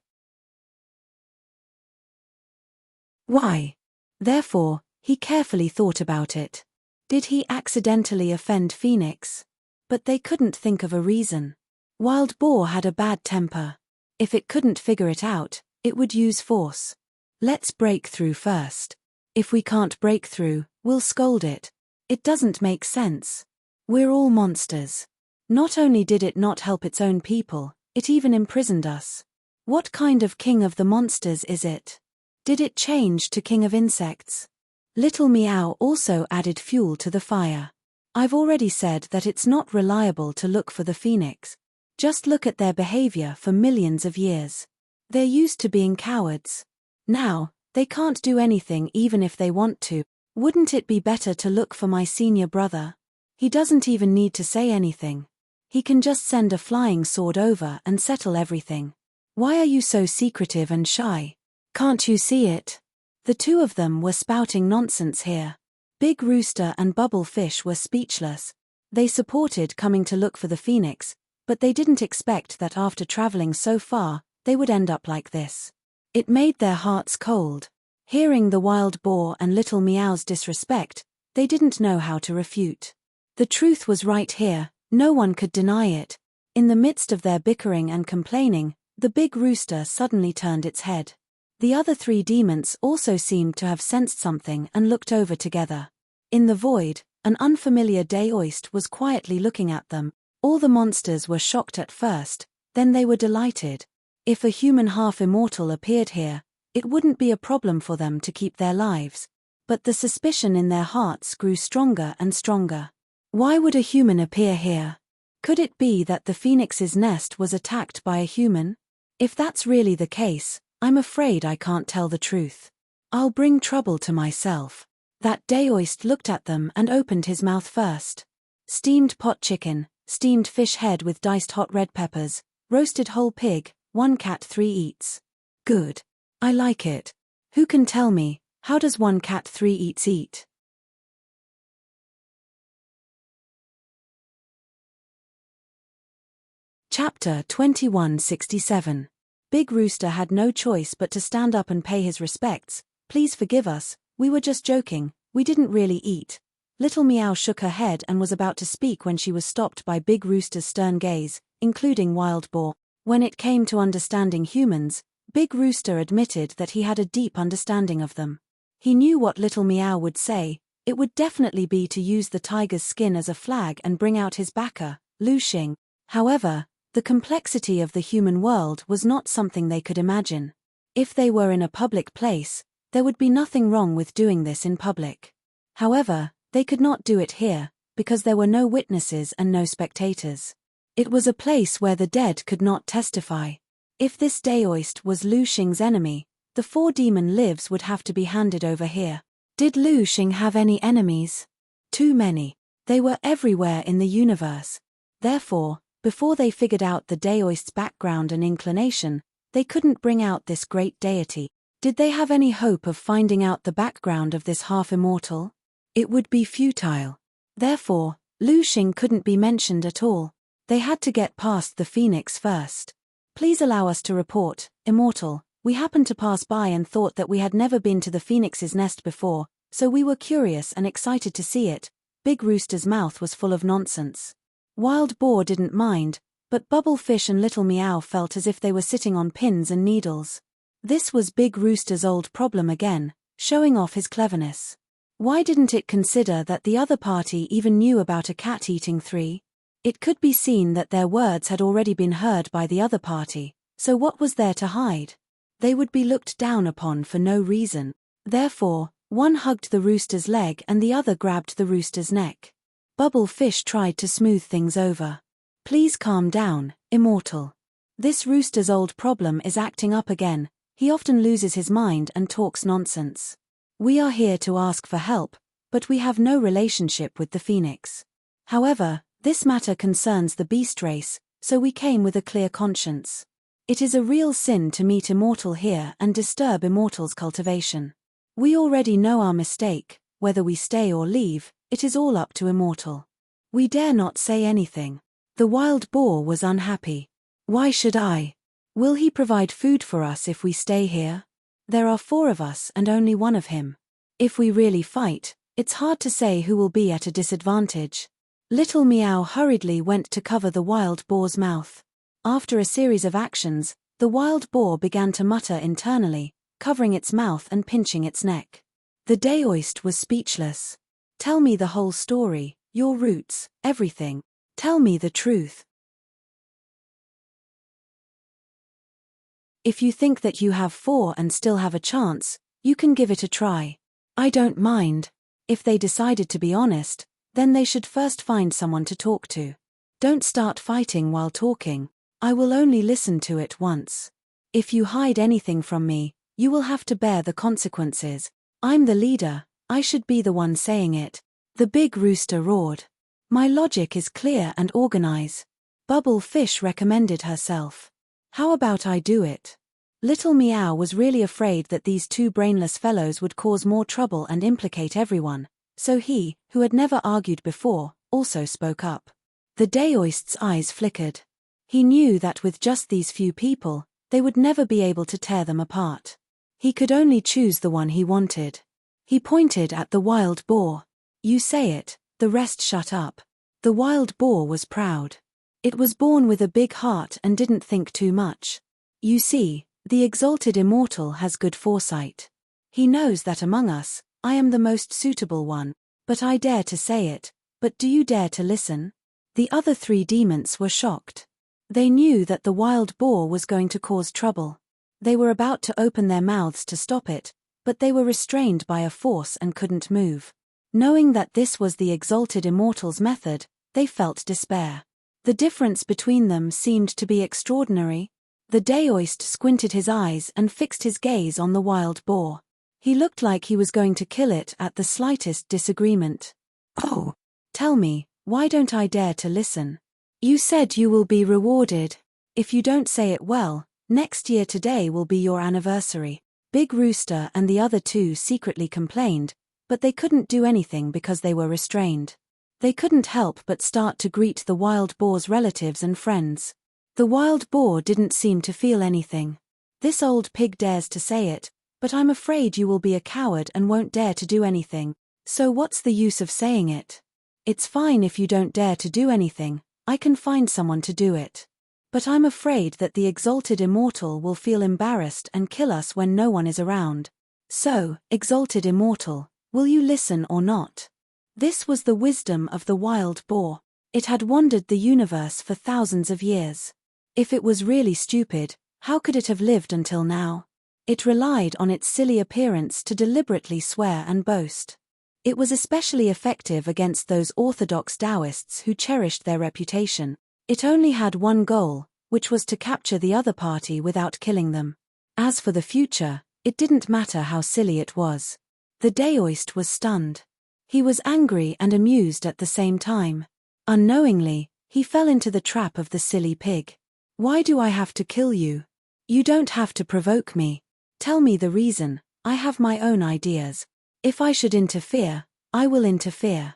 Why? Therefore, he carefully thought about it. Did he accidentally offend Phoenix? But they couldn't think of a reason. Wild Boar had a bad temper. If it couldn't figure it out, it would use force. Let's break through first. If we can't break through, we'll scold it. It doesn't make sense. We're all monsters. Not only did it not help its own people, it even imprisoned us. What kind of king of the monsters is it? Did it change to king of insects? Little Meow also added fuel to the fire. I've already said that it's not reliable to look for the phoenix. Just look at their behavior for millions of years. They're used to being cowards. Now, they can't do anything even if they want to. Wouldn't it be better to look for my senior brother? He doesn't even need to say anything. He can just send a flying sword over and settle everything. Why are you so secretive and shy? Can't you see it? The two of them were spouting nonsense here. Big Rooster and Bubble Fish were speechless. They supported coming to look for the phoenix, but they didn't expect that after traveling so far, they would end up like this. It made their hearts cold. Hearing the Wild Boar and Little Meow's disrespect, they didn't know how to refute. The truth was right here, No one could deny it. In the midst of their bickering and complaining, the big rooster suddenly turned its head. The other three demons also seemed to have sensed something and looked over together. In the void, an unfamiliar Daoist was quietly looking at them. All the monsters were shocked at first, then they were delighted. If a human half-immortal appeared here, it wouldn't be a problem for them to keep their lives. But the suspicion in their hearts grew stronger and stronger. Why would a human appear here? Could it be that the phoenix's nest was attacked by a human? If that's really the case, I'm afraid I can't tell the truth. I'll bring trouble to myself. That Daoist looked at them and opened his mouth first. Steamed pot chicken, steamed fish head with diced hot red peppers, roasted whole pig, 1 cat 3 eats. Good. I like it. Who can tell me, how does 1 cat 3 eats eat? Chapter 2167. Big Rooster had no choice but to stand up and pay his respects. Please forgive us, we were just joking, we didn't really eat. Little Meow shook her head and was about to speak when she was stopped by Big Rooster's stern gaze, including Wild Boar. When it came to understanding humans, Big Rooster admitted that he had a deep understanding of them. He knew what Little Meow would say. It would definitely be to use the tiger's skin as a flag and bring out his backer, Lu Xing. However, the complexity of the human world was not something they could imagine. If they were in a public place, there would be nothing wrong with doing this in public. However, they could not do it here, because there were no witnesses and no spectators. It was a place where the dead could not testify. If this Daoist was Lu Xing's enemy, the 4 demon lives would have to be handed over here. Did Lu Xing have any enemies? Too many. They were everywhere in the universe. Therefore, before they figured out the Daoist's background and inclination, they couldn't bring out this great deity. Did they have any hope of finding out the background of this half-immortal? It would be futile. Therefore, Lu Xing couldn't be mentioned at all. They had to get past the phoenix first. Please allow us to report, Immortal. We happened to pass by and thought that we had never been to the phoenix's nest before, so we were curious and excited to see it. Big Rooster's mouth was full of nonsense. Wild Boar didn't mind, but Bubblefish and Little Meow felt as if they were sitting on pins and needles. This was Big Rooster's old problem again, showing off his cleverness. Why didn't it consider that the other party even knew about a cat eating 3? It could be seen that their words had already been heard by the other party, so what was there to hide? They would be looked down upon for no reason. Therefore, one hugged the rooster's leg and the other grabbed the rooster's neck. Bubblefish tried to smooth things over. Please calm down, Immortal. This rooster's old problem is acting up again. He often loses his mind and talks nonsense. We are here to ask for help, but we have no relationship with the phoenix. However, this matter concerns the beast race, so we came with a clear conscience. It is a real sin to meet Immortal here and disturb Immortal's cultivation. We already know our mistake. Whether we stay or leave, it is all up to Immortal. We dare not say anything. The Wild Boar was unhappy. Why should I? Will he provide food for us if we stay here? There are 4 of us and only 1 of him. If we really fight, it's hard to say who will be at a disadvantage. Little Meow hurriedly went to cover the Wild Boar's mouth. After a series of actions, the Wild Boar began to mutter internally, covering its mouth and pinching its neck. The Daoist was speechless. Tell me the whole story, your roots, everything. Tell me the truth. If you think that you have 4 and still have a chance, you can give it a try. I don't mind. If they decided to be honest, then they should first find someone to talk to. Don't start fighting while talking. I will only listen to it once. If you hide anything from me, you will have to bear the consequences. I'm the leader, I should be the one saying it. The big rooster roared. My logic is clear and organize. Bubblefish recommended herself. How about I do it? Little Meow was really afraid that these 2 brainless fellows would cause more trouble and implicate everyone, so he, who had never argued before, also spoke up. The Daoist's eyes flickered. He knew that with just these few people, they would never be able to tear them apart. He could only choose the one he wanted. He pointed at the Wild Boar. You say it, the rest shut up. The wild boar was proud. It was born with a big heart and didn't think too much. You see, the exalted immortal has good foresight. He knows that among us, I am the most suitable one, but I dare to say it, but do you dare to listen? The other 3 demons were shocked. They knew that the wild boar was going to cause trouble. They were about to open their mouths to stop it, but they were restrained by a force and couldn't move. Knowing that this was the exalted immortal's method, they felt despair. The difference between them seemed to be extraordinary. The daoist squinted his eyes and fixed his gaze on the wild boar. He looked like he was going to kill it at the slightest disagreement. Oh, tell me, why don't I dare to listen? You said you will be rewarded. If you don't say it well, next year today will be your anniversary. Big Rooster and the other 2 secretly complained, but they couldn't do anything because they were restrained. They couldn't help but start to greet the wild boar's relatives and friends. The wild boar didn't seem to feel anything. This old pig dares to say it, but I'm afraid you will be a coward and won't dare to do anything, so what's the use of saying it? It's fine if you don't dare to do anything, I can find someone to do it. But I'm afraid that the exalted immortal will feel embarrassed and kill us when no one is around. So, exalted immortal, will you listen or not? This was the wisdom of the wild boar. It had wandered the universe for thousands of years. If it was really stupid, how could it have lived until now? It relied on its silly appearance to deliberately swear and boast. It was especially effective against those orthodox Taoists who cherished their reputation. It only had one goal, which was to capture the other party without killing them. As for the future, it didn't matter how silly it was. The daoist was stunned. He was angry and amused at the same time. Unknowingly, he fell into the trap of the silly pig. Why do I have to kill you? You don't have to provoke me. Tell me the reason, I have my own ideas. If I should interfere, I will interfere.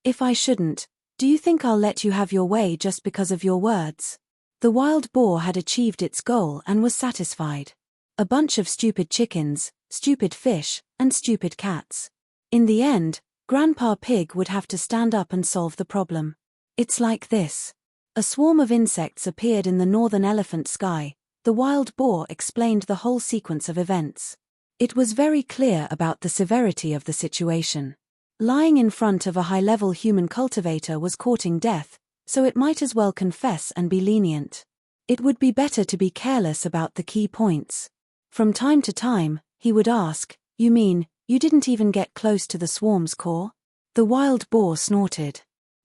If I shouldn't, do you think I'll let you have your way just because of your words? The wild boar had achieved its goal and was satisfied. A bunch of stupid chickens, stupid fish, and stupid cats. In the end, Grandpa Pig would have to stand up and solve the problem. It's like this. A swarm of insects appeared in the northern elephant sky. The wild boar explained the whole sequence of events. It was very clear about the severity of the situation. Lying in front of a high-level human cultivator was courting death, so it might as well confess and be lenient. It would be better to be careless about the key points. From time to time, he would ask, "You mean, you didn't even get close to the swarm's core?" The wild boar snorted.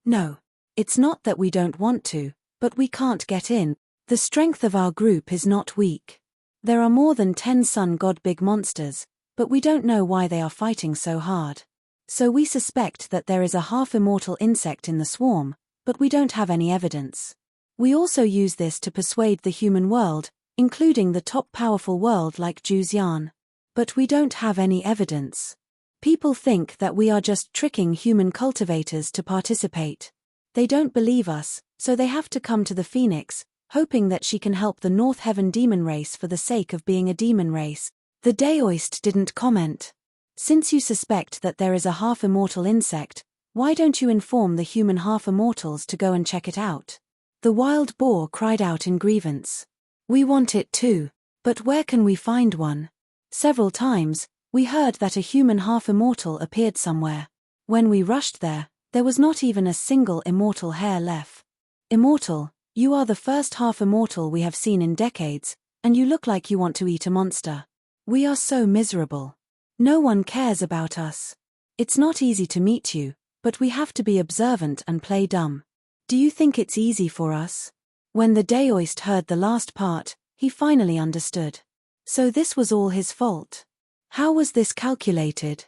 "No. It's not that we don't want to, but we can't get in. The strength of our group is not weak. There are more than 10 sun god big monsters, but we don't know why they are fighting so hard. So we suspect that there is a half-immortal insect in the swarm, but we don't have any evidence. We also use this to persuade the human world, including the top powerful world like Juzian. But we don't have any evidence. People think that we are just tricking human cultivators to participate. They don't believe us, so they have to come to the Phoenix, hoping that she can help the North Heaven demon race for the sake of being a demon race." The daoist didn't comment. "Since you suspect that there is a half-immortal insect, why don't you inform the human half-immortals to go and check it out?" The wild boar cried out in grievance. "We want it too, but where can we find one? Several times, we heard that a human half-immortal appeared somewhere. When we rushed there was not even a single immortal hair left. Immortal, you are the first half-immortal we have seen in decades, and you look like you want to eat a monster. We are so miserable. No one cares about us. It's not easy to meet you, but we have to be observant and play dumb. Do you think it's easy for us?" When the daoist heard the last part, he finally understood. So this was all his fault. How was this calculated?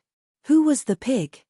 Who was the pig?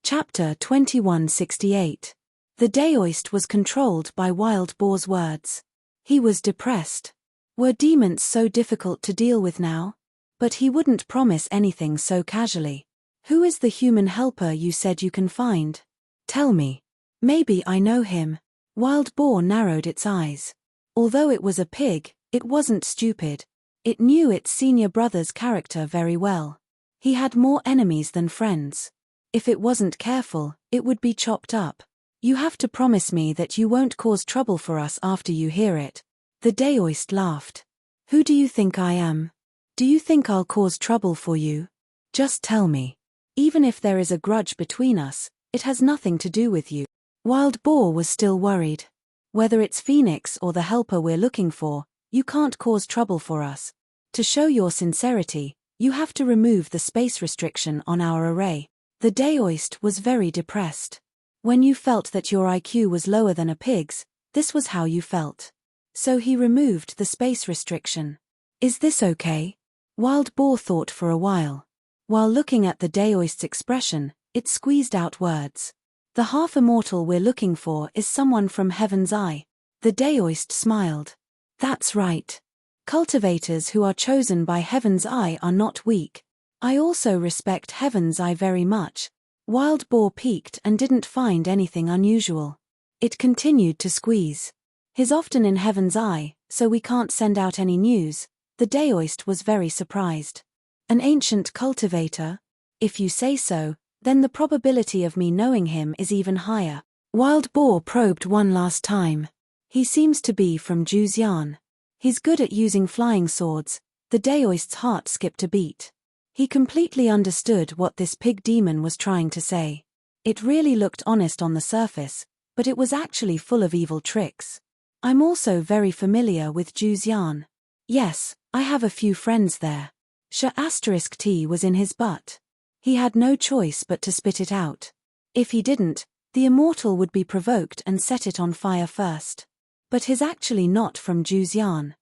Chapter 2168. The daoist was controlled by wild boar's words. He was depressed. Were demons so difficult to deal with now? But he wouldn't promise anything so casually. "Who is the human helper you said you can find? Tell me. Maybe I know him." Wild boar narrowed its eyes. Although it was a pig, it wasn't stupid. It knew its senior brother's character very well. He had more enemies than friends. If it wasn't careful, it would be chopped up. You have to promise me that you won't cause trouble for us after you hear it. The Daoist laughed. Who do you think I am? Do you think I'll cause trouble for you? Just tell me. Even if there is a grudge between us, it has nothing to do with you. Wild Boar was still worried. Whether it's Phoenix or the helper we're looking for, you can't cause trouble for us. To show your sincerity, you have to remove the space restriction on our array. The Daoist was very depressed. When you felt that your IQ was lower than a pig's, this was how you felt. So he removed the space restriction. Is this okay? Wild Boar thought for a while. While looking at the Daoist's expression, it squeezed out words. The half-immortal we're looking for is someone from Heaven's Eye. The Daoist smiled. That's right. Cultivators who are chosen by Heaven's Eye are not weak. I also respect Heaven's Eye very much. Wild Boar peeked and didn't find anything unusual. It continued to squeeze. He's often in Heaven's Eye, so we can't send out any news. The Daoist was very surprised. An ancient cultivator? If you say so, then the probability of me knowing him is even higher. Wild Boar probed one last time. He seems to be from Juzyan. He's good at using flying swords. The Daoist's heart skipped a beat. He completely understood what this pig demon was trying to say. It really looked honest on the surface, but it was actually full of evil tricks. I'm also very familiar with Juzyan. Yes, I have a few friends there. *T was in his butt. He had no choice but to spit it out. If he didn't, the immortal would be provoked and set it on fire first. But he's actually not from Juzyan.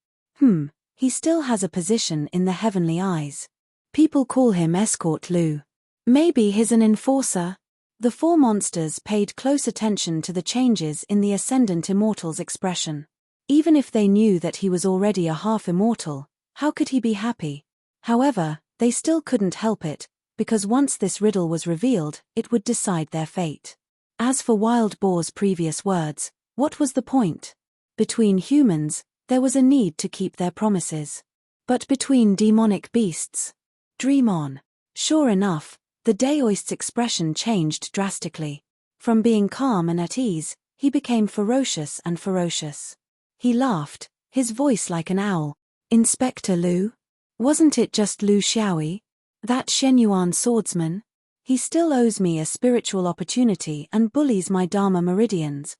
He still has a position in the heavenly eyes. People call him Escort Lu. Maybe he's an enforcer? The four monsters paid close attention to the changes in the Ascendant Immortal's expression. Even if they knew that he was already a half-immortal, how could he be happy? However, they still couldn't help it, because once this riddle was revealed, it would decide their fate. As for Wild Boar's previous words, what was the point? Between humans, there was a need to keep their promises. But between demonic beasts? Dream on. Sure enough, the Daoist's expression changed drastically. From being calm and at ease, he became ferocious and ferocious. He laughed, his voice like an owl. Inspector Lu? Wasn't it just Lu Xiaoyi? That Shenyuan swordsman? He still owes me a spiritual opportunity and bullies my Dharma meridians.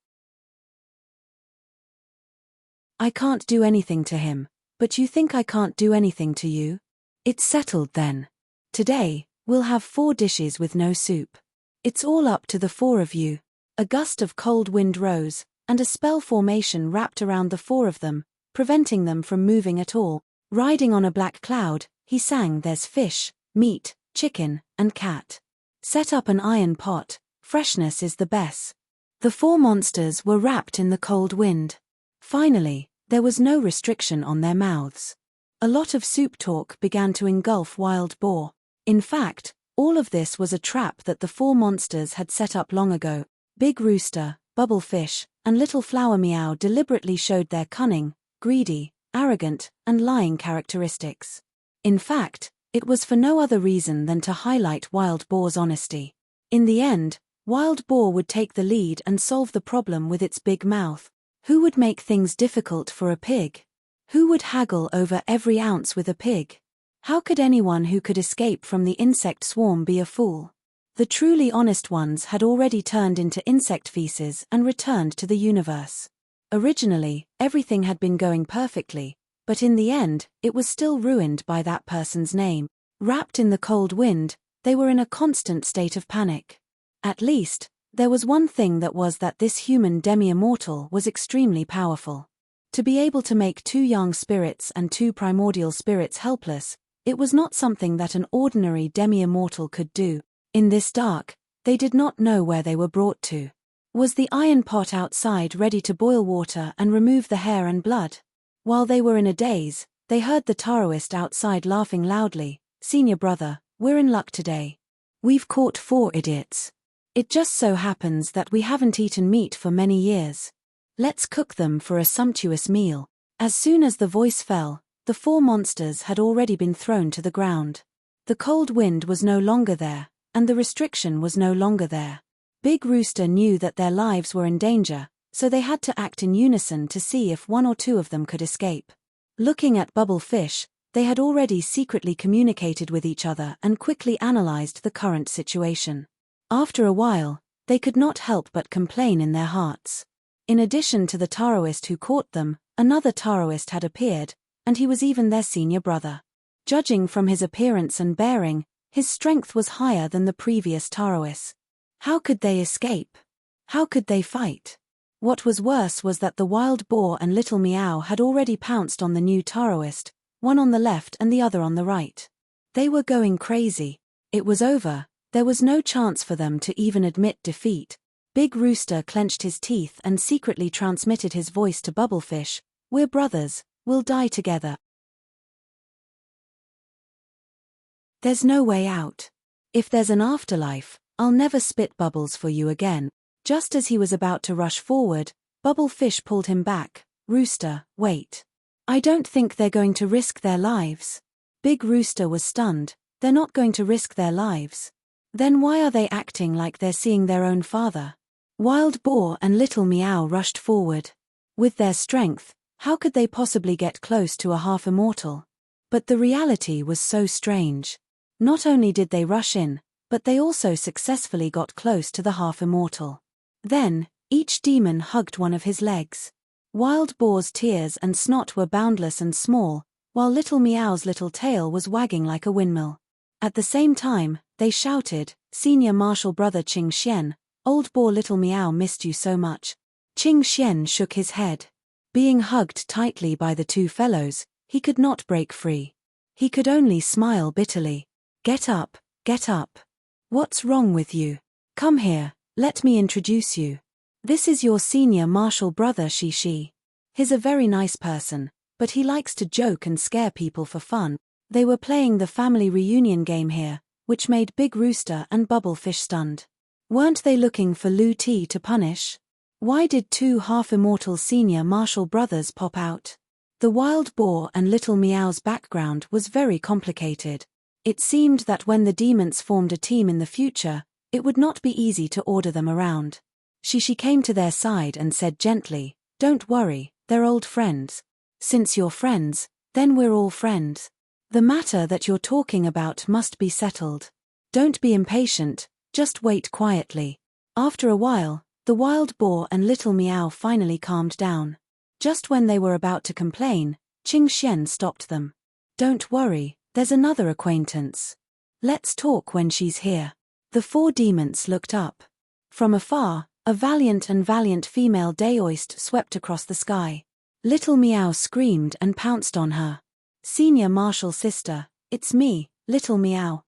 I can't do anything to him, but you think I can't do anything to you? It's settled then. Today, we'll have 4 dishes with no soup. It's all up to the 4 of you. A gust of cold wind rose, and a spell formation wrapped around the 4 of them, preventing them from moving at all. Riding on a black cloud, he sang there's fish, meat, chicken, and cat. Set up an iron pot, freshness is the best. The 4 monsters were wrapped in the cold wind. Finally, there was no restriction on their mouths. A lot of soup talk began to engulf Wild Boar. In fact, all of this was a trap that the 4 monsters had set up long ago. Big Rooster, Bubblefish, and Little Flower Meow deliberately showed their cunning, greedy, arrogant, and lying characteristics. In fact, it was for no other reason than to highlight Wild Boar's honesty. In the end, Wild Boar would take the lead and solve the problem with its big mouth. Who would make things difficult for a pig? Who would haggle over every ounce with a pig? How could anyone who could escape from the insect swarm be a fool? The truly honest ones had already turned into insect feces and returned to the universe. Originally, everything had been going perfectly, but in the end, it was still ruined by that person's name. Wrapped in the cold wind, they were in a constant state of panic. At least, there was one thing that this human demi-immortal was extremely powerful. To be able to make 2 young spirits and 2 primordial spirits helpless, it was not something that an ordinary demi-immortal could do. In this dark, they did not know where they were brought to. Was the iron pot outside ready to boil water and remove the hair and blood? While they were in a daze, they heard the Taoist outside laughing loudly. Senior brother, we're in luck today. We've caught 4 idiots. It just so happens that we haven't eaten meat for many years. Let's cook them for a sumptuous meal. As soon as the voice fell, the four monsters had already been thrown to the ground. The cold wind was no longer there, and the restriction was no longer there. Big Rooster knew that their lives were in danger, so they had to act in unison to see if one or two of them could escape. Looking at Bubble Fish, they had already secretly communicated with each other and quickly analyzed the current situation. After a while, they could not help but complain in their hearts. In addition to the Taoist who caught them, another Taoist had appeared, and he was even their senior brother. Judging from his appearance and bearing, his strength was higher than the previous Taoist. How could they escape? How could they fight? What was worse was that the wild boar and Little Meow had already pounced on the new Taoist, one on the left and the other on the right. They were going crazy. It was over. There was no chance for them to even admit defeat. Big Rooster clenched his teeth and secretly transmitted his voice to Bubblefish. "We're brothers, we'll die together. There's no way out. If there's an afterlife, I'll never spit bubbles for you again." Just as he was about to rush forward, Bubblefish pulled him back. "Rooster, wait. I don't think they're going to risk their lives." Big Rooster was stunned. They're not going to risk their lives. Then why are they acting like they're seeing their own father? Wild Boar and Little Meow rushed forward. With their strength, how could they possibly get close to a half-immortal? But the reality was so strange. Not only did they rush in, but they also successfully got close to the half-immortal. Then, each demon hugged one of his legs. Wild Boar's tears and snot were boundless and small, while Little Meow's little tail was wagging like a windmill. At the same time, they shouted, "Senior Marshal Brother Qing Xian, Old Boar Little Meow missed you so much." Qing Xian shook his head. Being hugged tightly by the two fellows, he could not break free. He could only smile bitterly. Get up, get up. What's wrong with you? Come here, let me introduce you. This is your senior martial brother Shishi. He's a very nice person, but he likes to joke and scare people for fun. They were playing the family reunion game here, which made Big Rooster and Bubblefish stunned. Weren't they looking for Lu Ti to punish? Why did two half-immortal senior martial brothers pop out? The Wild Boar and Little Meow's background was very complicated. It seemed that when the demons formed a team in the future, it would not be easy to order them around. Shishi came to their side and said gently, "Don't worry, they're old friends. Since you're friends, then we're all friends. The matter that you're talking about must be settled. Don't be impatient, just wait quietly." After a while, the Wild Boar and Little Meow finally calmed down. Just when they were about to complain, Qing Xian stopped them. "Don't worry, there's another acquaintance. Let's talk when she's here." The four demons looked up. From afar, a valiant female Daoist swept across the sky. Little Meow screamed and pounced on her. "Senior Martial Sister, it's me, Little Meow."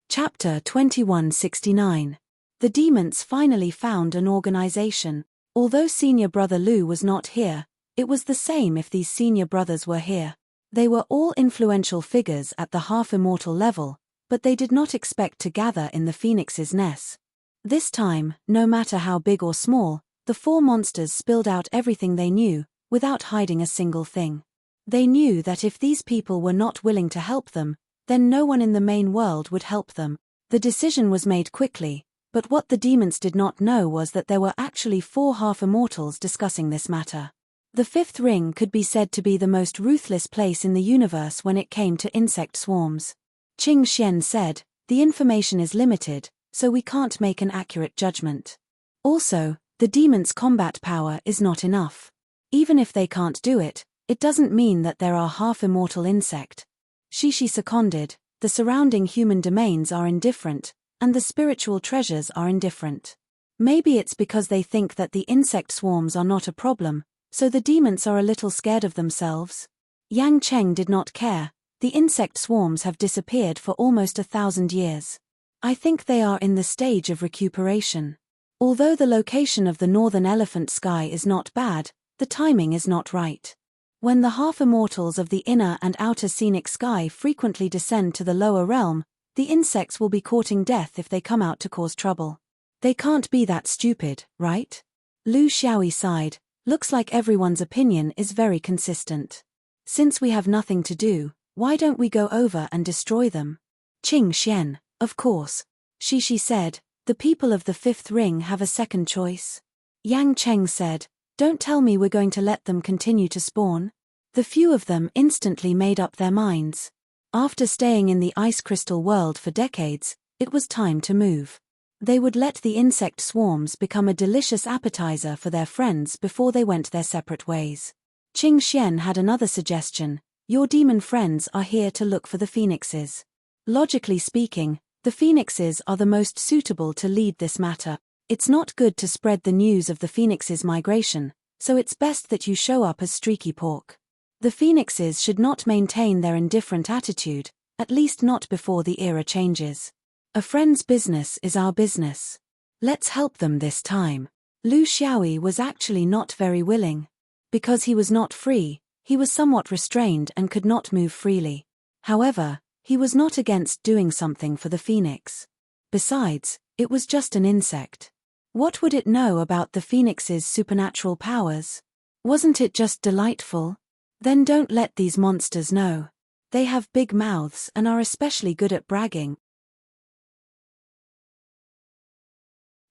Chapter 2169. The demons finally found an organization. Although Senior Brother Lu was not here, it was the same if these senior brothers were here. They were all influential figures at the half-immortal level, but they did not expect to gather in the Phoenix's nest. This time, no matter how big or small, the four monsters spilled out everything they knew, without hiding a single thing. They knew that if these people were not willing to help them, then no one in the main world would help them. The decision was made quickly, but what the demons did not know was that there were actually four half-immortals discussing this matter. The fifth ring could be said to be the most ruthless place in the universe when it came to insect swarms. Qing Xian said, "The information is limited, so we can't make an accurate judgment. Also, the demons' combat power is not enough. Even if they can't do it, it doesn't mean that there are half-immortal insect." Shishi seconded, "The surrounding human domains are indifferent, and the spiritual treasures are indifferent. Maybe it's because they think that the insect swarms are not a problem, so the demons are a little scared of themselves." Yang Cheng did not care. The insect swarms have disappeared for almost 1,000 years. I think they are in the stage of recuperation. Although the location of the northern elephant sky is not bad, the timing is not right. When the half-immortals of the inner and outer scenic sky frequently descend to the lower realm, the insects will be courting death if they come out to cause trouble. They can't be that stupid, right? Lu Xiaoyi sighed. Looks like everyone's opinion is very consistent. Since we have nothing to do, why don't we go over and destroy them? Qing Xian, of course. Shi said, the people of the fifth ring have a second choice. Yang Cheng said, don't tell me we're going to let them continue to spawn. The few of them instantly made up their minds. After staying in the ice crystal world for decades, it was time to move. They would let the insect swarms become a delicious appetizer for their friends before they went their separate ways. Qing Xian had another suggestion. Your demon friends are here to look for the phoenixes. Logically speaking, the phoenixes are the most suitable to lead this matter. It's not good to spread the news of the phoenixes' migration, so it's best that you show up as streaky pork. The phoenixes should not maintain their indifferent attitude, at least not before the era changes. A friend's business is our business. Let's help them this time. Lu Xiaoyi was actually not very willing. Because he was not free, he was somewhat restrained and could not move freely. However, he was not against doing something for the phoenix. Besides, it was just an insect. What would it know about the phoenix's supernatural powers? Wasn't it just delightful? Then don't let these monsters know. They have big mouths and are especially good at bragging.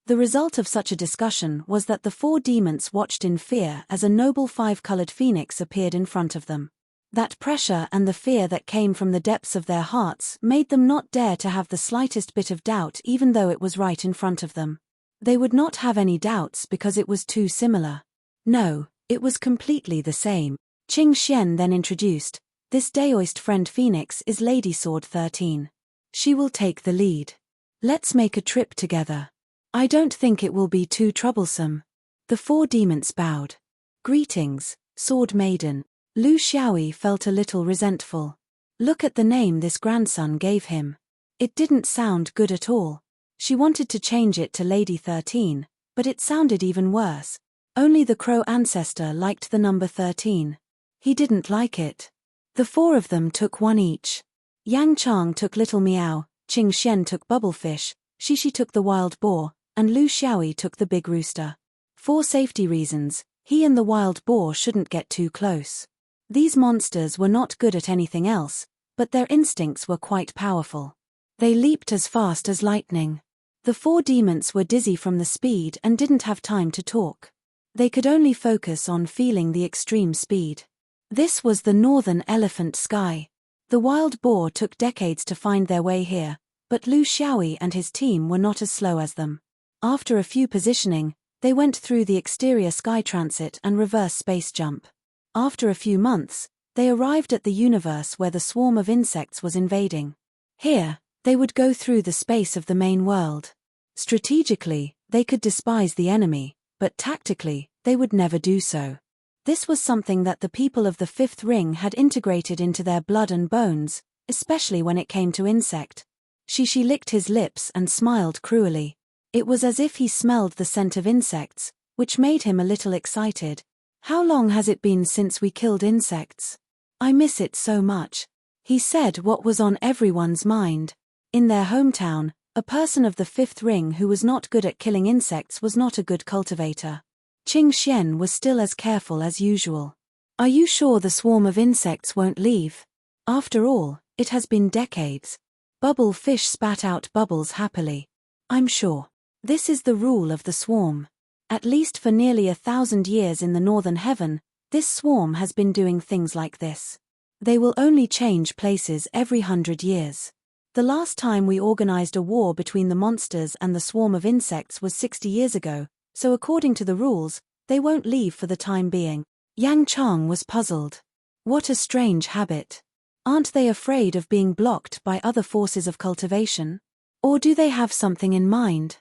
The result of such a discussion was that the four demons watched in fear as a noble five-colored phoenix appeared in front of them. That pressure and the fear that came from the depths of their hearts made them not dare to have the slightest bit of doubt even though it was right in front of them. They would not have any doubts because it was too similar. No, it was completely the same. Qing Xian then introduced, this Daoist friend Phoenix is Lady Sword 13. She will take the lead. Let's make a trip together. I don't think it will be too troublesome. The four demons bowed. Greetings, Sword Maiden. Lu Xiaoyi felt a little resentful. Look at the name this grandson gave him. It didn't sound good at all. She wanted to change it to Lady 13, but it sounded even worse. Only the crow ancestor liked the number 13. He didn't like it. The four of them took one each. Yang Chang took Little Meow, Qing Xian took Bubblefish, Shishi took the wild boar, and Lu Xiaoyi took the big rooster. For safety reasons, he and the wild boar shouldn't get too close. These monsters were not good at anything else, but their instincts were quite powerful. They leaped as fast as lightning. The four demons were dizzy from the speed and didn't have time to talk. They could only focus on feeling the extreme speed. This was the northern elephant sky. The wild boar took decades to find their way here, but Lu Xiaoyi and his team were not as slow as them. After a few positioning, they went through the exterior sky transit and reverse space jump. After a few months, they arrived at the universe where the swarm of insects was invading. Here, they would go through the space of the main world. Strategically, they could despise the enemy, but tactically, they would never do so. This was something that the people of the fifth ring had integrated into their blood and bones, especially when it came to insect. Shishi licked his lips and smiled cruelly. It was as if he smelled the scent of insects, which made him a little excited. How long has it been since we killed insects? I miss it so much. He said what was on everyone's mind. In their hometown, a person of the fifth ring who was not good at killing insects was not a good cultivator. Qing Xian was still as careful as usual. Are you sure the swarm of insects won't leave? After all, it has been decades. Bubble Fish spat out bubbles happily. I'm sure. This is the rule of the swarm. At least for nearly 1,000 years in the northern heaven, this swarm has been doing things like this. They will only change places every 100 years. The last time we organized a war between the monsters and the swarm of insects was 60 years ago, so according to the rules, they won't leave for the time being. Yang Chang was puzzled. What a strange habit. Aren't they afraid of being blocked by other forces of cultivation? Or do they have something in mind?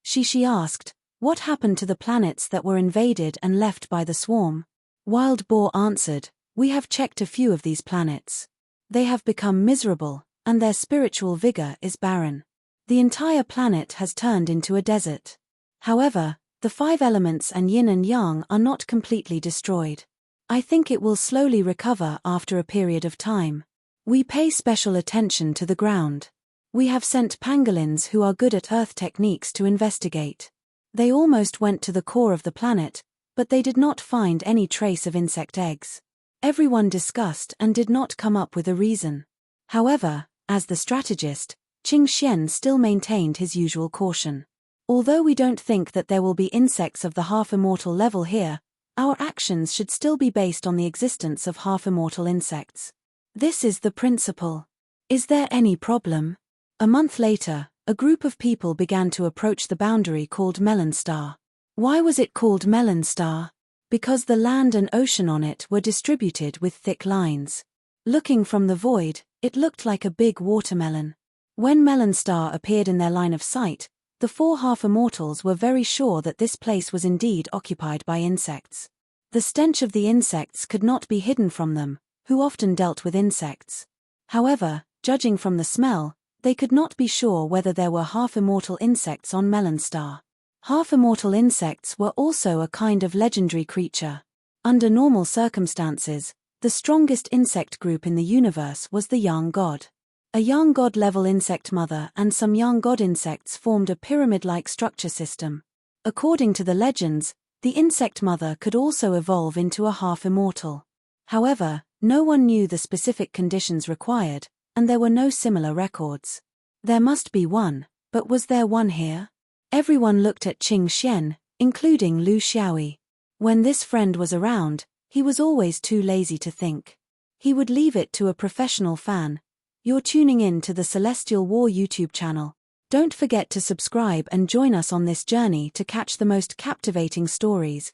Shishi asked, what happened to the planets that were invaded and left by the swarm? Wild Boar answered, we have checked a few of these planets. They have become miserable, and their spiritual vigor is barren. The entire planet has turned into a desert. However, the 5 elements and yin and yang are not completely destroyed. I think it will slowly recover after a period of time. We pay special attention to the ground. We have sent pangolins who are good at Earth techniques to investigate. They almost went to the core of the planet, but they did not find any trace of insect eggs. Everyone discussed and did not come up with a reason. However, as the strategist, Qing Xian still maintained his usual caution. Although we don't think that there will be insects of the half-immortal level here, our actions should still be based on the existence of half-immortal insects. This is the principle. Is there any problem? A month later, a group of people began to approach the boundary called Melon Star. Why was it called Melon Star? Because the land and ocean on it were distributed with thick lines. Looking from the void, it looked like a big watermelon. When Melon Star appeared in their line of sight, the 4 half-immortals were very sure that this place was indeed occupied by insects. The stench of the insects could not be hidden from them, who often dealt with insects. However, judging from the smell, they could not be sure whether there were half-immortal insects on Melon Star. Half-immortal insects were also a kind of legendary creature. Under normal circumstances, the strongest insect group in the universe was the young god. A young god-level insect mother and some young god insects formed a pyramid-like structure system. According to the legends, the insect mother could also evolve into a half-immortal. However, no one knew the specific conditions required, and there were no similar records. There must be one, but was there one here? Everyone looked at Qing Xian, including Lu Xiaoyi. When this friend was around, he was always too lazy to think. He would leave it to a professional fan. You're tuning in to the Celestial War YouTube channel. Don't forget to subscribe and join us on this journey to catch the most captivating stories.